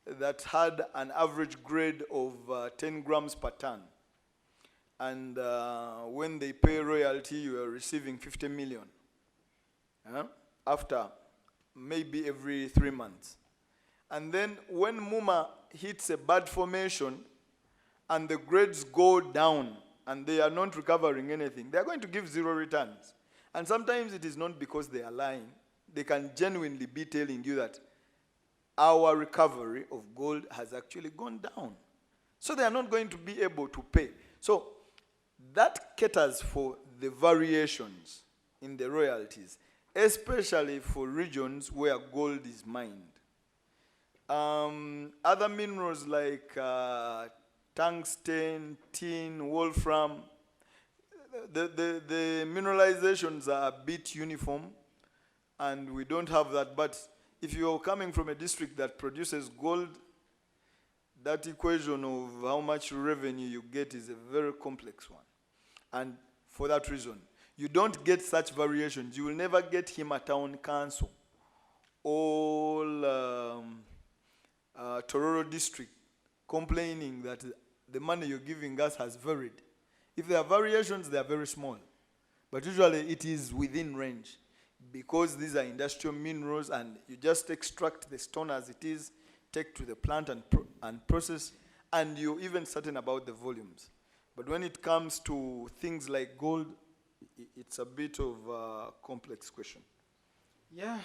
that had an average grade of 10 grams per ton. And when they pay royalty, you are receiving 50 million. After maybe every 3 months. And then when Muma hits a bad formation and the grades go down and they are not recovering anything, they are going to give zero returns. And sometimes it is not because they are lying. They can genuinely be telling you that our recovery of gold has actually gone down. So they are not going to be able to pay. So that caters for the variations in the royalties, especially for regions where gold is mined. Other minerals like tungsten, tin, wolfram, the mineralizations are a bit uniform, and we don't have that. But if you're coming from a district that produces gold, that equation of how much revenue you get is a very complex one. And for that reason, you don't get such variations. You will never get Himatown Council, all Tororo district complaining that the money you're giving us has varied. If there are variations, they are very small. But usually it is within range, because these are industrial minerals and you just extract the stone as it is, take to the plant and process, and you're even certain about the volumes. But when it comes to things like gold, it's a bit of a complex question.
Yeah,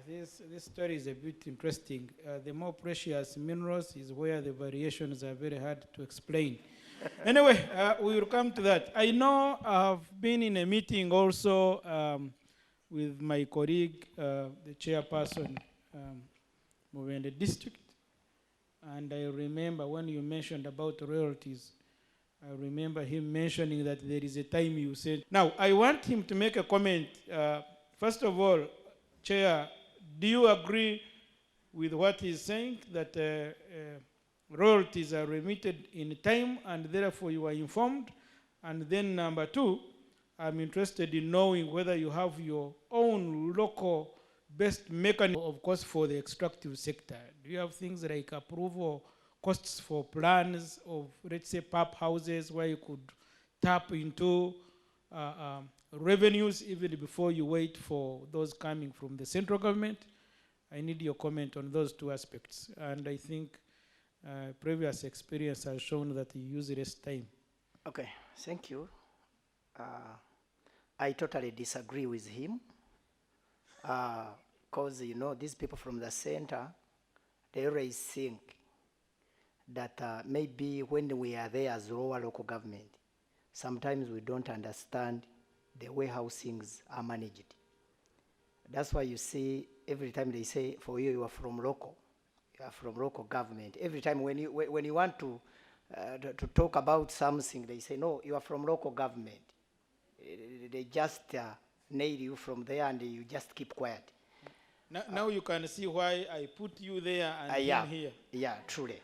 this story is a bit interesting. The more precious minerals is where the variations are very hard to explain. Anyway, we will come to that. I know I've been in a meeting also with my colleague, the chairperson, Mubende District. And I remember when you mentioned about royalties, I remember him mentioning that there is a time you said. Now, I want him to make a comment. First of all, Chair, do you agree with what he's saying, that royalties are remitted in time and therefore you are informed? And then number two, I'm interested in knowing whether you have your own local best mechanism, of course, for the extractive sector. Do you have things like approval costs for plans of, let's say, pump houses where you could tap into revenues even before you wait for those coming from the central government? I need your comment on those two aspects. And I think previous experience has shown that you use less time.
Okay, thank you. I totally disagree with him. Because, you know, these people from the center, they always think that maybe when we are there as lower local government, sometimes we don't understand the way how things are managed. That's why you see every time they say, for you, you are from local government. Every time when you want to talk about something, they say, no, you are from local government. They just nail you from there and you just keep quiet.
Now you can see why I put you there and him here.
Yeah, truly.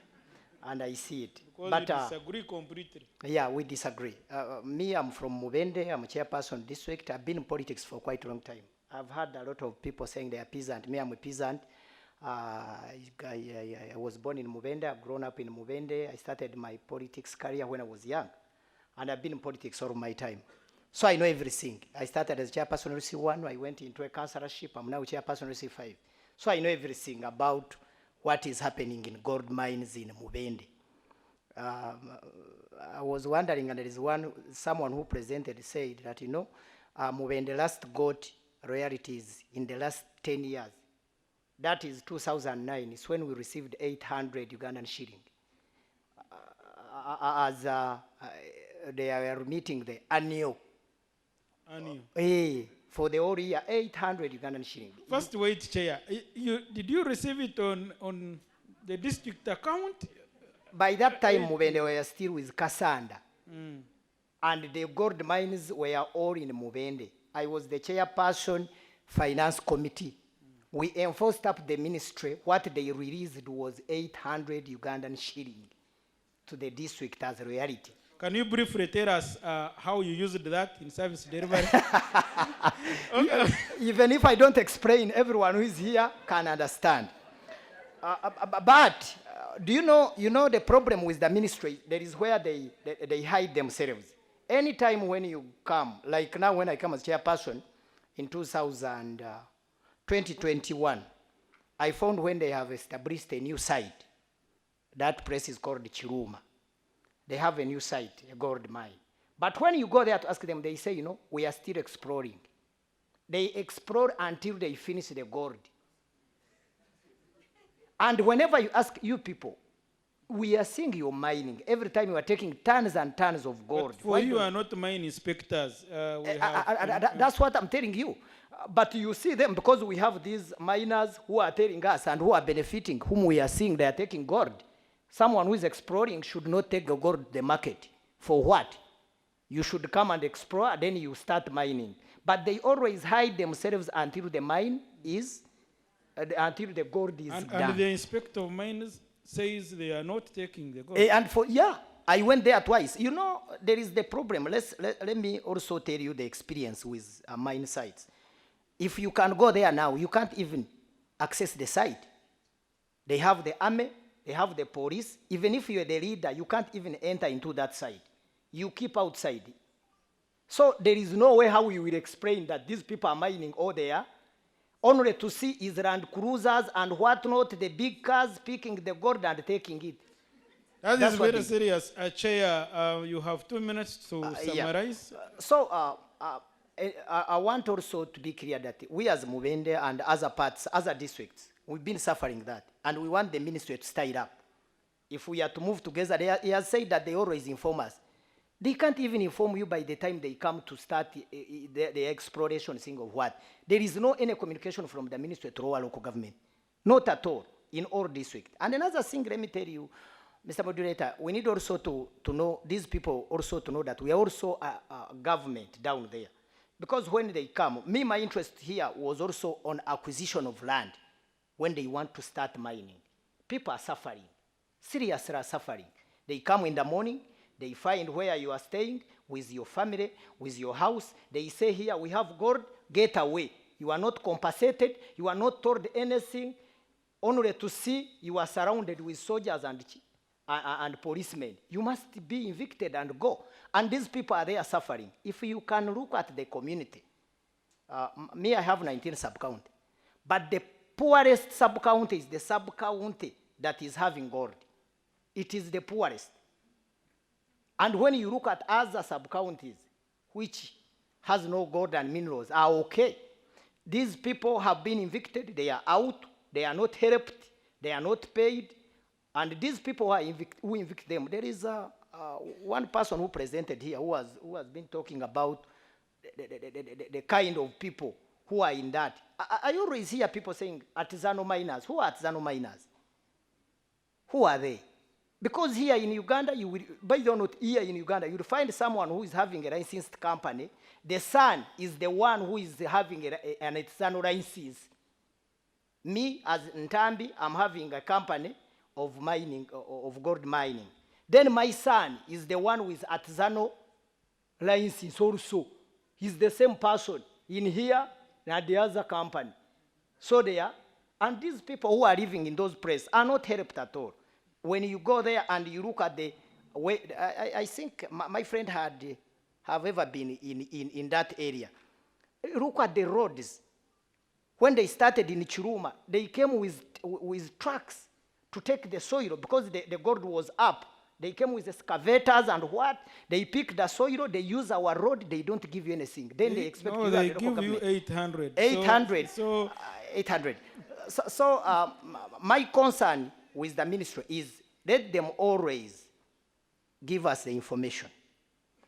And I see it.
Because
but,
we disagree completely.
Yeah, we disagree. Me, I'm from Mubende. I'm a chairperson district. I've been in politics for quite a long time. I've had a lot of people saying they are peasant. Me, I'm a peasant. I was born in Mubende. I've grown up in Mubende. I started my politics career when I was young. And I've been in politics all my time. So I know everything. I started as chairperson of RC1. I went into a councillorship. I'm now chairperson of RC5. So I know everything about what is happening in gold mines in Mubende. I was wondering, and there is someone who presented said that, you know, Mubende last got royalties in the last 10 years. That is 2009. It's when we received 800 Ugandan shilling. As they are meeting the annual. For the whole year, 800 Ugandan shilling.
First, wait, Chair. Did you receive it on the district account?
By that time, Mubende were still with Kasanda. and the gold mines were all in Mubende. I was the chairperson, finance committee. We enforced up the ministry. What they released was 800 Ugandan shilling to the district as a reality.
Can you briefly tell us how you used that in service delivery?
Even if I don't explain, everyone who is here can understand. But do you know the problem with the ministry? That is where they hide themselves. Anytime when you come, like now when I come as chairperson in 2021, I found when they have established a new site, that place is called Chiruma. They have a new site, a gold mine. But when you go there to ask them, they say, we are still exploring. They explore until they finish the gold. And whenever you ask you people, we are seeing you mining. Every time you are taking tons and tons of gold.
But for you are not mine inspectors.
That's what I'm telling you. But you see them because we have these miners who are telling us and who are benefiting, whom we are seeing they are taking gold. Someone who is exploring should not take the gold to the market. For what? You should come and explore, then you start mining. But they always hide themselves until the mine is, until the gold is done.
And the inspector of mines says they are not taking the gold.
I went there twice. There is the problem. Let me also tell you the experience with mine sites. If you can go there now, you can't even access the site. They have the army, they have the police. Even if you're the leader, you can't even enter into that site. You keep outside. So there is no way how you will explain that these people are mining all there, only to see is Land Cruisers and whatnot, the big cars picking the gold and taking it.
That's very serious. Chair, you have 2 minutes to summarize.
So I want also to be clear that we as Mubende and other parts, other districts, we've been suffering that. And we want the ministry to stay up. If we are to move together, he has said that they always inform us. They can't even inform you by the time they come to start the exploration thing of what. There is no any communication from the ministry to our local government. Not at all, in all districts. And another thing, let me tell you, Mr. Moderator, we need also to know, these people also to know that we are also a government down there. Because when they come, my interest here was also on acquisition of land when they want to start mining. People are suffering, seriously are suffering. They come in the morning, they find where you are staying with your family, with your house. They say here, we have gold, get away. You are not compensated, you are not told anything, only to see you are surrounded with soldiers and policemen. You must be evicted and go. And these people are there suffering. If you can look at the community, I have 19 sub-county, but the poorest sub-county is the sub-county that is having gold. It is the poorest. And when you look at other sub-counties, which has no gold and minerals, are okay. These people have been evicted, they are out, they are not helped, they are not paid, and these people who evict them, there is one person who presented here who has been talking about the kind of people who are in that. I always hear people saying artisanal miners. Who are artisanal miners? Who are they? Because here in Uganda, here in Uganda, you'll find someone who is having a licensed company. The son is the one who is having an artisanal license. Me, as Ntambi, I'm having a company of mining, of gold mining. Then my son is the one with artisanal license also. He's the same person in here and the other company. So they are, and these people who are living in those places are not helped at all. When you go there and you look at the way, I think my friend have ever been in that area. Look at the roads. When they started in Chiruma, they came with trucks to take the soil because the gold was up. They came with excavators and what? They pick the soil, they use our road, they don't give you anything. Then they expect you
they give you 800.
800. 800. So my concern with the ministry is let them always give us the information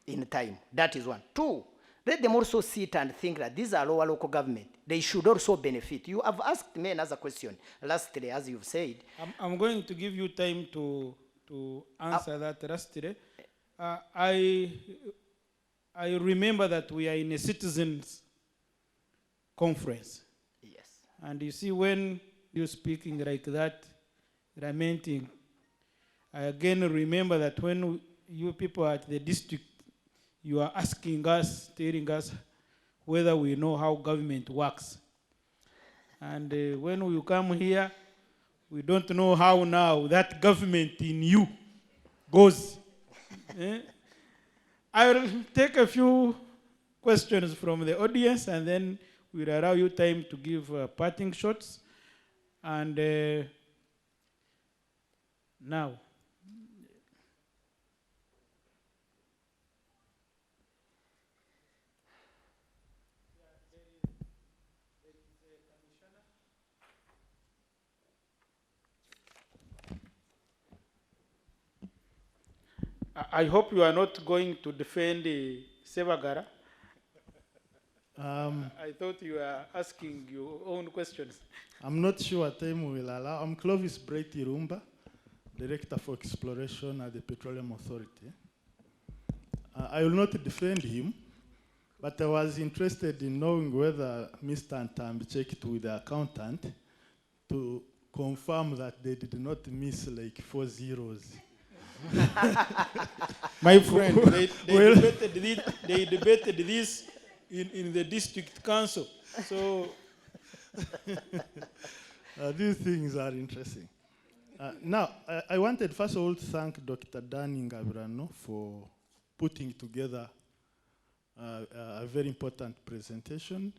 in time. That is one. Two, let them also sit and think that these are our local government. They should also benefit. You have asked me another question lastly, as you've said.
I'm going to give you time to answer that lastly. I I remember that we are in a citizens conference.
Yes.
And you see, when you're speaking like that, lamenting, I again remember that when you people at the district, you are asking us, telling us whether we know how government works. And when we come here, we don't know how now that government in you goes. I will take a few questions from the audience, and then we'll allow you time to give parting shots. And now, I hope you are not going to defend Sebagara. I thought you were asking your own questions.
I'm not sure what time will allow. I'm Clovis Bright Irumba, Director for Exploration at the Petroleum Authority. I will not defend him, but I was interested in knowing whether Mr. Ntambi checked with the accountant to confirm that they did not miss like 4 zeros.
My friend, they debated this in the district council. So
these things are interesting. Now, I wanted first of all to thank Dr. Danny Ngabirano for putting together a very important presentation,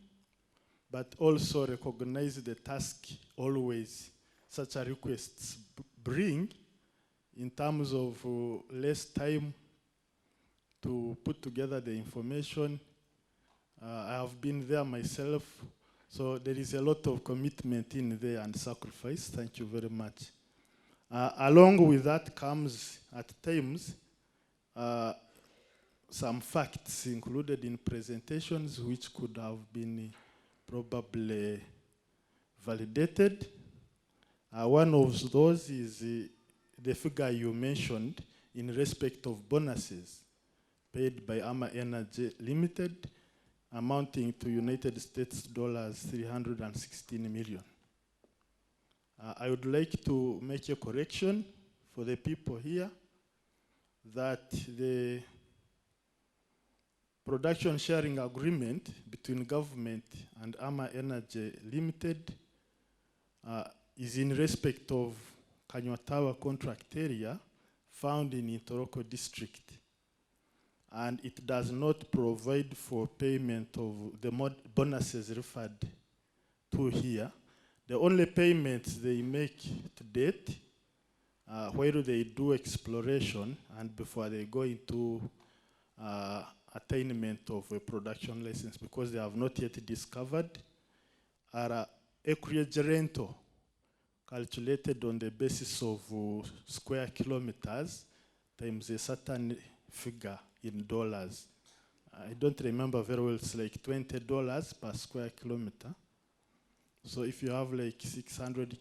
but also recognize the task always such a requests bring in terms of less time to put together the information. I have been there myself, so there is a lot of commitment in there and sacrifice. Thank you very much. Along with that comes, at times, some facts included in presentations which could have been probably validated. One of those is the figure you mentioned in respect of bonuses paid by Ama Energy Limited, amounting to United States dollars 316 million. I would like to make a correction for the people here that the production sharing agreement between government and Ama Energy Limited is in respect of Kanywatawa contract area found in Itoroko district. And it does not provide for payment of the bonuses referred to here. The only payments they make to date, while they do exploration and before they go into attainment of a production license, because they have not yet discovered, are acreage rental calculated on the basis of square kilometers times a certain figure in dollars. I don't remember very well, it's like $20 per square kilometer. So if you have like 600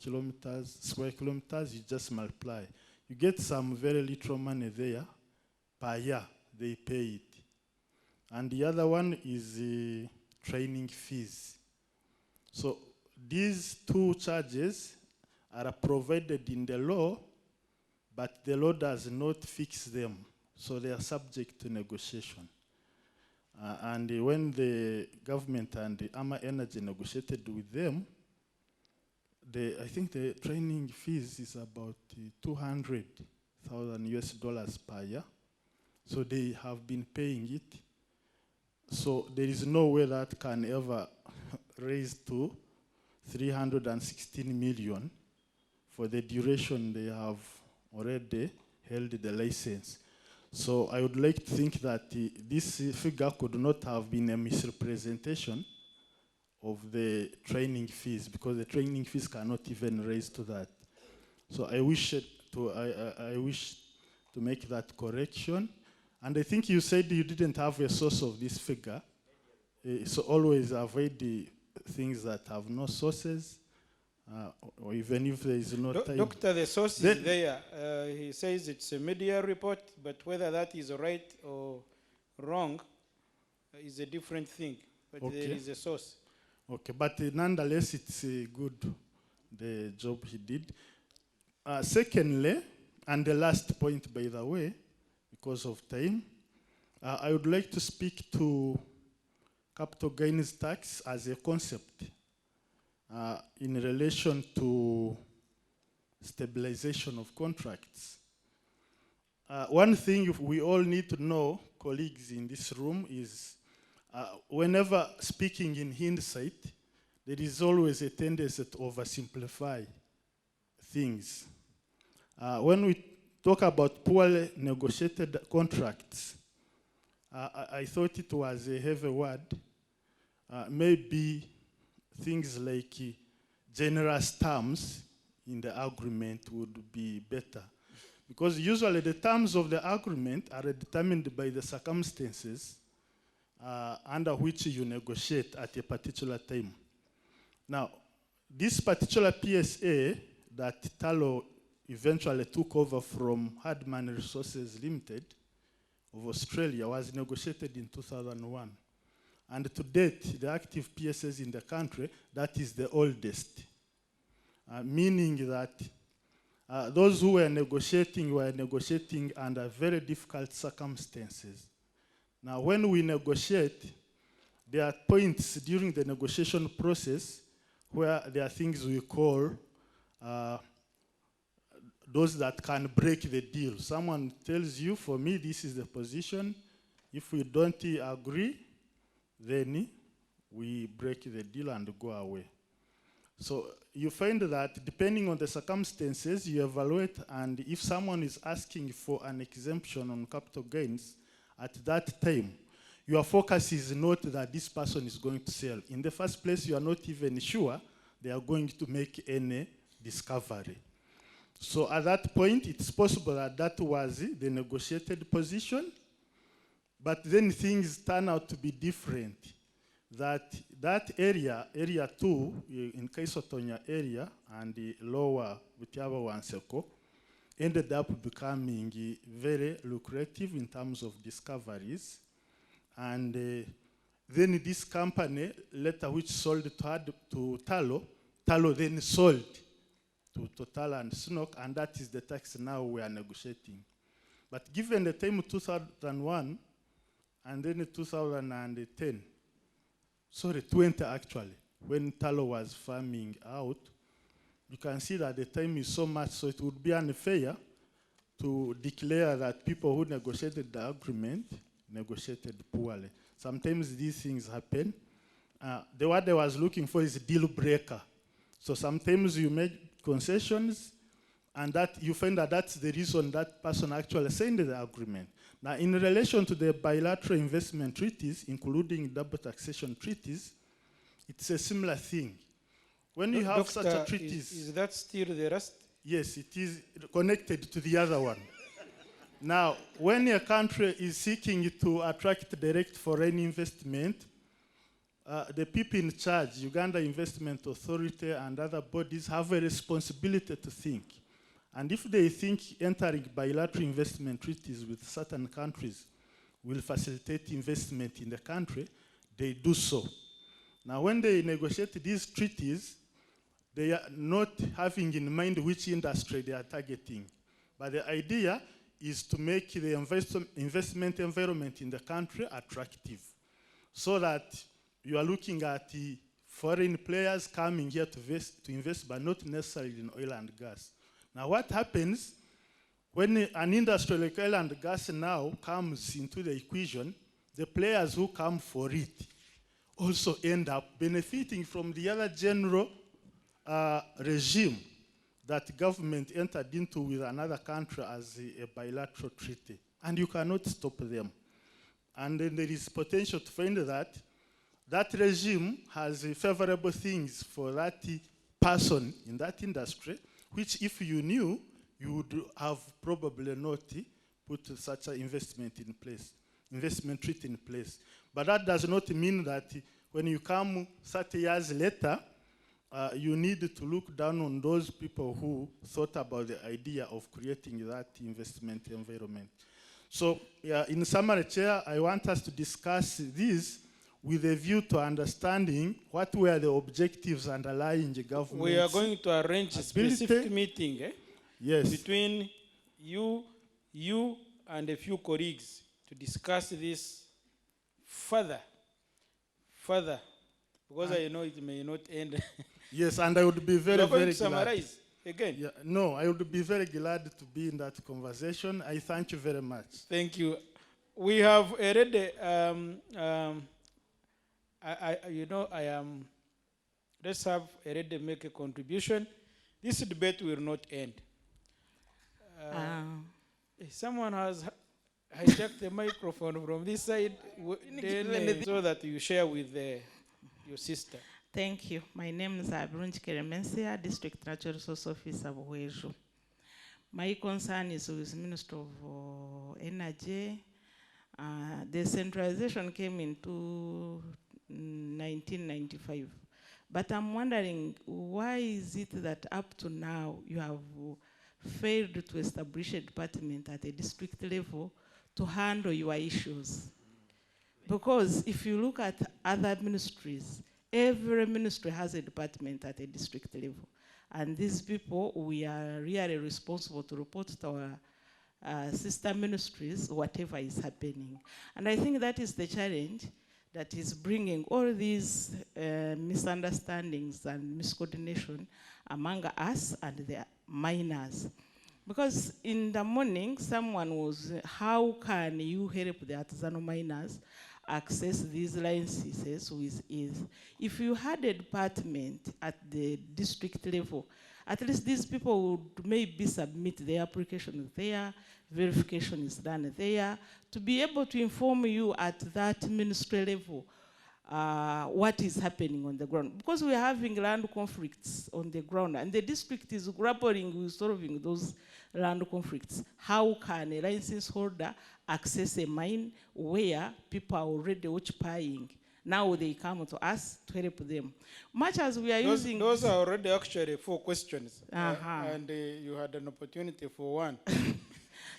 square kilometers, you just multiply. You get some very little money there per year, they pay it. And the other one is training fees. So these two charges are provided in the law, but the law does not fix them. So they are subject to negotiation. And when the government and the Ama Energy negotiated with them, I think the training fees is about $200,000 US per year. So they have been paying it. So there is no way that can ever raise to 316 million for the duration they have already held the license. So I would like to think that this figure could not have been a misrepresentation of the training fees, because the training fees cannot even raise to that. So I wish to make that correction. And I think you said you didn't have a source of this figure. So always avoid the things that have no sources, or even if there is no time.
Doctor, the source is there. He says it's a media report, but whether that is right or wrong, is a different thing, but
Okay.
there is a source.
Okay, but nonetheless, it's good, the job he did. Secondly, and the last point, by the way, because of time, I would like to speak to capital gains tax as a concept in relation to stabilization of contracts. One thing we all need to know, colleagues in this room, is whenever speaking in hindsight, there is always a tendency to oversimplify things. When we talk about poorly negotiated contracts, I thought it was a heavy word. Maybe things like generous terms in the agreement would be better. Because usually the terms of the agreement are determined by the circumstances under which you negotiate at a particular time. Now, this particular PSA that Talo eventually took over from Hardman Resources Limited of Australia was negotiated in 2001. And to date, the active PSAs in the country, that is the oldest. Meaning that those who were negotiating under very difficult circumstances. Now, when we negotiate, there are points during the negotiation process where there are things we call those that can break the deal. Someone tells you, for me, this is the position. If we don't agree, then we break the deal and go away. So you find that depending on the circumstances, you evaluate, and if someone is asking for an exemption on capital gains, at that time, your focus is not that this person is going to sell. In the first place, you are not even sure they are going to make any discovery. So at that point, it's possible that that was the negotiated position, but then things turn out to be different. That area, area 2, in Kaisotonya area, and the lower Butiaba Wanseko, ended up becoming very lucrative in terms of discoveries. And then this company, later which sold to Talo, Talo then sold to Total and Sinok, and that is the tax now we are negotiating. But given the time of 2001, and then 2010, sorry, 20 actually, when Talo was farming out, you can see that the time is so much, so it would be unfair to declare that people who negotiated the agreement negotiated poorly. Sometimes these things happen. The word I was looking for is deal breaker. So sometimes you make concessions, and that you find that that's the reason that person actually signed the agreement. Now, in relation to the bilateral investment treaties, including double taxation treaties, it's a similar thing. When you have such a treaties...
Is that still the rest?
Yes, it is connected to the other one. Now, when a country is seeking to attract direct foreign investment, the people in charge, Uganda Investment Authority and other bodies, have a responsibility to think. And if they think entering bilateral investment treaties with certain countries will facilitate investment in the country, they do so. Now, when they negotiate these treaties, they are not having in mind which industry they are targeting. But the idea is to make the investment environment in the country attractive, so that you are looking at the foreign players coming here to invest, but not necessarily in oil and gas. Now, what happens when an industry like oil and gas now comes into the equation, the players who come for it also end up benefiting from the other general regime that government entered into with another country as a bilateral treaty. And you cannot stop them. And then there is potential to find that that regime has favorable things for that person in that industry, which if you knew, you would have probably not put such an investment in place, investment treaty in place. But that does not mean that when you come 30 years later, you need to look down on those people who thought about the idea of creating that investment environment. So, yeah, in summary, Chair, I want us to discuss this with a view to understanding what were the objectives underlying the government.
We are going to arrange a specific meeting
yes,
between you and a few colleagues to discuss this further, because I know it may not end.
Yes, and I would be very,
You're going
very
to summarize
glad.
again?
Yeah, no, I would be very glad to be in that conversation. I thank you very much.
Thank you. We have already, let's have already make a contribution. This debate will not end. If someone has hijacked the microphone from this side, then, so that you share with your sister.
Thank you. My name is Abrunch Keremensia, District Natural Resource Officer of Weju. My concern is with the Minister of Energy. The centralization came into 1995. But I'm wondering, why is it that up to now you have failed to establish a department at a district level to handle your issues? Because if you look at other ministries, every ministry has a department at a district level. And these people, we are really responsible to report to our sister ministries whatever is happening. And I think that is the challenge that is bringing all these misunderstandings and miscoordination among us and the miners. Because in the morning, someone was, how can you help the artisanal miners access these licenses with ease? If you had a department at the district level, at least these people would maybe submit their application there, verification is done there, to be able to inform you at that ministry level what is happening on the ground. Because we are having land conflicts on the ground, and the district is grappling with solving those land conflicts. How can a license holder access a mine where people are already occupying? Now they come to us to help them. Much as we are using...
Those are already actually 4 questions. And you had an opportunity for 1.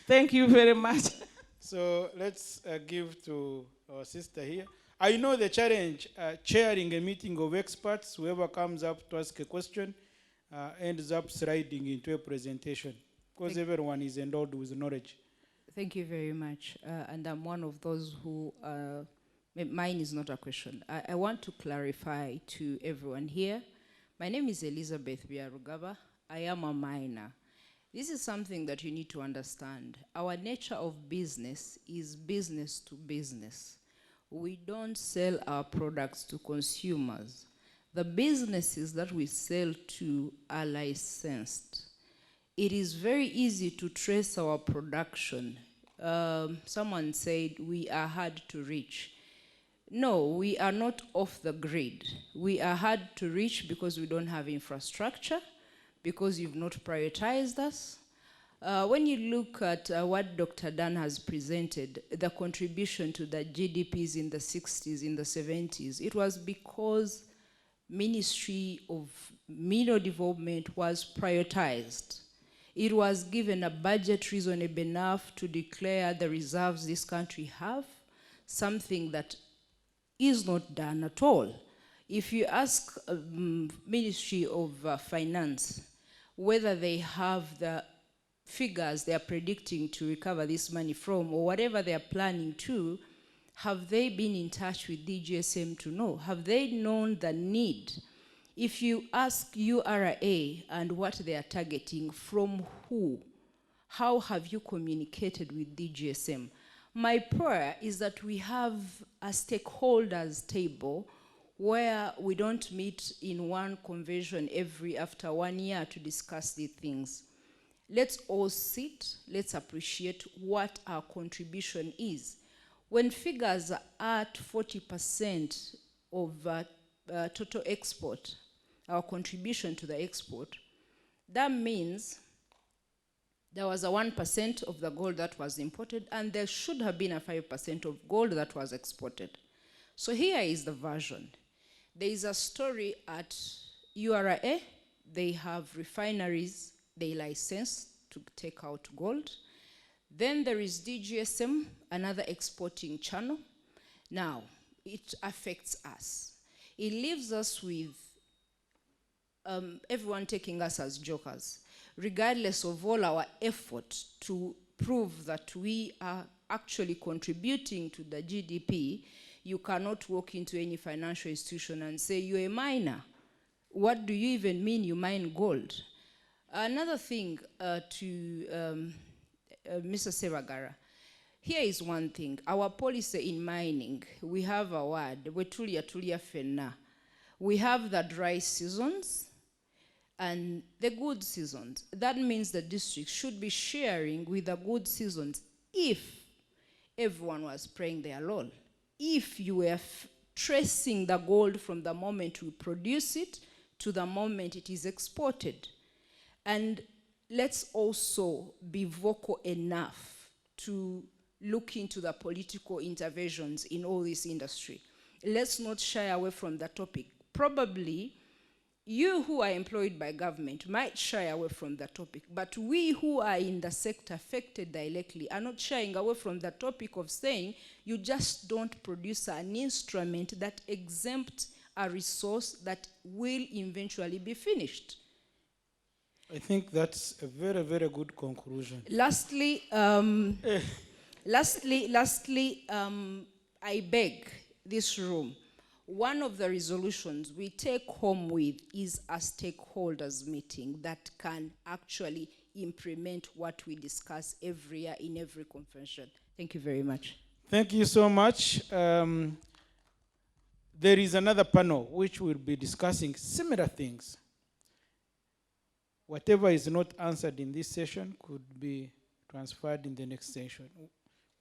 Thank you very much.
So let's give to our sister here. I know the challenge, chairing a meeting of experts, whoever comes up to ask a question ends up sliding into a presentation, because everyone is endowed with knowledge.
Thank you very much. And I'm one of those who, mine is not a question. I want to clarify to everyone here. My name is Elizabeth Biarugaba. I am a miner. This is something that you need to understand. Our nature of business is business to business. We don't sell our products to consumers. The businesses that we sell to are licensed. It is very easy to trace our production. Someone said we are hard to reach. No, we are not off the grid. We are hard to reach because we don't have infrastructure, because you've not prioritized us. When you look at what Dr. Dan has presented, the contribution to the GDPs in the 60s, in the 70s, it was because Ministry of Mineral Development was prioritized. It was given a budget reasonable enough to declare the reserves this country have, something that is not done at all. If you ask Ministry of Finance whether they have the figures they are predicting to recover this money from, or whatever they are planning to, have they been in touch with DGSM to know? Have they known the need? If you ask URA and what they are targeting, from who? How have you communicated with DGSM? My prayer is that we have a stakeholders table where we don't meet in one convention after 1 year to discuss these things. Let's all sit, let's appreciate what our contribution is. When figures are at 40% of total export, our contribution to the export, that means there was a 1% of the gold that was imported, and there should have been a 5% of gold that was exported. So here is the version. There is a story at URA. They have refineries they license to take out gold. Then there is DGSM, another exporting channel. Now, it affects us. It leaves us with everyone taking us as jokers, regardless of all our effort to prove that we are actually contributing to the GDP. You cannot walk into any financial institution and say, you're a miner. What do you even mean you mine gold? Another thing to Mr. Seragara, here is one thing. Our policy in mining, we have a word, wetulia tulia fena. We have the dry seasons and the good seasons. That means the district should be sharing with the good seasons if everyone was playing their role. If you were tracing the gold from the moment we produce it to the moment it is exported. And let's also be vocal enough to look into the political interventions in all this industry. Let's not shy away from the topic. Probably you who are employed by government might shy away from the topic, but we who are in the sector affected directly are not shying away from the topic of saying you just don't produce an instrument that exempts a resource that will eventually be finished.
I think that's a very, very good conclusion.
Lastly, I beg this room, one of the resolutions we take home with is a stakeholders meeting that can actually implement what we discuss every year in every convention. Thank you very much.
Thank you so much. There is another panel which will be discussing similar things. Whatever is not answered in this session could be transferred in the next session.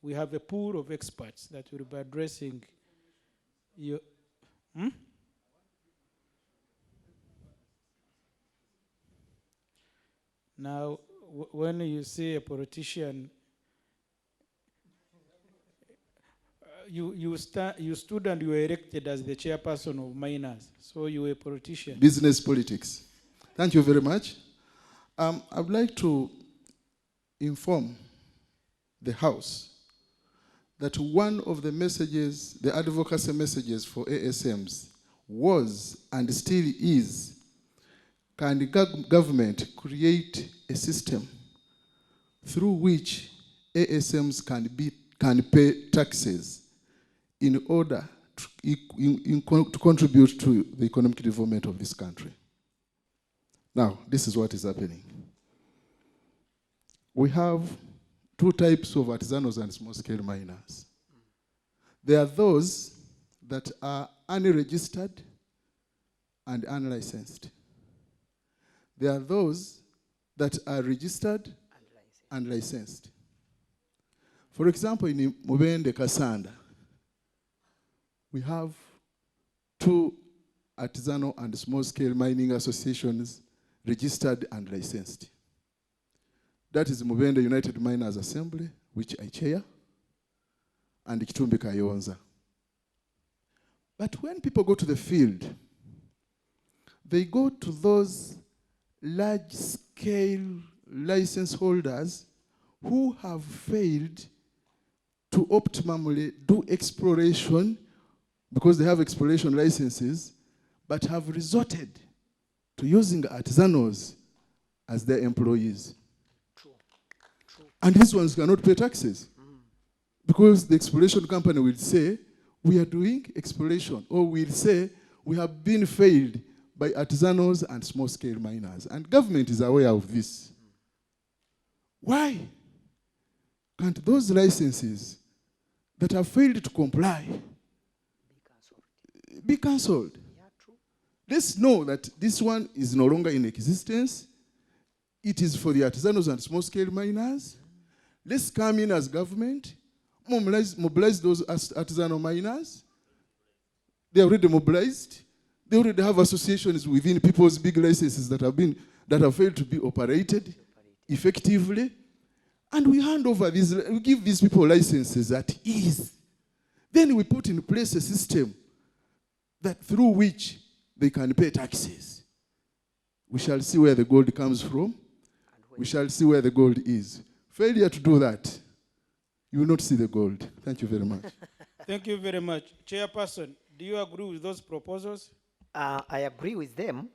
We have a pool of experts that will be addressing your... Now, when you see a politician, you stood and you were elected as the chairperson of miners, so you were a politician.
Business politics. Thank you very much. I would like to inform the House that one of the messages, the advocacy messages for ASMs was and still is, can the government create a system through which ASMs can pay taxes in order to contribute to the economic development of this country? Now, this is what is happening. We have two types of artisanals and small-scale miners. There are those that are unregistered and unlicensed. There are those that are registered and licensed. For example, in Mubende Kasanda, we have two artisanal and small-scale mining associations registered and licensed. That is Mubende United Miners Assembly, which I chair, and Kitumbi Kayonza. But when people go to the field, they go to those large-scale license holders who have failed to optimally do exploration because they have exploration licenses, but have resorted to using artisanals as their employees. And these ones cannot pay taxes because the exploration company will say, we are doing exploration, or will say, we have been failed by artisanals and small-scale miners. And government is aware of this. Why can't those licenses that have failed to comply be cancelled? Let's know that this one is no longer in existence. It is for the artisanals and small-scale miners. Let's come in as government, mobilize those artisanal miners. They are already mobilized. They already have associations within people's big licenses that have failed to be operated effectively. And we hand over these, we give these people licenses at ease. Then we put in place a system that through which they can pay taxes. We shall see where the gold comes from. We shall see where the gold is. Failure to do that
you will not see the gold. Thank you very much.
Thank you very much. Chairperson, do you agree with those proposals?
I agree with them,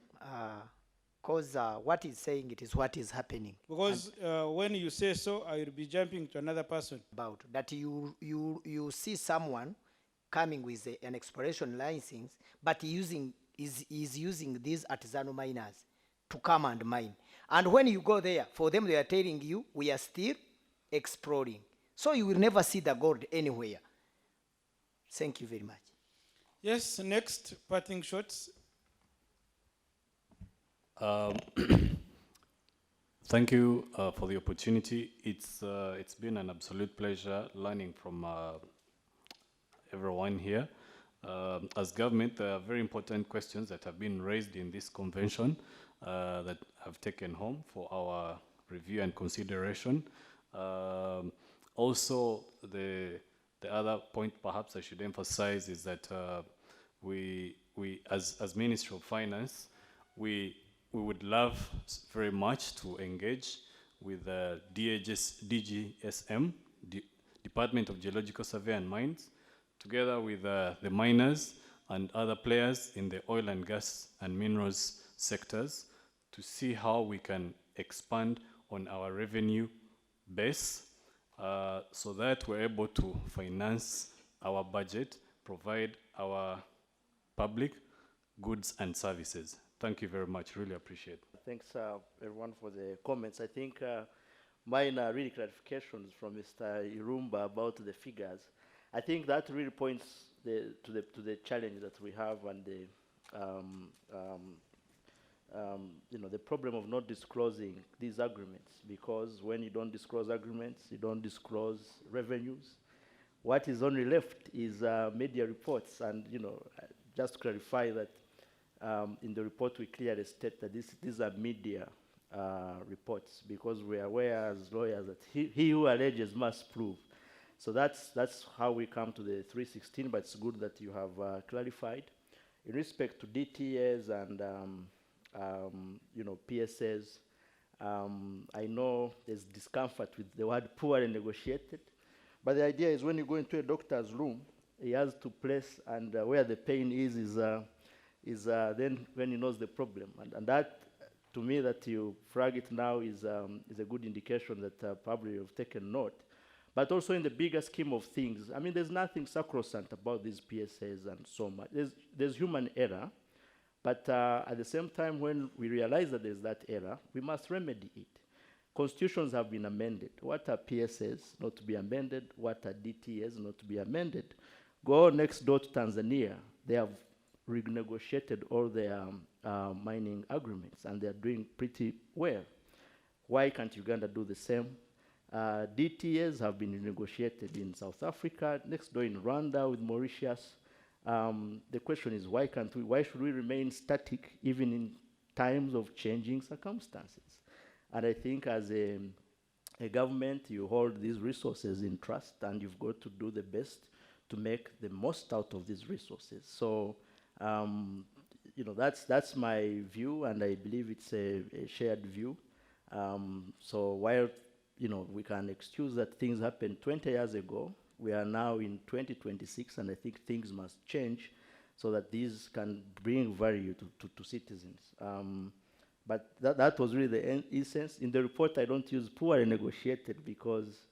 because what he's saying, it is what is happening.
Because when you say so, I will be jumping to another person.
About that you see someone coming with an exploration license, but is using these artisanal miners to come and mine. And when you go there, for them they are telling you, we are still exploring. So you will never see the gold anywhere. Thank you very much.
Yes, next, parting shots.
Thank you for the opportunity. It's been an absolute pleasure learning from everyone here. As government, there are very important questions that have been raised in this convention that have taken home for our review and consideration. Also, the other point perhaps I should emphasize is that we as Ministry of Finance, we would love very much to engage with DGSM, Department of Geological Survey and Mines, together with the miners and other players in the oil and gas and minerals sectors to see how we can expand on our revenue base so that we're able to finance our budget, provide our public goods and services. Thank you very much, really appreciate it.
Thanks everyone for the comments. I think mine are really clarifications from Mr. Irumba about the figures. I think that really points to the challenge that we have and the problem of not disclosing these agreements, because when you don't disclose agreements, you don't disclose revenues. What is only left is media reports, and just to clarify that in the report we clearly state that these are media reports, because we are aware as lawyers that he who alleges must prove. So that's how we come to the 316, but it's good that you have clarified. In respect to DTAs and PSAs, I know there's discomfort with the word poorly negotiated, but the idea is when you go into a doctor's room, he has to place, and where the pain is then when he knows the problem. And that, to me, that you flag it now is a good indication that probably you've taken note. But also in the bigger scheme of things, I mean, there's nothing sacrosanct about these PSAs and so much. There's human error, but at the same time, when we realize that there's that error, we must remedy it. Constitutions have been amended. What are PSAs? Not to be amended. What are DTAs? Not to be amended. Go next door to Tanzania. They have renegotiated all their mining agreements, and they're doing pretty well. Why can't Uganda do the same? DTAs have been renegotiated in South Africa, next door in Rwanda with Mauritius. The question is, why should we remain static even in times of changing circumstances? And I think as a government, you hold these resources in trust, and you've got to do the best to make the most out of these resources. So, that's my view, and I believe it's a shared view. So while we can excuse that things happened 20 years ago, we are now in 2026, and I think things must change so that these can bring value to citizens. But that was really the essence. In the report, I don't use poorly negotiated because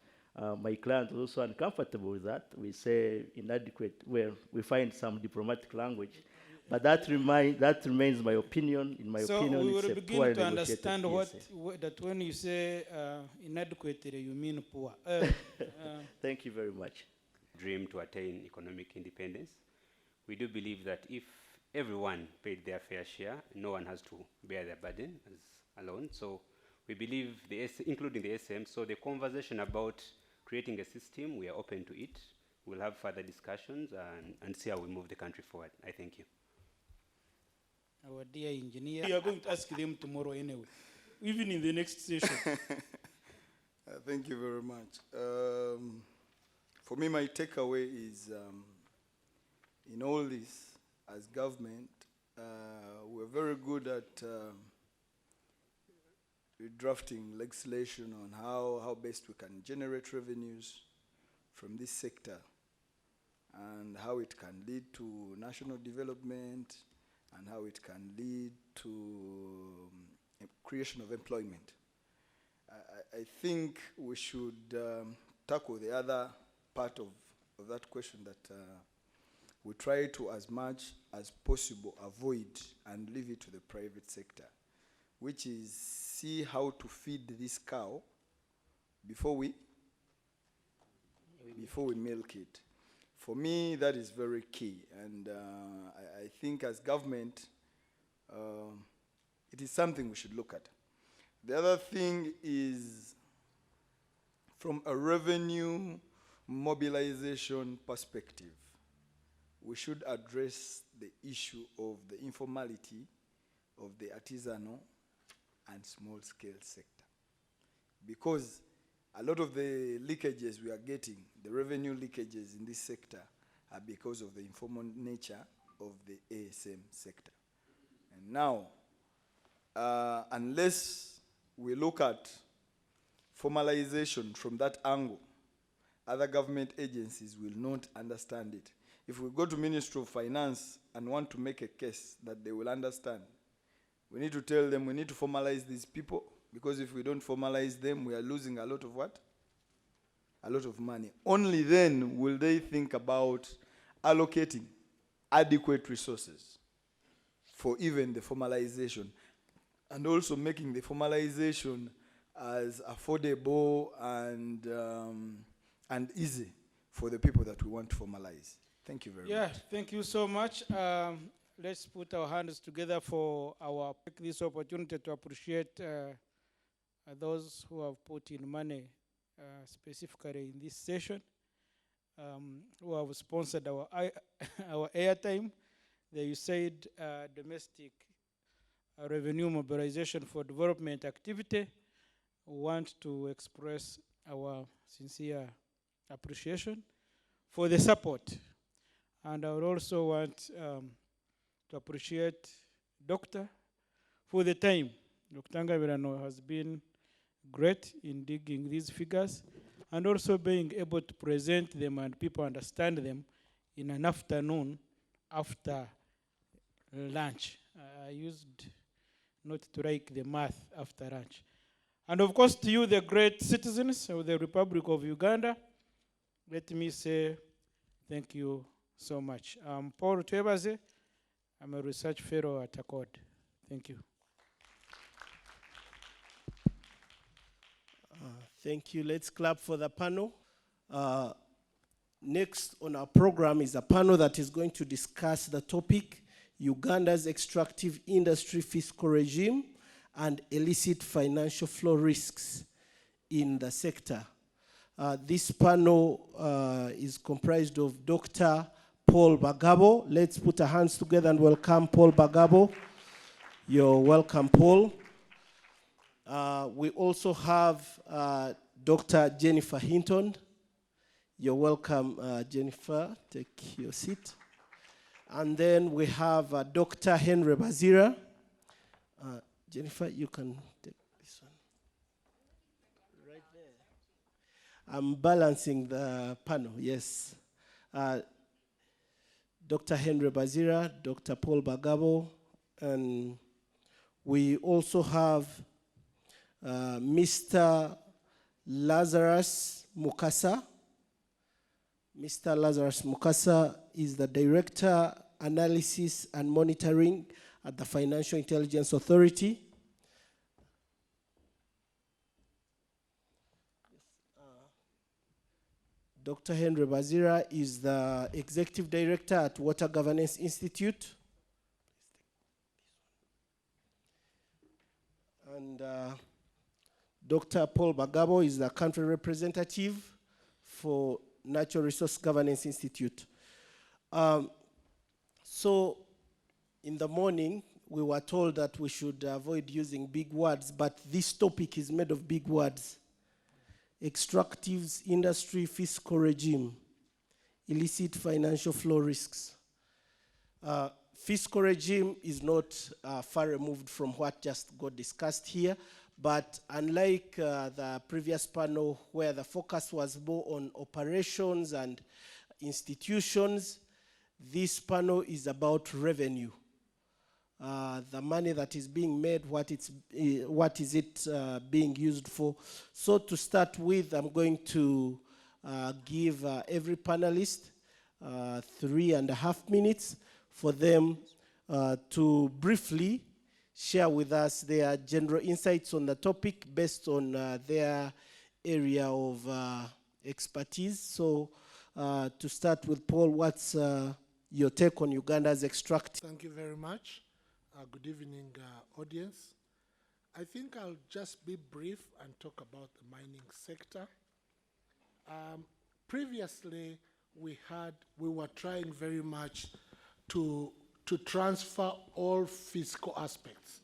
my client was also uncomfortable with that. We say inadequate, where we find some diplomatic language. But that remains my opinion. In my opinion,
so we will
it's a
begin to understand that when you say inadequately, you mean poor.
Thank you very much.
Dream to attain economic independence. We do believe that if everyone paid their fair share, no one has to bear their burden alone. So we believe, including the SM, so the conversation about creating a system, we are open to it. We'll have further discussions and see how we move the country forward. I thank you.
Our dear engineer, you are going to ask them tomorrow anyway, even in the next session.
Thank you very much. For me, my takeaway is in all this, as government, we're very good at drafting legislation on how best we can generate revenues, from this sector and how it can lead to national development and how it can lead to creation of employment. I think we should tackle the other part of that question, that we try to, as much as possible, avoid and leave it to the private sector, which is see how to feed this cow before we milk it. For me, that is very key, and I think as government, it is something we should look at. The other thing is, from a revenue mobilization perspective, we should address the issue of the informality of the artisanal and small-scale sector. Because a lot of the leakages we are getting, the revenue leakages in this sector, are because of the informal nature of the ASM sector. And now, unless we look at formalization from that angle, other government agencies will not understand it. If we go to Ministry of Finance and want to make a case that they will understand, we need to tell them we need to formalize these people, because if we don't formalize them, we are losing a lot of what? A lot of money. Only then will they think about allocating adequate resources for even the formalization, and also making the formalization as affordable and easy for the people that we want to formalize. Thank you very much.
Yeah, thank you so much. Let's put our hands together for take this opportunity to appreciate those who have put in money specifically in this session, who have sponsored our airtime. You said domestic revenue mobilization for development activity. We want to express our sincere appreciation for the support. And I would also want to appreciate Doctor for the time. Dr. Ngabirano has been great in digging these figures and also being able to present them and people understand them in an afternoon after lunch. I used not to like the math after lunch. And of course, to you, the great citizens of the Republic of Uganda, let me say thank you so much. I'm Paul Twebaze. I'm a research fellow at Accord. Thank you.
Thank you. Let's clap for the panel. Next on our program is a panel that is going to discuss the topic, Uganda's extractive industry fiscal regime and illicit financial flow risks in the sector. This panel is comprised of Dr. Paul Bagabo. Let's put our hands together and welcome Paul Bagabo. You're welcome, Paul. We also have Dr. Jennifer Hinton. You're welcome, Jennifer. Take your seat. And then we have Dr. Henry Bazira. Jennifer, you can take this one. Right there. I'm balancing the panel, yes. Dr. Henry Bazira, Dr. Paul Bagabo, and we also have Mr. Lazarus Mukasa. Mr. Lazarus Mukasa is the Director, Analysis and Monitoring at the Financial Intelligence Authority. Dr. Henry Bazira is the Executive Director at Water Governance Institute. And Dr. Paul Bagabo is the Country Representative for Natural Resource Governance Institute. So in the morning, we were told that we should avoid using big words, but this topic is made of big words. Extractives, industry, fiscal regime, illicit financial flow risks. Fiscal regime is not far removed from what just got discussed here,
But unlike the previous panel where the focus was more on operations and institutions, this panel is about revenue. The money that is being made, what is it being used for. So to start with, I'm going to give every panelist 3.5 minutes for them to briefly share with us their general insights on the topic based on their area of expertise. So to start with Paul, what's your take on Uganda's extract?
Thank you very much. Good evening, audience. I think I'll just be brief and talk about the mining sector. Previously, we were trying very much to transfer all fiscal aspects,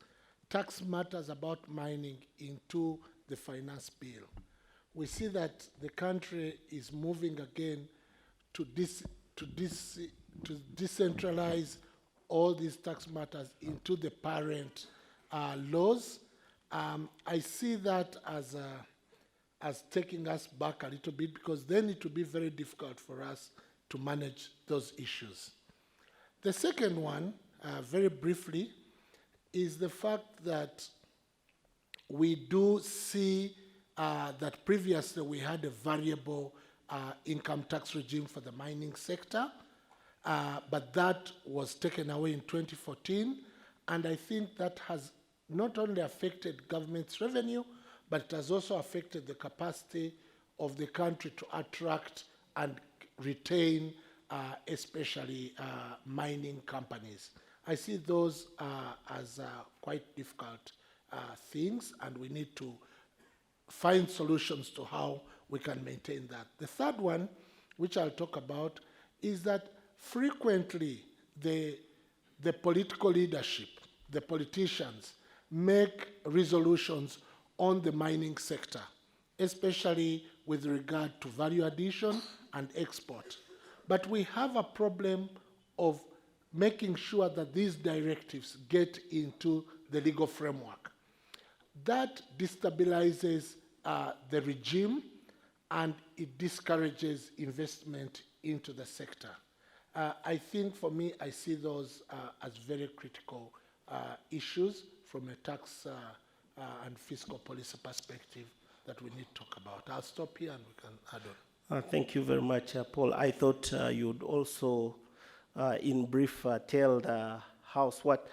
tax matters about mining into the finance bill. We see that the country is moving again to decentralize all these tax matters into the parent laws. I see that as taking us back a little bit, because then it will be very difficult for us to manage those issues. The second one, very briefly, is the fact that we do see that previously we had a variable income tax regime for the mining sector, but that was taken away in 2014, and I think that has not only affected government's revenue, but it has also affected the capacity of the country to attract and retain especially mining companies. I see those as quite difficult things, and we need to find solutions to how we can maintain that. The third one, which I'll talk about, is that frequently the political leadership, the politicians, make resolutions on the mining sector, especially with regard to value addition and export. But we have a problem of making sure that these directives get into the legal framework. That destabilizes the regime, and it discourages investment into the sector. I think for me, I see those as very critical issues from a tax and fiscal policy perspective that we need to talk about. I'll stop here and we can add on.
Thank you very much, Paul. I thought you'd also, in brief, tell the House what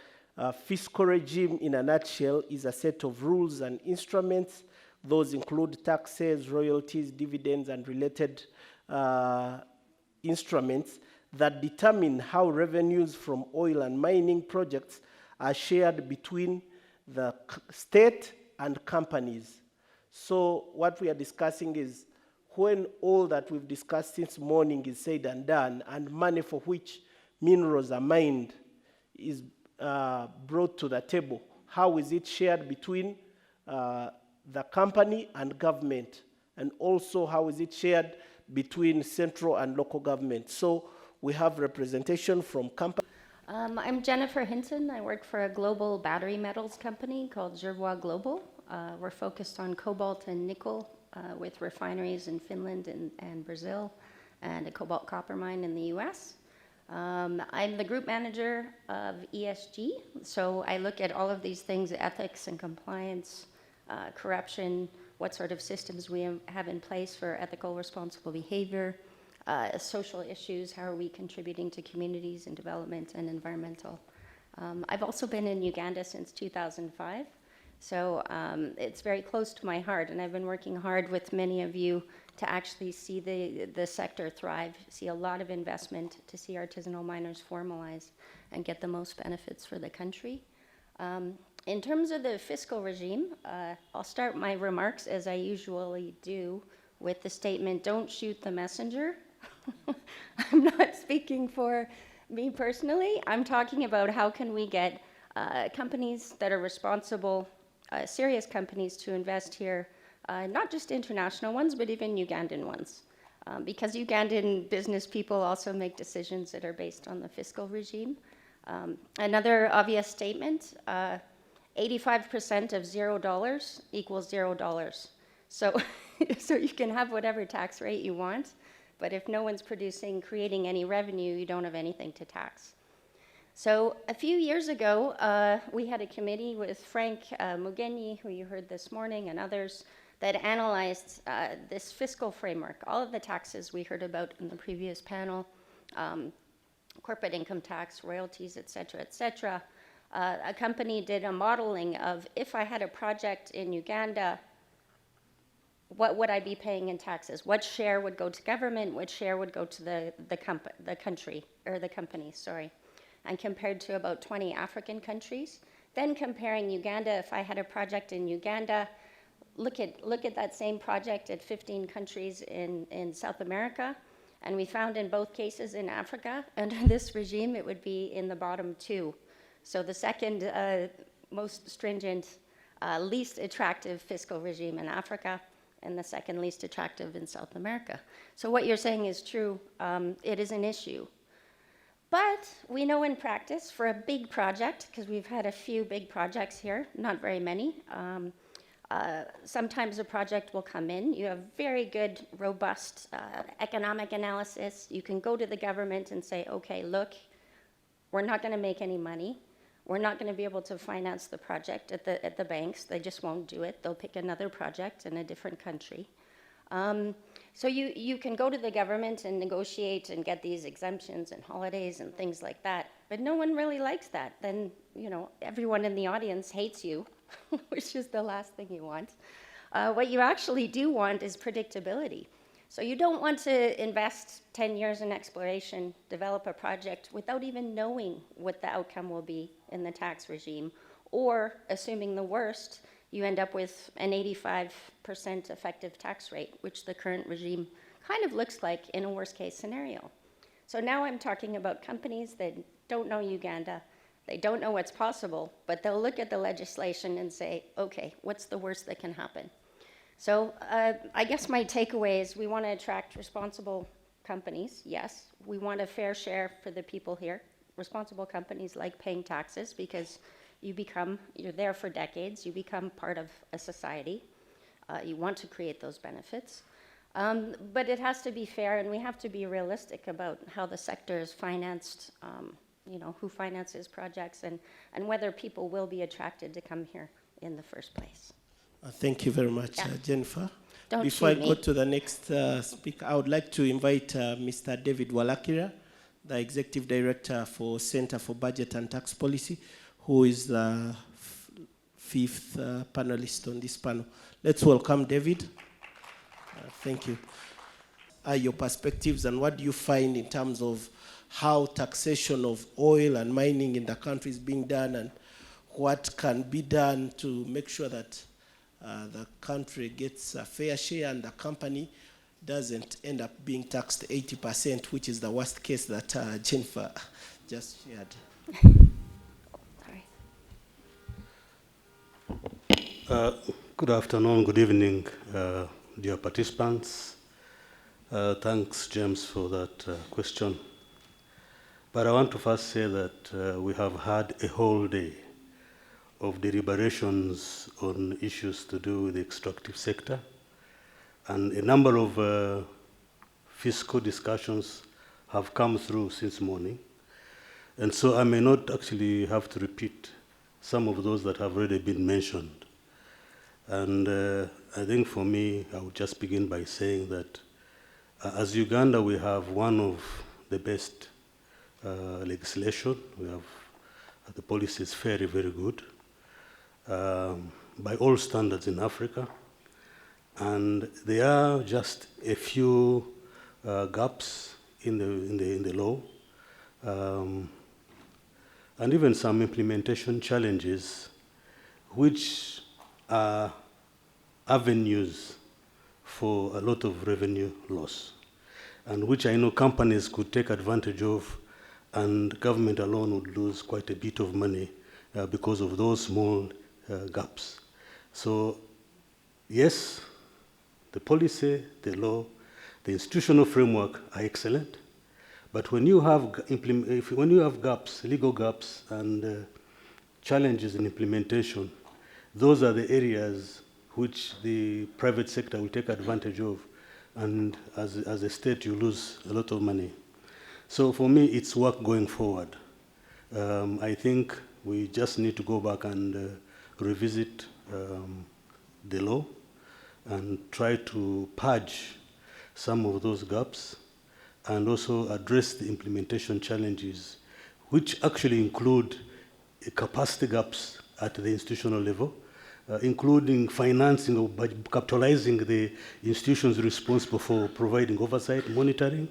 fiscal regime, in a nutshell, is a set of rules and instruments. Those include taxes, royalties, dividends, and related instruments that determine how revenues from oil and mining projects are shared between the state and companies. So what we are discussing is when all that we've discussed since morning is said and done, and money for which minerals are mined is brought to the table, how is it shared between the company and government? And also how is it shared between central and local government? So we have representation from companies.
I'm Jennifer Hinton. I work for a global battery metals company called Jervois Global. We're focused on cobalt and nickel with refineries in Finland and Brazil, and a cobalt copper mine in the US. I'm the group manager of ESG, so I look at all of these things: ethics and compliance, corruption, what sort of systems we have in place for ethical, responsible behavior, social issues, how are we contributing to communities and development and environmental. I've also been in Uganda since 2005, so it's very close to my heart, and I've been working hard with many of you to actually see the sector thrive, see a lot of investment, to see artisanal miners formalize and get the most benefits for the country. In terms of the fiscal regime, I'll start my remarks, as I usually do, with the statement, don't shoot the messenger. I'm not speaking for me personally. I'm talking about how can we get companies that are responsible, serious companies, to invest here, not just international ones, but even Ugandan ones. Because Ugandan business people also make decisions that are based on the fiscal regime. Another obvious statement, 85% of $0 equals $0. So, so you can have whatever tax rate you want, but if no one's creating any revenue, you don't have anything to tax. So a few years ago, we had a committee with Frank Mugenyi, who you heard this morning, and others, that analyzed this fiscal framework, all of the taxes we heard about in the previous panel, corporate income tax, royalties, et cetera, a company did a modeling of if I had a project in Uganda, what would I be paying in taxes? What share would go to government? What share would go to the company, sorry. And compared to about 20 African countries. Then comparing Uganda, if I had a project in Uganda, look at that same project at 15 countries in South America, and we found in both cases in Africa, under this regime, it would be in the bottom 2. So the second most stringent, least attractive fiscal regime in Africa, and the second least attractive in South America. So what you're saying is true. It is an issue. But we know in practice, for a big project, because we've had a few big projects here, not very many, sometimes a project will come in. You have very good, robust economic analysis. You can go to the government and say, okay, look, we're not going to make any money. We're not going to be able to finance the project at the banks. They just won't do it. They'll pick another project in a different country. So you can go to the government and negotiate and get these exemptions and holidays and things like that. But no one really likes that. Then, you know, everyone in the audience hates you, which is the last thing you want. What you actually do want is predictability. So you don't want to invest 10 years in exploration, develop a project without even knowing what the outcome will be in the tax regime, or, assuming the worst, you end up with an 85% effective tax rate, which the current regime kind of looks like in a worst-case scenario. So now I'm talking about companies that don't know Uganda, they don't know what's possible, but they'll look at the legislation and say, okay, what's the worst that can happen? So I guess my takeaway is we want to attract responsible companies, yes. We want a fair share for the people here. Responsible companies like paying taxes because you're there for decades, you become part of a society. You want to create those benefits. But it has to be fair, and we have to be realistic about how the sector is financed, you know, who finances projects, and whether people will be attracted to come here in the first place.
Thank you very much,
Yeah.
Jennifer.
Don't
Before I
shoot
go
me.
to the next speaker, I would like to invite Mr. David Walakira, the Executive Director for Center for Budget and Tax Policy, who is the fifth panelist on this panel. Let's welcome David. Thank you. Your perspectives, and what do you find in terms of how taxation of oil and mining in the country is being done, and what can be done to make sure that the country gets a fair share and the company doesn't end up being taxed 80%, which is the worst case that Jennifer just shared.
Good afternoon, good evening, dear participants. Thanks, James, for that question. But I want to first say that we have had a whole day of deliberations on issues to do with the extractive sector, and a number of fiscal discussions have come through since morning. And so I may not actually have to repeat some of those that have already been mentioned. And I think for me, I would just begin by saying that as Uganda, we have one of the best legislation. We have, the policy is very, very good by all standards in Africa. And there are just a few gaps in the law, and even some implementation challenges, which are avenues for a lot of revenue loss, and which I know companies could take advantage of, and government alone would lose quite a bit of money because of those small gaps. So, yes, the policy, the law, the institutional framework are excellent, but when you have gaps, legal gaps, and challenges in implementation, those are the areas which the private sector will take advantage of, and as a state you lose a lot of money. So for me, it's work going forward. I think we just need to go back and revisit the law and try to purge some of those gaps and also address the implementation challenges, which actually include capacity gaps at the institutional level, including financing or capitalizing the institutions responsible for providing oversight, monitoring,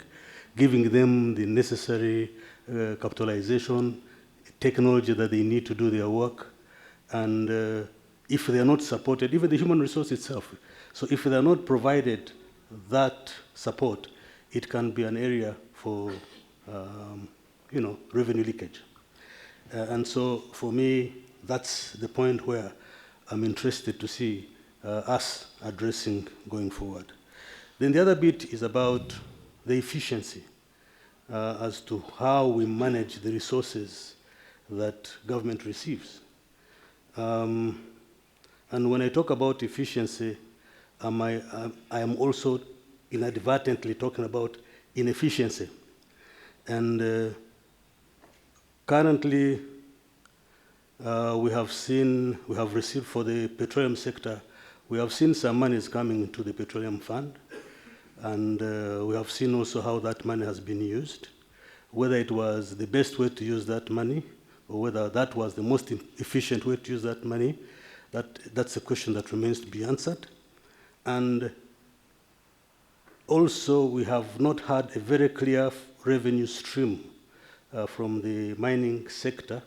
giving them the necessary capitalization, technology that they need to do their work, and if they are not supported, even the human resource itself. So if they are not provided that support, it can be an area for revenue leakage. And so for me, that's the point where I'm interested to see us addressing going forward. Then the other bit is about the efficiency as to how we manage the resources that government receives. And when I talk about efficiency, I am also inadvertently talking about inefficiency. And currently, we have received for the petroleum sector, we have seen some monies coming into the petroleum fund, and we have seen also how that money has been used, whether it was the best way to use that money, or whether that was the most efficient way to use that money. That's a question that remains to be answered. And also, we have not had a very clear revenue stream from the mining sector.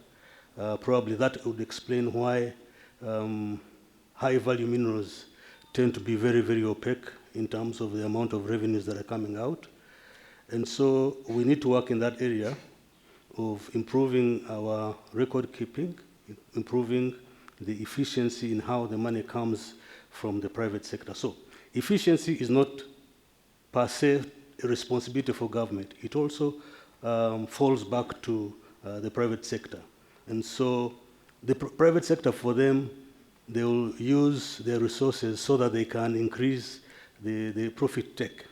Probably that would explain why high-value minerals tend to be very, very opaque in terms of the amount of revenues that are coming out. And so we need to work in that area of improving our record keeping, improving the efficiency in how the money comes from the private sector. So efficiency is not per se a responsibility for government. It also falls back to the private sector. And so the private sector, for them, they will use their resources so that they can increase the profit take.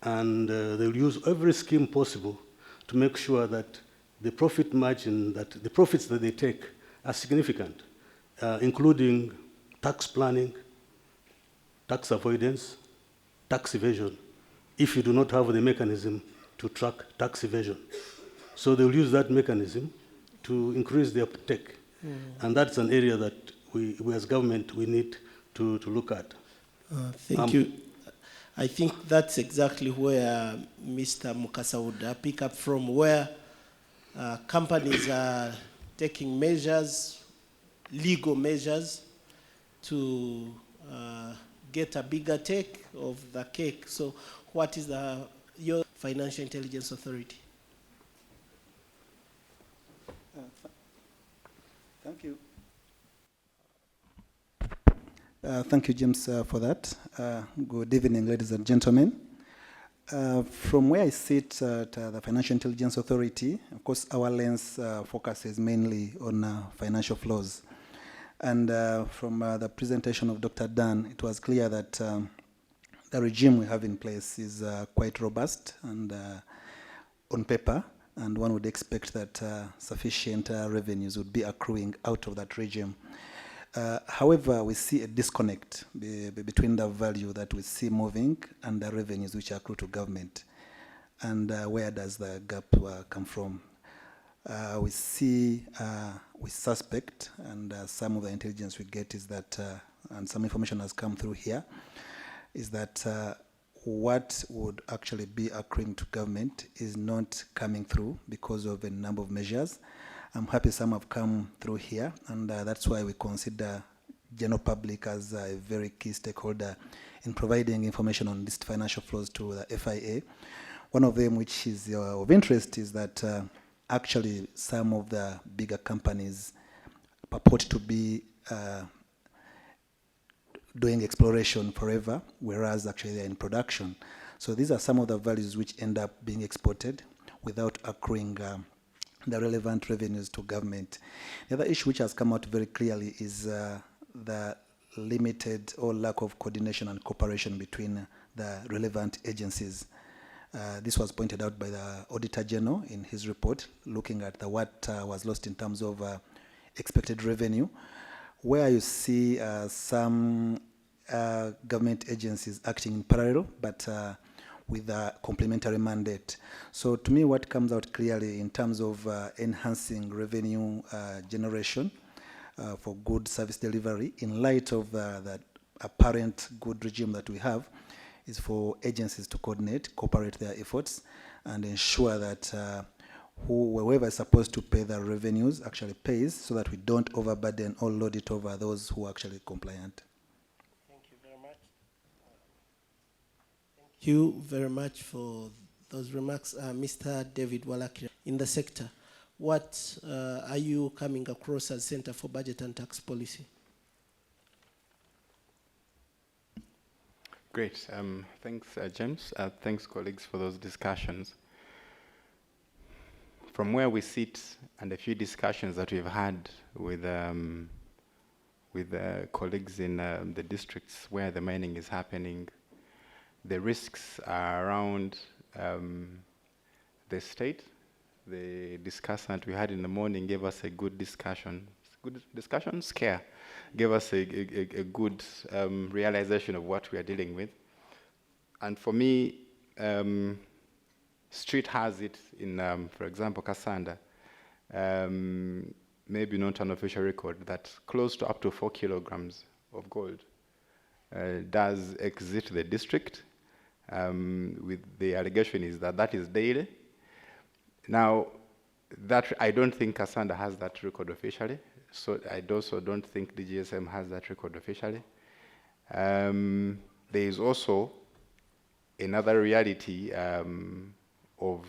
And they will use every scheme possible to make sure that the profit margin, that the profits that they take are significant, including tax planning, tax avoidance, tax evasion, if you do not have the mechanism to track tax evasion. So they will use that mechanism to increase their take. And that's an area that we as government, we need to look at.
Thank you. I think that's exactly where Mr. Mukasa would pick up from, where companies are taking measures, legal measures, to get a bigger take of the cake. So what is your Financial Intelligence Authority?
Thank you. Thank you, James, for that. Good evening, ladies and gentlemen. From where I sit at the Financial Intelligence Authority, of course, our lens focuses mainly on financial flows. And from the presentation of Dr. Dan, it was clear that the regime we have in place is quite robust and on paper, and one would expect that sufficient revenues would be accruing out of that regime. However, we see a disconnect between the value that we see moving and the revenues which accrue to government. And where does the gap come from? We suspect, and some of the intelligence we get is that, and some information has come through here, is that what would actually be accruing to government is not coming through because of a number of measures. I'm happy some have come through here, and that's why we consider general public as a very key stakeholder in providing information on these financial flows to the FIA. One of them, which is of interest, is that actually some of the bigger companies purport to be doing exploration forever, whereas actually they're in production. So these are some of the values which end up being exported without accruing the relevant revenues to government. The other issue which has come out very clearly is the limited or lack of coordination and cooperation between the relevant agencies. This was pointed out by the Auditor General in his report, looking at what was lost in terms of expected revenue, where you see some government agencies acting in parallel, but with a complementary mandate. So to me, what comes out clearly in terms of enhancing revenue generation for good service delivery in light of the apparent good regime that we have is for agencies to coordinate, cooperate their efforts, and ensure that whoever is supposed to pay the revenues actually pays, so that we don't overburden or load it over those who are actually compliant.
Thank you very much. Thank you very much for those remarks. Mr. David Walakira, in the sector, what are you coming across as Center for Budget and Tax Policy?
Great. Thanks, James. Thanks, colleagues, for those discussions. From where we sit and a few discussions that we've had with colleagues in the districts where the mining is happening, the risks are around the state. The discussant we had in the morning gave us a good discussion. Scare. Gave us a good realization of what we are dealing with. And for me, Street has it in, for example, Kasanda, maybe not an official record, that close to up to 4 kilograms of gold does exit the district. With the allegation is that is daily. Now, that I don't think Kasanda has that record officially. So I also don't think the GSM has that record officially. There is also another reality of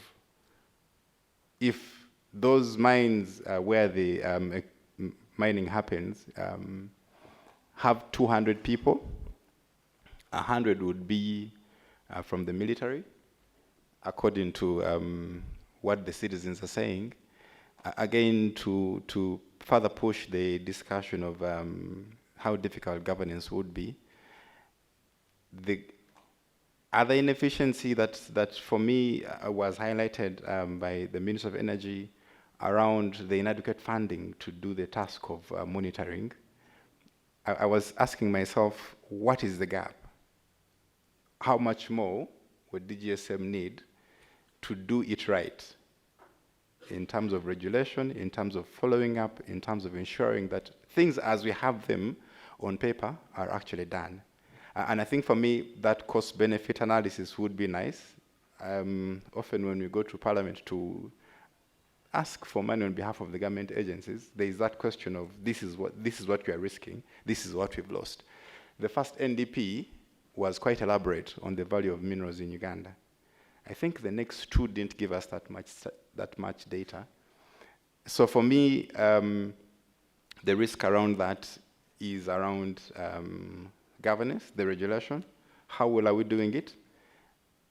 if those mines where the mining happens have 200 people, 100 would be from the military, according to what the citizens are saying. Again, to further push the discussion of how difficult governance would be. The other inefficiency that for me was highlighted by the Minister of Energy around the inadequate funding to do the task of monitoring. I was asking myself, what is the gap? How much more would DGSM need to do it right? In terms of regulation, in terms of following up, in terms of ensuring that things as we have them on paper are actually done. And I think for me, that cost-benefit analysis would be nice. Often when we go to Parliament to ask for money on behalf of the government agencies, there is that question of this is what we are risking, this is what we've lost. The first NDP was quite elaborate on the value of minerals in Uganda. I think the next two didn't give us that much data. So for me, the risk around that is around governance, the regulation. How well are we doing it?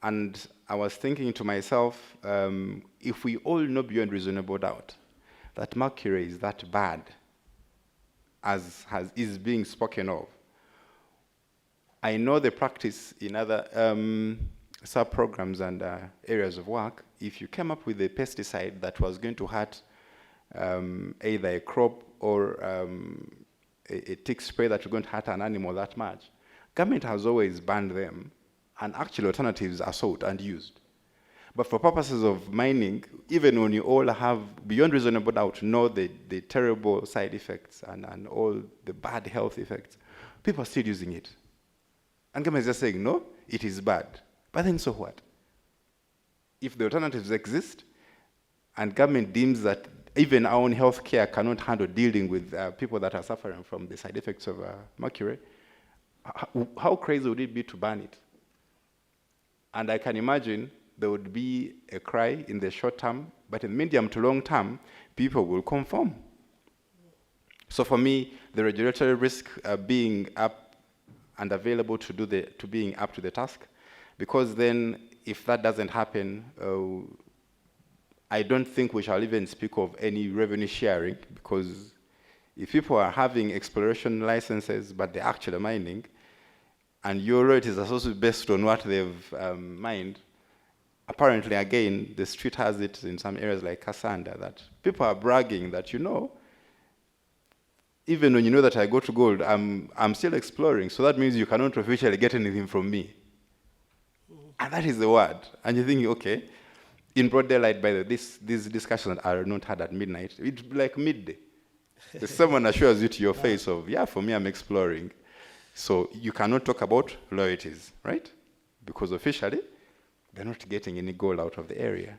And I was thinking to myself, if we all know beyond reasonable doubt that mercury is that bad as is being spoken of, I know the practice in other sub-programs and areas of work. If you came up with a pesticide that was going to hurt either a crop or a tick spray that was going to hurt an animal that much, government has always banned them, and actually alternatives are sought and used. But for purposes of mining, even when you all have, beyond reasonable doubt, know the terrible side effects and all the bad health effects, people are still using it. And government is just saying, no, it is bad. But then so what? If the alternatives exist, and government deems that even our own healthcare cannot handle dealing with people that are suffering from the side effects of mercury, how crazy would it be to ban it? And I can imagine there would be a cry in the short term, but in medium to long term, people will conform. So for me, the regulatory risk being up and available to being up to the task, because then if that doesn't happen, I don't think we shall even speak of any revenue sharing, because if people are having exploration licenses but they're actually mining, and your royalties are also based on what they've mined, apparently, again, the street has it in some areas like Kasanda, that people are bragging that, you know, even when you know that I go to gold, I'm still exploring, so that means you cannot officially get anything from me. And that is the word. And you think, okay, in broad daylight, by the way, these discussions are not had at midnight. It's like midday. Someone assures you to your face of, yeah, for me, I'm exploring. So you cannot talk about royalties, right? Because officially, they're not getting any gold out of the area.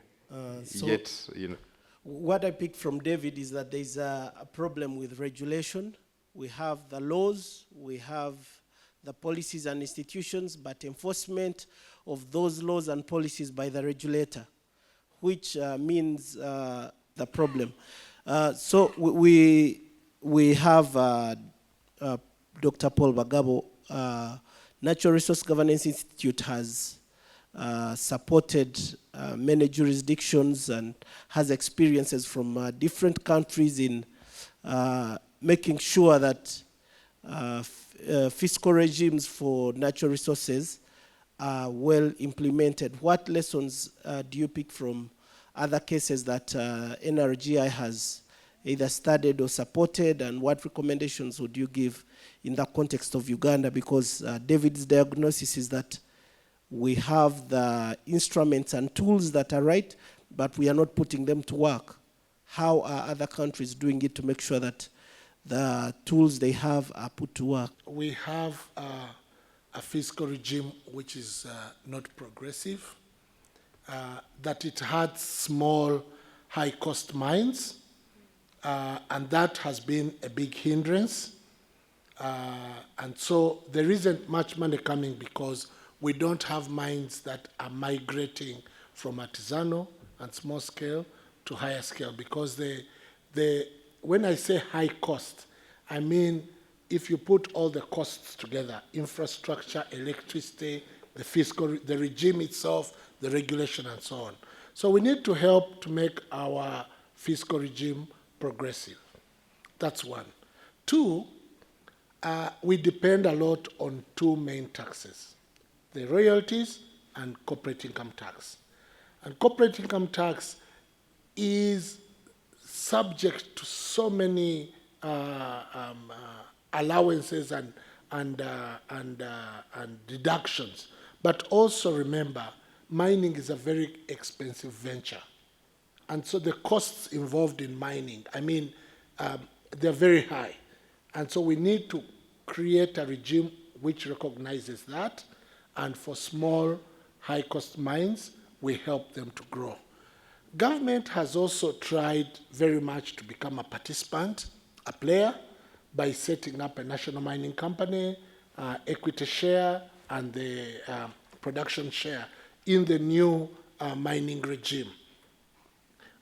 So
yet, you know.
What I picked from David is that there's a problem with regulation. We have the laws, we have the policies and institutions, but enforcement of those laws and policies by the regulator, which means the problem. So we have Dr. Paul Bagabo. Natural Resource Governance Institute has supported many jurisdictions and has experiences from different countries in making sure that fiscal regimes for natural resources are well implemented. What lessons do you pick from other cases that NRGI has either studied or supported, and what recommendations would you give in the context of Uganda? Because David's diagnosis is that we have the instruments and tools that are right, but we are not putting them to work. How are other countries doing it to make sure that the tools they have are put to work?
We have a fiscal regime which is not progressive, that it had small, high-cost mines, and that has been a big hindrance. And so there isn't much money coming because we don't have mines that are migrating from artisanal and small scale to higher scale, because when I say high cost, I mean if you put all the costs together, infrastructure, electricity, the fiscal, the regime itself, the regulation, and so on. So we need to help to make our fiscal regime progressive. That's one. Two, we depend a lot on two main taxes, the royalties and corporate income tax. And corporate income tax is subject to so many allowances and deductions. But also remember, mining is a very expensive venture. And so the costs involved in mining, I mean, they're very high. And so we need to create a regime which recognizes that, and for small, high-cost mines, we help them to grow. Government has also tried very much to become a participant, a player, by setting up a national mining company, equity share, and the production share in the new mining regime.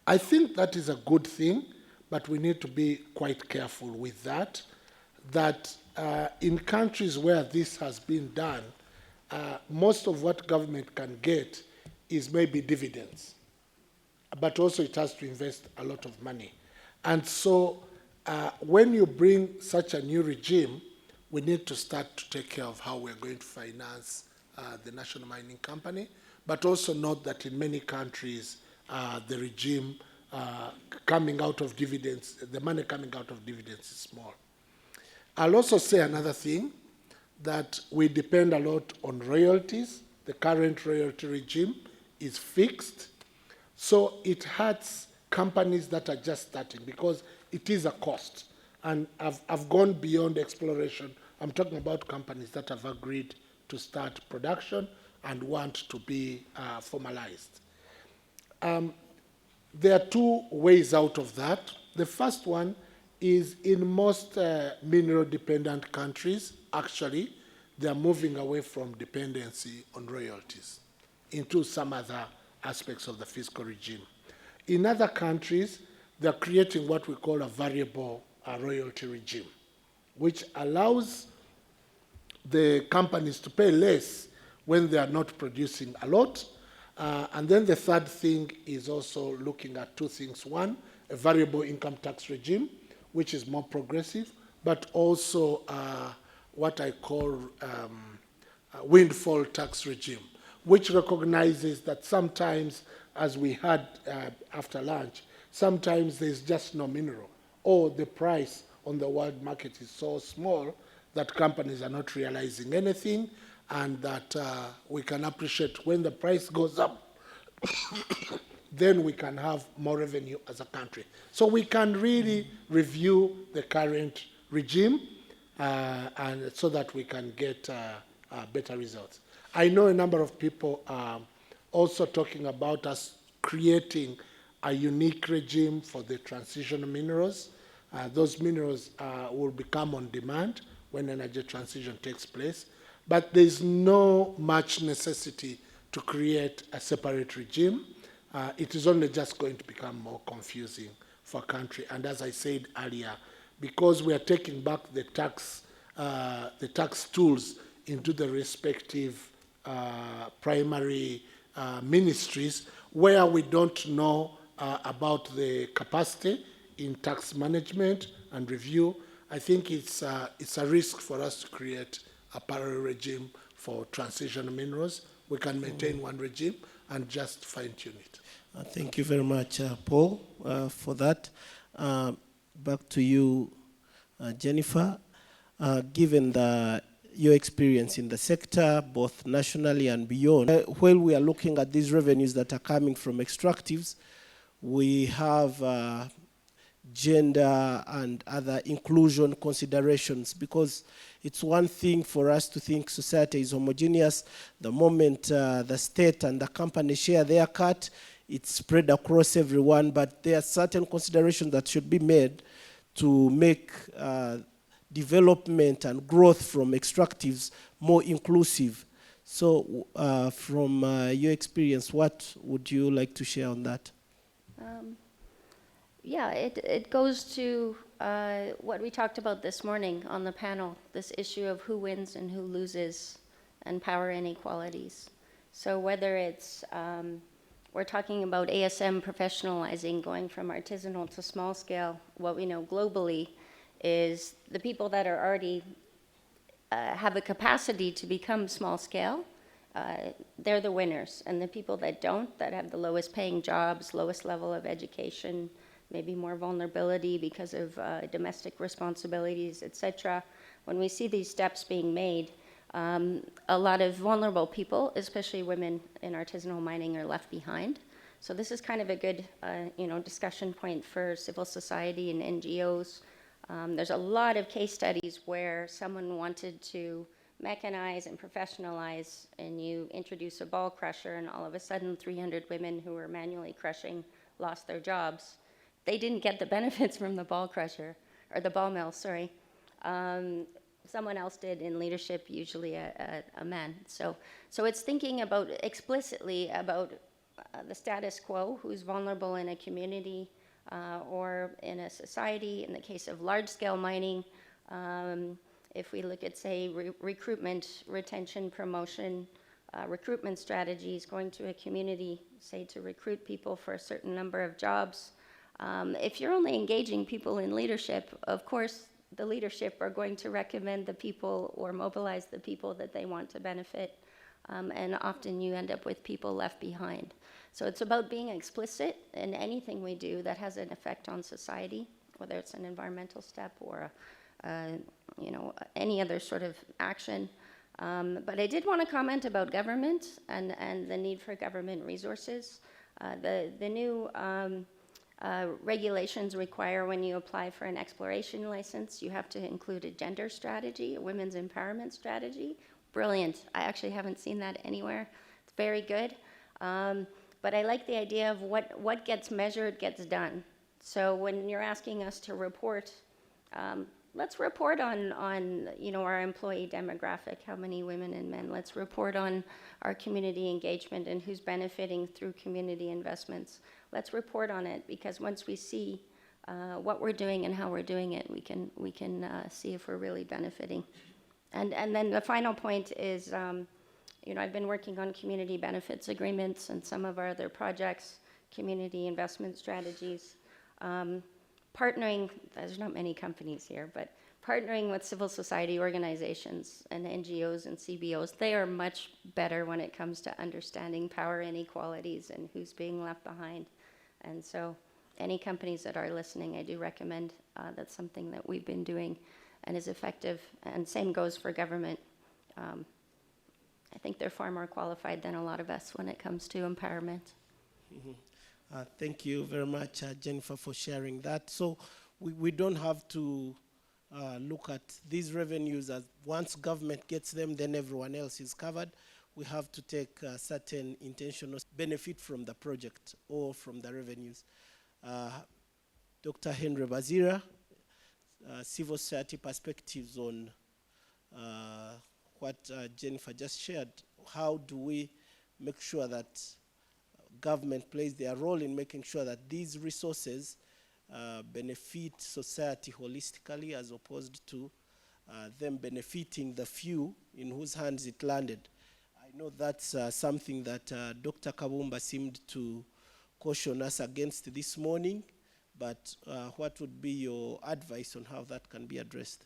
I think that is a good thing, but we need to be quite careful with that, in countries where this has been done, most of what government can get is maybe dividends, but also it has to invest a lot of money. And so when you bring such a new regime, we need to start to take care of how we're going to finance the national mining company, but also note that in many countries, the regime coming out of dividends, the money coming out of dividends is small. I'll also say another thing, that we depend a lot on royalties. The current royalty regime is fixed, so it hurts companies that are just starting because it is a cost. And I've gone beyond exploration. I'm talking about companies that have agreed to start production and want to be formalized. There are two ways out of that. The first one is in most mineral-dependent countries, actually, they're moving away from dependency on royalties into some other aspects of the fiscal regime. In other countries, they're creating what we call a variable royalty regime, which allows the companies to pay less when they are not producing a lot, And then the third thing is also looking at two things. One, a variable income tax regime, which is more progressive, but also what I call a windfall tax regime, which recognizes that sometimes, as we had after lunch, sometimes there's just no mineral, or the price on the world market is so small that companies are not realizing anything, and that we can appreciate when the price goes up, then we can have more revenue as a country. So we can really review the current regime and so that we can get better results. I know a number of people are also talking about us creating a unique regime for the transitional minerals. Those minerals will become on demand when energy transition takes place. But there's no much necessity to create a separate regime. It is only just going to become more confusing for a country. And as I said earlier, because we are taking back the tax tools into the respective primary ministries, where we don't know about the capacity in tax management and review, I think it's a risk for us to create a parallel regime for transitional minerals. We can maintain one regime and just fine-tune it.
Thank you very much, Paul, for that. Back to you, Jennifer. Given your experience in the sector, both nationally and beyond, while we are looking at these revenues that are coming from extractives, we have gender and other inclusion considerations, because it's one thing for us to think society is homogeneous. The moment the state and the company share their cut, it's spread across everyone, but there are certain considerations that should be made to make development and growth from extractives more inclusive. So from your experience, what would you like to share on that?
Yeah, it goes to what we talked about this morning on the panel, this issue of who wins and who loses and power inequalities. So whether it's, we're talking about ASM professionalizing, going from artisanal to small scale, what we know globally is the people that are already have a capacity to become small scale, they're the winners. And the people that don't, that have the lowest paying jobs, lowest level of education, maybe more vulnerability because of domestic responsibilities, et cetera. When we see these steps being made, a lot of vulnerable people, especially women in artisanal mining, are left behind. So this is kind of a good discussion point for civil society and NGOs. There's a lot of case studies where someone wanted to mechanize and professionalize, and you introduce a ball crusher, and all of a sudden 300 women who were manually crushing lost their jobs. They didn't get the benefits from the ball crusher, or the ball mill, sorry. Someone else did in leadership, usually a man. So it's thinking about explicitly about the status quo, who's vulnerable in a community or in a society. In the case of large-scale mining, if we look at, say, recruitment, retention, promotion, recruitment strategies, going to a community, say, to recruit people for a certain number of jobs. If you're only engaging people in leadership, of course, the leadership are going to recommend the people or mobilize the people that they want to benefit. And often you end up with people left behind. So it's about being explicit in anything we do that has an effect on society, whether it's an environmental step or any other sort of action. But I did want to comment about government and the need for government resources. The new regulations require when you apply for an exploration license, you have to include a gender strategy, a women's empowerment strategy. Brilliant. I actually haven't seen that anywhere. It's very good. But I like the idea of what gets measured gets done. So when you're asking us to report, let's report on our employee demographic, how many women and men. Let's report on our community engagement and who's benefiting through community investments. Let's report on it, because once we see what we're doing and how we're doing it, we can see if we're really benefiting. And then the final point is I've been working on community benefits agreements and some of our other projects, community investment strategies, partnering, there's not many companies here, but partnering with civil society organizations and NGOs and CBOs. They are much better when it comes to understanding power inequalities and who's being left behind. And so any companies that are listening, I do recommend that's something that we've been doing and is effective. And same goes for government. I think they're far more qualified than a lot of us when it comes to empowerment.
Thank you very much, Jennifer, for sharing that. So we don't have to look at these revenues as once government gets them, then everyone else is covered. We have to take certain intentional benefit from the project or from the revenues. Dr. Henry Bazira, civil society perspectives on what Jennifer just shared. How do we make sure that government plays their role in making sure that these resources benefit society holistically as opposed to them benefiting the few in whose hands it landed? I know that's something that Dr. Kabumba seemed to caution us against this morning, but what would be your advice on how that can be addressed?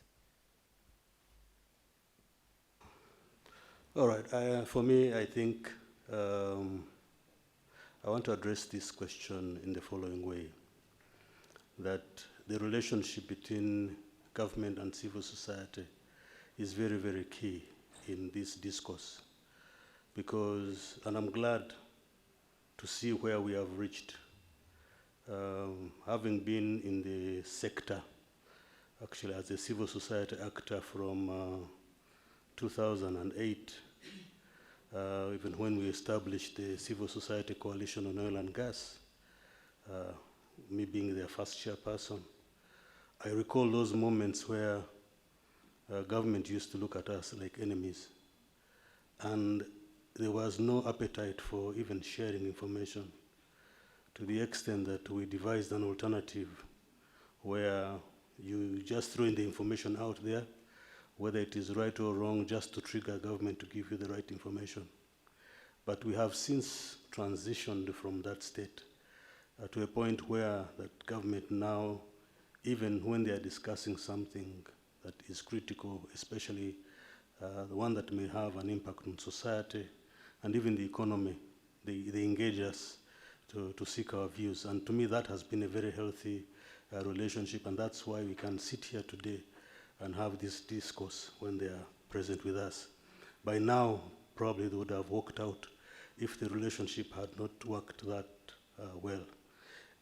All right, for me, I think I want to address this question in the following way, that the relationship between government and civil society is very, very key in this discourse. Because, and I'm glad to see where we have reached. Having been in the sector, actually as a civil society actor from 2008, even when we established the Civil Society Coalition on Oil and Gas, me being their first chairperson, I recall those moments where government used to look at us like enemies. And there was no appetite for even sharing information, to the extent that we devised an alternative where you just throw in the information out there, whether it is right or wrong, just to trigger government to give you the right information. But we have since transitioned from that state to a point where that government now, even when they are discussing something that is critical, especially the one that may have an impact on society and even the economy, they engage us to seek our views. And to me, that has been a very healthy relationship, and that's why we can sit here today and have this discourse when they are present with us. By now, probably they would have walked out if the relationship had not worked that well.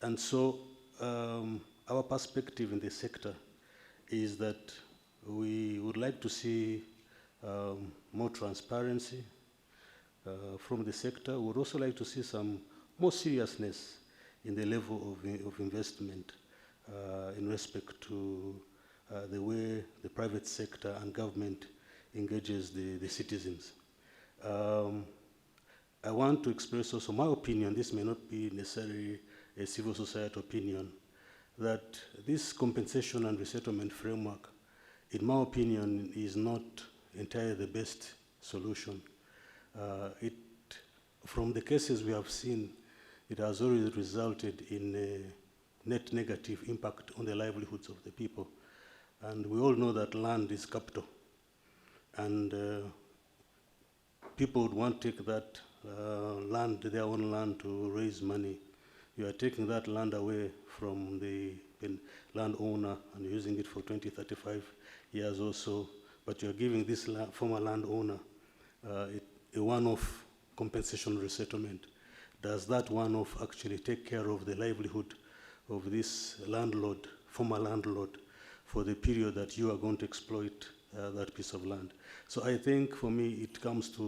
And so our perspective in the sector is that we would like to see more transparency from the sector. We would also like to see some more seriousness in the level of investment in respect to the way the private sector and government engages the citizens. I want to express also my opinion, this may not be necessarily a civil society opinion, that this compensation and resettlement framework, in my opinion, is not entirely the best solution. From the cases we have seen, it has already resulted in a net negative impact on the livelihoods of the people. And we all know that land is capital. And people would want to take that land, their own land, to raise money. You are taking that land away from the landowner and using it for 20, 35 years or so, but you're giving this former landowner a one-off compensation resettlement. Does that one-off actually take care of the livelihood of this landlord, former landlord, for the period that you are going to exploit that piece of land? So I think for me it comes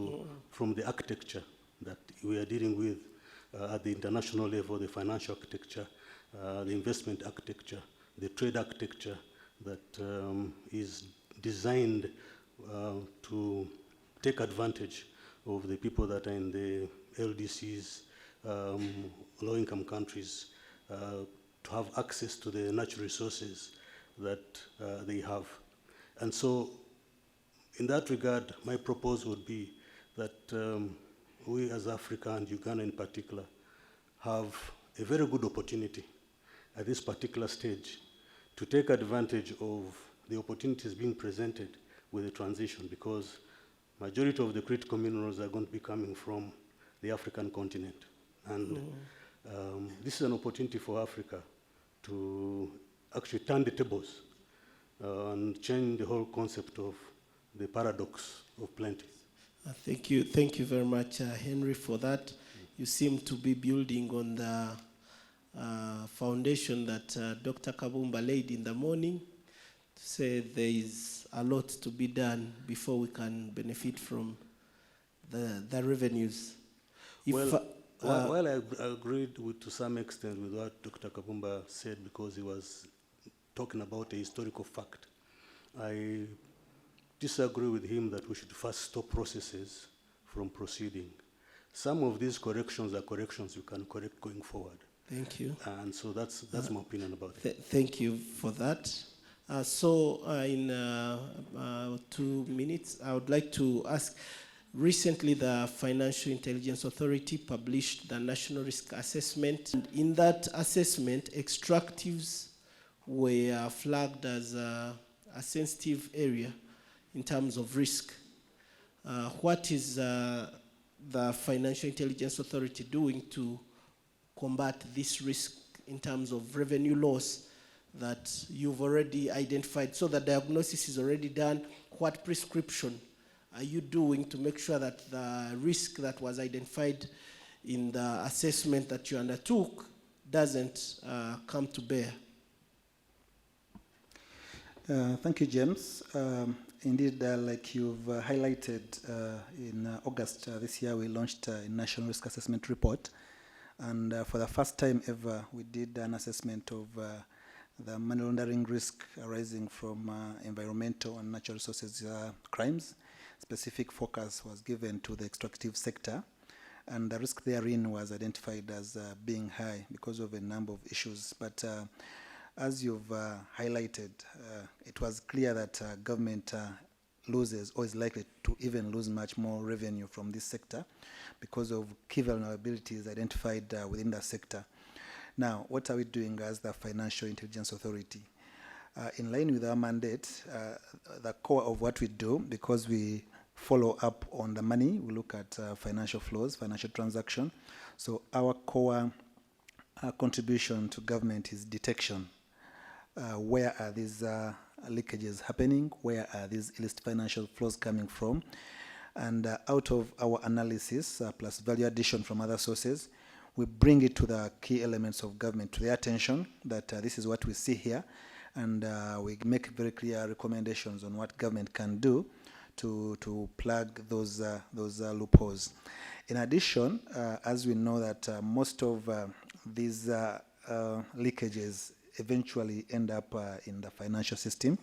from the architecture that we are dealing with at the international level, the financial architecture, the investment architecture, the trade architecture that is designed to take advantage of the people that are in the LDCs, low-income countries, to have access to the natural resources that they have. And so in that regard, my proposal would be that we as Africa and Uganda in particular have a very good opportunity at this particular stage to take advantage of the opportunities being presented with the transition, because majority of the critical minerals are going to be coming from the African continent. And this is an opportunity for Africa to actually turn the tables and change the whole concept of the paradox of plenty.
Thank you very much, Henry, for that. You seem to be building on the foundation that Dr. Kabumba laid in the morning, to say there is a lot to be done before we can benefit from the revenues.
While I agreed to some extent with what Dr. Kabumba said, because he was talking about a historical fact, I disagree with him that we should first stop processes from proceeding. Some of these corrections are corrections you can correct going forward.
Thank you.
And so that's my opinion about it.
Thank you for that. In 2 minutes, I would like to ask, recently the Financial Intelligence Authority published the National Risk Assessment. And in that assessment, extractives were flagged as a sensitive area in terms of risk. What is the Financial Intelligence Authority doing to combat this risk in terms of revenue loss that you've already identified? So the diagnosis is already done. What prescription are you doing to make sure that the risk that was identified in the assessment that you undertook doesn't come to bear?
Thank you, James. Indeed, like you've highlighted, in August this year, we launched a National Risk Assessment Report. And for the first time ever, we did an assessment of the money laundering risk arising from environmental and natural resources crimes. Specific focus was given to the extractive sector, and the risk therein was identified as being high because of a number of issues. But as you've highlighted, it was clear that government loses or is likely to even lose much more revenue from this sector because of key vulnerabilities identified within the sector. Now, what are we doing as the Financial Intelligence Authority? In line with our mandate, the core of what we do, because we follow up on the money, we look at financial flows, financial transaction. So our core contribution to government is detection. Where are these leakages happening? Where are these illicit financial flows coming from? And out of our analysis, plus value addition from other sources, we bring it to the key elements of government, to their attention, that this is what we see here, and we make very clear recommendations on what government can do to plug those loopholes. In addition, as we know that most of these leakages eventually end up in the financial system,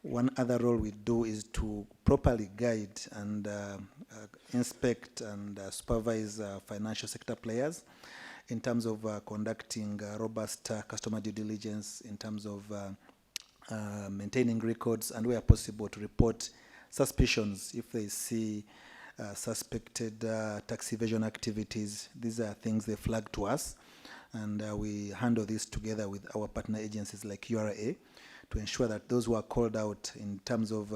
one other role we do is to properly guide and inspect and supervise financial sector players in terms of conducting robust customer due diligence, in terms of maintaining records, and where possible to report suspicions if they see suspected tax evasion activities. These are things they flag to us, and we handle this together with our partner agencies like URA to ensure that those who are called out in terms of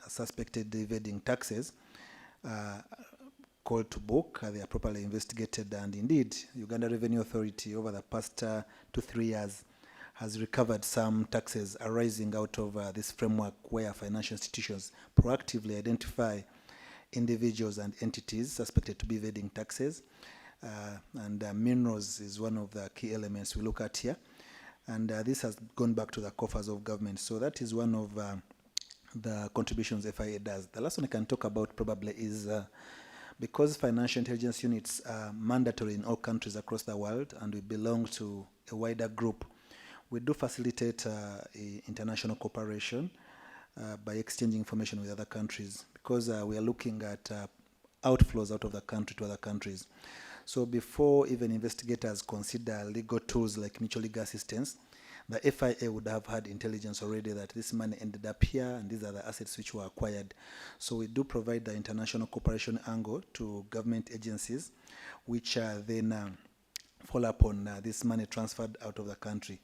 suspected evading taxes called to book, they are properly investigated. And indeed, Uganda Revenue Authority over the past 2-3 years has recovered some taxes arising out of this framework, where financial institutions proactively identify individuals and entities suspected to be evading taxes. And minerals is one of the key elements we look at here. And this has gone back to the coffers of government. So that is one of the contributions FIA does. The last one I can talk about probably is because financial intelligence units are mandatory in all countries across the world, and we belong to a wider group, we do facilitate international cooperation by exchanging information with other countries, because we are looking at outflows out of the country to other countries. So before even investigators consider legal tools like mutual legal assistance, the FIA would have had intelligence already that this money ended up here and these are the assets which were acquired. So we do provide the international cooperation angle to government agencies, which then follow up on this money transferred out of the country.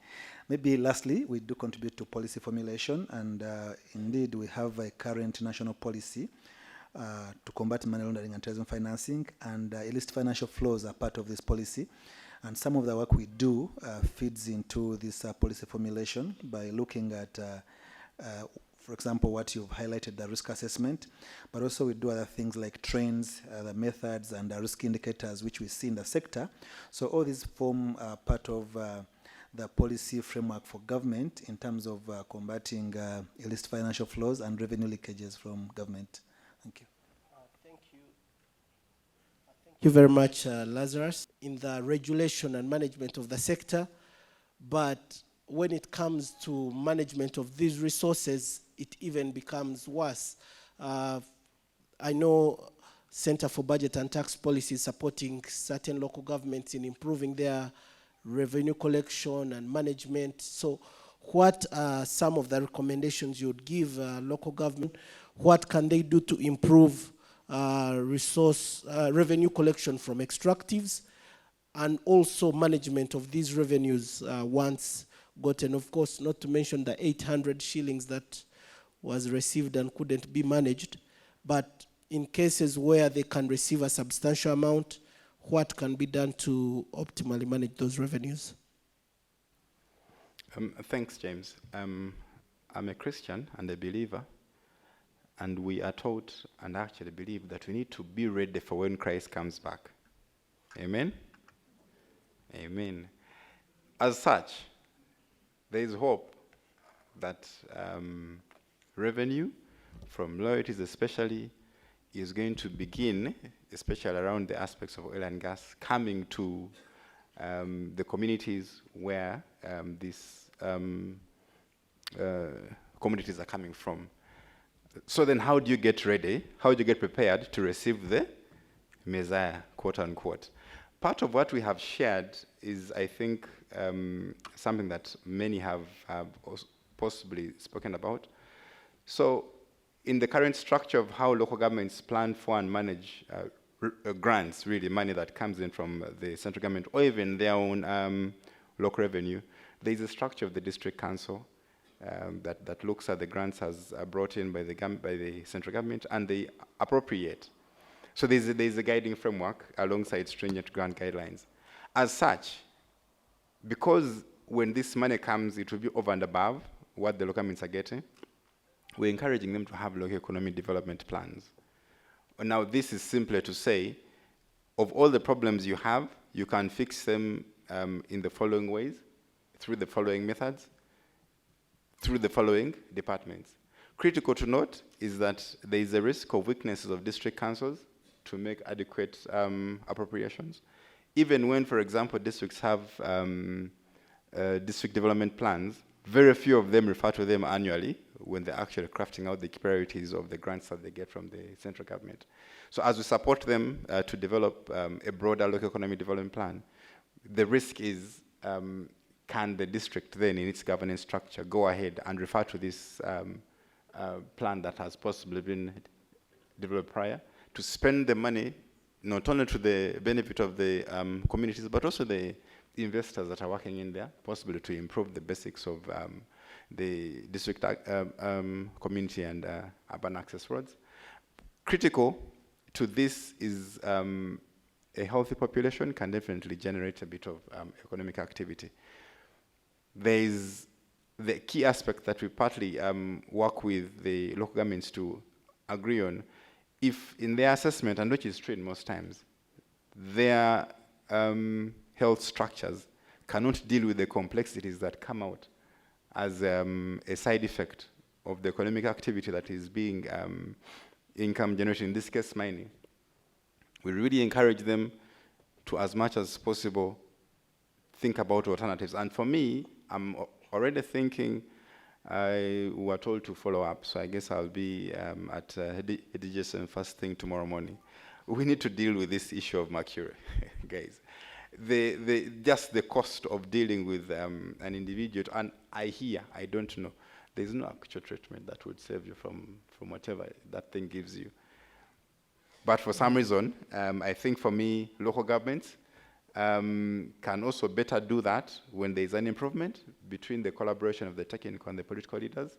Maybe lastly, we do contribute to policy formulation, and indeed we have a current national policy to combat money laundering and terrorism financing, and illicit financial flows are part of this policy. And some of the work we do feeds into this policy formulation by looking at, for example, what you've highlighted, the risk assessment, but also we do other things like trends, the methods, and the risk indicators which we see in the sector. So all these form part of the policy framework for government in terms of combating illicit financial flows and revenue leakages from government. Thank you.
Thank you very much, Lazarus. In the regulation and management of the sector, but when it comes to management of these resources, it even becomes worse. I know Center for Budget and Tax Policy is supporting certain local governments in improving their revenue collection and management. So what are some of the recommendations you would give local government? What can they do to improve revenue collection from extractives, and also management of these revenues once gotten? Of course, not to mention the 800 shillings that was received and couldn't be managed, but in cases where they can receive a substantial amount, what can be done to optimally manage those revenues?
Thanks, James. I'm a Christian and a believer, and we are taught and actually believe that we need to be ready for when Christ comes back. Amen? Amen. As such, there is hope that revenue from royalties especially is going to begin, especially around the aspects of oil and gas, coming to the communities where these commodities are coming from. So then how do you get ready? How do you get prepared to receive the Messiah, quote unquote? Part of what we have shared is, I think, something that many have possibly spoken about. So in the current structure of how local governments plan for and manage grants, really money that comes in from the central government or even their own local revenue, there is a structure of the district council that looks at the grants as brought in by the central government, and they appropriate. So there's a guiding framework alongside stringent grant guidelines. As such, because when this money comes, it will be over and above what the local governments are getting, we're encouraging them to have local economic development plans. Now, this is simpler to say, of all the problems you have, you can fix them in the following ways, through the following methods, through the following departments. Critical to note is that there is a risk of weaknesses of district councils to make adequate appropriations. Even when, for example, districts have district development plans, very few of them refer to them annually when they're actually crafting out the priorities of the grants that they get from the central government. So as we support them to develop a broader local economic development plan, the risk is, can the district then in its governance structure go ahead and refer to this plan that has possibly been developed prior to spend the money not only to the benefit of the communities, but also the investors that are working in there, possibly to improve the basics of the district community and urban access roads. Critical to this is a healthy population can definitely generate a bit of economic activity. There is the key aspect that we partly work with the local governments to agree on. If in their assessment, and which is true in most times, their health structures cannot deal with the complexities that come out as a side effect of the economic activity that is being income generating, in this case mining, we really encourage them to, as much as possible, think about alternatives. And for me, I'm already thinking, we were told to follow up, so I guess I'll be at DGSN first thing tomorrow morning. We need to deal with this issue of mercury, guys. just the cost of dealing with an individual, and I don't know, there's no actual treatment that would save you from whatever that thing gives you. But for some reason, I think for me, local governments can also better do that when there's an improvement between the collaboration of the technical and the political leaders.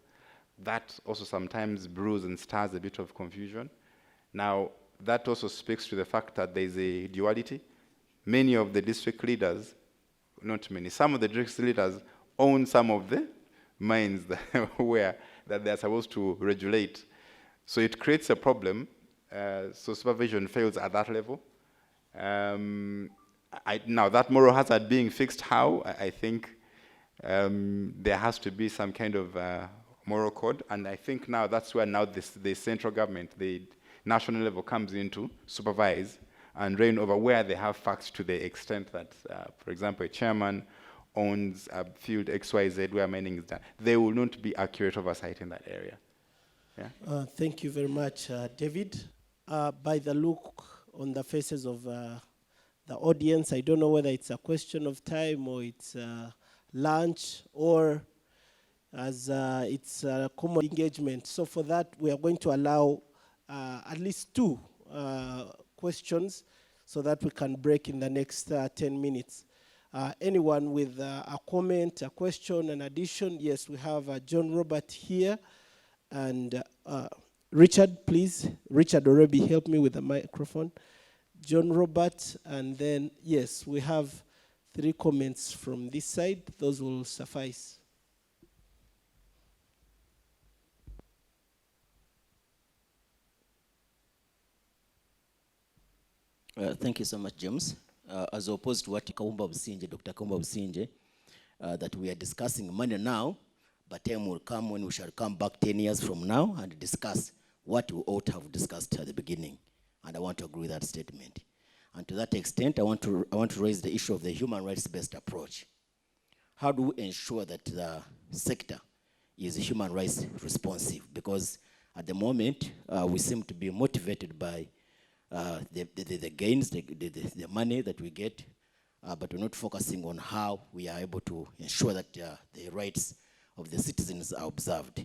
That also sometimes brews and stirs a bit of confusion. Now, that also speaks to the fact that there's a duality. Many of the district leaders, not many, some of the district leaders own some of the mines that they're supposed to regulate. So it creates a problem. So supervision fails at that level. Now, that moral hazard being fixed, how? I think there has to be some kind of moral code, and I think now that's where now the central government, the national level, comes in to supervise and reign over where they have facts to the extent that, for example, a chairman owns a field XYZ where mining is done. There will not be accurate oversight in that area. Yeah?
Thank you very much, David. By the look on the faces of the audience, I don't know whether it's a question of time or it's lunch or as it's a common engagement. So for that, we are going to allow at least 2 questions so that we can break in the next 10 minutes. Anyone with a comment, a question, an addition? Yes, we have John Robert here. And Richard, please. Richard Orebi, help me with the microphone. John Robert, and then, yes, we have 3 comments from this side. Those will suffice.
Thank you so much, James. As opposed to what Dr. Kaumba Businje, that we are discussing money now, but time will come when we shall come back 10 years from now and discuss what we ought to have discussed at the beginning. And I want to agree with that statement. And to that extent, I want to raise the issue of the human rights-based approach. How do we ensure that the sector is human rights responsive? Because at the moment, we seem to be motivated by the gains, the money that we get, but we're not focusing on how we are able to ensure that the rights of the citizens are observed.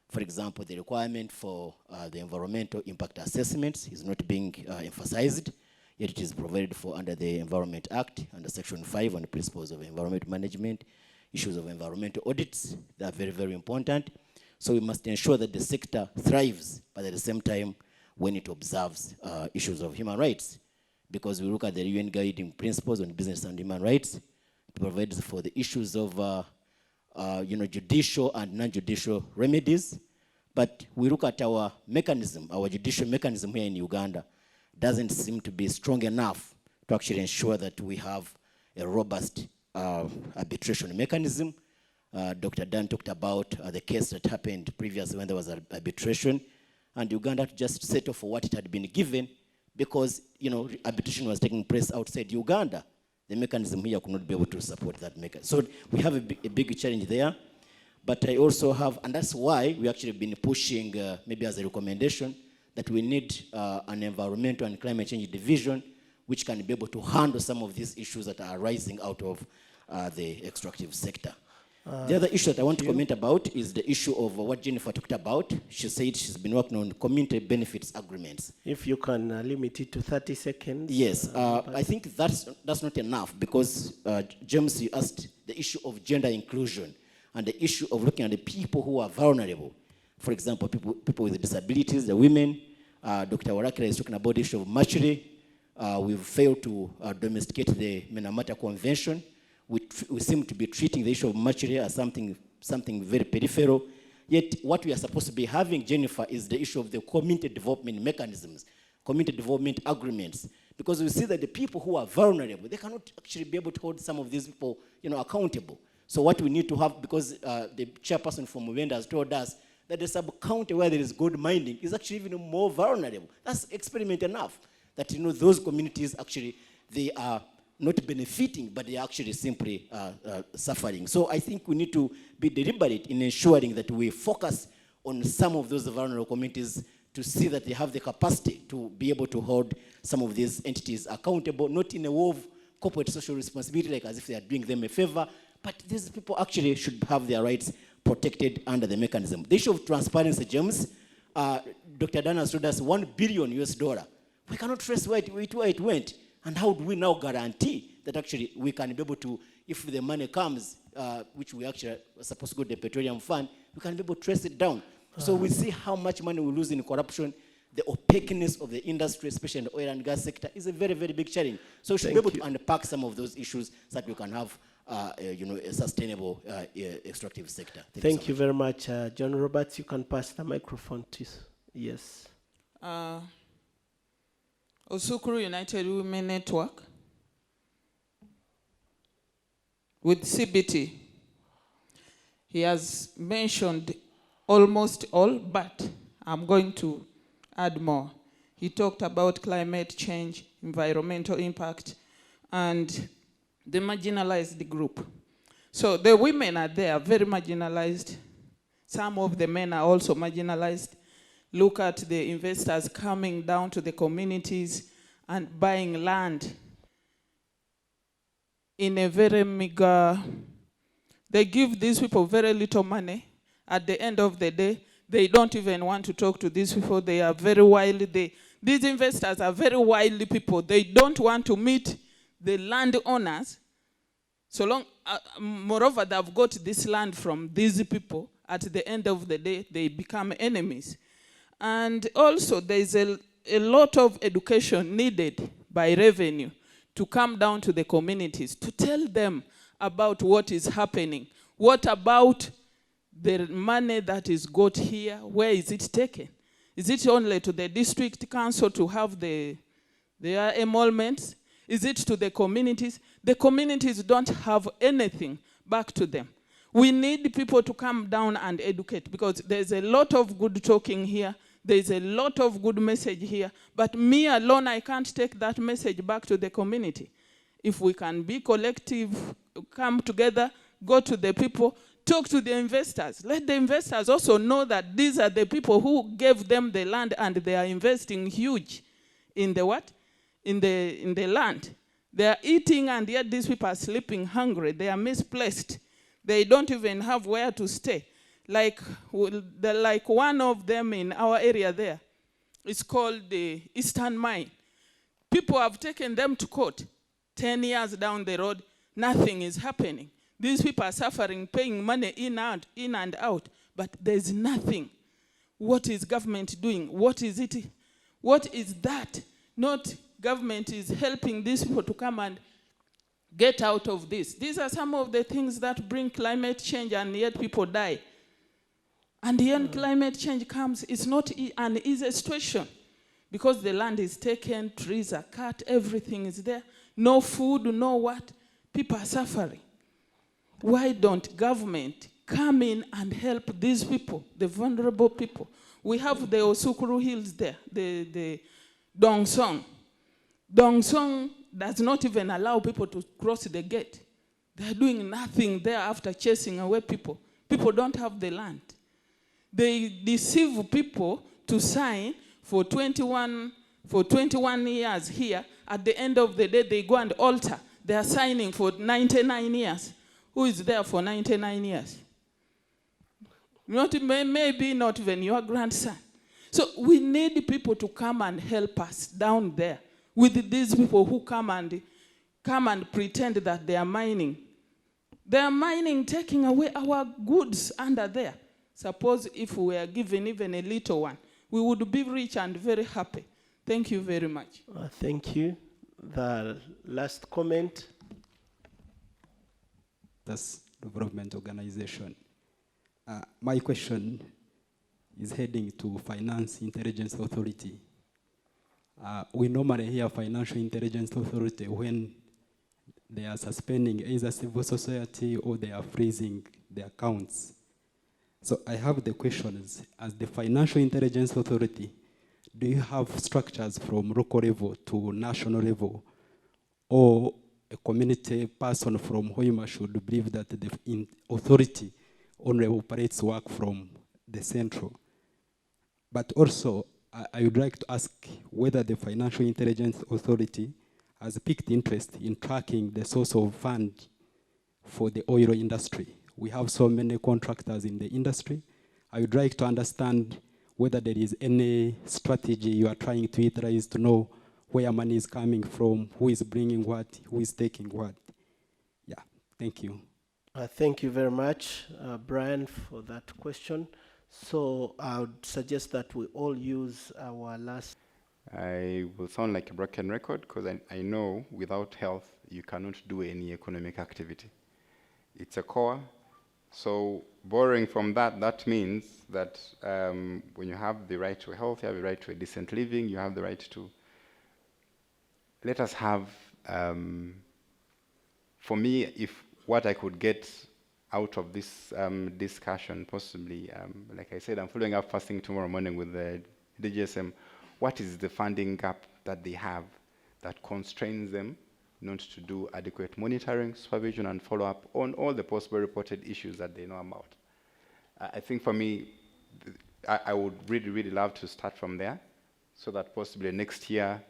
For example, the requirement for the environmental impact assessments is not being emphasized, yet it is provided for under the Environment Act, under Section 5 on the principles of environment management. Issues of environmental audits, they are very, very important. So we must ensure that the sector thrives, but at the same time, when it observes issues of human rights. Because we look at the UN guiding principles on business and human rights, it provides for the issues of judicial and non-judicial remedies. But we look at our mechanism, our judicial mechanism here in Uganda, doesn't seem to be strong enough to actually ensure that we have a robust arbitration mechanism. Dr. Dan talked about the case that happened previously when there was arbitration, and Uganda just settled for what it had been given because, arbitration was taking place outside Uganda. The mechanism here could not be able to support that mechanism. So we have a big challenge there. But I also have, and that's why we actually been pushing, maybe as a recommendation, that we need an environmental and climate change division which can be able to handle some of these issues that are arising out of the extractive sector. The other issue that I want to comment about is the issue of what Jennifer talked about. She said she's been working on community benefits agreements.
If you can limit it to 30 seconds.
Yes, I think that's not enough because, James, you asked the issue of gender inclusion and the issue of looking at the people who are vulnerable. For example, people with disabilities, the women. Dr. Warakira is talking about the issue of mortuary. We've failed to domesticate the Minamata Convention. We seem to be treating the issue of mortuary as something very peripheral. Yet what we are supposed to be having, Jennifer, is the issue of the community development mechanisms, community development agreements. Because we see that the people who are vulnerable, they cannot actually be able to hold some of these people accountable. So what we need to have, because the chairperson from Uganda has told us that the sub-county where there is gold mining is actually even more vulnerable. That's experiment enough. That those communities actually, they are not benefiting, but they are actually simply suffering. So I think we need to be deliberate in ensuring that we focus on some of those vulnerable communities to see that they have the capacity to be able to hold some of these entities accountable, not in a way of corporate social responsibility, like as if they are doing them a favor. But these people actually should have their rights protected under the mechanism. The issue of transparency, James, Dr. Dana told us $1 billion US. We cannot trace where it went. And how do we now guarantee that actually we can be able to, if the money comes, which we actually are supposed to go to the petroleum fund, we can be able to trace it down. So we see how much money we lose in corruption. The opaqueness of the industry, especially in the oil and gas sector, is a very, very big challenge. So we should be able to unpack some of those issues so that we can have a sustainable extractive sector.
Thank you very much. John Roberts, you can pass the microphone to yes.
Osukuru United Women Network with CBT. He has mentioned almost all, but I'm going to add more. He talked about climate change, environmental impact, and the marginalized group. So the women are there, very marginalized. Some of the men are also marginalized. Look at the investors coming down to the communities and buying land in a very meager. They give these people very little money. At the end of the day, they don't even want to talk to these people. They are very wily. These investors are very wily people. They don't want to meet the landowners. So long, moreover, they've got this land from these people. At the end of the day, they become enemies. And also, there is a lot of education needed by revenue to come down to the communities, to tell them about what is happening. What about the money that is got here? Where is it taken? Is it only to the district council to have their emoluments? Is it to the communities? The communities don't have anything back to them. We need people to come down and educate, because there's a lot of good talking here. There's a lot of good message here. But me alone, I can't take that message back to the community. If we can be collective, come together, go to the people, talk to the investors. Let the investors also know that these are the people who gave them the land, and they are investing huge in the what? In the land. They are eating, and yet these people are sleeping hungry. They are misplaced. They don't even have where to stay. Like one of them in our area there, it's called the Eastern Mine. People have taken them to court. 10 years down the road, nothing is happening. These people are suffering, paying money in and out, but there's nothing. What is government doing? What is it? What is that? Not government is helping these people to come and get out of this. These are some of the things that bring climate change, and yet people die. And when climate change comes, it's not an easy situation, because the land is taken, trees are cut, everything is there. No food, no what. People are suffering. Why don't government come in and help these people, the vulnerable people? We have the Osukuru Hills there, the Dongsong. Dongsong does not even allow people to cross the gate. They're doing nothing there after chasing away people. People don't have the land. They deceive people to sign for 21 years here. At the end of the day, they go and alter. They are signing for 99 years. Who is there for 99 years? Maybe not even your grandson. So we need people to come and help us down there with these people who come and pretend that they are mining. They are mining, taking away our goods under there. Suppose if we were given even a little one, we would be rich and very happy. Thank you very much.
Thank you. The last comment.
That's development organization. My question is heading to Finance Intelligence Authority. We normally hear Financial Intelligence Authority when they are suspending either civil society or they are freezing the accounts. So I have the questions. As the Financial Intelligence Authority, do you have structures from local level to national level, or a community person from Hoima should believe that the authority only operates work from the central? But also, I would like to ask whether the Financial Intelligence Authority has piqued interest in tracking the source of fund for the oil industry. We have so many contractors in the industry. I would like to understand whether there is any strategy you are trying to utilize to know where money is coming from, who is bringing what, who is taking what. Yeah, thank you.
Thank you very much, Brian, for that question. So I would suggest that we all use our last.
I will sound like a broken record because I know without health you cannot do any economic activity. It's a core. So borrowing from that, that means that when you have the right to health, you have the right to a decent living, you have the right to... Let us have, for me, if what I could get out of this discussion, possibly, like I said, I'm following up first thing tomorrow morning with the DGSM. What is the funding gap that they have that constrains them not to do adequate monitoring, supervision, and follow-up on all the possible reported issues that they know about? I think for me, I would really, really love to start from there, so that possibly next year,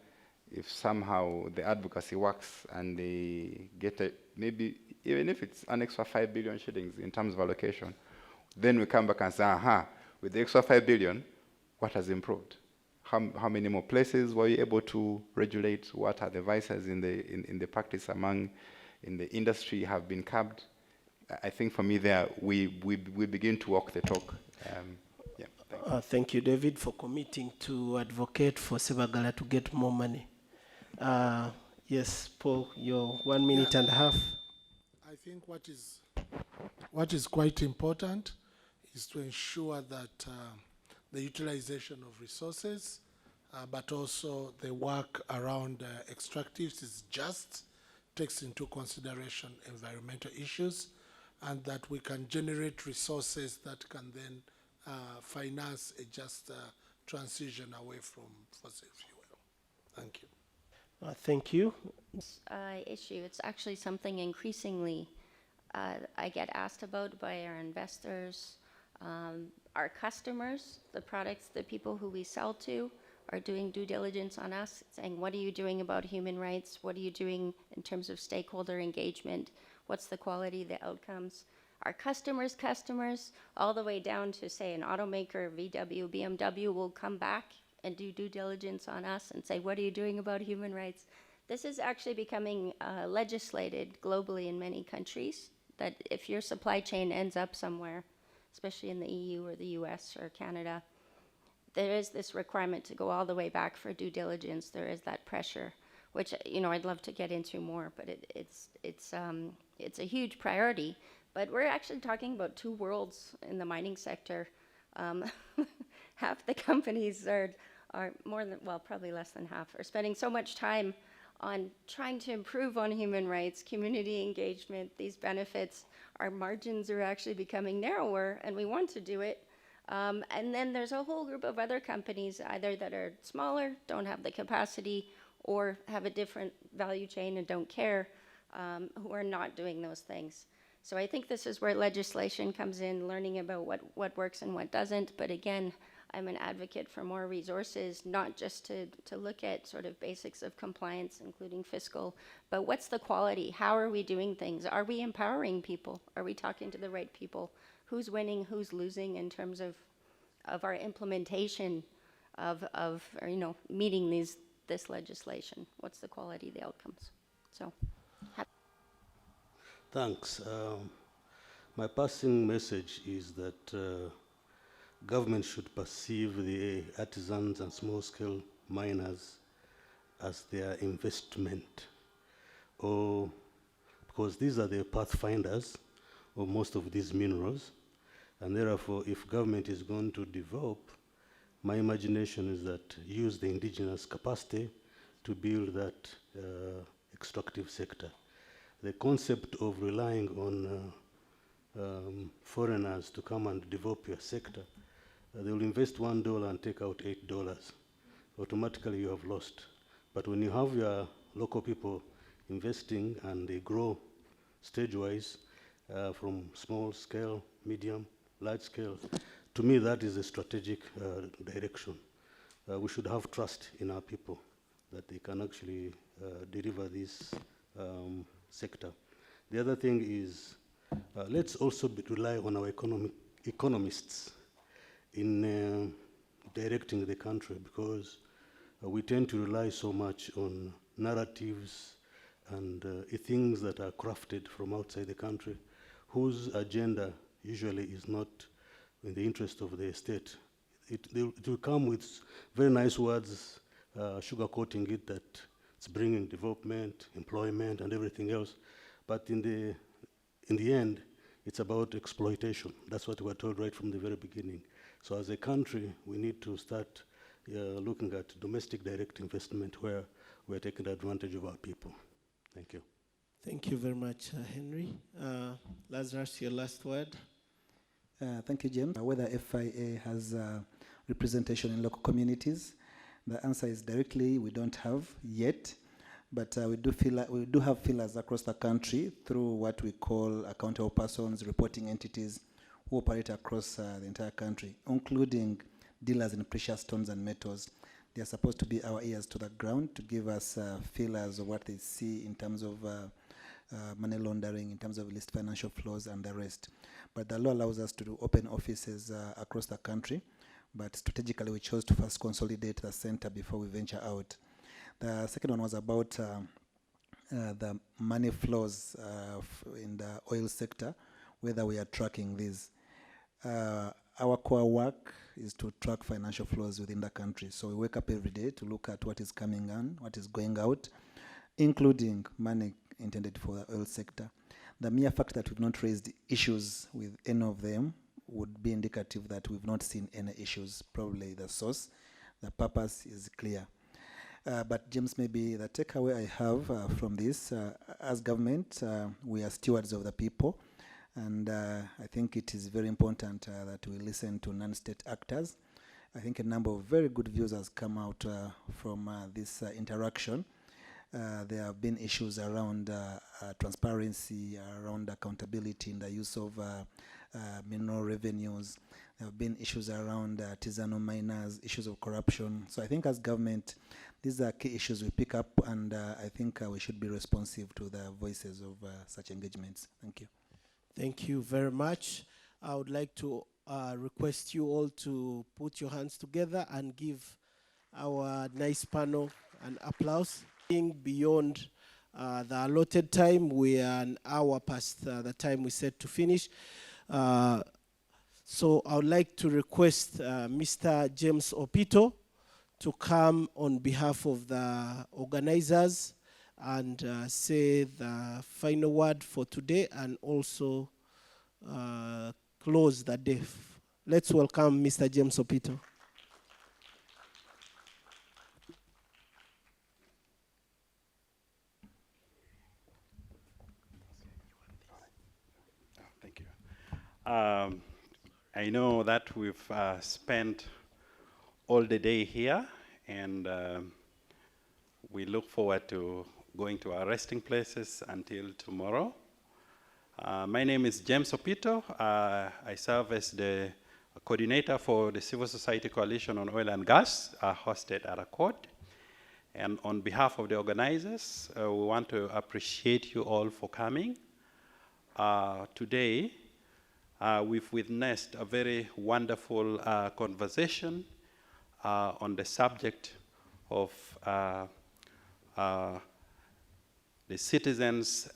if somehow the advocacy works and they get maybe, even if it's an extra 5 billion shillings in terms of allocation, then we come back and say, aha, with the extra 5 billion, what has improved? How many more places were you able to regulate? What are the vices in the practice in the industry have been curbed? I think for me there, we begin to walk the talk. Yeah,
thank you, David, for committing to advocate for Sebagala to get more money. Yes, Paul, your 1 minute and a half.
I think what is quite important is to ensure that the utilization of resources, but also the work around extractives is just, takes into consideration environmental issues, and that we can generate resources that can then finance a just transition away from fossil fuel. Thank you.
Thank you.
Issue. It's actually something increasingly I get asked about by our investors, our customers, the products, the people who we sell to are doing due diligence on us, saying, what are you doing about human rights? What are you doing in terms of stakeholder engagement? What's the quality, the outcomes? Our customers, all the way down to, say, an automaker, VW, BMW, will come back and do due diligence on us and say, what are you doing about human rights? This is actually becoming legislated globally in many countries, that if your supply chain ends up somewhere, especially in the EU or the US or Canada, there is this requirement to go all the way back for due diligence. There is that pressure, which, you know, I'd love to get into more, but it's a huge priority. But we're actually talking about two worlds in the mining sector. Half the companies are more than, well, probably less than half, are spending so much time on trying to improve on human rights, community engagement, these benefits. Our margins are actually becoming narrower, and we want to do it. And then there's a whole group of other companies, either that are smaller, don't have the capacity, or have a different value chain and don't care, who are not doing those things. So I think this is where legislation comes in, learning about what works and what doesn't. But again, I'm an advocate for more resources, not just to look at sort of basics of compliance, including fiscal, but what's the quality? How are we doing things? Are we empowering people? Are we talking to the right people? Who's winning, who's losing in terms of our implementation of or, you know, meeting this legislation? What's the quality, the outcomes? So.
Thanks. My passing message is that government should perceive the artisans and small-scale miners as their investment, because these are the pathfinders of most of these minerals, and therefore, if government is going to develop, my imagination is that use the indigenous capacity to build that extractive sector. The concept of relying on foreigners to come and develop your sector, they will invest $1 and take out $8. Automatically you have lost. But when you have your local people investing and they grow stage-wise from small scale, medium, large scale, to me that is a strategic direction. We should have trust in our people that they can actually deliver this sector. The other thing is, let's also rely on our economists in directing the country, because we tend to rely so much on narratives and things that are crafted from outside the country, whose agenda usually is not in the interest of the state. It will come with very nice words, sugarcoating it that it's bringing development, employment, and everything else. But in the end, it's about exploitation. That's what we were told right from the very beginning. So as a country, we need to start looking at domestic direct investment where we're taking advantage of our people. Thank you.
Thank you very much, Henry. Lazarus, your last word.
Thank you, James. Whether FIA has representation in local communities, the answer is directly we don't have yet, but we do have feelers across the country through what we call accountable persons, reporting entities who operate across the entire country, including dealers in precious stones and metals. They are supposed to be our ears to the ground to give us feelers of what they see in terms of money laundering, in terms of illicit financial flows and the rest. But the law allows us to open offices across the country, but strategically we chose to first consolidate the center before we venture out. The second one was about the money flows in the oil sector, whether we are tracking these. Our core work is to track financial flows within the country. So we wake up every day to look at what is coming in, what is going out, including money intended for the oil sector. The mere fact that we've not raised issues with any of them would be indicative that we've not seen any issues. Probably the source, the purpose is clear. But James, maybe the takeaway I have from this, as government, we are stewards of the people. And I think it is very important that we listen to non-state actors. I think a number of very good views has come out from this interaction. There have been issues around transparency, around accountability in the use of mineral revenues. There have been issues around artisanal miners, issues of corruption. So I think as government, these are key issues we pick up, and I think we should be responsive to the voices of such engagements. Thank you.
Thank you very much. I would like to request you all to put your hands together and give our nice panel an applause. Beyond the allotted time, we are an hour past the time we set to finish. So I would like to request Mr. James Opito to come on behalf of the organizers and say the final word for today and also close the day. Let's welcome Mr. James Opito.
Thank you. I know that we've spent all the day here, and we look forward to going to our resting places until tomorrow. My name is James Opito. I serve as the coordinator for the Civil Society Coalition on Oil and Gas, hosted at Accord. And on behalf of the organizers, we want to appreciate you all for coming. Today, we've witnessed a very wonderful conversation on the subject of the Citizens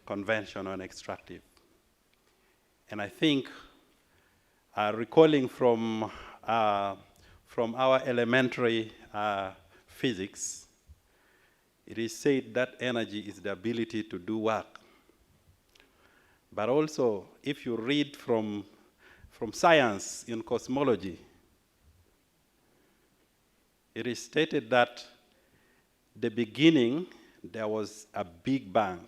Convention on Extractive. And I think, recalling from our elementary physics, it is said that energy is the ability to do work. But also, if you read from science in cosmology, it is stated that the beginning, there was a Big Bang.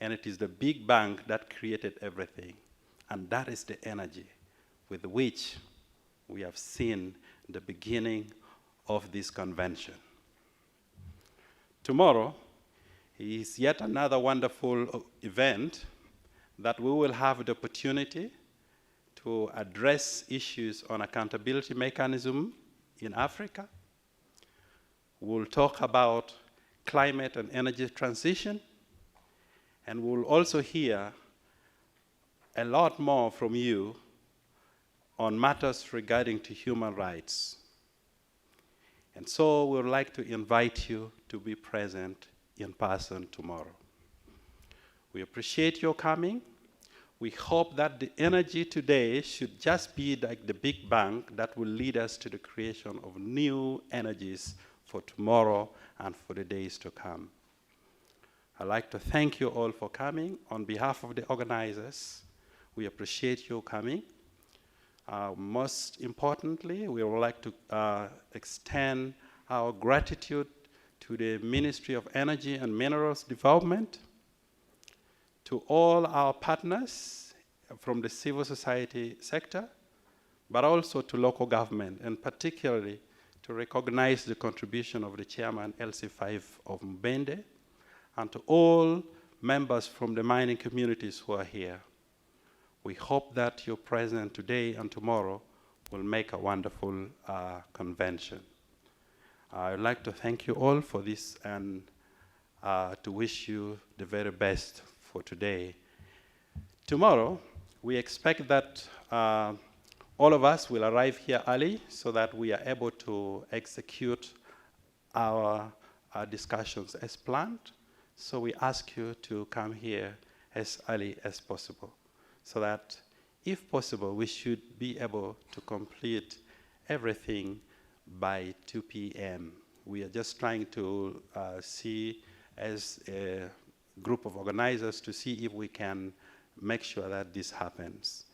And it is the Big Bang that created everything. And that is the energy with which we have seen the beginning of this convention. Tomorrow is yet another wonderful event that we will have the opportunity to address issues on accountability mechanism in Africa. We'll talk about climate and energy transition. And we'll also hear a lot more from you on matters regarding to human rights. And so we would like to invite you to be present in person tomorrow. We appreciate your coming. We hope that the energy today should just be like the big bang that will lead us to the creation of new energies for tomorrow and for the days to come. I'd like to thank you all for coming. On behalf of the organizers, we appreciate you coming. Most importantly, we would like to extend our gratitude to the Ministry of Energy and Minerals Development, to all our partners from the civil society sector, but also to local government, and particularly to recognize the contribution of the chairman, LC5 of Mbende, and to all members from the mining communities who are here. We hope that your presence today and tomorrow will make a wonderful convention. I'd like to thank you all for this and to wish you the very best for today. Tomorrow, we expect that all of us will arrive here early so that we are able to execute our discussions as planned. So we ask you to come here as early as possible, so that, if possible, we should be able to complete everything by 2 p.m. We are just trying to see, as a group of organizers, to see if we can make sure that this happens.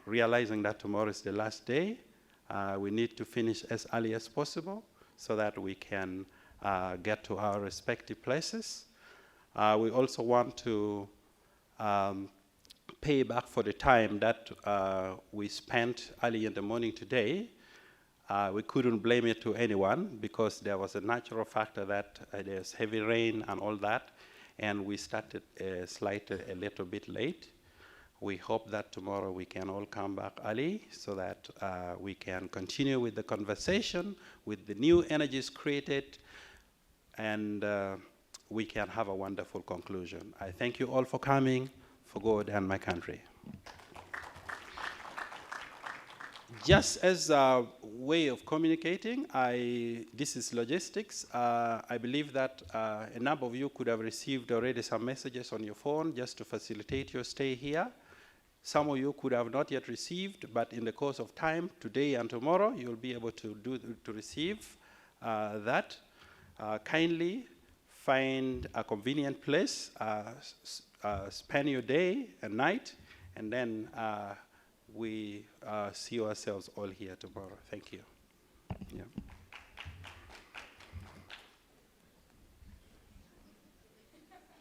Realizing that tomorrow is the last day, we need to finish as early as possible so that we can get to our respective places. We also want to pay back for the time that we spent early in the morning today. We couldn't blame it to anyone because there was a natural factor that there's heavy rain and all that, and we started a little bit late. We hope that tomorrow we can all come back early so that we can continue with the conversation, with the new energies created, and we can have a wonderful conclusion. I thank you all for coming, for God and my country. Just as a way of communicating, this is logistics. I believe that a number of you could have received already some messages on your phone just to facilitate your stay here. Some of you could have not yet received, but in the course of time, today and tomorrow, you'll be able to receive that. Kindly find a convenient place, spend your day and night, and then we see ourselves all here tomorrow. Thank you. Yeah.